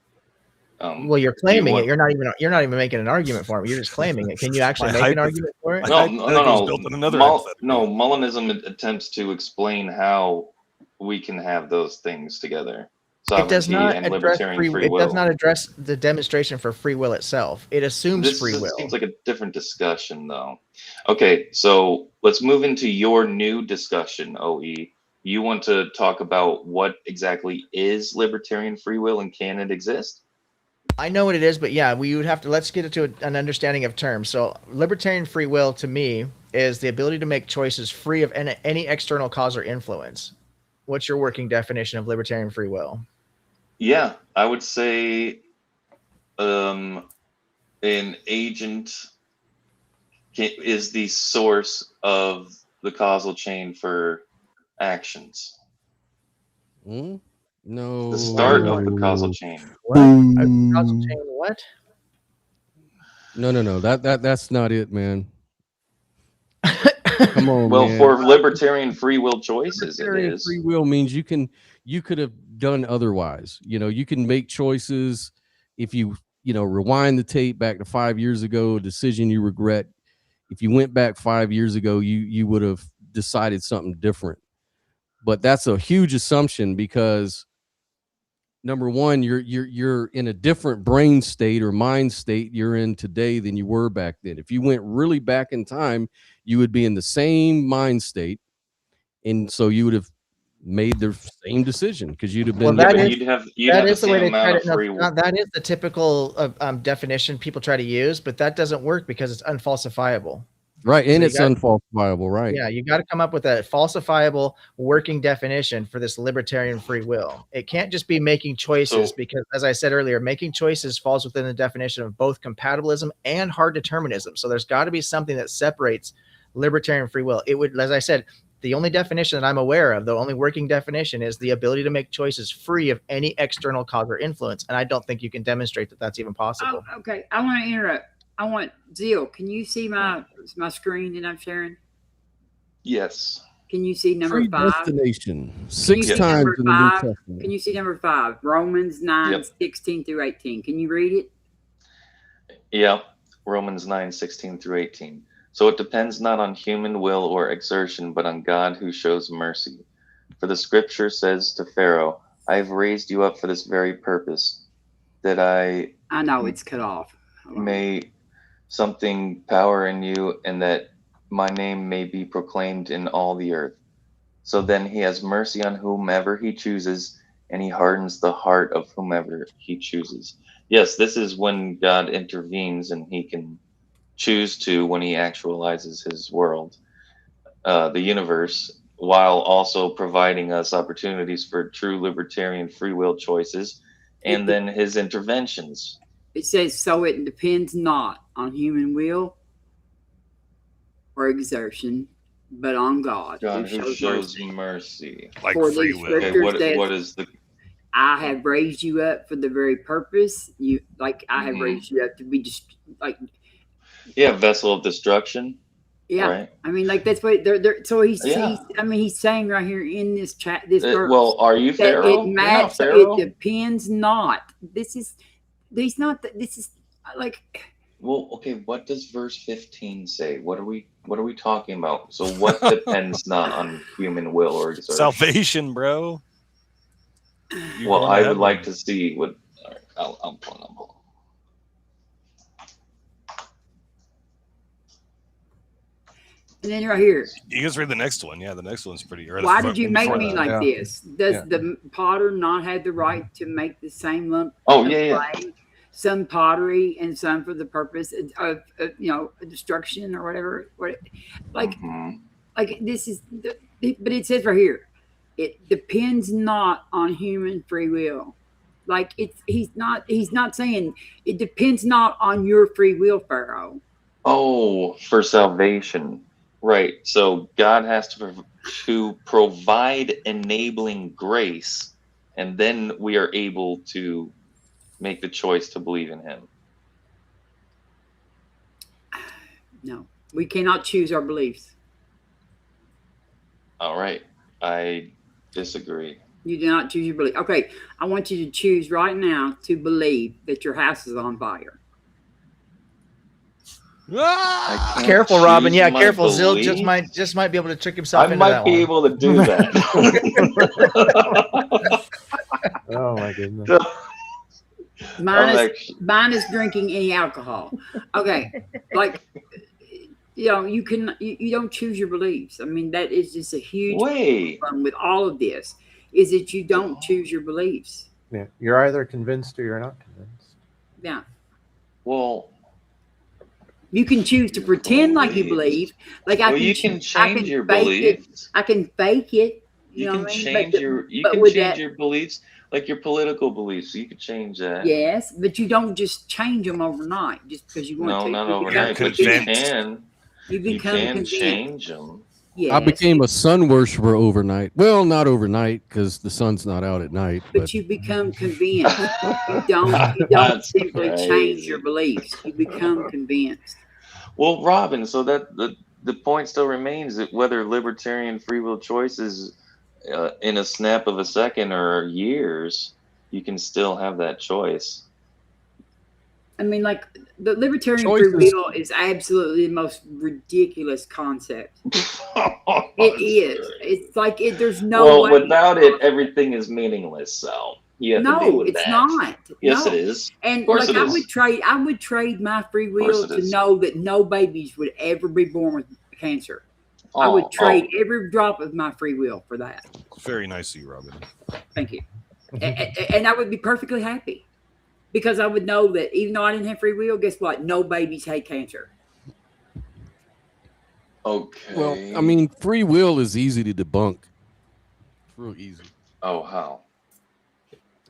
Well, you're claiming it. You're not even making an argument for it. You're just claiming it. Can you actually make an argument for it? No. Molinism attempts to explain how we can have those things together. It does not address free will. It does not address the demonstration for free will itself. It assumes free will. This seems like a different discussion, though. Okay, so let's move into your new discussion, OE. You want to talk about what exactly is libertarian free will and can it exist? I know what it is, but yeah, we would have to. Let's get into an understanding of terms. So, libertarian free will to me is the ability to make choices free of any external cause or influence. What's your working definition of libertarian free will? Yeah, I would say an agent is the source of the causal chain for actions. No. The start of the causal chain. What? Causal chain what? No. That's not it, man. Come on, well, man. For libertarian free will choices, libertarian it is. Free will means you could have done otherwise. You can make choices if you rewind the tape back to 5 years ago, a decision you regret. If you went back 5 years ago, you would have decided something different. But that's a huge assumption because number one, you're in a different brain state or mind state you're in today than you were back then. If you went really back in time, you would be in the same mind state. and so you would have made the same decision because you'd have Well, been. that but is you'd have that the is the way same they try amount to. of free will. That is the typical definition people try to use, but that doesn't work because it's unfalsifiable. Right, and So it's unfalsifiable, right? Yeah, you got to come up with a falsifiable working definition for this libertarian free will. It can't just be making choices because, as I said earlier, making choices falls within the definition of both compatibilism and hard determinism. So there's got to be something that separates libertarian free will. It would, as I said, the only definition that I'm aware of, the only working definition is the ability to make choices free of any external cause or influence. And I don't think you can demonstrate that that's even possible. Oh, okay, I want to interrupt. I want Zeal. Can you see my screen that I'm sharing? Yes. Can you see number 5? Predestination. 6 Can you see times number in the New 5? Testament. Can you see number 5? Romans 9:16 through 18. Can you read it? Yeah. Romans 9:16 through 18. So it depends not on human will or exertion, but on God who shows mercy. For the scripture says to Pharaoh, I have raised you up for this very purpose, that I know it's cut off. may something power in you, and that my name may be proclaimed in all the earth. So then he has mercy on whomever he chooses, and he hardens the heart of whomever he chooses. Yes, this is when God intervenes, and he can choose to when he actualizes his world, the universe, while also providing us opportunities for true libertarian free will choices, and then his interventions. It says, so it depends not on human will or exertion, but on God. God who shows mercy. Like For free the will. scripture Okay, says, what is the I have raised you up for the very purpose. I have raised you up to be just like. Yeah, vessel of destruction. Yeah, right? I mean, like that's what they're. So he's Yeah. he's saying right here in this chat, this verse. Well, are you that Pharaoh? It You're matters. not Pharaoh. It depends not. This is. He's not. This is like. Well, okay. What does verse 15 say? What are we talking about? So what depends not on human will or exertion? Salvation, bro. You're Well, going to I would heaven. like to see what. All right, I'll pull them up. And then right here. You guys read the next one. Yeah, the next one's pretty. Why did you make me like this? Does the potter not have the right to make the same lump of clay? Some pottery and some for the purpose of destruction or whatever. Like this is, but it says right here, it depends not on human free will. Like he's not saying it depends not on your free will, Pharaoh. Oh, for salvation. Right. So God has to provide enabling grace, and then we are able to make the choice to believe in him. No, we cannot choose our beliefs. All right. I disagree. You do not choose your belief. Okay, I want you to choose right now to believe that your house is on fire. Careful, Robin. Yeah, careful. Zill belief. just might be able to trick himself I into might that be one. able to do that. Oh my goodness. Minus drinking any alcohol. Okay, like you don't choose your beliefs. I mean, that is just a huge problem with all of this. Is that you don't choose your beliefs. Yeah, you're either convinced or you're not convinced. Yeah. Well, you can choose to pretend like you believe. Like you can change your beliefs. I can fake it. You can change your beliefs, like your political beliefs. You can change that. Yes, but you don't just change them overnight just because you want to. No, not overnight. But you can. You can change them. Yes. I became a sun worshiper overnight. Well, not overnight because the sun's not out at night. But you become convinced. You don't simply change your beliefs. You become convinced. Well, Robin, so that the point still remains that whether libertarian free will choice is in a snap of a second or years, you can still have that choice. I mean, like the libertarian free will is absolutely the most ridiculous concept. It is. It's like there's no way. Without it, everything is meaningless. So you have to deal with it's that. not. Yes, No. it is. And Of course like it I is. would trade my free course will it to is. know that no babies would ever be born with cancer. I would Oh, trade every drop of my free will for that. Very nice of you, Robin. Thank you. And I would be perfectly happy because I would know that even though I didn't have free will, guess what? No babies had cancer. Okay. Well, I mean, free will is easy to debunk. It's real easy. Oh, how?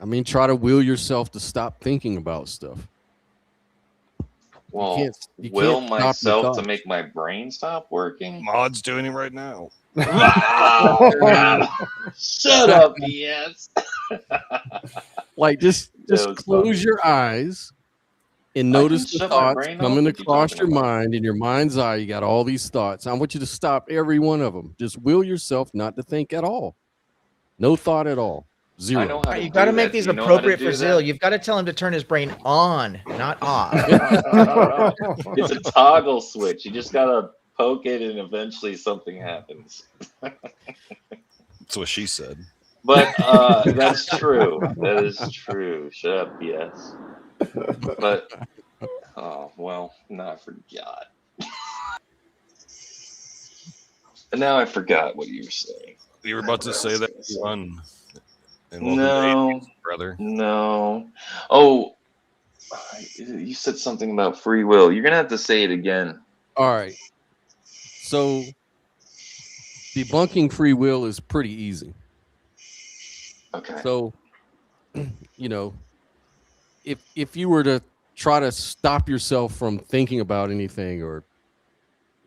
I mean, try to will yourself to stop thinking about stuff. Well, you will can't stop your myself to thoughts. make my brain stop working? Mod's doing it right now. Shut up, yes. Like just was close funny. your eyes and I notice can the shut my thoughts brain off. coming What you across talking your about? mind. In your mind's eye, you got all these thoughts. I want you to stop every one of them. Just will yourself not to think at all. No thought at all. Zero. I know how to You got to do make that. these Do you know how to appropriate do for that? Zill. You've got to tell him to turn his brain on, not off. It's a toggle switch. You just gotta poke it, and eventually something happens. That's what she said. But that's true. That is true. Shut up, yes. But oh well, now I forgot. And now I forgot what you were saying. You were about to say that run. And welcome to No, atheism, brother. no. Oh, you said something about free will. You're gonna have to say it again. All right. So debunking free will is pretty easy. Okay. So, you know, if you were to try to stop yourself from thinking about anything or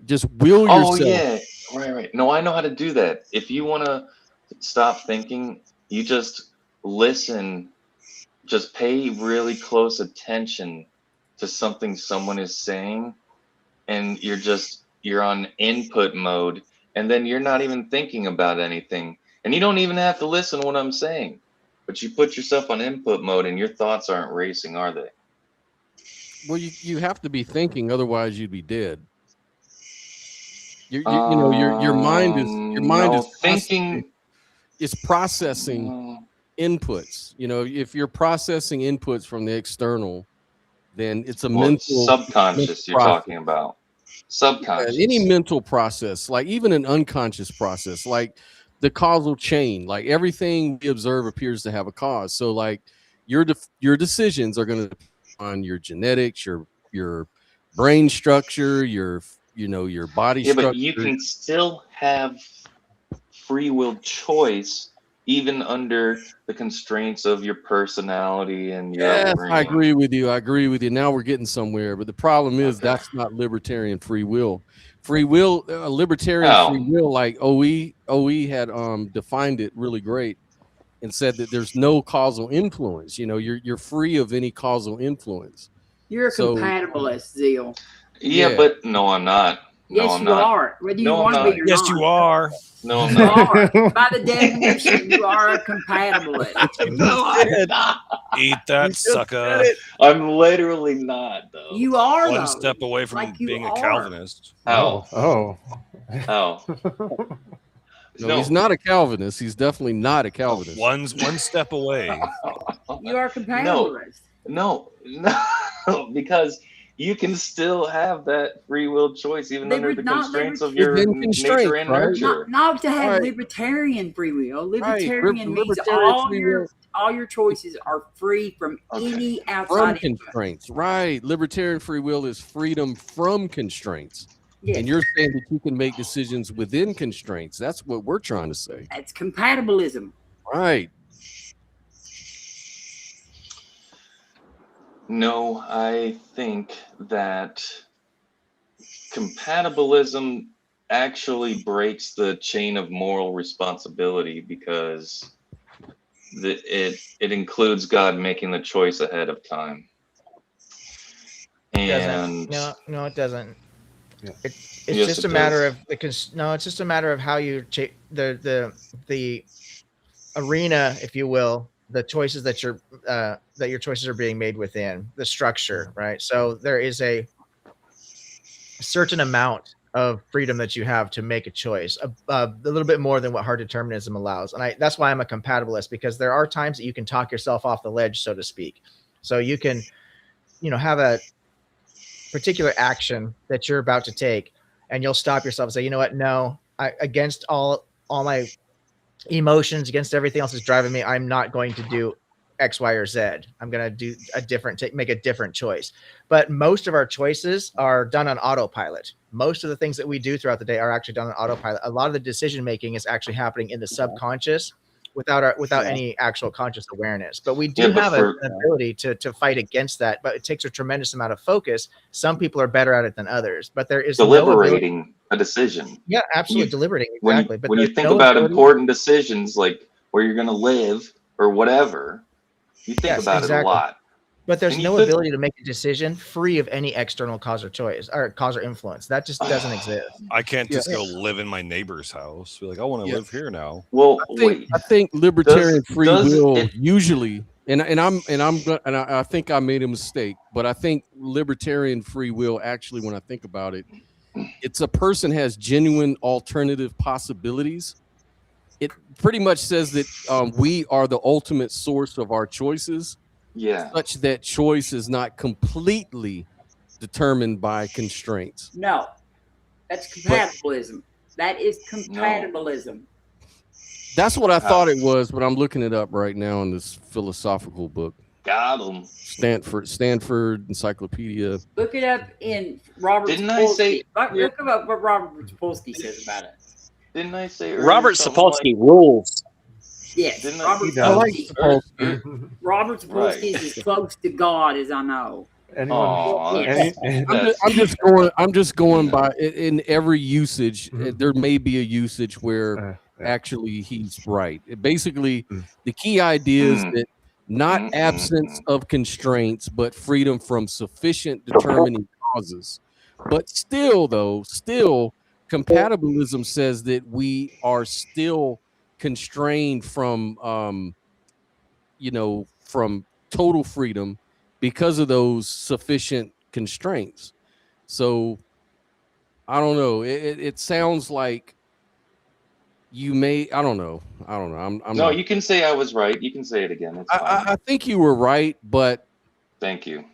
just will Oh yourself. yeah, right. No, I know how to do that. If you want to stop thinking, you just listen. Just pay really close attention to something someone is saying, and you're on input mode, and then you're not even thinking about anything, and you don't even have to listen to what I'm saying, but you put yourself on input mode, and your thoughts aren't racing, are they? Well, you have to be thinking, otherwise you'd be dead. You know your mind No, is thinking. It's processing inputs. You know, if you're processing inputs from the external, then it's a Well, mental subconscious you're process. talking about. Subconscious. Any mental process, like even an unconscious process, like the causal chain, like everything we observe appears to have a cause. So like your decisions are going to depend on your genetics, your brain structure, your body Yeah, structure. but you can still have free will choice even under the constraints of your personality and your Yes, upbringing. I agree with you. Now we're getting somewhere, but the problem is that's not libertarian free will. Libertarian free will, like OE had defined it really great and said that there's no causal influence. You know, you're free of any causal influence. You're a compatibilist, Zeal. Yeah, but no, I'm not. No, Yes, I'm you not. are. Whether you No, I'm want to not. be or Yes, not. you are. No, I'm You not. are. By the definition, you are a compatibilist. No, I'm not. Eat that, sucker. I'm literally not, though. You are, One though. step away from Like you being a are. Calvinist. How? Oh. How? No, he's not a Calvinist. He's definitely not a Calvinist. One step away. You are a compatibilist. No, because you can still have that free will choice even under the constraints of your nature and nurture. Not to have Right. libertarian free will. Right. Libertarian means Libertarian all your choices are free from any From outside influence. constraints. Right. Libertarian free will is freedom from constraints. Yes. And you're saying that you can make decisions within constraints. That's what we're trying to say. That's compatibilism. Right. No, I think that compatibilism actually breaks the chain of moral responsibility because it includes God making the choice ahead of time. And No, it doesn't. It's Yes, just it a matter does. of it's just a matter of how you the arena, if you will, the choices that your choices are being made within the structure, right? So there is a certain amount of freedom that you have to make a choice, a little bit more than what hard determinism allows, and that's why I'm a compatibilist, because there are times that you can talk yourself off the ledge, so to speak. So you can, have a particular action that you're about to take, and you'll stop yourself and say, you know what, no, against all my emotions, against everything else that's driving me, I'm not going to do X, Y, or Z. I'm going to do make a different choice. But most of our choices are done on autopilot. Most of the things that we do throughout the day are actually done on autopilot. A lot of the decision making is actually happening in the subconscious without any actual conscious awareness. But we do have an ability to fight against that, but it takes a tremendous amount of focus. Some people are better at it than others, but there is deliberating a decision. Yeah, absolutely, deliberating, When exactly. when you think about important decisions like where you're going to live or whatever, you think about it a lot. But there's And no ability to make a decision free of any external cause or choice or cause or influence. That just doesn't exist. I can't just go live in my neighbor's house. Be like, I want to live here now. Well, I think libertarian free will usually, and I think I made a mistake, but I think libertarian free will actually, when I think about it, it's a person has genuine alternative possibilities. It pretty much says that we are the ultimate source of our choices. Yeah. Such that choice is not completely determined by constraints. No, that's compatibilism. That is compatibilism. That's what I thought it was, but I'm looking it up right now in this philosophical book. Got him. Stanford Encyclopedia. Look it up in Robert. Didn't I say? Look up what Robert Sapolsky says about it. Didn't I say? Robert Sapolsky rules. Yes, Didn't Robert Sapolsky. Robert Sapolsky is as close to God as I know. I'm just going by in every usage. There may be a usage where actually he's right. Basically, the key idea is that not absence of constraints, but freedom from sufficient determining causes. But still, compatibilism says that we are still constrained from from total freedom because of those sufficient constraints. So I don't know. It sounds like you may. I don't know. I'm no, not, you can say I was right. You can say it again. It's fine. I think you were right, but thank you.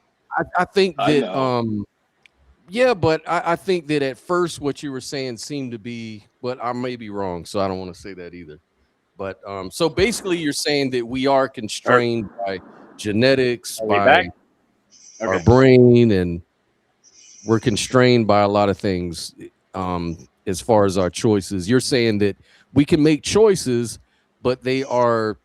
I think that but I think that at first what you were saying seemed to be, but I may be wrong, so I don't want to say that either. But so basically you're saying that we are constrained by genetics, by our brain, and we're constrained by a lot of things as far as our choices. You're saying that we can make choices, but they are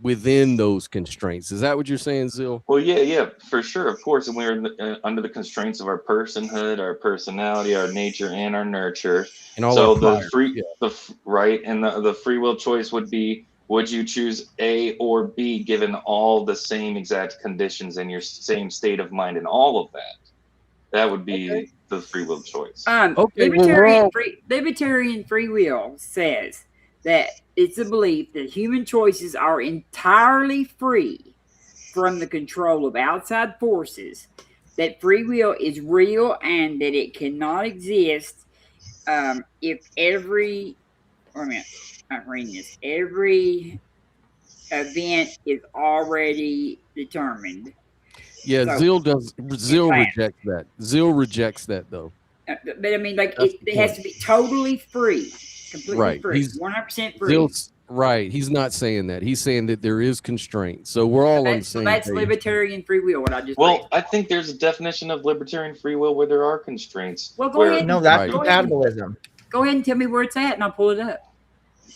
within those constraints. Is that what you're saying, Zil? Well, yeah, for sure, of course. And we're under the constraints of our personhood, our personality, our nature, and our nurture. And all so the free will choice would be: would you choose A or B, given all the same exact conditions and your same state of mind and all of that? That would be the free will choice. Libertarian free will says that it's a belief that human choices are entirely free from the control of outside forces, that free will is real, and that it cannot exist if every event is already determined. Yeah, so, Zil rejects that. Zil rejects that though. But I mean, like it has to be totally free, completely free, 100% free. Right. He's not saying that. He's saying that there is constraint. So we're all on the same that's page. Libertarian free will. What I just I think there's a definition of libertarian free will where there are constraints. Well, go ahead. No, that's compatibilism. Go ahead and tell me where it's at, and I'll pull it up,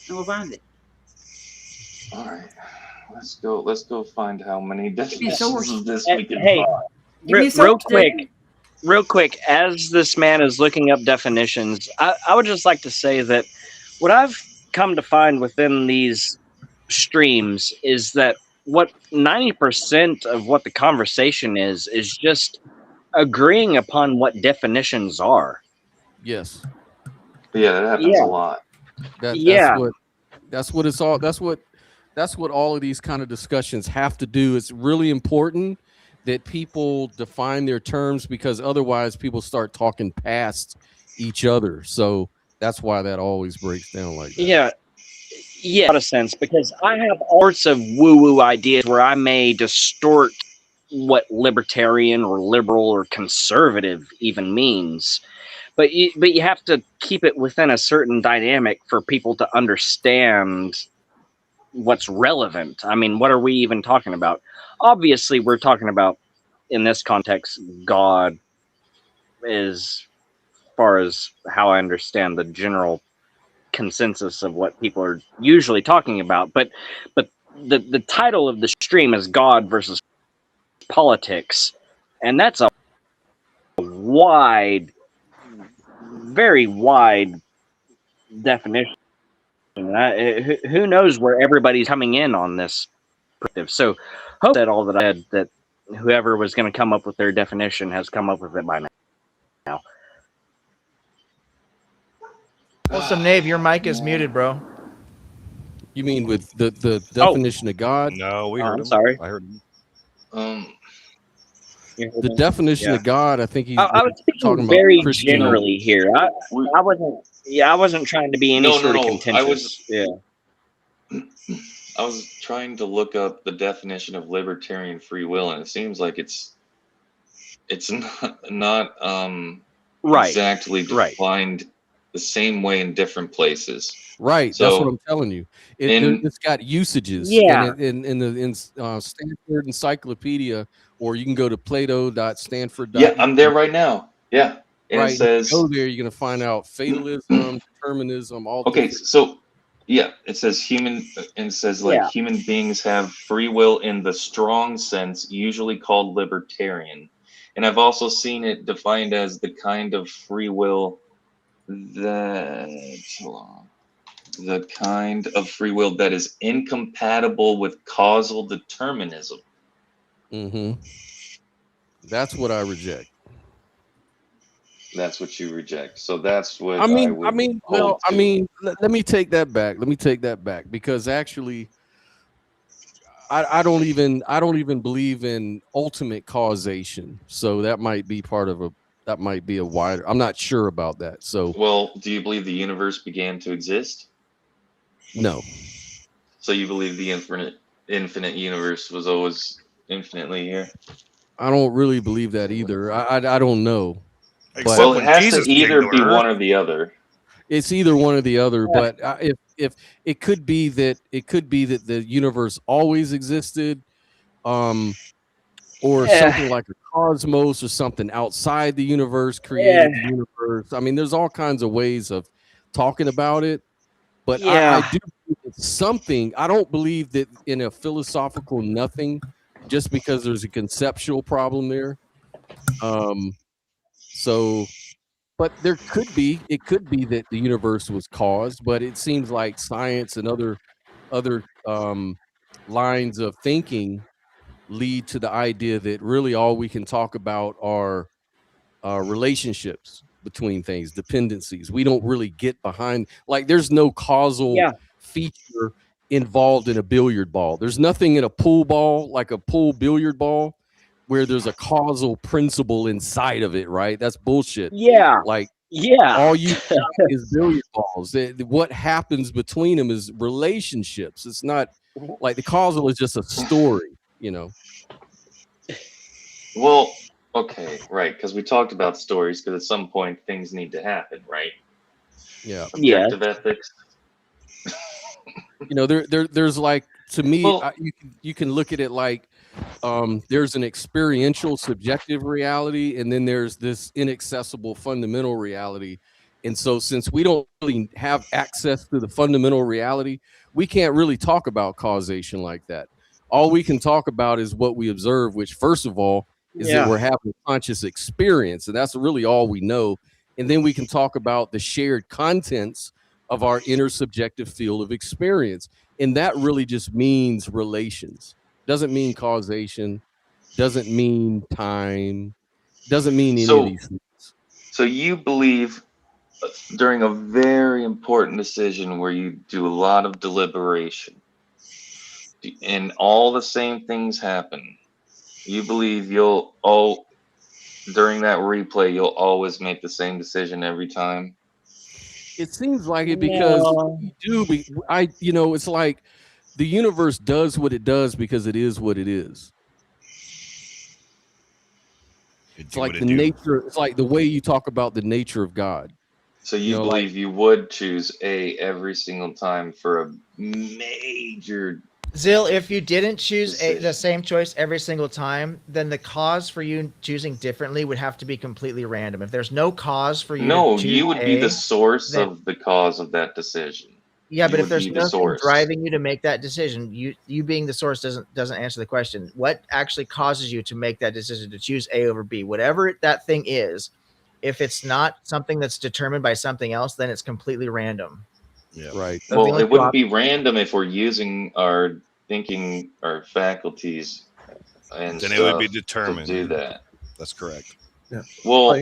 and we'll find it. All right. Let's go find how many definitions of this we can find. Real quick, as this man is looking up definitions, I would just like to say that what I've come to find within these streams is that what 90% of what the conversation is just agreeing upon what definitions are. Yes. Yeah, that happens a lot. That's what it's all. That's what all of these kind of discussions have to do. It's really important that people define their terms, because otherwise people start talking past each other. So that's why that always breaks down like that. Yeah, a lot of sense, because I have all sorts of woo-woo ideas where I may distort what libertarian or liberal or conservative even means. but you have to keep it within a certain dynamic for people to understand what's relevant. I mean, what are we even talking about? Obviously, we're talking about, in this context, God, as far as how I understand the general consensus of what people are usually talking about. But the title of the stream is God versus politics, and that's a wide, very wide definition. Who knows where everybody's coming in on this perspective. So hope that all that I had, that whoever was going to come up with their definition has come up with it by now. Awesome, Nave, your mic is muted, bro. You mean with the definition of God? No, we heard I'm him. sorry. I heard him. The definition of God, I think he's I was speaking talking about very Christian. generally here. I wasn't. Yeah, I wasn't trying to be any sort of contentious. I was trying to look up the definition of libertarian free will, and it seems like it's not exactly defined the same way in different places. Right, So, that's what I'm telling you. It's got usages. Yeah. In the Stanford Encyclopedia, or you can go to Plato.stanford. Yeah, I'm there right now. Yeah, and right, it says, go there. You're gonna find out fatalism, determinism, all. Okay, different. so yeah, it says human, and it says like Yeah. human beings have free will in the strong sense, usually called libertarian. And I've also seen it defined as the kind of free will that is incompatible with causal determinism. Mm-hmm. That's what I reject. That's what you reject. So that's what I mean, hold to. let me take that back. Let me take that back, because actually, I don't even believe in ultimate causation. So that might be a wider. I'm not sure about that. So, Well, do you believe the universe began to exist? No. So you believe the infinite universe was always infinitely here? I don't really believe that either. I don't know. Well, it has to either be one or the other. It's either one or the other. But if it could be that the universe always existed, or something like a cosmos, or something outside the universe created the universe. I mean, there's all kinds of ways of talking about it. But I do believe it's something. I don't believe that in a philosophical nothing, just because there's a conceptual problem there. So, but it could be that the universe was caused, but it seems like science and other lines of thinking lead to the idea that really all we can talk about are relationships between things, dependencies. We don't really get behind, like, there's no causal feature involved in a billiard ball. There's nothing in a pool ball, like a pool billiard ball, where there's a causal principle inside of it, right? That's bullshit. Like, all you got is billiard balls. What happens between them is relationships. It's not like the causal is just a story, you know. Well, okay, right, because we talked about stories, because at some point things need to happen, right? Yeah. Objective ethics. You know, there's like, to me, you can look at it like, there's an experiential subjective reality, and then there's this inaccessible fundamental reality. And so since we don't really have access to the fundamental reality, we can't really talk about causation like that. All we can talk about is what we observe, which, first of all, is that we're having a conscious experience, and that's really all we know. And then we can talk about the shared contents of our intersubjective field of experience. And that really just means relations. Doesn't mean causation, doesn't mean time, doesn't mean any of these things. So you believe during a very important decision where you do a lot of deliberation and all the same things happen, you believe during that replay you'll always make the same decision every time? It seems like it, because it's like the universe does what it does because it is what it is. It's like the nature. It's like the way you talk about the nature of God. So you know, believe you would choose A every single time for a major Zill, if you didn't choose the same choice every single time, then the cause for you choosing differently would have to be completely random. If there's no cause for you No, to choose you would be the A, source then of the cause of that decision. yeah, You but if would there's be the nothing source. driving you to make that decision, you being the source doesn't answer the question. What actually causes you to make that decision to choose A over B? Whatever that thing is, if it's not something that's determined by something else, then it's completely random. Yeah. Right. Well, it wouldn't be random if we're using our thinking, our faculties, and Then stuff it would be to determined. do that. That's correct. Yeah. Well,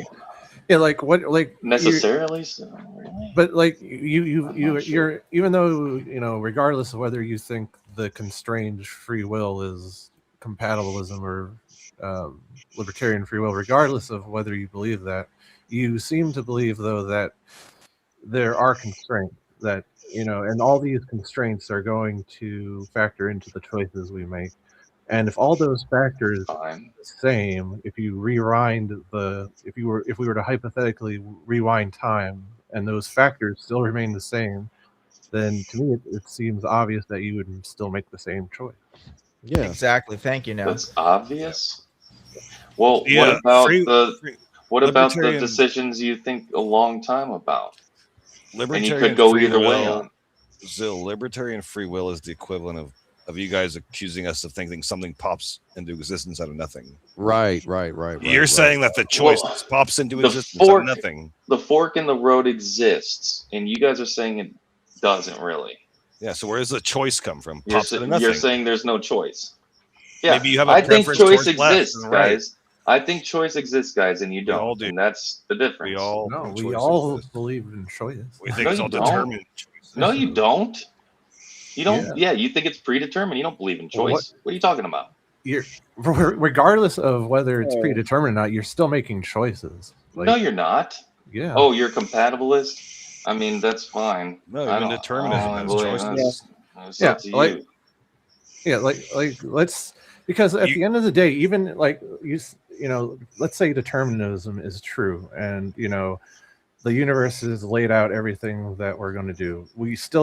like what, like necessarily so. Really? But like you're even though regardless of whether you think the constrained free will is compatibilism or libertarian free will, regardless of whether you believe that, you seem to believe though that there are constraints that and all these constraints are going to factor into the choices we make. And if all those factors are the same, if you rewind if we were to hypothetically rewind time and those factors still remain the same, then to me it seems obvious that you would still make the same choice. Yeah, exactly. Thank you. Now that's obvious. Well, Yeah, what about the libertarian- decisions you think a long time about? And you Libertarian could go free either way will, on. Zill, libertarian free will is the equivalent of you guys accusing us of thinking something pops into existence out of nothing. Right. You're saying that the choice pops into existence out of nothing. The fork in the road exists, and you guys are saying it doesn't really. Yeah, so where does the choice come from? You're, Pops out of nothing. you're saying there's no choice. Yeah, Maybe you have a I think preference choice towards left exists, and right. guys. I think choice exists, guys, and you don't. all do. And that's the difference. We We all believe in choice. We think No, it's you all don't. determined. No, you don't. You don't. Yeah. Yeah, you think it's predetermined. You don't believe in choice. What are you talking about? You're regardless of whether it's predetermined or not, you're still making choices. No, you're not. Yeah. Oh, you're a compatibilist? I mean, that's fine. No, I even don't- determinism I has believe choices. It's Yeah, up to like- you. Yeah, like let's, because at the end of the day, even like let's say determinism is true, and the universe has laid out everything that we're going to do. It's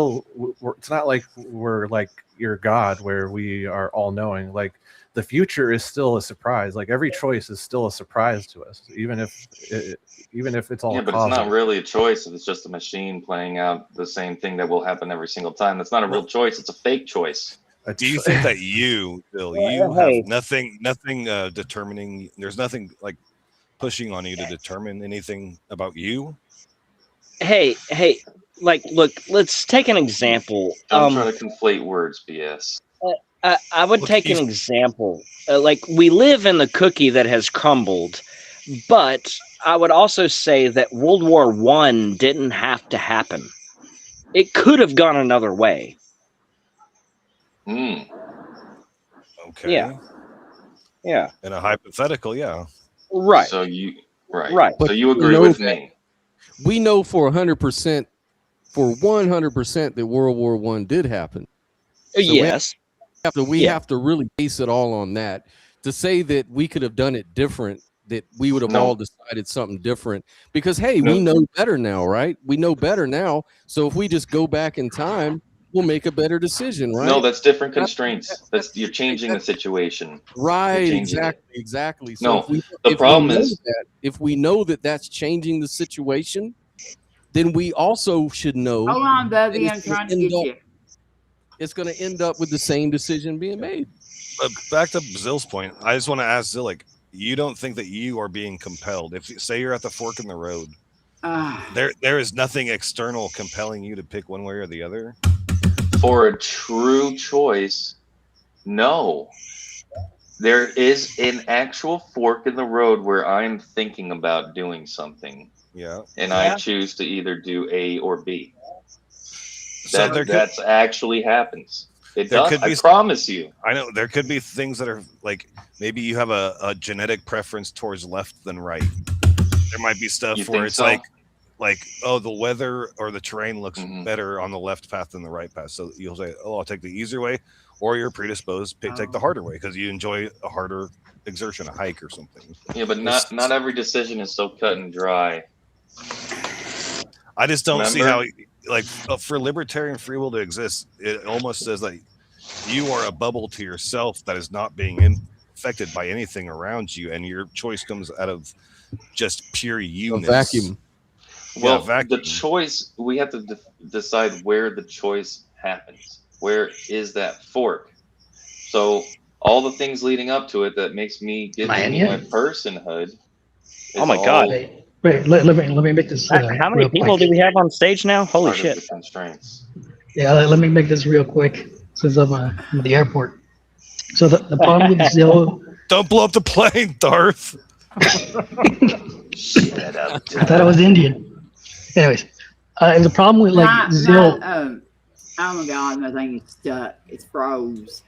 not like we're like your God where we are all knowing. Like the future is still a surprise. Like every choice is still a surprise to us, even if it's all Yeah, but causal. it's not really a choice if it's just a machine playing out the same thing that will happen every single time. That's not a real choice. It's a fake choice. Do you think that you, Bill, you Hey. have nothing determining? There's nothing like pushing on you to determine anything about you. Hey, like, look, let's take an example. Don't try to conflate words, BS. I would take an example. Like, we live in the cookie that has crumbled, but I would also say that World War I didn't have to happen. It could have gone another way. Okay. Yeah. In a hypothetical, yeah. Right. So you Right. So you agree know with that- me? We know for 100%, that World War I did happen. Yes. We have to really base it all on that. To say that we could have done it different, that we would have No. all decided something different, because hey, No. we know better now, right? We know better now. So if we just go back in time, we'll make a better decision, right? No, that's different constraints. You're changing the situation. Right, You're changing it. exactly. So No, if we, the if problem we know is- that, if we know that that's changing the situation, then we also should know. Hold on, Bubby. that I'm it's gonna trying to end get up- you. It's going to end up with the same decision being made. But back to Zill's point, I just want to ask Zill, like, you don't think that you are being compelled? If say you're at the fork in the road, there is nothing external compelling you to pick one way or the other. For a true choice, no. There is an actual fork in the road where I'm thinking about doing something. Yeah. And I choose to either do A or B. So there could- That's actually happens. It There does. could be I promise you. I know there could be things that are like maybe you have a genetic preference towards left than right. There might be stuff You where think it's so? like oh, the weather or the terrain looks better on the left path than the right path. So you'll say, oh, I'll take the easier way. or you're predisposed to take the harder way because you enjoy a harder exertion, a hike or something. Yeah, but not every decision is so cut and dry. I just don't see Remember? how, like, for libertarian free will to exist, it almost says that you are a bubble to yourself that is not being affected by anything around you, and your choice comes out of just pure you-ness. vacuum. Well, vacuum. the choice, we have to decide where the choice happens. Where is that fork? So all the things leading up to it that makes me get Am I in to yet? my personhood. Oh my God. Wait, let me make this. How many real people quick. do we have on stage now? Holy Part of shit. the constraints. Yeah, let me make this real quick since I'm at the airport. So the problem with Zillow, Don't blow up the plane, Darth. Shut up. I thought I was Indian. Anyways, the problem with like Zillow. Oh my god, my thing is stuck. It's froze.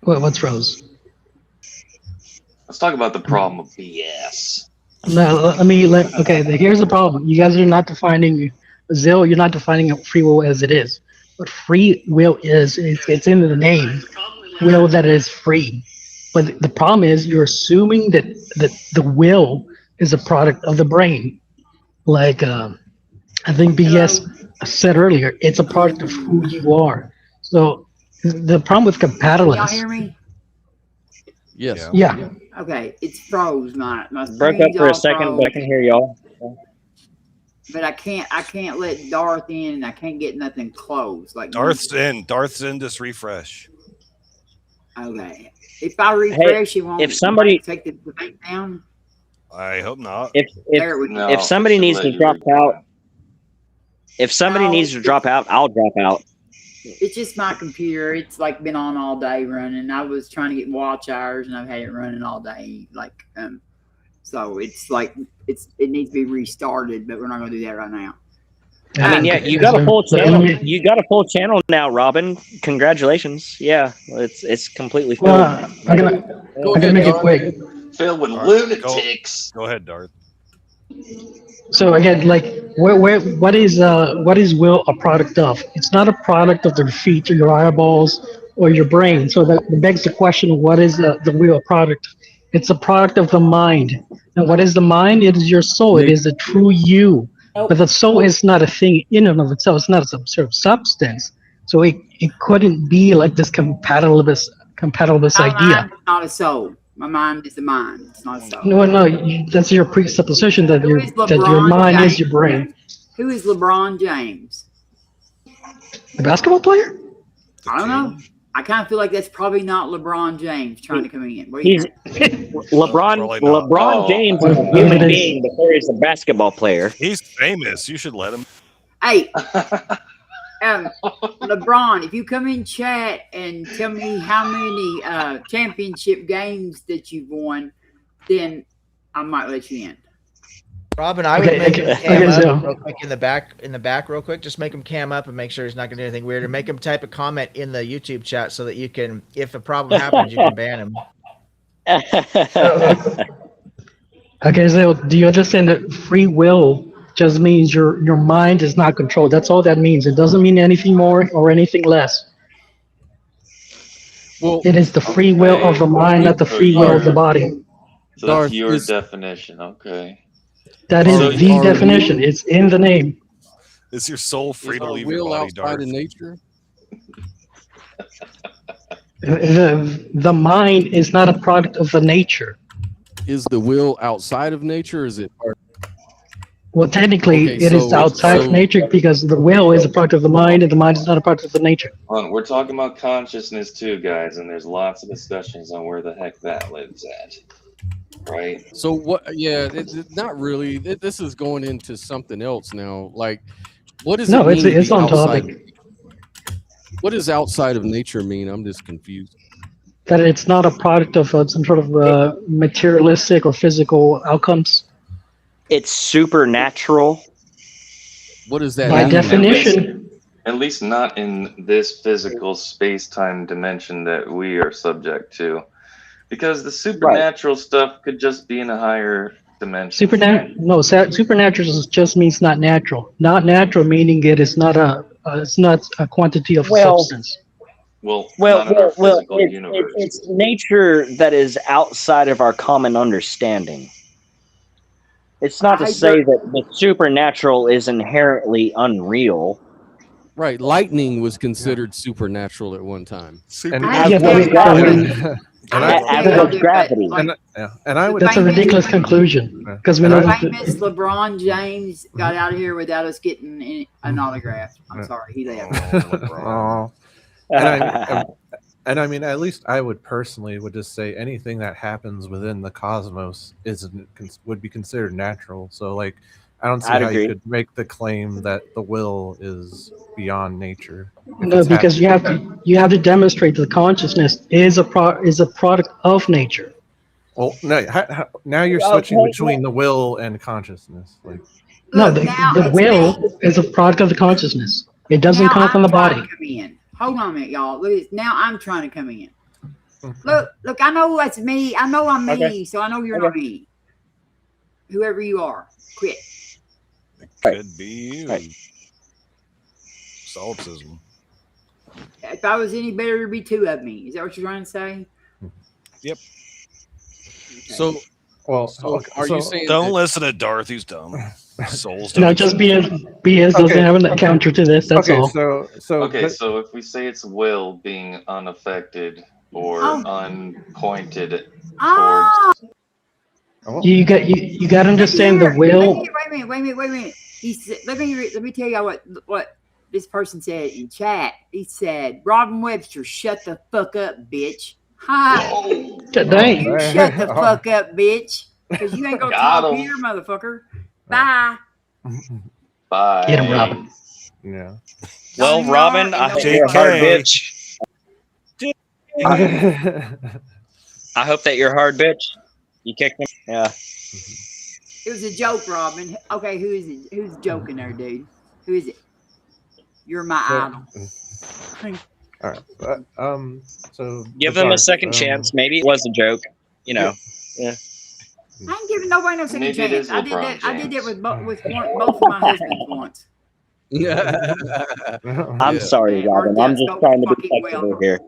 What's Rose? Let's talk about the problem of BS. No, okay, here's the problem. You guys are not defining Zillow, you're not defining free will as it is. What free will is, it's in the name. Will that is free. But the problem is you're assuming that the will is a product of the brain. Like I think BS said earlier, it's a product of who you are. So the problem with Y'all compatibilists. hear me? Yes. Yeah. Okay, it's froze. My Broke up screen's for a all second, froze, but I can hear y'all. but I can't let Darth in, and I can't get nothing closed. Like Darth's in. Just refresh. Okay, if I refresh, it won't. if somebody- take the thing down. I hope not. If somebody needs to drop out, I'll drop out. It's just my computer. It's like been on all day running. I was trying to get watch hours, and I've had it running all day. So it's like it needs to be restarted, but we're not going to do that right now. I mean, yeah, you got a full channel. You got a full channel now, Robin. Congratulations. Yeah, it's completely filled. Well, I'm gonna make it quick. Filled with lunatics. Go ahead, Darth. So again, like, what is will a product of? It's not a product of the feet or your eyeballs or your brain. So that begs the question: what is the will a product? It's a product of the mind. And what is the mind? It is your soul. It is the true you. But the soul is not a thing in and of itself. It's not some sort of substance. So it couldn't be like this compatibilist idea. Mind is not a soul. My mind is a mind. It's not a soul. No, that's your presupposition that your mind is your brain. Who is LeBron James? The basketball player? I don't know. I kind of feel like that's probably not LeBron James trying to come in. What do you think? LeBron James is a human being before he's a basketball player. He's famous. You should let him. Hey, LeBron, if you come in chat and tell me how many championship games that you've won, then I might let you in. Robin, I would make him cam up real quick in the back real quick. Just make him cam up and make sure he's not going to do anything weird. And make him type a comment in the YouTube chat so that you can, if a problem happens, you can ban him. Okay, so do you understand that free will just means your mind is not controlled? That's all that means. It doesn't mean anything more or anything less. Well, it is the free will of the mind, not the free will of the body. So that's your definition. Okay. That is the definition. It's in the name. Is your soul free to leave your will body, outside Darth? of nature? The mind is not a product of the nature. Is the will outside of nature? Or is it? Well, technically, Okay, it is outside of nature because the will is a product of the mind, and the mind is not a product of the nature. We're talking about consciousness too, guys, and there's lots of discussions on where the heck that lives at. Right. So what? Yeah, not really. This is going into something else now. Like, what does No, it mean? it's on outside- topic. What does outside of nature mean? I'm just confused. That it's not a product of some sort of materialistic or physical outcomes. It's supernatural. What does that By mean? definition. At least not in this physical space-time dimension that we are subject to. Because the supernatural stuff could just be in a higher dimension. Supernatural just means not natural. Not natural meaning it is not a quantity of substance. Well, not in our physical universe. It's nature that is outside of our common understanding. It's not to say that the supernatural is inherently unreal. Right, lightning was considered supernatural at one time. As was gravity. As was gravity. And I would. That's a ridiculous conclusion because we know that. Famous LeBron James got out of here without us getting an autograph. I'm sorry, he left. Oh. And I mean, at least I would personally would just say anything that happens within the cosmos would be considered natural. So, like, I don't see how you could make the claim that the will is beyond nature. No, because you have to demonstrate that consciousness is a product of nature. Well, no, now you're switching between the will and consciousness. Like, no, the will is a product of the consciousness. It doesn't come from the body. Hold on a minute, y'all. Look, now I'm trying to come in. Look, I know that's me. I know I'm me, so I know you're not me. Whoever you are, quit. It could be you. Solipsism. If I was any better, there'd be two of me. Is that what you're trying to say? Yep. Okay. So are you saying don't listen to Darth? He's dumb. Souls. No, just BS doesn't have a counter to this. That's all. So if we say it's will being unaffected or unpointed towards, you got to understand the will. Wait a minute. He said, let me tell you what this person said in chat. He said, "Robin Webster, shut the fuck up, bitch." Hi. Dang. You shut the fuck up, bitch. Because you ain't gonna talk here, motherfucker. Bye. Bye. Get him, Robin. Yeah. Well, Robin, I hope you're a hard bitch. I hope that you're a hard bitch. You kicked him. Yeah. It was a joke, Robin. Okay, who is it? Who's joking there, dude? Who is it? You're my idol. All right. So give them a second chance. Maybe it was a joke. You know. Yeah. I ain't giving nobody no second Maybe it chance. is I did LeBron that. I did that James. with both of my husbands once. I'm sorry, Robin. I'm just trying to be flexible here.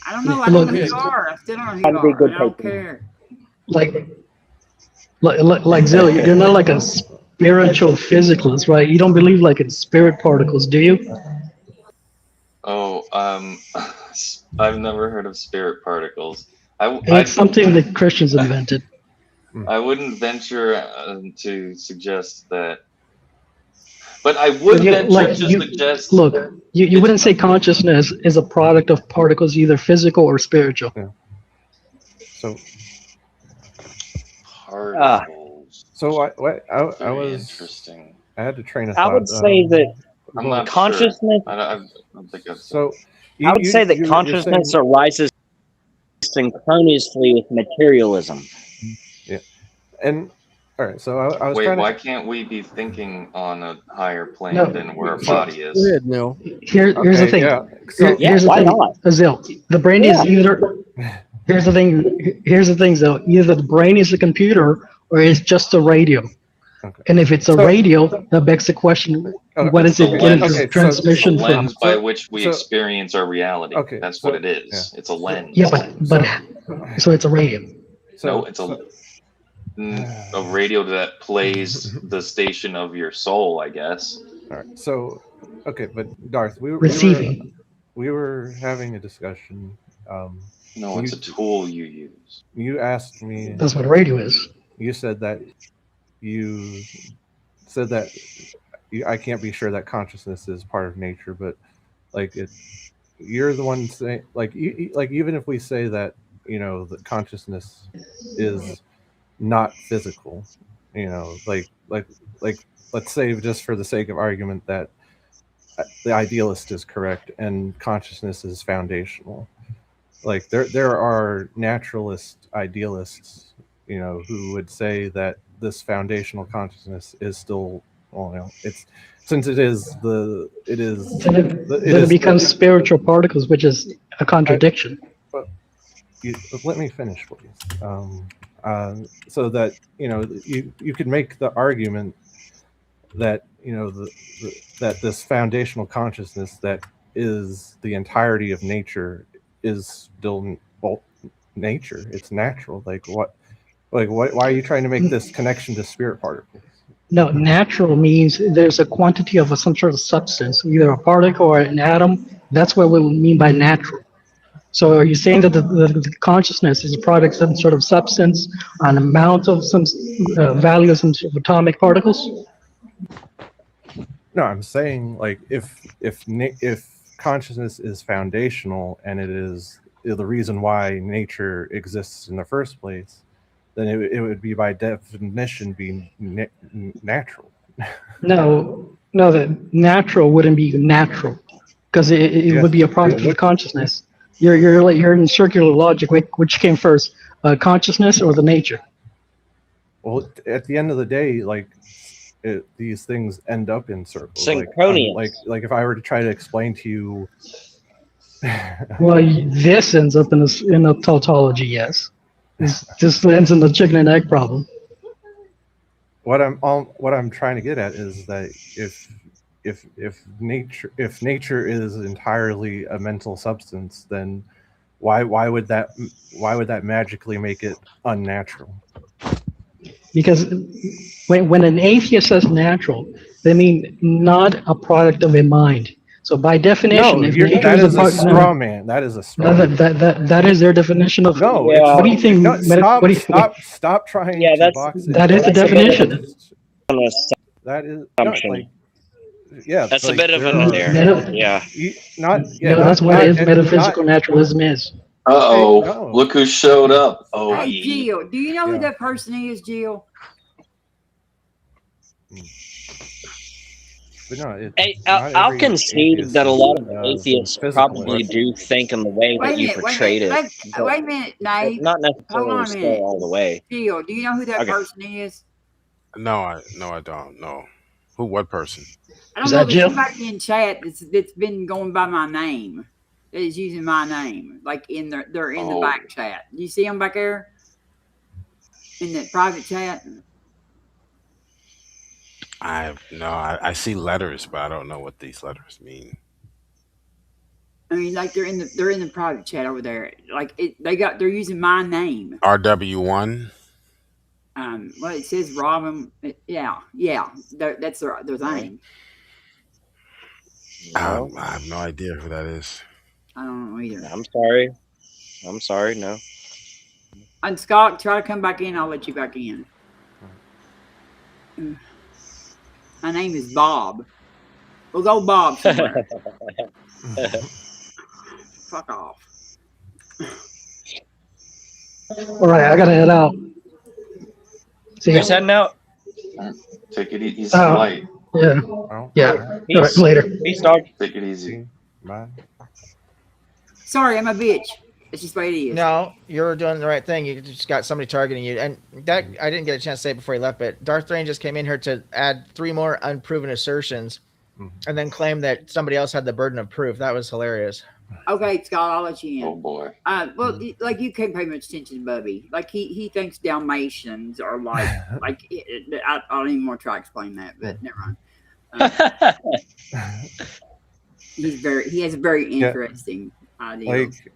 I don't know. I don't know who you are. I still don't know who you are. I don't care. Like Zill, you're not like a spiritual physicalist, right? You don't believe like in spirit particles, do you? Oh, I've never heard of spirit particles. It's something that Christians invented. I wouldn't venture to suggest that, but I would venture to suggest. Look, you wouldn't say consciousness is a product of particles, either physical or spiritual. Yeah. So. Particles. So I was interesting. I had to train a thought. I would say that I'm not consciousness. Sure. I don't think that's so. I would say that consciousness arises synchronously with materialism. Yeah, and all right. So I was. Wait, why can't we be thinking on a higher plane than where our body is? Go ahead, Neil. Here's the thing. Yeah. Here's the thing, Azil. The brain is either. Here's the thing. Here's the thing, though. Either the brain is a computer or it's just a radio. Okay. And if it's a radio, that begs the question: what is it getting transmission from? The lens from? by which we experience our reality. Okay, that's what it is. Yeah. It's a lens. Yeah, but so it's a radio. No, it's a radio that plays the station of your soul, I guess. All right. So, okay, but Darth, we were having a discussion. No, it's a tool you use. You asked me. That's what a radio is. You said that. I can't be sure that consciousness is part of nature, but like you're the one saying like even if we say that that consciousness is not physical, like let's say just for the sake of argument that the idealist is correct and consciousness is foundational. Like there are naturalist idealists, who would say that this foundational consciousness is still, it's since it becomes spiritual particles, which is a contradiction. Let me finish, please. So that you could make the argument that that this foundational consciousness that is the entirety of nature is still nature. It's natural. Like what? Like what? Why are you trying to make this connection to spirit particles? No, natural means there's a quantity of some sort of substance, either a particle or an atom. That's what we mean by natural. So are you saying that the consciousness is a product of some sort of substance, an amount of some value of some sort of atomic particles? No, I'm saying like if consciousness is foundational and it is the reason why nature exists in the first place, then it would be by definition be natural. No, the natural wouldn't be natural because it would be a product of the consciousness. You're in circular logic. Which came first, consciousness or the nature? Well, at the end of the day, like these things end up in circles. Synchronious. Like if I were to try to explain to you, Well, this ends up in a tautology. Yes, this ends in the chicken and egg problem. what I'm trying to get at is that if nature is entirely a mental substance, then why would that magically make it unnatural? Because when an atheist says natural, they mean not a product of a mind. So by definition, No, if nature that is is a straw man. That is a straw man. That is their definition of. No, What do you think? No, what do you think? stop trying Yeah, to box it. That is the definition. That is assumption. no, like, yeah, That's like, a bit of there a are- there. Yeah. That's what metaphysical naturalism is. Uh-oh. No. Look who showed up. Oh, Hey, Jill, do you know who that person is, Jill? But no, I'll concede that a lot of atheists probably do think in the way that you portrayed it. Wait a minute, Nate. Not Hold on a necessarily minute. all the way. Jill, do you know who that person is? No, I don't know. Who? What person? I don't know. There's somebody in chat that's been going by my name. That is using my name, like they're in the back chat. Do you see them back there in the private chat? I see letters, but I don't know what these letters mean. I mean, like they're in the private chat over there. Like they're using my name. RW1. Well, it says Robin. Yeah. That's their name. I have no idea who that is. I don't know either. I'm sorry. No. And Scott, try to come back in. I'll let you back in. My name is Bob. We'll go Bob somewhere. Fuck off. All right, I gotta head out. See Who's heading out? Take it easy, light. Yeah. Yeah. All right, later. Peace, dog. Take it easy. Bye. Sorry, I'm a bitch. It's just the way it is. No, you're doing the right thing. You just got somebody targeting you. And that I didn't get a chance to say before he left, but Darth Thrain just came in here to add 3 more unproven assertions and then claim that somebody else had the burden of proof. That was hilarious. Okay, Scott, I'll let you in. Oh boy. Well, like you can't pay much attention to Bubby. Like he thinks Dalmatians are like I don't even want to try to explain that, but never mind. He has a very interesting idea. Like,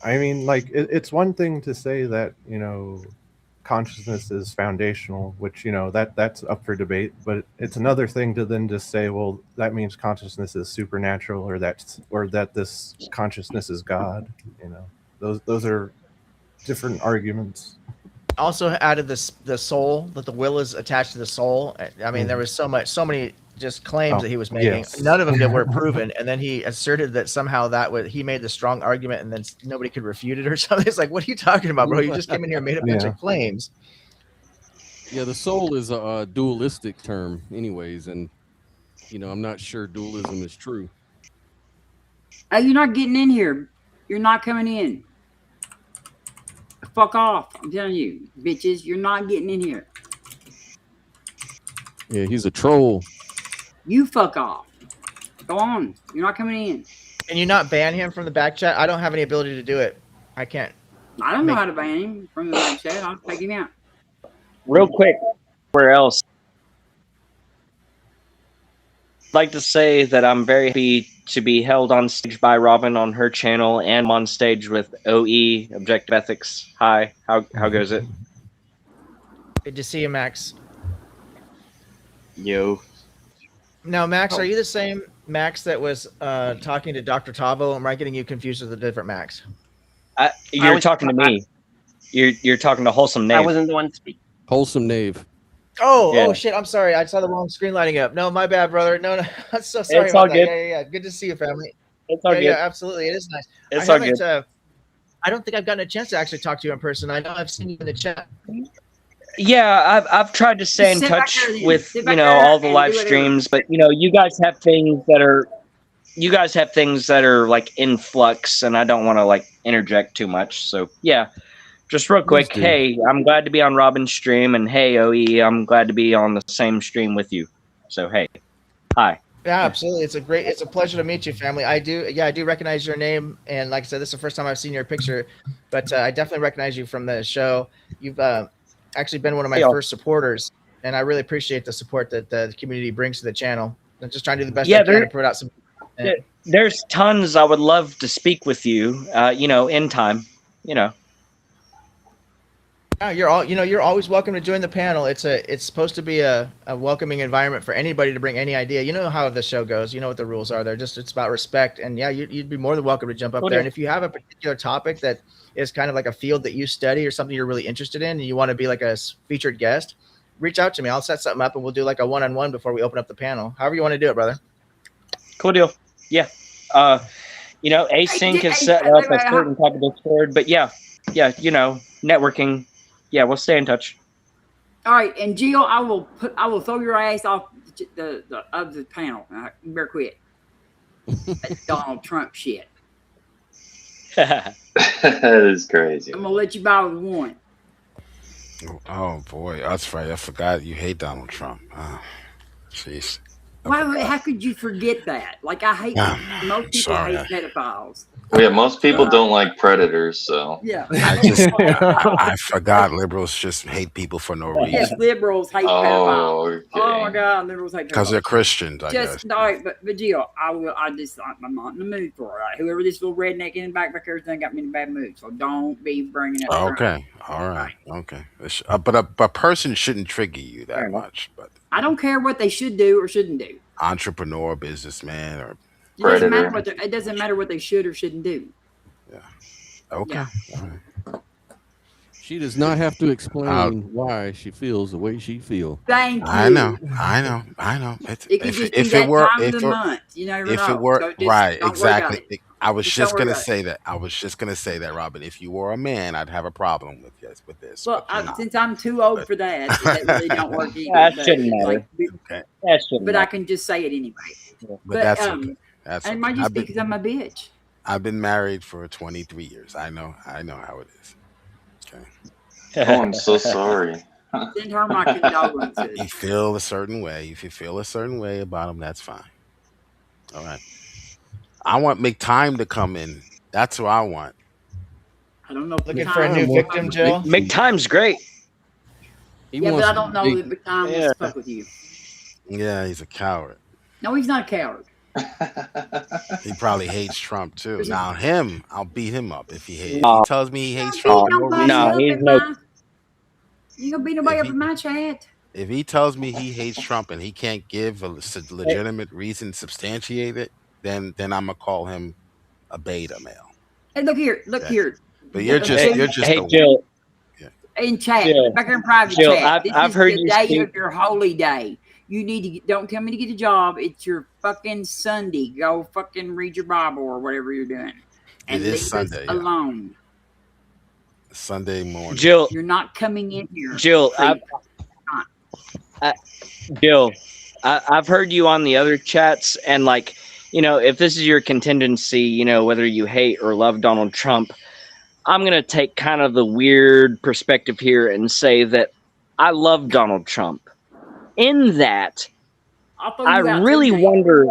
I mean, like it's one thing to say that consciousness is foundational, which that's up for debate, but it's another thing to then just say, well, that means consciousness is supernatural, or that this consciousness is God. Those are different arguments. Also added the soul, that the will is attached to the soul. I mean, there was so many just claims that he was making. Yes. None of them were proven, and then he asserted that somehow he made the strong argument, and then nobody could refute it or something. It's like, what are you talking about, bro? You just came in here and made a bunch of claims. Yeah, the soul is a dualistic term, anyways, and I'm not sure dualism is true. You're not getting in here. You're not coming in. Fuck off! I'm telling you, bitches, you're not getting in here. Yeah, he's a troll. You fuck off. Go on. You're not coming in. Can you not ban him from the back chat? I don't have any ability to do it. I can't. I don't know how to ban him from the back chat. I'll take him out. Real quick, where else? like to say that I'm very happy to be held on stage by Robin on her channel, and I'm on stage with OE Objective Ethics. Hi, how goes it? Good to see you, Max. Yo. Now, Max, are you the same Max that was talking to Dr. Tavo? Or am I getting you confused with a different Max? You're talking to me. You're talking to Wholesome Knave. I wasn't the one speaking. Wholesome Knave. Oh, Yeah. oh shit! I'm sorry. I saw the wrong screen lighting up. No, my bad, brother. No, I'm so sorry It's about all that. good. Yeah. Good to see you, family. It's all yeah, good. yeah, absolutely. It is nice. It's I all haven't. good. I don't think I've gotten a chance to actually talk to you in person. I know I've seen you in the chat. Yeah, I've tried to stay in Sit back touch there then. with Sit back there all the and live do whatever. streams, but you guys have things that are like in flux, and I don't want to like interject too much. So yeah, just real quick. do. Hey, I'm glad to be on Robin's stream, and hey OE, I'm glad to be on the same stream with you. So hey, hi. Yeah, absolutely. It's a pleasure to meet you, family. I do recognize your name, and like I said, this is the first time I've seen your picture, but I definitely recognize you from the show. You've actually been one of my Hey, y'all. first supporters, and I really appreciate the support that the community brings to the channel. I'm just trying to do the best Yeah, I can to put out some. There's tons I would love to speak with you. In time. Yeah, you're always welcome to join the panel. It's supposed to be a welcoming environment for anybody to bring any idea. You know how the show goes. You know what the rules are. It's about respect, and yeah, you'd be more than welcome to jump up Cool there. deal. And if you have a particular topic that is kind of like a field that you study or something you're really interested in, and you want to be like a featured guest, reach out to me. I'll set something up, and we'll do like a one-on-one before we open up the panel. However you want to do it, brother. Cool deal. Yeah. Async is set up a certain type of Discord, but yeah, networking. Yeah, we'll stay in touch. All right, and Jill, I will throw your ass off the panel. You better quit. That Donald Trump shit. That is crazy. I'm gonna let you buy with one. Oh boy, that's right. I forgot you hate Donald Trump. Oh, jeez. Why? How could you forget that? Like I hate most people sorry. hate pedophiles. Well, yeah, most people don't like predators, so Yeah. I forgot liberals just hate people for no reason. Yes, liberals hate pedophiles. okay. Oh my God, liberals hate pedophiles. Because they're Christians, I guess. All right, but Jill, I'm not in the mood for it. All right? Whoever this little redneck in the back there thing got me in a bad mood, so don't be bringing up. Okay, all right, okay. But a person shouldn't trigger you that much. But I don't care what they should do or shouldn't do. entrepreneur, businessman, or It doesn't matter what they should or shouldn't do. okay. Yeah. All right. She does not have to explain why she feels the way she feels. Thank you. I know. It could just be that time of the month. You never know. If it were So just right, don't worry about exactly. it. I was Just just don't worry gonna about it. say that. I was just gonna say that, Robin. If you were a man, I'd have a problem with this. Well, since I'm too old for that, that really don't work either. That but shouldn't it's matter. Okay. That shouldn't But I matter. can just say it anyway. But that's okay. That's it okay. might just be because I'm a bitch. I've been married for 23 years. I know how it is. Okay. Oh, I'm so sorry. Send her my condolences. You feel a certain way. If you feel a certain way about them, that's fine. All right. I want McTime to come in. That's who I want. I don't know. If Looking for a new victim, Jill. McTime's great. Yeah, but I don't know that McTime wants to fuck with you. Yeah, he's a coward. No, he's not a coward. He probably hates Trump too. Now him, I'll beat him up if he hates. No. If he tells me he hates Trump, for no reason. You gonna beat nobody up in my chat. If he tells me he hates Trump and he can't give a legitimate reason, substantiate it, then I'm gonna call him a beta male. Hey, look here. But you're just Hey, a Jill. In chat, Jill. back in private Jill, chat. This I've is heard the you day speak. of your holy day. You need to don't tell me to get a job. It's your fucking Sunday. Go fucking read your Bible or whatever you're doing, and It is leave Sunday, us yeah. alone. Sunday morning. Jill, You're not coming in here. Jill, Jill, I've heard you on the other chats, and like, if this is your contingency, whether you hate or love Donald Trump, I'm gonna take kind of the weird perspective here and say that I love Donald Trump. In that, I really wonder.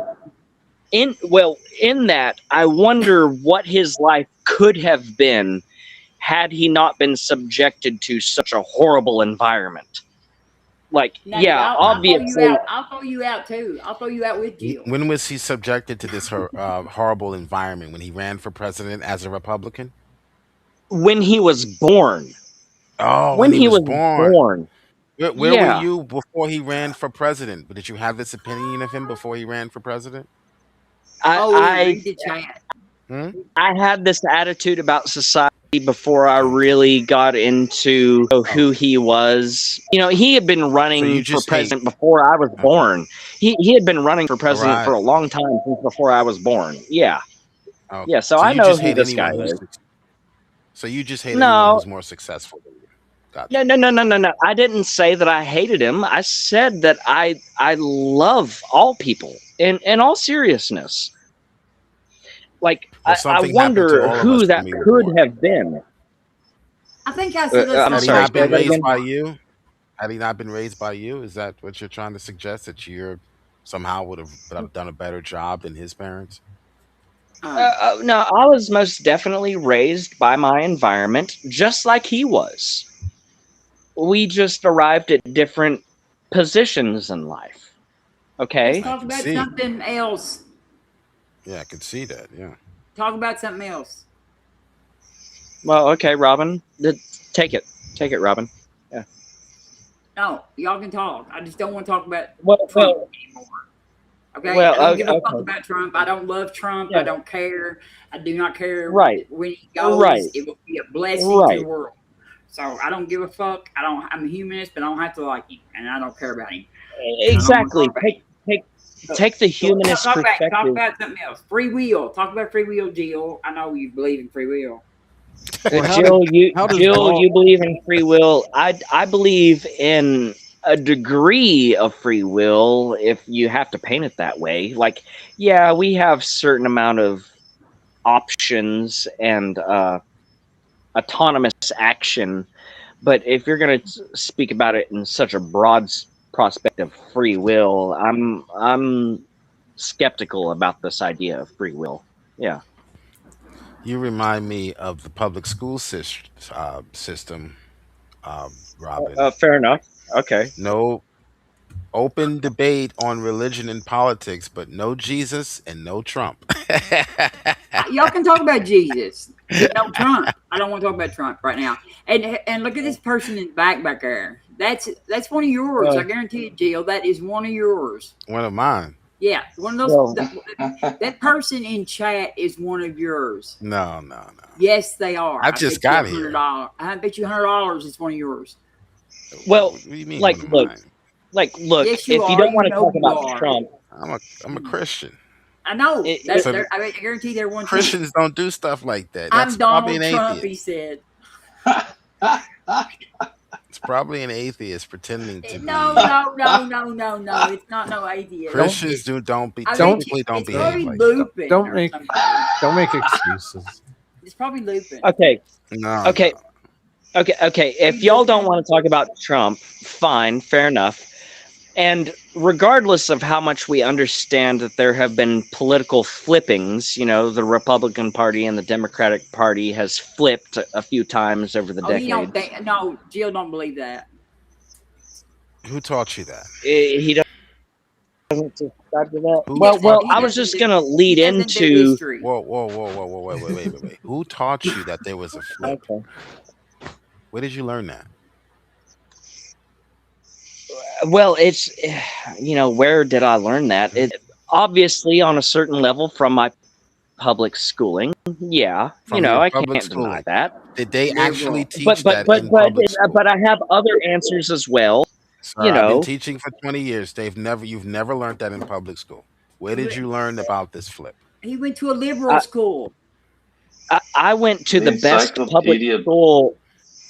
In that, I wonder what his life could have been had he not been subjected to such a horrible environment. Like, Nate, yeah, obviously. I'll throw you out too. I'll throw you out with Jill. When was he subjected to this horrible environment? When he ran for president as a Republican? When he was born. Oh, When he was born. Where were Yeah. you before he ran for president? Did you have this opinion of him before he ran for president? Read the chat. I had this attitude about society before I really got into who he was. You know, he had been running for president before I was born. He had been running for president for a long time, since before I was born. Yeah. Okay. Yeah, so I you know just who hate this anyone guy who's is. So you just hate anyone who's more successful than you. Gotcha. No. I didn't say that I hated him. I said that I love all people in all seriousness. Like, Well, I something happened to wonder all of who us that when we were could born. have been. I think I said that's I'm not sorry. Had he not been say that raised again? by you? Had he not been raised by you? Is that what you're trying to suggest? That you're somehow would have done a better job than his parents? No, I was most definitely raised by my environment, just like he was. We just arrived at different positions in life. Okay? Let's talk about something else. Yeah, I could see that. Yeah. Talk about something else. Well, okay, Robin. Take it. Take it, Robin. Yeah. No, y'all can talk. I just don't want to talk about Well, Trump anymore. Okay? well, I don't give a fuck okay. about Trump. I don't love Trump. Yeah. I don't care. I do not care Right. when he goes. Right. It will be a blessing to Right. the world. So I don't give a fuck. I'm a humanist, but I don't have to like him, and I don't care about him. Exactly. Take the humanist Talk perspective. about something else. Free will. Talk about free will, Jill. I know you believe in free will. Jill, you believe in free will. I believe in a degree of free will, if you have to paint it that way. Like, yeah, we have certain amount of options and autonomous action, but if you're going to speak about it in such a broad prospect of free will, I'm skeptical about this idea of free will. Yeah. You remind me of the public school system, Robin. Fair enough. Okay. No open debate on religion and politics, but no Jesus and no Trump. Y'all can talk about Jesus. No Trump. I don't want to talk about Trump right now. And look at this person in the back there. That's one of yours. I guarantee you, Jill. That is one of yours. One of mine. Yeah, one of those. That person in chat is one of yours. No. Yes, they are. I just got here. I bet you $100 is one of yours. Well, what do you mean? look. Yes, if you don't want to talk about Trump, I'm a Christian. I know. So I guarantee they're one. Christians don't do stuff like that. I'm That's probably Donald an Trump. atheist. He said. It's probably an atheist pretending to be. No. It's not no atheist. Christians don't I mean, typically don't it's behave probably like looping. Don't make excuses. It's probably looping. okay. No. Okay. If y'all don't want to talk about Trump, fine, fair enough. And regardless of how much we understand that there have been political flippings, the Republican Party and the Democratic Party has flipped a few times over the decades. No, Jill don't believe that. Who taught you that? He doesn't subscribe to that. Well, I was just gonna lead into. Whoa! Wait! Who taught you that there was a flip? Okay. Where did you learn that? Well, it's where did I learn that? It obviously on a certain level from my public schooling. Yeah, I can't deny that. Did they actually teach that in public school? But I have other answers as well. I've been teaching for 20 years. You've never learned that in public school. Where did you learn about this flip? He went to a liberal school. I went to the best public school.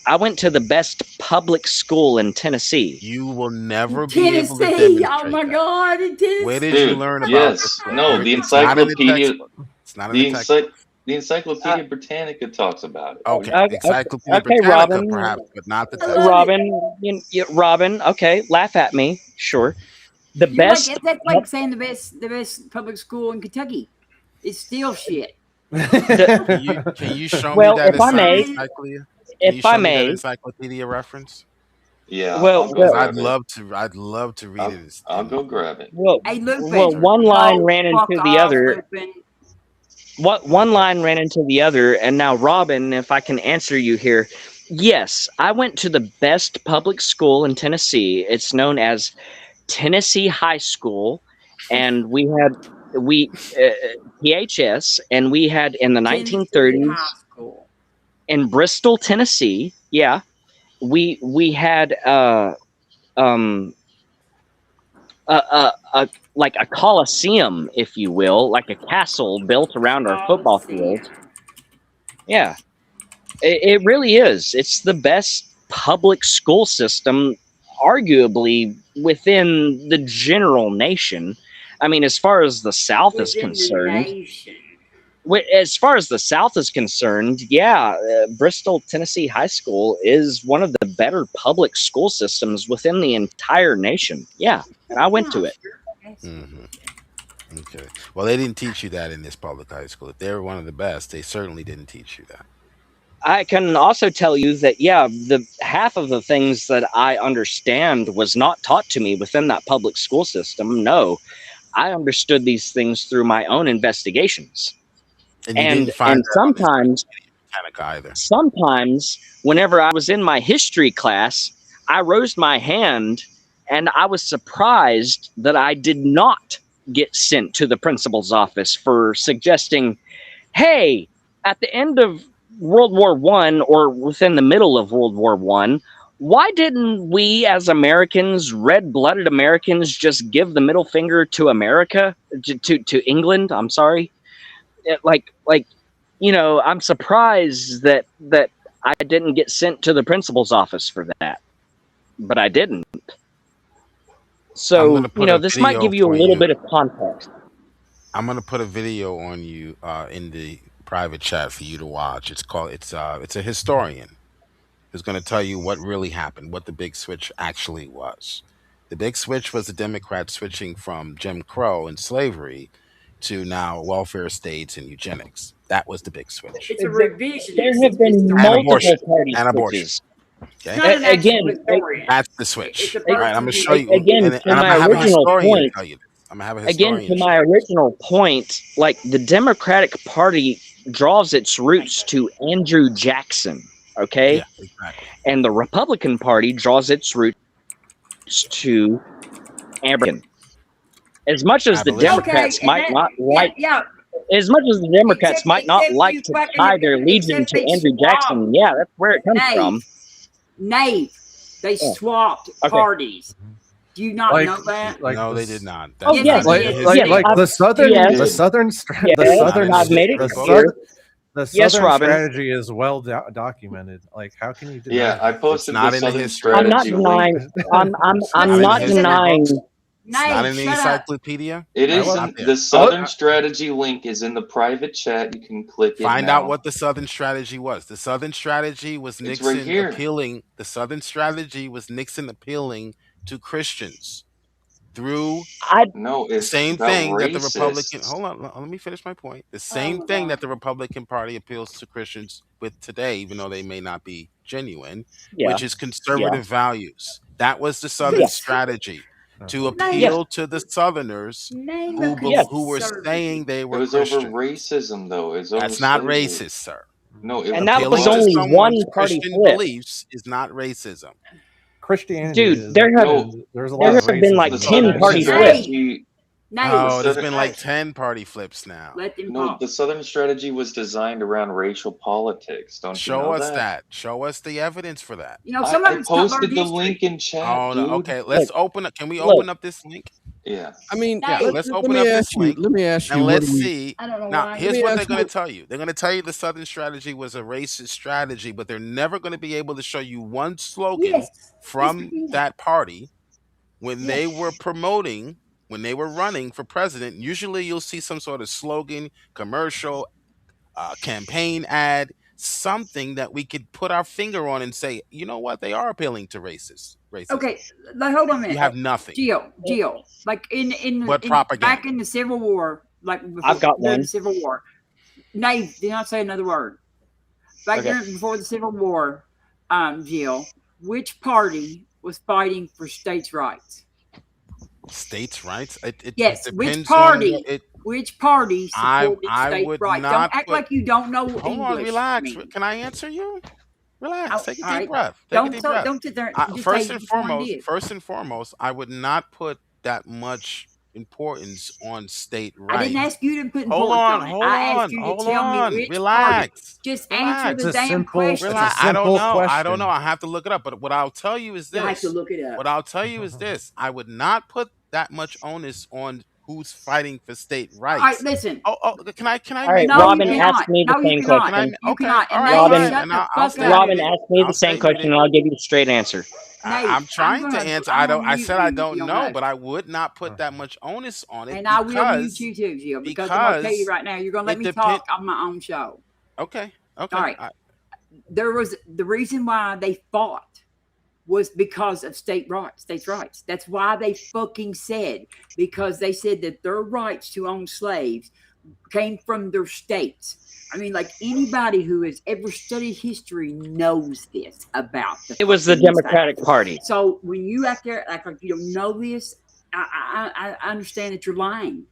I went to the best public school in Tennessee. You will never be able to demonstrate oh my God, in Tennessee. Where did you learn about this? No, the encyclopedia. It's not in the textboook. The Encyclopedia Britannica talks about it. Okay, Encyclopedia Britannica, perhaps, but not the text. Robin. Okay, laugh at me. Sure. That's like saying the best public school in Kentucky. It's still shit. Can you show me that encyclopedia? If I may, encyclopedia reference? Yeah, Well, I'll go grab I'd love to read it. I'll go grab it. Well, Hey, Lupin. well, one line ran fuck into the off, other. Lupin. One line ran into the other, and now Robin, if I can answer you here, yes, I went to the best public school in Tennessee. It's known as Tennessee High School, and we PHS, and we had in the Tennessee 1930s High School. in Bristol, Tennessee. Yeah, we had like a coliseum, if you will, like a castle built around our football field. Yeah, it really is. It's the best public school system, arguably, within the general nation. I mean, as far as the South is Within the concerned, nation. as far as the South is concerned, yeah, Bristol, Tennessee High School is one of the better public school systems within the entire nation. Yeah, and I went to it. Mm-hmm. Okay. Well, they didn't teach you that in this public high school. If they were one of the best, they certainly didn't teach you that. I can also tell you that, yeah, the half of the things that I understand was not taught to me within that public school system. No, I understood these things through my own investigations. And you didn't find that sometimes, either. Sometimes, whenever I was in my history class, I raised my hand and I was surprised that I did not get sent to the principal's office for suggesting, hey, at the end of World War I or within the middle of World War I, why didn't we as Americans, red-blooded Americans, just give the middle finger to America, to England? I'm sorry. I'm surprised that I didn't get sent to the principal's office for that, but I didn't. So, this might give you a little bit of context. I'm gonna put a video on you in the private chat for you to watch. It's a historian who's gonna tell you what really happened, what the big switch actually was. The big switch was the Democrats switching from Jim Crow and slavery to now welfare states and eugenics. That was the big switch. It's a revision. There have been multiple party switches. Okay. Again, that's the switch. It's All right, I'm gonna show you. Again, and I'm gonna have a historian tell you this. I'm gonna have a historian. Again, to my original point, like the Democratic Party draws its roots to Andrew Jackson, okay? Yeah, exactly. And the Republican Party draws its roots to Abraham. As much as the Democrats might not like, as much as the Democrats might not like to tie their legion to Andrew Jackson, yeah, that's where it comes from. Nate, they swapped parties. Do you not know that? No, they did not. Yes, the southern strategy is well documented. Like, how can you deny Yeah, I posted not the in the Southern history. I'm not Strategy denying. link. I'm not denying. It's not in the encyclopedia. It is the Southern Strategy link is in the private chat. You can click it. Find now. out what the Southern Strategy was. The Southern Strategy was It's right Nixon here. appealing. The Southern Strategy was Nixon appealing to Christians through No, the it's same about thing that the Republican. racists. Hold on, let me finish my point. The same thing that the Republican Party appeals to Christians with today, even though they may not be genuine, which is conservative values. That was the Southern strategy. To appeal to the Southerners who were saying they were It was Christian. over racism, though. It's over That's not slavery. racist, sir. No, it And that Appealing was to only someone's one party Christian flip. beliefs is not racism. Christianity. Dude, there have been like 10 party flips. Oh, there's been like 10 party flips now. No, the Southern Strategy was designed around racial politics. Don't you Show know us that? that. Show us the evidence for that. You know, I posted the link in chat. Oh, no. Dude. Okay, let's open up. Can we open up this link? Yeah. I mean, Yeah, let's open up this link. Let me ask you. And what let's do we- see. I don't know Now, why. here's Let me what they're ask going you- to tell you. They're going to tell you the Southern Strategy was a racist strategy, but they're never going to be able to show you one slogan from that party when they were promoting, when they were running for president. Usually you'll see some sort of slogan, commercial, campaign ad, something that we could put our finger on and say, you know what, they are appealing to racism. Okay, like, hold on a minute. You have nothing. Gio, like in propaganda? back in the Civil War, like before, I've got during one. the Civil War. Nate, do not say another word. Back Okay. before the Civil War, Gio, which party was fighting for states' rights? States' rights? It Yes. depends Which party? on it. Which party supported I states' would rights? Don't not act put. like you don't know Hold on, English. relax. Can I answer you? Relax. Take a All deep right. breath. Take a deep breath. Don't sit there. Just say First and which one it foremost, is. I would not put that much importance on state I didn't rights. ask you to put Hold importance on, on it. hold I asked on, you to hold tell me on. which party. Relax. Just answer Relax. the damn question. Relax. I don't know. I don't know. I have to look it up. But what I'll tell you is You have to this. look it up. What I'll tell you is this. I would not put that much onus on who's fighting for state rights. All right, listen. Can I All right, No, Robin you asked cannot. me the No, you same cannot. question. You cannot. And all Nate, right, Robin, shut and the I'll fuck stay up. Robin asked me the same question, and I'll give you a straight answer. Nate, I'm trying to answer. I don't. I said I don't you know, hush. but I would not put that much onus on it And I will mute you too, Jill, because I'm gonna tell you right now, you're gonna let me talk on my own show. Okay. All right. There was the reason why they fought was because of states' rights. That's why they fucking said, because they said that their rights to own slaves came from their states. I mean, like anybody who has ever studied history knows this about It was the Democratic Party. So when you act like you don't know this, I understand that you're lying.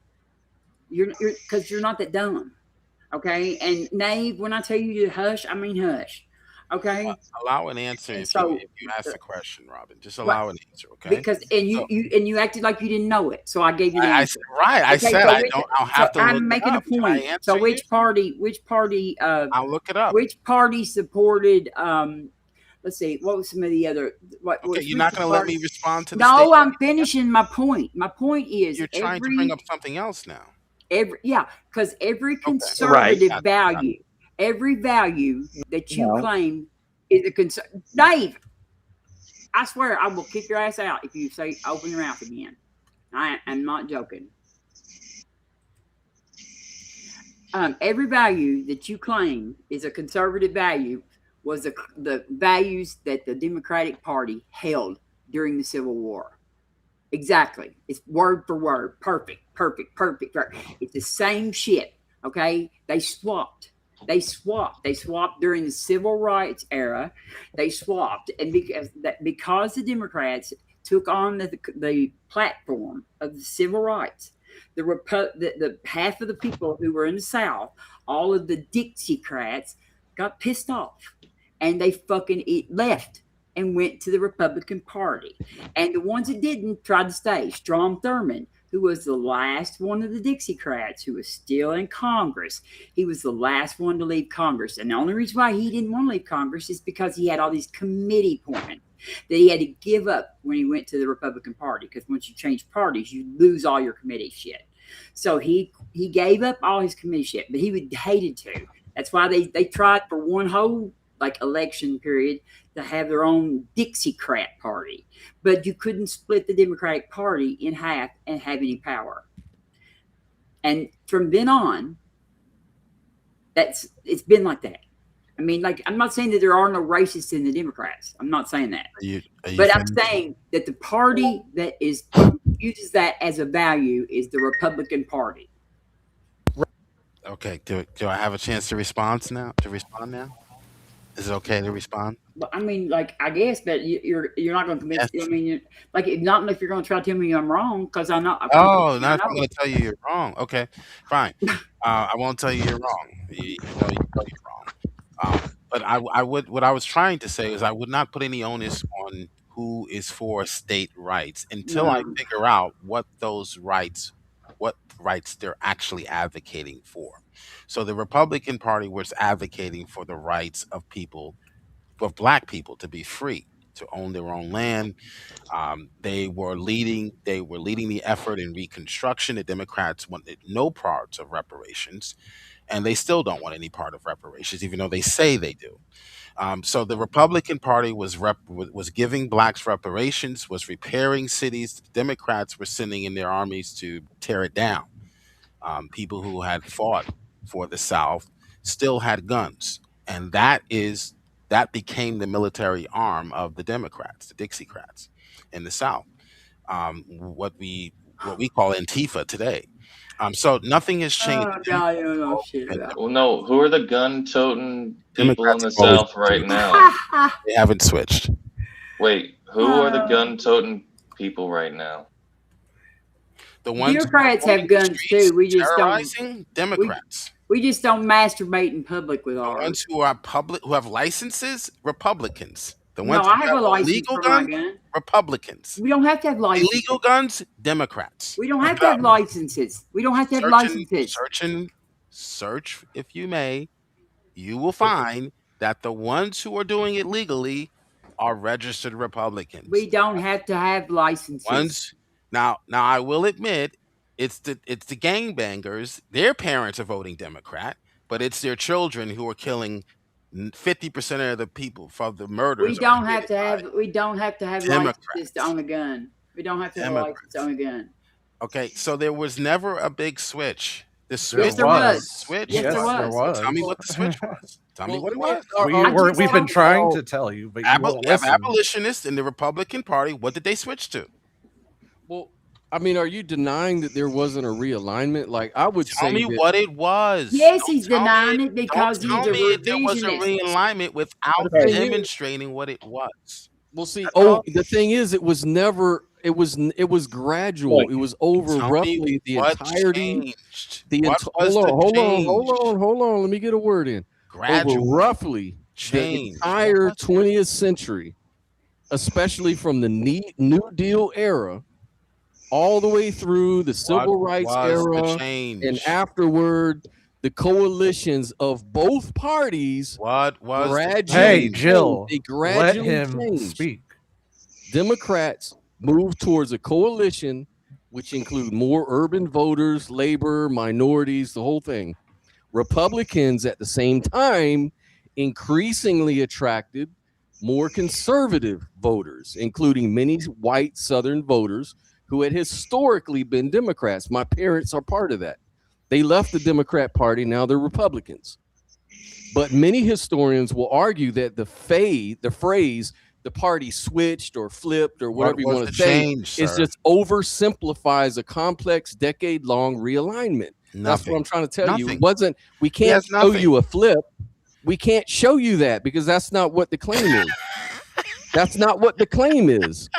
You're because you're not that dumb. Okay. And Nave, when I tell you to hush, I mean hush. Okay. Allow an answer if you ask the question, Robin. Just allow an answer, okay? Because you acted like you didn't know it, so I gave you the answer. I said so I don't. I'll have to look I'm making it up. a point. So which party? I'll look it up. Which party supported? Let's see. What was some of the other? Okay, you're not going to let me respond to the No, statement? I'm finishing my point. My point is You're trying to bring up something else now. Because every conservative value, every value that you claim is a concern. Dave, I swear I will kick your ass out if you say open your mouth again. I am not joking. Every value that you claim is a conservative value was the values that the Democratic Party held during the Civil War. Exactly. It's word for word. Perfect. It's the same shit. Okay. They swapped during the civil rights era. They swapped. And because the Democrats took on the platform of the civil rights, the half of the people who were in the South, all of the Dixiecrats got pissed off and they fucking left and went to the Republican Party. And the ones that didn't tried to stay. Strom Thurmond, who was the last one of the Dixiecrats who was still in Congress. He was the last one to leave Congress. And the only reason why he didn't want to leave Congress is because he had all these committee appointments that he had to give up when he went to the Republican Party. Because once you change parties, you lose all your committee shit. So he gave up all his committee shit, but he would hated to. That's why they tried for one whole election period to have their own Dixiecrat party, but you couldn't split the Democratic Party in half and have any power. And from then on, it's been like that. I mean, I'm not saying that there are no racists in the Democrats. I'm not saying that. But I'm saying that the party that uses that as a value is the Republican Party. Okay. Do I have a chance to respond now? Is it okay to respond? I mean, I guess, but you're not going to convince. Yes. I mean, not if you're going to try to tell me I'm wrong, because I'm not. Oh, not if I'm going to tell you you're wrong. Okay, fine. I won't tell you you're wrong. You know you're wrong. But I would. What I was trying to say is I would not put any onus on who is for state rights until I figure out what rights they're actually advocating for. So the Republican Party was advocating for the rights of people, of Black people, to be free, to own their own land. They were leading the effort in Reconstruction. The Democrats wanted no parts of reparations, and they still don't want any part of reparations, even though they say they do. So the Republican Party was giving Blacks reparations, was repairing cities. The Democrats were sending in their armies to tear it down. People who had fought for the South still had guns, and that became the military arm of the Democrats, the Dixiecrats in the South. What we call Antifa today. So nothing has changed. Oh, God, I don't know shit about. Well, no. Who are the gun-toting people in the South right now? They haven't switched. Wait, Who are the gun-toting people right now? The ones Democrats who are have guns too. We just don't. terrorizing Democrats. We just don't masturbate in public with The ours. ones who are who have licenses, Republicans. The No, ones I who have a license illegal for my guns, gun. Republicans. We don't have to have licenses. Illegal guns, Democrats. We don't have to have licenses. We don't have to have licenses. Search if you may, you will find that the ones who are doing it legally are registered Republicans. We don't have to have licenses. Now I will admit it's the gangbangers. Their parents are voting Democrat, but it's their children who are killing 50% of the people for the murders. We don't have to have licenses to own a gun. We don't have to have a license to own a gun. Okay, so there was never a big switch. The switch. Yes, there was. Switch. Yes, there was. Tell me what the switch was. Tell me what it was. We've been trying to tell you, but you won't listen. Abolitionists in the Republican Party. What did they switch to? Well, I mean, are you denying that there wasn't a realignment? Like, I would say, tell me what it was. Yes, he's denying it because he's a revisionist. There was a realignment without demonstrating what it was. Well, see, the thing is, it was never. It was gradual. It was over roughly the entirety. Hold on. Let me get a word in. Gradual. Over roughly the entire 20th century, especially from the New Deal era, all the way through the Civil Rights era, and afterward, the coalitions of both parties. Hey, Jill, they gradually let him changed. speak. Democrats move towards a coalition which include more urban voters, labor, minorities, the whole thing. Republicans at the same time increasingly attracted more conservative voters, including many white Southern voters who had historically been Democrats. My parents are part of that. They left the Democrat Party, now they're Republicans. But many historians will argue that the phrase the party switched or flipped or whatever you want to say is just oversimplifies a complex decade-long realignment. That's what I'm trying to tell you. It wasn't. We can't show you a flip. We can't show you that because that's not what the claim is. That's not what the claim is.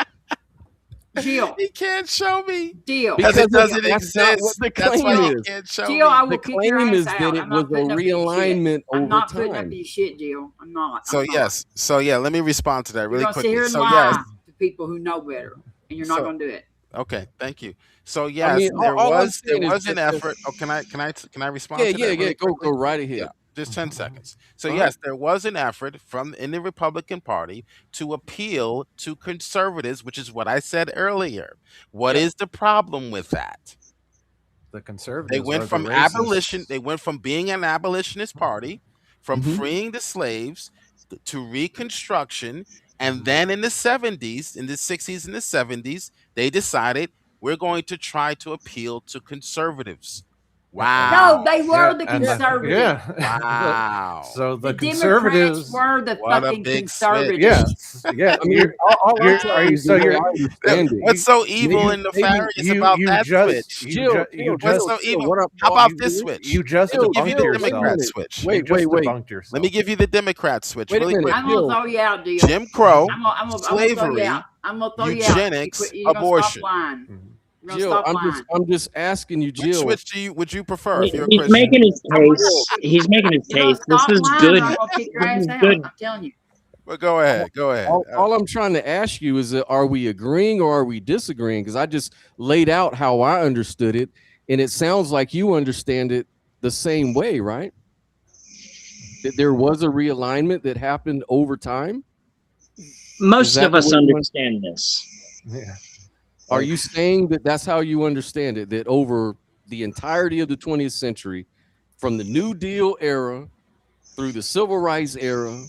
Jill, he can't show me. Jill, because it doesn't exist. Not what the claim is. Can't show Jill, I will the kick your claim ass is out. that it was a realignment over I'm not putting up time. your shit, Jill. I'm not. So yeah, let me respond to that really You're gonna quickly. sit here and So lie to people who know better, and you're not So- going to do it. Okay, thank you. So yes, mean, there all I'm was saying is an that- effort. Oh, can I respond? Yeah, to yeah, that yeah. really Go quickly? right ahead. Yeah, just 10 seconds. So All yes, there was an effort in the Republican Party to appeal to conservatives, which is what I said earlier. What is the problem with that? The conservatives. They went are from the racists. abolition. They went from being an abolitionist party, from freeing the slaves to Reconstruction, and then in the 70s, in the 60s, and the 70s, they decided we're going to try to appeal to conservatives. Wow. No, they were the conservatives. Yeah. Wow. So the Democrats conservatives were the What a fucking big conservatives. Yeah. I mean, all I'm You're- telling are you- you so is you're- I understand it. What's so evil and nefarious about that switch? What's so evil? How about this switch? You just Let me give you debunked the yourself. Democrat switch. You just debunked yourself. Let me give you the Democrat switch Wait a really minute. quick. I'm going to throw you out, Jill. Jim Crow, I'm gonna throw slavery, you out. I'm going to throw eugenics, you out. You're gonna abortion. Stop lying. You're gonna Jill, stop I'm lying. just asking you, Which Jill. switch would you prefer if you're a He's Christian? making his case. He's making his You're gonna case. This stop is lying, good. or I'm going to kick your This ass is out. good. I'm telling you. Well, go ahead. Go ahead. All I'm trying to ask you is, are we agreeing or are we disagreeing? Because I just laid out how I understood it, and it sounds like you understand it the same way, right? That there was a realignment that happened over time. Most of us what you understand this. Yeah. Are you saying that that's how you understand it? That over the entirety of the 20th century, from the New Deal era through the Civil Rights era,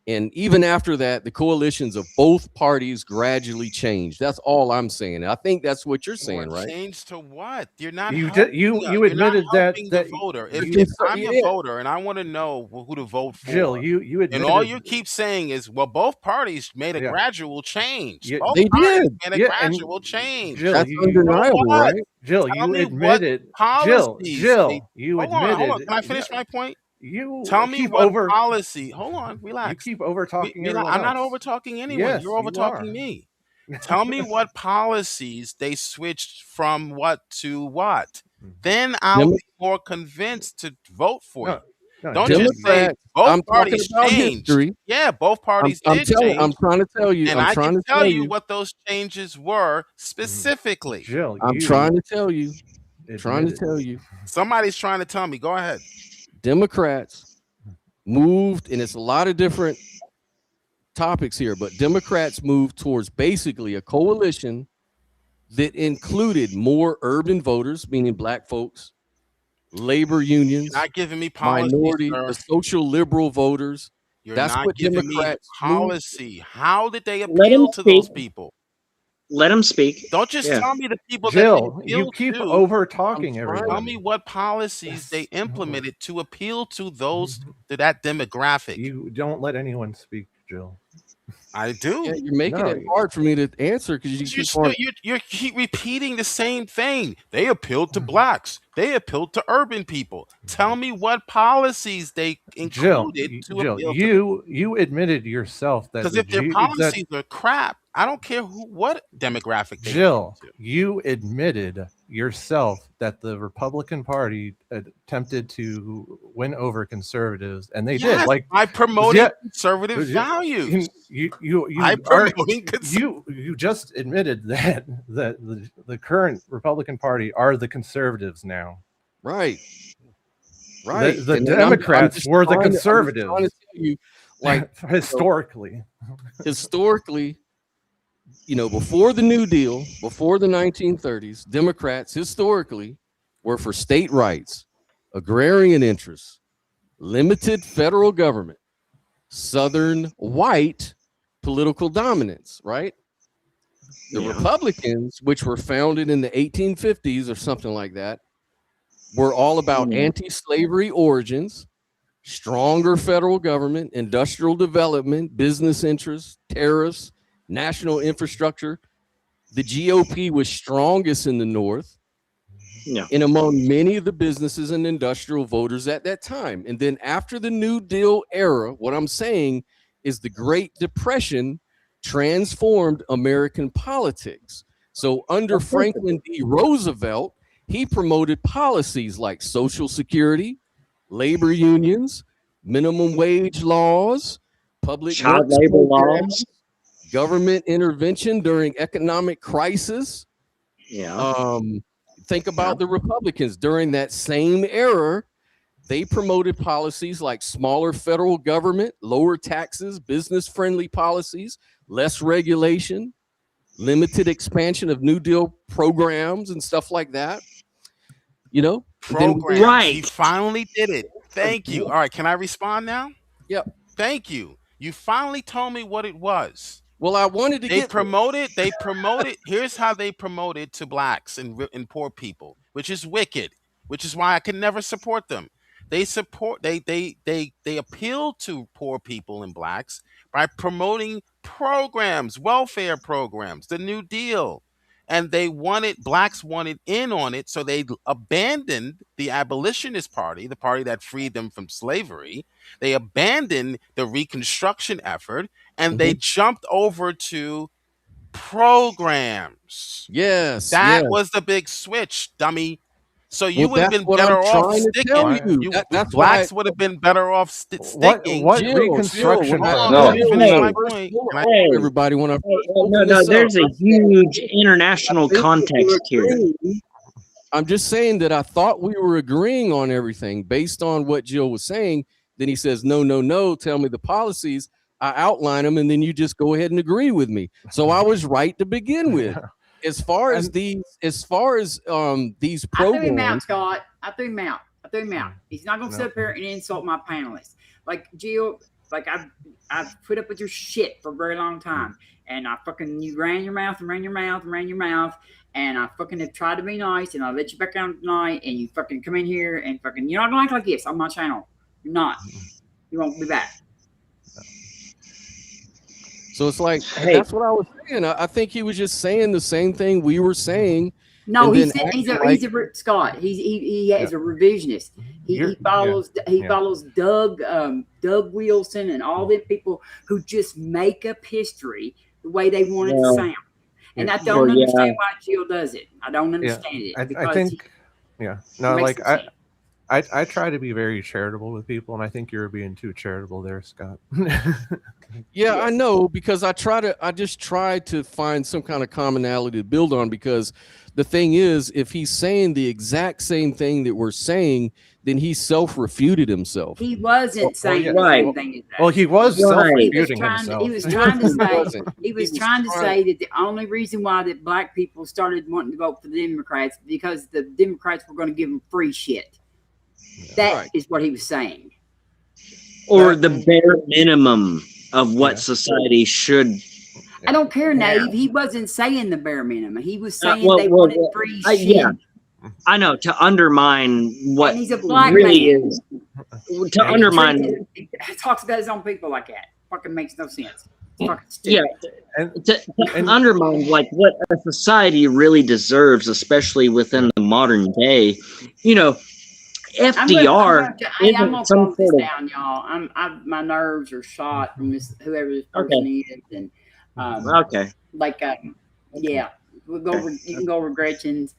and even after that, the coalitions of both parties gradually changed. That's all I'm saying. I think that's what you're saying, right? Changed to what? You're not. You helping you us. you You're admitted not that helping that the voter. If, you- if I'm a voter and I want to know who to vote for, Jill, you and all admitted- you keep saying is, well, both parties made a Yeah. gradual change. Yeah, Both they parties did. made a Yeah, and gradual change. Jill, That's you- undeniable, what? right? Jill, Tell you me what admitted. Jill, policies Jill, they- you hold admitted. on. Can I finish my point? You Tell me keep what over. policy. Hold on, You relax. keep over talking everyone I'm not else. over talking anyone. Yes, You're over you are. talking me. Tell me what policies they switched from what to what. Then I'll Demo- be more convinced to vote for you. No, Don't just say Democrats. both I'm talking parties about changed. history. Yeah, both parties I'm did change. I'm trying to tell you. And I'm I trying can to tell tell you you. what those changes were specifically. Jill, I'm trying to tell you. Trying to admitted. tell you. Somebody's trying to tell me. Go ahead. Democrats moved, and it's a lot of different topics here, but Democrats moved towards basically a coalition that included more urban voters, meaning black folks, labor unions, You're not giving me policy, minority, sir. the social liberal voters. You're That's not what giving me Democrats moved. policy. How did they Let him appeal to those speak. people? Let him speak. Don't just Yeah. tell me the people Jill, that they you appealed keep to. over talking I'm trying- Tell everyone. me what policies they implemented to appeal to those to that demographic. You don't let anyone speak, Jill. I do. Yeah, you're making No, it hard for me to answer because you keep on. You keep repeating the same thing. They appealed to blacks. They appealed to urban people. Tell me what policies they Jill, included to Jill, appeal to. you admitted yourself that Because the if their policies are crap, I don't care what demographic they Jill, appeal to. you admitted yourself that the Republican Party attempted to win over conservatives, and they did. Yes, Like by promoting conservative values. You just admitted that the current Republican Party are the conservatives now. Right. Right. The And I'm Democrats just were the trying to- I'm just conservatives. trying to tell you, like historically. Historically, before the New Deal, before the 1930s, Democrats historically were for state rights, agrarian interests, limited federal government, Southern white political dominance, right? The Republicans, which were founded in the 1850s or something like that, were all about anti-slavery origins, stronger federal government, industrial development, business interests, tariffs, national infrastructure. The GOP was strongest in the North and among many of the businesses and industrial voters at that time. And then after the New Deal era, what I'm saying is the Great Depression transformed American politics. So under Franklin D. Roosevelt, he promoted policies like Social Security, labor unions, minimum wage laws, public Child works labor programs, laws. government intervention during economic crisis. Yeah. Think about the Republicans during that same era. They promoted policies like smaller federal government, lower taxes, business-friendly policies, less regulation, limited expansion of New Deal programs and stuff like that. Programs. He finally did it. Thank you. All right, can I respond now? Yep. Thank you. You finally told me what it was. Well, I wanted to They promoted. Here's how they promoted to blacks and poor people, which is wicked. Which is why I can never support them. They appeal to poor people and blacks by promoting programs, welfare programs, the New Deal. And blacks wanted in on it, so they abandoned the abolitionist party, the party that freed them from slavery. They abandoned the Reconstruction effort, and they jumped over to programs. Yes. That was the big switch, dummy. So you Well, would have that's been what better I'm off trying to sticking. tell you. That's blacks why- would have been better off sticking. What Reconstruction? Hold on, No, let me finish hey, my point. Can I- Hey, everybody when I no, there's a huge international context here. I'm just saying that I thought we were agreeing on everything based on what Jill was saying. Then he says, no, tell me the policies. I outline them, and then you just go ahead and agree with me. So I was right to begin with. As far as these I threw him out, programs, Scott. I threw him out. He's not gonna sit up here and insult my panelists. Like Jill, like I've put up with your shit for a very long time. And you ran your mouth, and I fucking have tried to be nice, and I let you back down tonight, and you fucking come in here and you're not gonna act like this on my channel. You're not. You won't be back. so it's like that's what I was saying. I think he was just saying the same thing we were saying No, and he's then he's acting a like he's a Scott. He has a revisionist. He follows Doug Wilson and all them people who just make up history the way they want it to Well, sound. And I well, don't yeah. understand why Jill does it. I don't understand it I because think, no, makes like it sense. I try to be very charitable with people, and I think you're being too charitable there, Scott. Yeah, I know, because I just try to find some kind of commonality to build on, because the thing is, if he's saying the exact same thing that we're saying, then he self-refuted himself. He wasn't saying yeah. the same thing as that. Well, he was He was self-refuting trying himself. he was trying to say wasn't. he was trying to say that the only reason why that black people started wanting to vote for the Democrats because the Democrats were going to give them free shit. That is what he was saying. Or the bare minimum of what society should. I don't care, Nave. He wasn't saying the bare minimum. He was saying well, they well, wanted well, free shit. yeah, I know, to undermine what And he's a black really man. is. To undermine. He talks about his own people like that. Fucking makes no sense. It's fucking stupid. Yeah, to undermine like what a society really deserves, especially within the modern day. You know, FDR I'm gonna isn't some close this sort of. down, y'all. My nerves are shot from this, whoever this person is, and Okay. like yeah, we'll go. You can go over Gretchen's.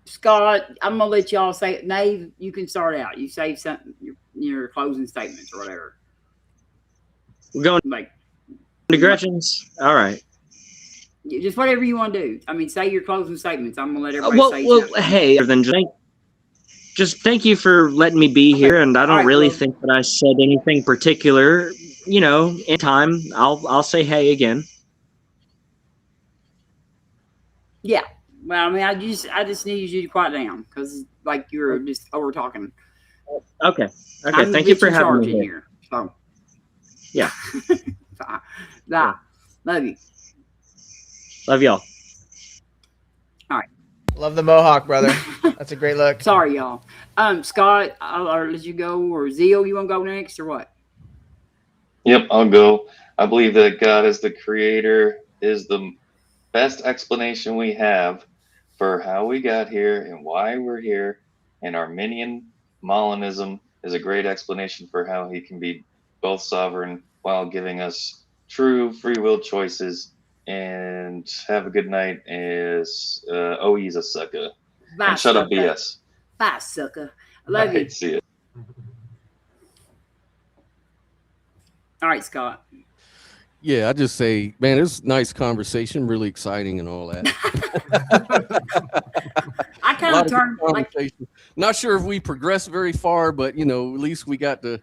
Scott, I'm gonna let y'all say. Nave, you can start out. You say something, your closing statements or whatever. We're going like to Gretchen's. All right. Just whatever you want to do. I mean, say your closing statements. I'm gonna let everybody say Well, something. hey, then just thank you for letting me be here, and I don't really think that I said anything particular. You know, in time, I'll say hey again. Yeah. Well, I mean, I just need you to quiet down because like you're just over talking. Okay. I'm Thank the you for bitch in having charge me in here. here. So Yeah. Nah. Love you. Love y'all. All right. Love the mohawk, brother. That's a great look. Sorry, y'all. Scott, I'll let you go, or Zeal, you want to go next, or what? Yep, I'll go. I believe that God as the creator is the best explanation we have for how we got here and why we're here. And Arminian Molinism is a great explanation for how he can be both sovereign while giving us true free will choices. And have a good night. Is he's a sucker. Bye, And shut up, sucker. BS. Bye, sucker. I love you. See it. All right, Scott. Yeah, I just say, man, it's nice conversation, really exciting and all that. I kind of turned like, not sure if we progressed very far, but you know, at least we got to,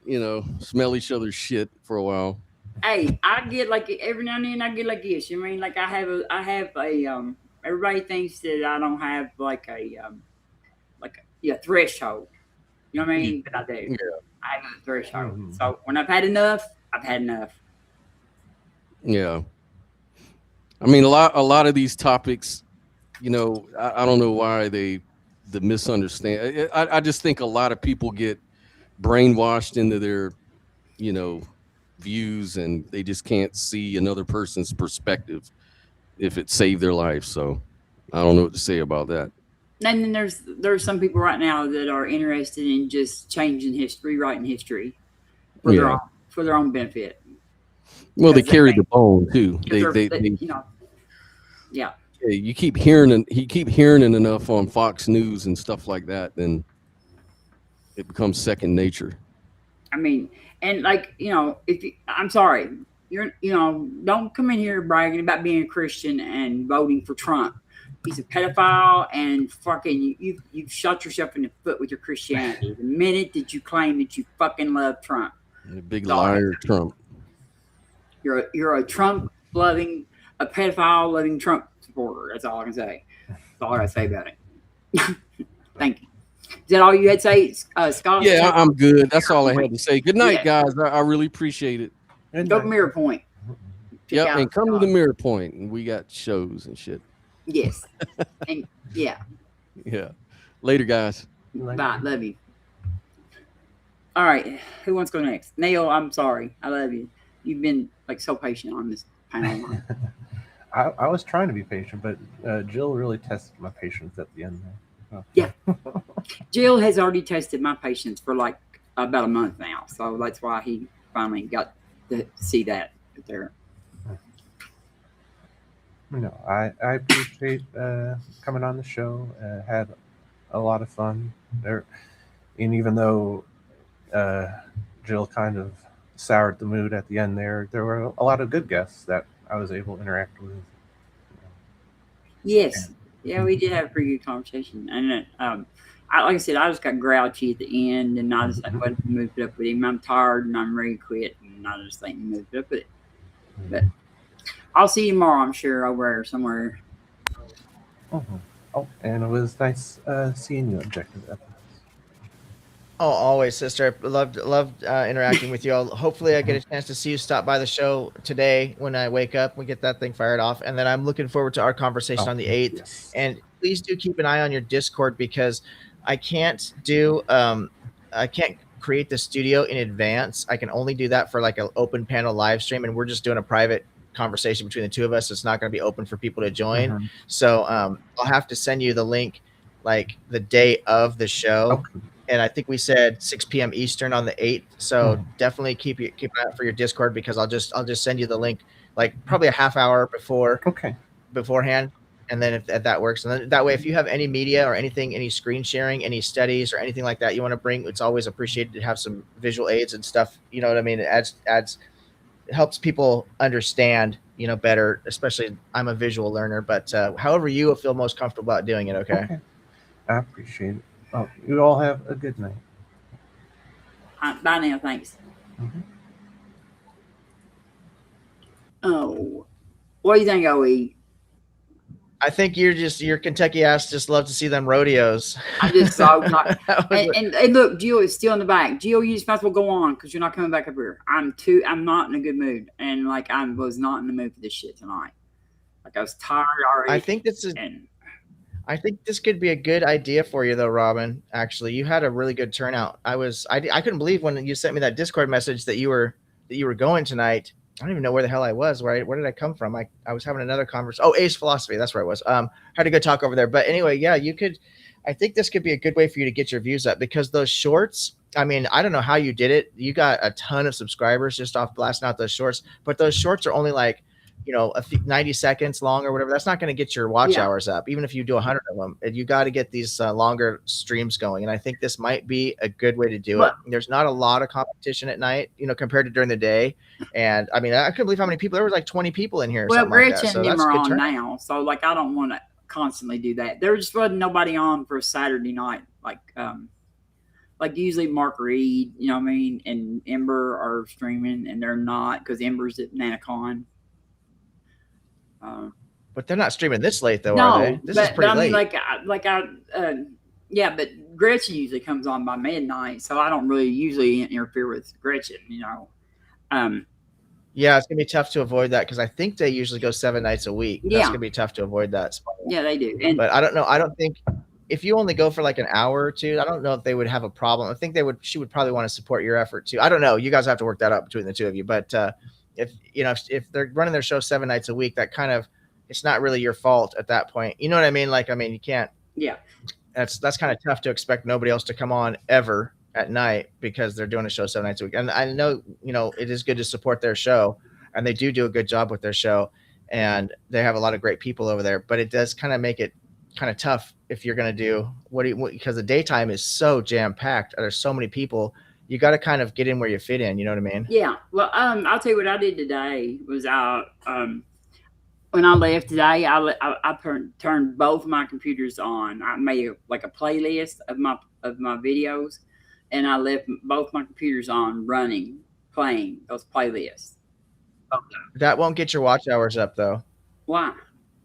you know, smell each other's shit for a while. Hey, I get like every now and then I get like this. I mean, like I have a everybody thinks that I don't have like a threshold. You know what I mean? But I do. Yeah. I have a threshold. So when I've had enough, I've had enough. Yeah. I mean, a lot of these topics, you know, I don't know why the misunderstand. I just think a lot of people get brainwashed into their, you know, views, and they just can't see another person's perspective if it saved their life. So I don't know what to say about that. And then there's some people right now that are interested in just changing history, writing history for their own benefit. Well, they carry the bone too. They you know, yeah. You keep hearing it enough on Fox News and stuff like that, then it becomes second nature. I mean, and like, you know, I'm sorry, don't come in here bragging about being a Christian and voting for Trump. He's a pedophile and fucking you've shot yourself in the foot with your Christianity the minute that you claim that you fucking love Trump. A big liar, Trump. You're a Trump loving, a pedophile loving Trump supporter. That's all I can say. That's all I gotta say about it. Thank you. Is that all you had to say, Scott? Yeah, I'm good. That's all I had to say. Good night, guys. I really appreciate it. Go to Mirror Point. Yep, and come to the Mirror Point, and we got shows and shit. Yes. And yeah. Yeah. Later, guys. Bye. Love you. All right. Who wants to go next? Neil, I'm sorry. I love you. You've been like so patient on this panel. I was trying to be patient, but Jill really tested my patience at the end there. Oh. Yeah. Jill has already tested my patience for like about a month now, so that's why he finally got to see that there. No, I appreciate coming on the show. Had a lot of fun there, and even though Jill kind of soured the mood at the end there were a lot of good guests that I was able to interact with. Yes. Yeah, we did have a pretty good conversation. And like I said, I just got grouchy at the end, and I just went and moved it up with him. I'm tired, and I'm ready to quit, and I just think moved it up with it. But I'll see you tomorrow, I'm sure, over there somewhere. Mm-hmm. Oh, and it was nice seeing you, Objective Epic. Oh, always, sister. Loved interacting with you all. Hopefully, I get a chance to see you stop by the show today when I wake up. We get that thing fired off, and then I'm looking forward to our conversation on the 8th. Yes. And please do keep an eye on your Discord, because I can't create the studio in advance. I can only do that for like an open panel live stream, and we're just doing a private conversation between the two of us. It's not going to be open for people to join. Mm-hmm. So I'll have to send you the link like the day of the show. Okay. And I think we said 6 p.m. Eastern on the 8th. So definitely keep an eye out for your Discord, because I'll just send you the link like probably a half hour beforehand. And then if that works, and then that way, if you have any media or anything, any screen sharing, any studies or anything like that you want to bring, it's always appreciated to have some visual aids and stuff. You know what I mean? It it helps people understand, better, especially I'm a visual learner, but however you feel most comfortable about doing it. Okay. I appreciate it. Oh, you all have a good night. Bye now. Thanks. Mm-hmm. Oh, what do you think, OE? I think your Kentucky ass just love to see them rodeos. I just saw and look, Gio is still in the back. Gio, you just might as well go on, because you're not coming back up here. I'm not in a good mood, and like I was not in the mood for this shit tonight. Like I was tired already. I think this could be a good idea for you, though, Robin. Actually, you had a really good turnout. I couldn't believe when you sent me that Discord message that you were going tonight. I don't even know where the hell I was. Where did I come from? I was having another conversation. Oh, Ace Philosophy. That's where I was. Had a good talk over there. But anyway, yeah, you could. I think this could be a good way for you to get your views up, because those shorts. I mean, I don't know how you did it. You got a ton of subscribers just off blasting out those shorts. But those shorts are only like, 90 seconds long or whatever. That's not going to get your watch hours up, even if you do 100 of them. You got to get these longer streams going, and I think this might be a good way to do it. There's not a lot of competition at night, compared to during the day. And I mean, I couldn't believe how many people. There was like 20 people in here. Well, Gretchen like that. So and them are on now, so like I don't want to constantly do that. There just wasn't nobody on for a Saturday night, like usually Mark Reed, you know what I mean, and Ember are streaming, and they're not, because Ember's at NanaCon. But they're not streaming this late, though, are they? This is pretty late. Yeah, but Gretchen usually comes on by midnight, so I don't really usually interfere with Gretchen, Yeah, it's gonna be tough to avoid that, because I think they usually go 7 nights a week. That's gonna be tough to avoid that. Yeah, they do. But I don't know. I don't think if you only go for like an hour or two, I don't know if they would have a problem. I think she would probably want to support your effort too. I don't know. You guys have to work that out between the two of you. But if they're running their show 7 nights a week, that kind of, it's not really your fault at that point. You know what I mean? Like, I mean, you can't. Yeah. That's kind of tough to expect nobody else to come on ever at night, because they're doing a show 7 nights a week. And I know, it is good to support their show, and they do a good job with their show, and they have a lot of great people over there. But it does kind of make it kind of tough if you're going to do because the daytime is so jam packed. There's so many people. You got to kind of get in where you fit in. You know what I mean? Yeah. Well, I'll tell you what I did today was when I left today, I turned both my computers on. I made a playlist of my videos, and I left both my computers on playing those playlists. That won't get your watch hours up, though. Why?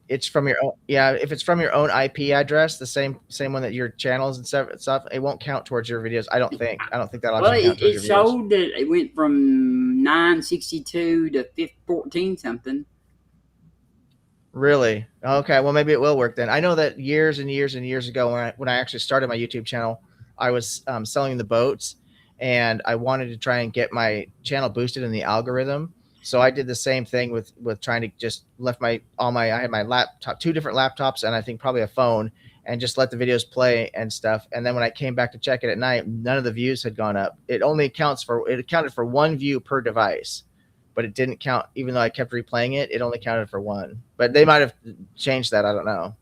It's from your own. Yeah, if it's from your own IP address, the same one that your channels and stuff, it won't count towards your videos. I don't think that'll count towards your videos. It showed that it went from 962 to 14 something. Really? Okay. Well, maybe it will work then. I know that years and years and years ago, when I actually started my YouTube channel, I was selling the boats, and I wanted to try and get my channel boosted in the algorithm. So I did the same thing with trying to just left I had my laptop, 2 different laptops, and I think probably a phone, and just let the videos play and stuff. And then when I came back to check it at night, none of the views had gone up. It accounted for 1 view per device, but it didn't count. Even though I kept replaying it, it only counted for 1. But they might have changed that. I don't know.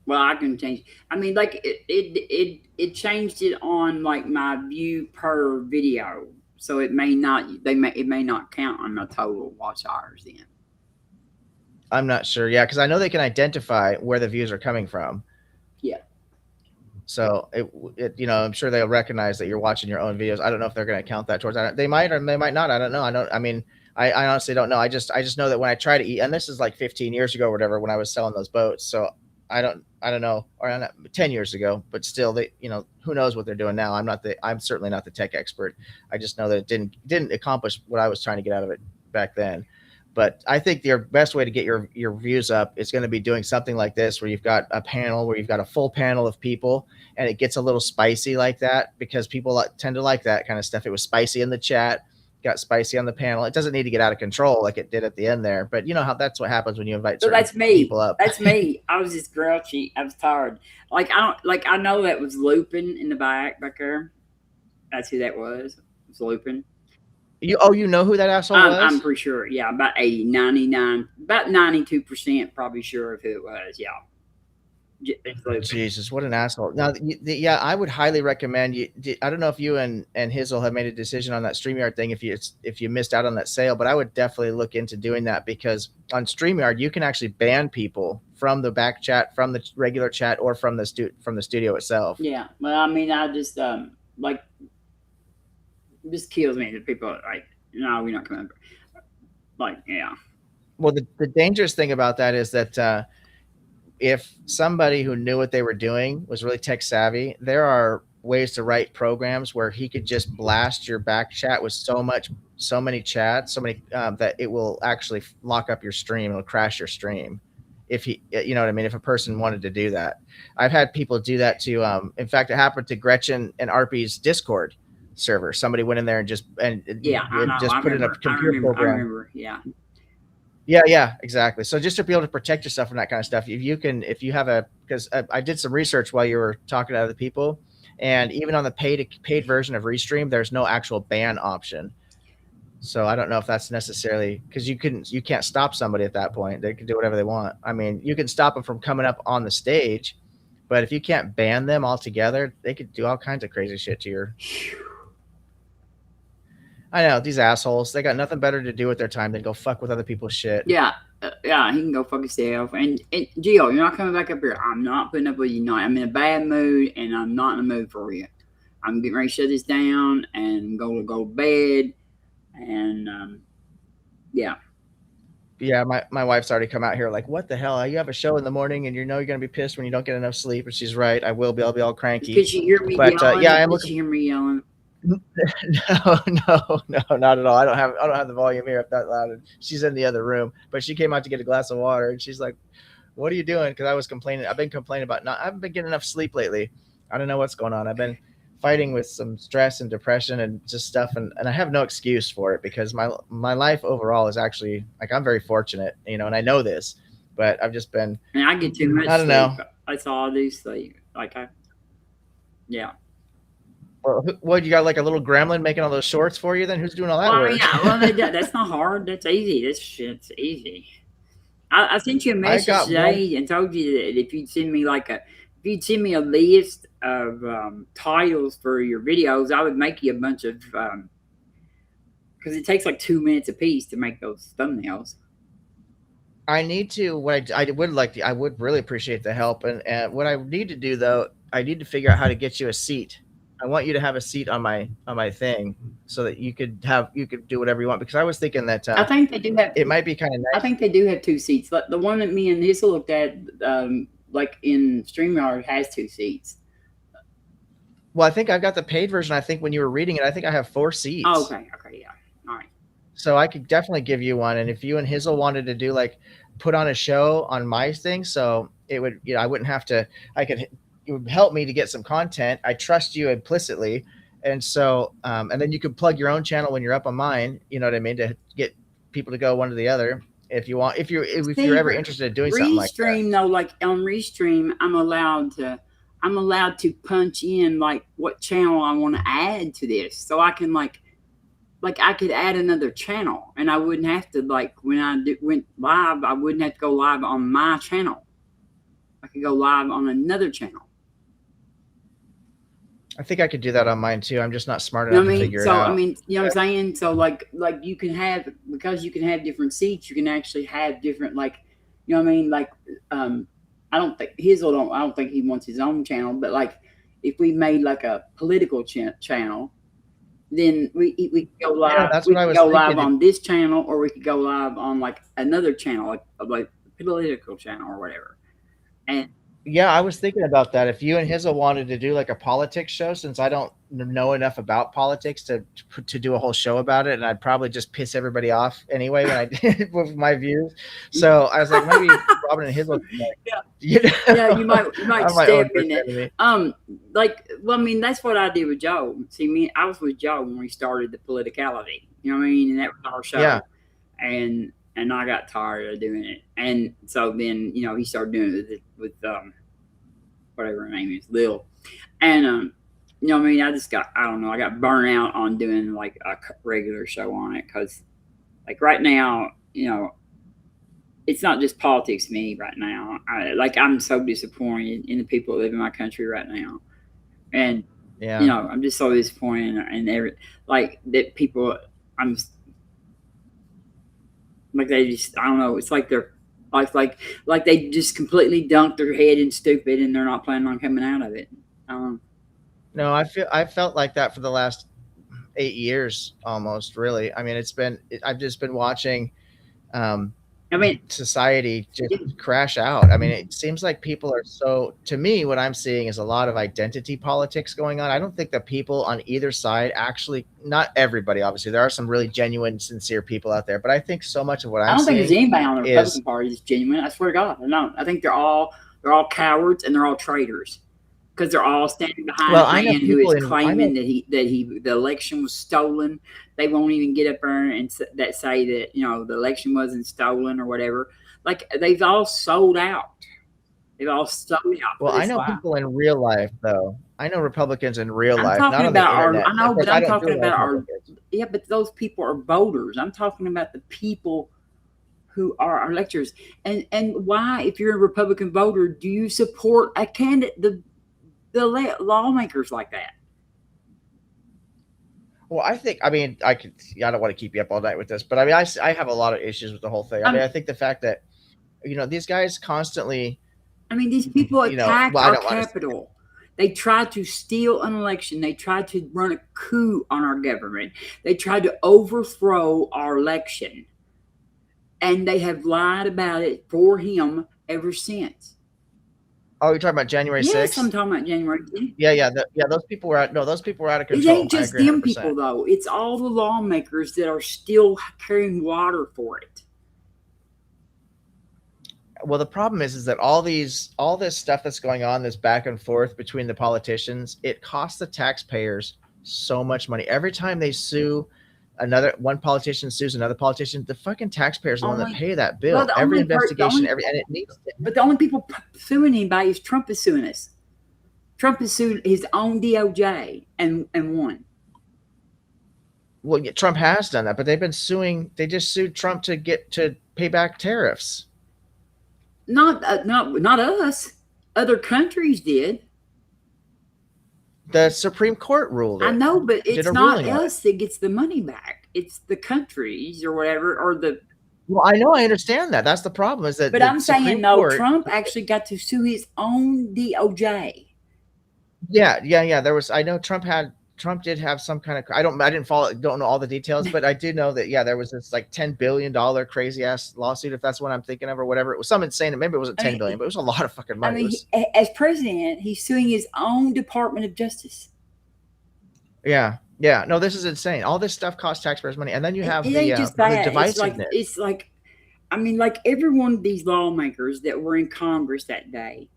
Well, I can change. I mean, like it changed it on like my view per video, so it may not count on the total watch hours then. I'm not sure. Yeah, because I know they can identify where the views are coming from. Yeah. So it I'm sure they'll recognize that you're watching your own videos. I don't know if they're going to count that towards that. They might or they might not. I don't know. I honestly don't know. I just know that when I try to eat, and this is like 15 years ago or whatever, when I was selling those boats. So I don't know, or 10 years ago, but still who knows what they're doing now. I'm certainly not the tech expert. I just know that it didn't accomplish what I was trying to get out of it back then. But I think your best way to get your views up is going to be doing something like this, where you've got a panel, where you've got a full panel of people, and it gets a little spicy like that, because people tend to like that kind of stuff. It was spicy in the chat, got spicy on the panel. It doesn't need to get out of control like it did at the end there, but you know how that's what happens when you invite people up. That's me. I was just grouchy. I was tired. I know that was Lupin in the back there. That's who that was. It was Lupin. You know who that asshole was? I'm pretty sure. Yeah, about 80, 99, about 92% probably sure of who it was. Yeah. Jesus, what an asshole. Now, yeah, I would highly recommend you. I don't know if you and Hizzle have made a decision on that StreamYard thing, if you missed out on that sale, but I would definitely look into doing that, because on StreamYard, you can actually ban people from the back chat, from the regular chat, or from the studio itself. Yeah. Well, I mean, I just, this kills me that people are like, no, we're not coming. Like, yeah. Well, the dangerous thing about that is that if somebody who knew what they were doing was really tech savvy, there are ways to write programs where he could just blast your back chat with so many chats, that it will actually lock up your stream. It'll crash your stream. If you know what I mean? If a person wanted to do that, I've had people do that to, in fact, it happened to Gretchen and Arpy's Discord server. Somebody went in there and just put in a computer program. I remember, yeah. Yeah, exactly. So just to be able to protect yourself from that kind of stuff, because I did some research while you were talking to other people, and even on the paid version of Restream, there's no actual ban option. So I don't know if that's necessarily, because you can't stop somebody at that point. They can do whatever they want. I mean, you can stop them from coming up on the stage, but if you can't ban them altogether, they could do all kinds of crazy shit to your. I know, these assholes. They got nothing better to do with their time than go fuck with other people's shit. Yeah, he can go fuck himself. And Gio, you're not coming back up here. I'm not putting up with you tonight. I'm in a bad mood, and I'm not in the mood for you. I'm getting ready to shut this down and go to bed. And yeah. Yeah, my wife's already come out here like, what the hell? You have a show in the morning, and you're going to be pissed when you don't get enough sleep. And she's right. I'll be all cranky. Could you hear me yelling? Did you hear me yelling? No, not at all. I don't have the volume here up that loud. She's in the other room, but she came out to get a glass of water, and she's like, "What are you doing?" Because I was complaining. I've been complaining about I haven't been getting enough sleep lately. I don't know what's going on. I've been fighting with some stress and depression and just stuff, and I have no excuse for it, because my life overall is actually, like, I'm very fortunate, and I know this, but I've just been. Man, I get too much. I don't know. That's all I do sleep. Yeah. What, you got like a little gremlin making all those shorts for you? Then who's doing all that work? Yeah, that's not hard. That's easy. This shit's easy. I sent you a message today and told you that if you'd send me a list of titles for your videos, I would make you a bunch of because it takes like 2 minutes a piece to make those thumbnails. I need to. I would really appreciate the help, and what I need to do though, I need to figure out how to get you a seat. I want you to have a seat on my thing, so that you could do whatever you want. Because I was thinking that I think they do have. It might be kind of nice. I think they do have 2 seats. Like the one that me and Nissa looked at, like in StreamYard, has 2 seats. Well, I think I've got the paid version. I think when you were reading it, I think I have 4 seats. Oh, okay, yeah, all right. So I could definitely give you one, and if you and Hizzle wanted to do put on a show on my thing, so it would, I wouldn't have to. It would help me to get some content. I trust you implicitly. And so, and then you could plug your own channel when you're up on mine, you know what I mean? To get people to go one to the other. If you're ever interested in doing something like that. Restream though, like on Restream, I'm allowed to punch in like what channel I want to add to this, so I can like I could add another channel, and I wouldn't have to like when I went live, I wouldn't have to go live on my channel. I could go live on another channel. I think I could do that on mine too. I'm just not smart enough to figure it out. I mean, you know what I'm saying? So like you can have, because you can have different seats, you can actually have different, like, you know what I mean? Like, I don't think I don't think he wants his own channel, but like if we made like a political channel, then we could go live. Yeah, that's we what I could was go thinking. live on this channel, or we could go live on like another channel, like political channel or whatever. And yeah, I was thinking about that. If you and Hizzle wanted to do like a politics show, since I don't know enough about politics to do a whole show about it, and I'd probably just piss everybody off anyway when I did with my views. So I was like, maybe Robin and Hizzle. Yeah, you might step in it. Enemy. Like, well, I mean, that's what I did with Joe. See, I was with Joe when we started the politicality. You know what I mean? And that was our show. Yeah. And I got tired of doing it, and so then he started doing it with whatever her name is, Lil, and you know what I mean. I got burnt out on doing like a regular show on it, because like right now, it's not just politics to me right now. I'm so disappointed in the people that live in my country right now, and I'm just so disappointed in that people. Like they just, I don't know. It's like they're like they just completely dunked their head in stupid, and they're not planning on coming out of it. No, I felt like that for the last 8 years almost. Really, I mean, I've just been watching. Society just crash out. I mean, it seems like people are to me, what I'm seeing is a lot of identity politics going on. I don't think that people on either side actually, not everybody, obviously, there are some really genuine, sincere people out there, but I think so much of what I don't think there's anybody on the Republican Party that's genuine. I swear to God, I think they're all cowards, and they're all traitors, because they're all standing behind a man who is claiming that the election was stolen. They won't even get up there and say that the election wasn't stolen or whatever. Like, they've all sold out. They've all sold out. Well, I know people in real life, though. I know Republicans in real life. I'm talking about our. Yeah, but those people are voters. I'm talking about the people who are our electors. And why, if you're a Republican voter, do you support a candidate, the lawmakers like that? Well, I don't want to keep you up all night with this, but I mean, I have a lot of issues with the whole thing. I think the fact that, these guys constantly. I mean, these people attack our Capitol. They tried to steal an election. They tried to run a coup on our government. They tried to overthrow our election. And they have lied about it for him ever since. Oh, you're talking about January 6th? Yes, I'm talking about January 6th. Yeah. Those people were out of control. It ain't just them people, though. It's all the lawmakers that are still carrying water for it. Well, the problem is that all this stuff that's going on, this back and forth between the politicians, it costs the taxpayers so much money. Every time they sue one politician sues another politician, the fucking taxpayers are the one that pay that bill. Well, every investigation, and it needs to. But the only people suing anybody is Trump is suing us. Trump has sued his own DOJ and won. Well, yeah, Trump has done that, but they've been suing. They just sued Trump to pay back tariffs. Not us. Other countries did. The Supreme Court ruled it. I know, but it's not us that gets the money back. It's the countries or whatever, or the. Well, I know, I understand that. That's the problem. Is that? But I'm saying, no, Trump actually got to sue his own DOJ. Yeah. There was. I know Trump did have some kind of. I didn't follow. Don't know all the details, but I do know that. Yeah, there was this like $10 billion crazy ass lawsuit, if that's what I'm thinking of, or whatever. It was some insane. Maybe it wasn't 10 billion, but it was a lot of fucking money. I mean, as president, he's suing his own Department of Justice. Yeah. No, this is insane. All this stuff costs taxpayers money, and then you have the divisiveness. It's like, I mean, like every one of these lawmakers that were in Congress that day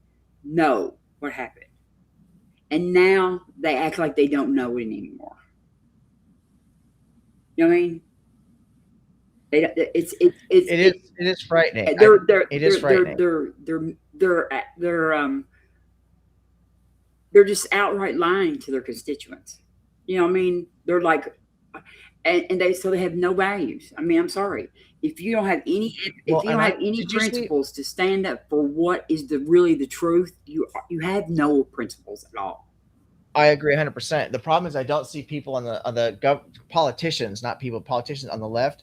know what happened. And now they act like they don't know it anymore. You know what I mean? It is frightening. It is frightening. They're just outright lying to their constituents. You know what I mean? They're like, and they have no values. I mean, I'm sorry. If you don't have any, if you don't have any principles to stand up for what is really the truth, you have no principles at all. I agree 100%. The problem is I don't see people on the politicians, not people, politicians on the left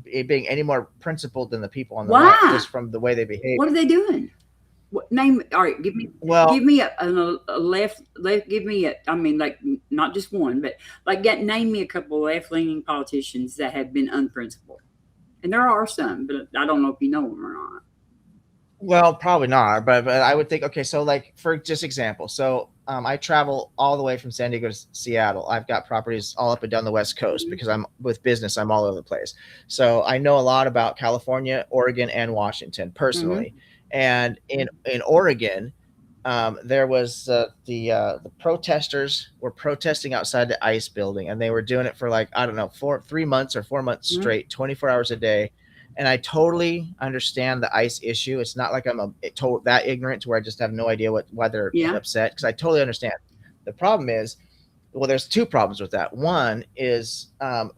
being any more principled than the people on the right, just from the way they behave. What are they doing? Name, all right, give me a left, give me a, I mean, like, not just one, but like, name me a couple of left-leaning politicians that have been unprincipled. And there are some, but I don't know if you know them or not. Well, probably not, but I would think, okay, so like, for just example, so I travel all the way from San Diego to Seattle. I've got properties all up and down the West Coast because I'm with business. I'm all over the place. So I know a lot about California, Oregon, and Washington personally. And in Oregon, there was the protesters were protesting outside the ICE building, and they were doing it for like, I don't know, 4 months straight, 24 hours a day. And I totally understand the ICE issue. It's not like I'm that ignorant to where I just have no idea why they're upset, because I totally understand. The problem is, well, there's two problems with that. One is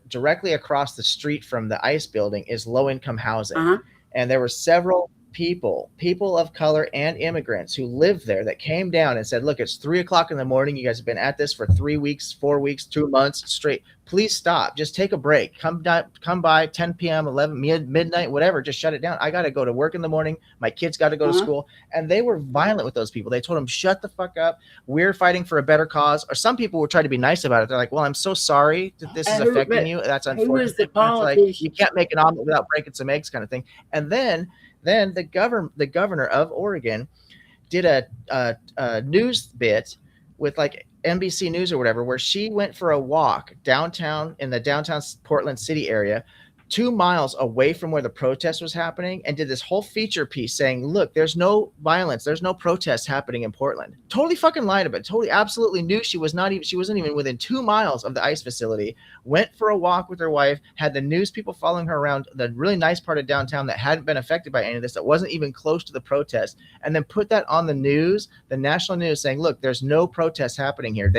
directly across the street from the ICE building is low-income housing. And there were several people of color and immigrants who lived there that came down and said, look, it's 3:00 in the morning. You guys have been at this for 3 weeks, 4 weeks, 2 months straight. Please stop. Just take a break. Come by 10 p.m., 11, midnight, whatever. Just shut it down. I got to go to work in the morning. My kids got to go to school. And they were violent with those people. They told them, shut the fuck up. We're fighting for a better cause. Or some people will try to be nice about it. They're like, well, I'm so sorry that this is affecting you. That's unfortunate. Who is the politician? Like, you can't make an omelet without breaking some eggs, kind of thing. And then the governor of Oregon did a news bit with like NBC News or whatever, where she went for a walk downtown in the downtown Portland city area, 2 miles away from where the protest was happening, and did this whole feature piece saying, look, there's no violence, there's no protests happening in Portland. Totally fucking lied about it. Totally absolutely knew she wasn't even within 2 miles of the ICE facility, went for a walk with her wife, had the news people following her around the really nice part of downtown that hadn't been affected by any of this, that wasn't even close to the protest, and then put that on the news, the national news, saying, look, there's no protests happening here.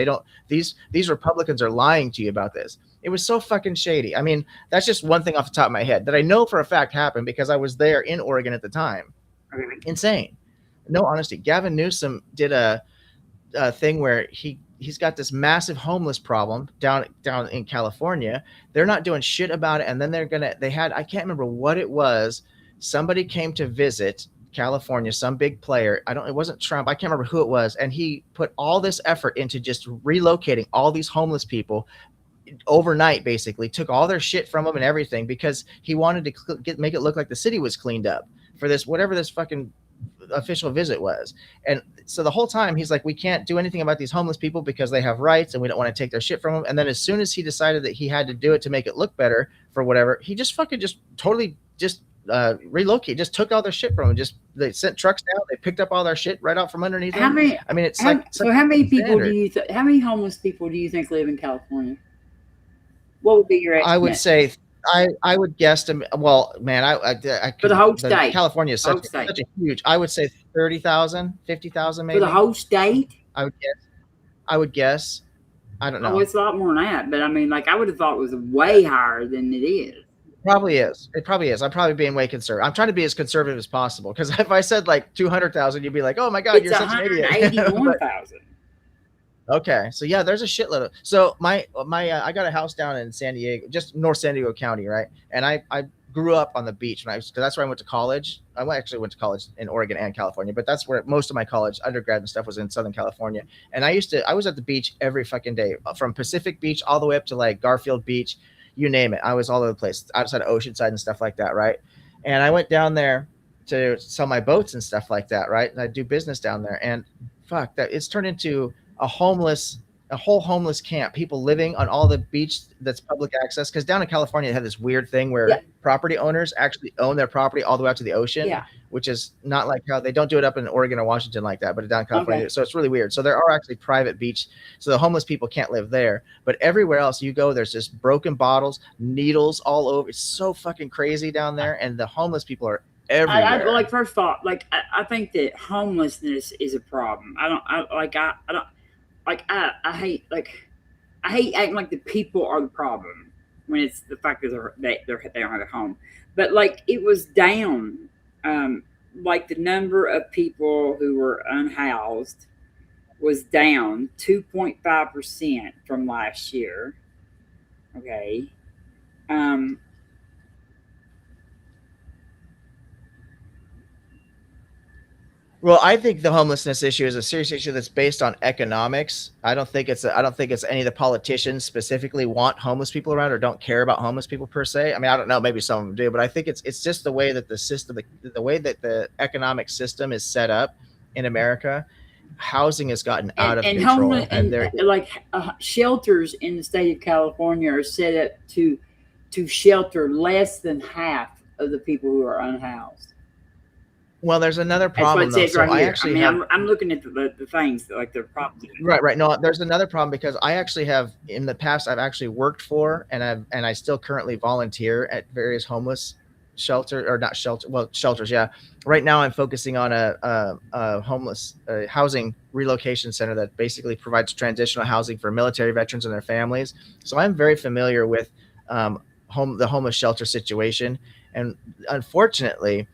These Republicans are lying to you about this. It was so fucking shady. I mean, that's just one thing off the top of my head that I know for a fact happened because I was there in Oregon at the time. Insane. No honesty. Gavin Newsom did a thing where he's got this massive homeless problem down in California. They're not doing shit about it. And then I can't remember what it was. Somebody came to visit California, some big player. It wasn't Trump. I can't remember who it was. And he put all this effort into just relocating all these homeless people overnight, basically took all their shit from them and everything because he wanted to make it look like the city was cleaned up for this, whatever this fucking official visit was. And so the whole time he's like, we can't do anything about these homeless people because they have rights and we don't want to take their shit from them. And then as soon as he decided that he had to do it to make it look better for whatever, he just fucking totally relocate, just took all their shit from them. They sent trucks down, they picked up all their shit right out from underneath them. I mean, it's how many people how many homeless people do you think live in California? What would be your estimate? I would say, I would guess. Well, man, I could, for the whole state. California is such a huge. I would say 30,000, 50,000, maybe for the whole state. I would guess. I don't know. Oh, it's a lot more than that. But I mean, like, I would have thought it was way higher than it is. Probably is. It probably is. I'm probably being way conservative. I'm trying to be as conservative as possible because if I said like 200,000, you'd be like, "Oh my god, you're such an idiot." 181,000. Okay, so yeah, there's a shitload of. So my I got a house down in San Diego, just North San Diego County, right? And I grew up on the beach because that's where I went to college. I actually went to college in Oregon and California, but that's where most of my college undergrad and stuff was in Southern California. And I was at the beach every fucking day, from Pacific Beach all the way up to like Garfield Beach, you name it. I was all over the place, outside of Oceanside and stuff like that, right? And I went down there to sell my boats and stuff like that, right? And I do business down there, and fuck that, it's turned into a homeless a whole homeless camp, people living on all the beach that's public access. Because down in California, they have this weird thing where property owners actually own their property all the way out to the ocean, which is not like how they don't do it up in Oregon or Washington like that, but down in California. Okay. So it's really weird. So there are actually private beach. So the homeless people can't live there, but everywhere else you go, there's just broken bottles, needles all over. It's so fucking crazy down there. And the homeless people are everywhere. Like first of all, like I think that homelessness is a problem. I hate I hate acting like the people are the problem when it's the fact that they don't have a home. But like it was down, like the number of people who were unhoused was down 2.5% from last year. Okay. Well, I think the homelessness issue is a serious issue that's based on economics. I don't think it's any of the politicians specifically want homeless people around or don't care about homeless people per se. I mean, I don't know, maybe some of them do, but I think it's just the way that the system, the way that the economic system is set up in America. Housing has gotten out of control, shelters in the state of California are set up to shelter less than half of the people who are unhoused. Well, there's another problem. That's what it says right here. I'm looking at the things like the problems. Right. No, there's another problem because I actually have in the past I've actually worked for and I still currently volunteer at various homeless shelters. Yeah. Right now I'm focusing on a homeless housing relocation center that basically provides transitional housing for military veterans and their families. So I'm very familiar with the homeless shelter situation, and unfortunately,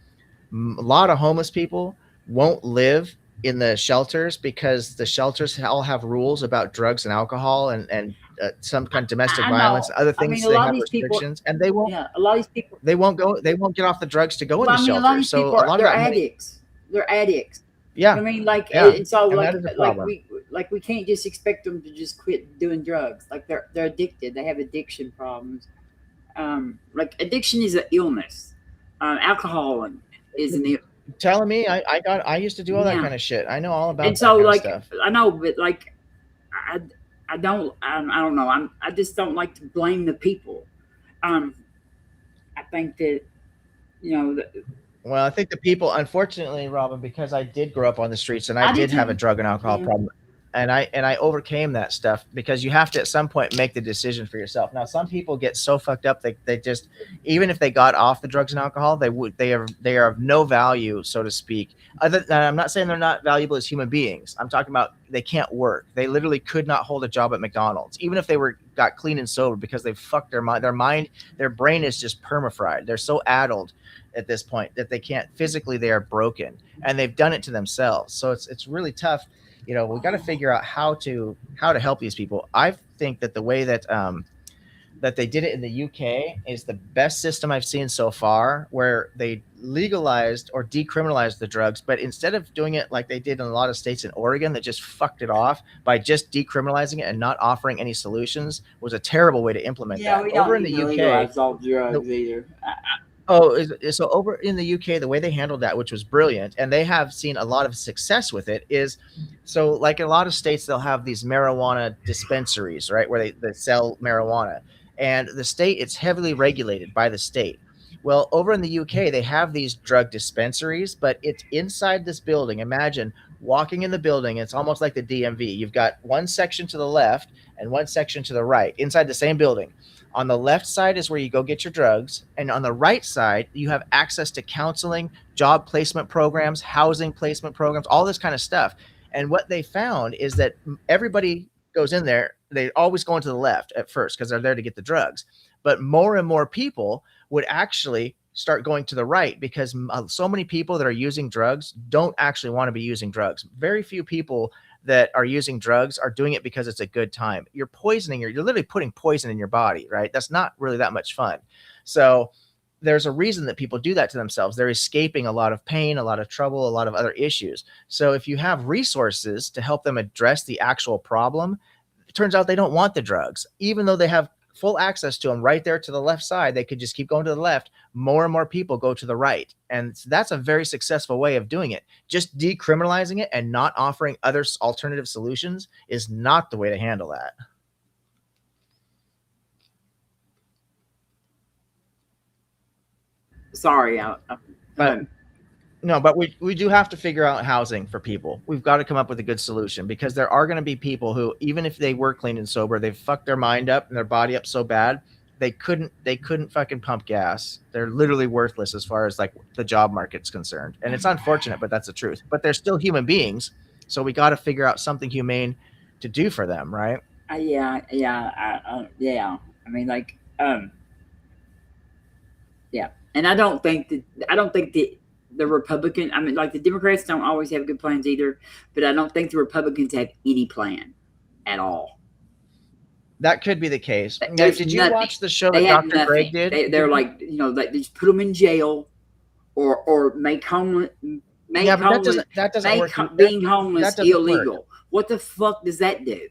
a lot of homeless people won't live in the shelters because the shelters all have rules about drugs and alcohol and some kind of domestic violence, other things. They have restrictions, and they won't. Yeah, a lot of these people. They won't go. They won't get off the drugs to go in the shelter. A lot of these people they're addicts. They're addicts. Yeah. I mean, like it's all like we can't just expect them to just quit doing drugs. Like they're addicted. They have addiction problems. Like addiction is an illness. Alcohol isn't it? Telling me I used to do all that kind of shit. I know all about and so that like kind of stuff. I know, but like I don't know. I just don't like to blame the people. I think that Well, I think the people, unfortunately, Robin, because I did grow up on the streets and I did have a drug and alcohol problem. And I overcame that stuff because you have to at some point make the decision for yourself. Now, some people get so fucked up they just, even if they got off the drugs and alcohol, they are of no value, so to speak. I'm not saying they're not valuable as human beings. I'm talking about they can't work. They literally could not hold a job at McDonald's, even if they got clean and sober, because they fucked their mind. Their brain is just perma-fried. They're so addled at this point that they can't physically. They are broken, and they've done it to themselves. So it's really tough. We got to figure out how to help these people. I think that the way that that they did it in the UK is the best system I've seen so far, where they legalized or decriminalized the drugs, but instead of doing it like they did in a lot of states in Oregon that just fucked it off by just decriminalizing it and not offering any solutions, was a terrible way to implement that. Over in the UK, all drugs either. So over in the UK, the way they handled that, which was brilliant, and they have seen a lot of success with it, is so like in a lot of states, they'll have these marijuana dispensaries, right, where they sell marijuana. And the state, it's heavily regulated by the state. Well, over in the UK, they have these drug dispensaries, but it's inside this building. Imagine walking in the building. It's almost like the DMV. You've got one section to the left and one section to the right inside the same building. On the left side is where you go get your drugs. And on the right side, you have access to counseling, job placement programs, housing placement programs, all this kind of stuff. And what they found is that everybody goes in there. They always go into the left at first because they're there to get the drugs. But more and more people would actually start going to the right because so many people that are using drugs don't actually want to be using drugs. Very few people that are using drugs are doing it because it's a good time. You're literally putting poison in your body, right? That's not really that much fun. So there's a reason that people do that to themselves. They're escaping a lot of pain, a lot of trouble, a lot of other issues. So if you have resources to help them address the actual problem, it turns out they don't want the drugs, even though they have full access to them right there to the left side, they could just keep going to the left. More and more people go to the right. And that's a very successful way of doing it. Just decriminalizing it and not offering other alternative solutions is not the way to handle that. Sorry, but we do have to figure out housing for people. We've got to come up with a good solution, because there are going to be people who, even if they were clean and sober, they've fucked their mind up and their body up so bad they couldn't fucking pump gas. They're literally worthless as far as like the job market's concerned. And it's unfortunate, but that's the truth. But they're still human beings, so we got to figure out something humane to do for them, right? Yeah. I mean, like, yeah. And I don't think the Republican, I mean, like, the Democrats don't always have good plans either, but I don't think the Republicans have any plan at all. That could be the case. Now, did you watch the show that Dr. Greg did? They're like, you know, they just put them in jail or make homeless. Make yeah, but homeless, that doesn't work. Being homeless illegal. Work. What the fuck does that do?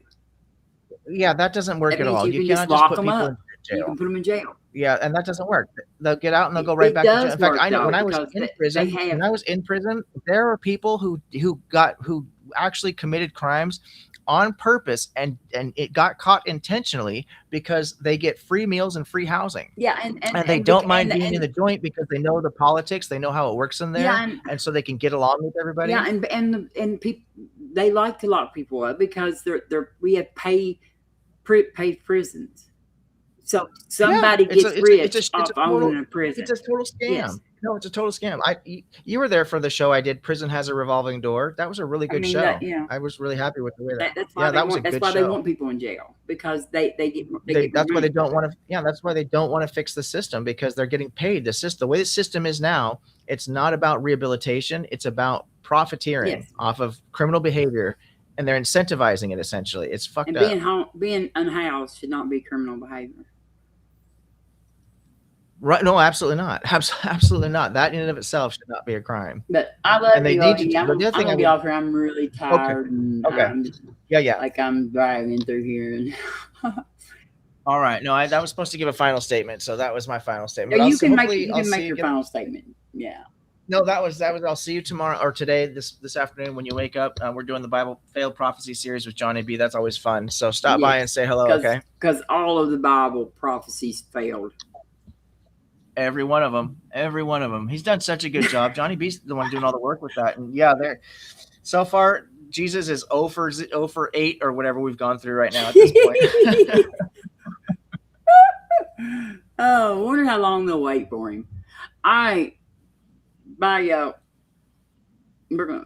Yeah, that doesn't work at all. You cannot just put people in jail. You can put them in jail. Yeah, and that doesn't work. They'll get out and they'll go right back to jail. In fact, I know when I was in prison, there were people who actually committed crimes on purpose, and it got caught intentionally because they get free meals and free housing. Yeah, and they don't mind being in the joint because they know the politics, they know how it works in there, and so they can get along with everybody. Yeah, and people, they like to lock people up because we have paid prisons. So somebody gets rich off owning a prison. It's a total scam. Yes. No, it's a total scam. You were there for the show I did. Prison Has a Revolving Door. That was a really good show. I was really happy with the way that's why they want people in jail, because they get that's why they don't want to. Yeah, that's why they don't want to fix the system, because they're getting paid. The way the system is now, it's not about rehabilitation. It's about profiteering off of criminal behavior, and they're incentivizing it essentially. It's fucked up. Being unhoused should not be criminal behavior. Right? No, absolutely not. Absolutely not. That in and of itself should not be a crime. But I love and they you. Need to, I'm gonna be off here. I'm really tired. Okay. And just, yeah. Like I'm driving through here. And all right. No, that was supposed to give a final statement, so that was my final statement. Yeah, you can make your final statement. Yeah. No, that was. I'll see you tomorrow or today, this afternoon when you wake up. We're doing the Bible Failed Prophecy series with Johnny B. That's always fun. So stop by and say hello, okay? Because all of the Bible prophecies failed. Every one of them. He's done such a good job. Johnny B's the one doing all the work with that. And yeah, there. So far, Jesus is 0 for 8 or whatever we've gone through right now at this point. Oh, I wonder how long they'll wait for him. We're gonna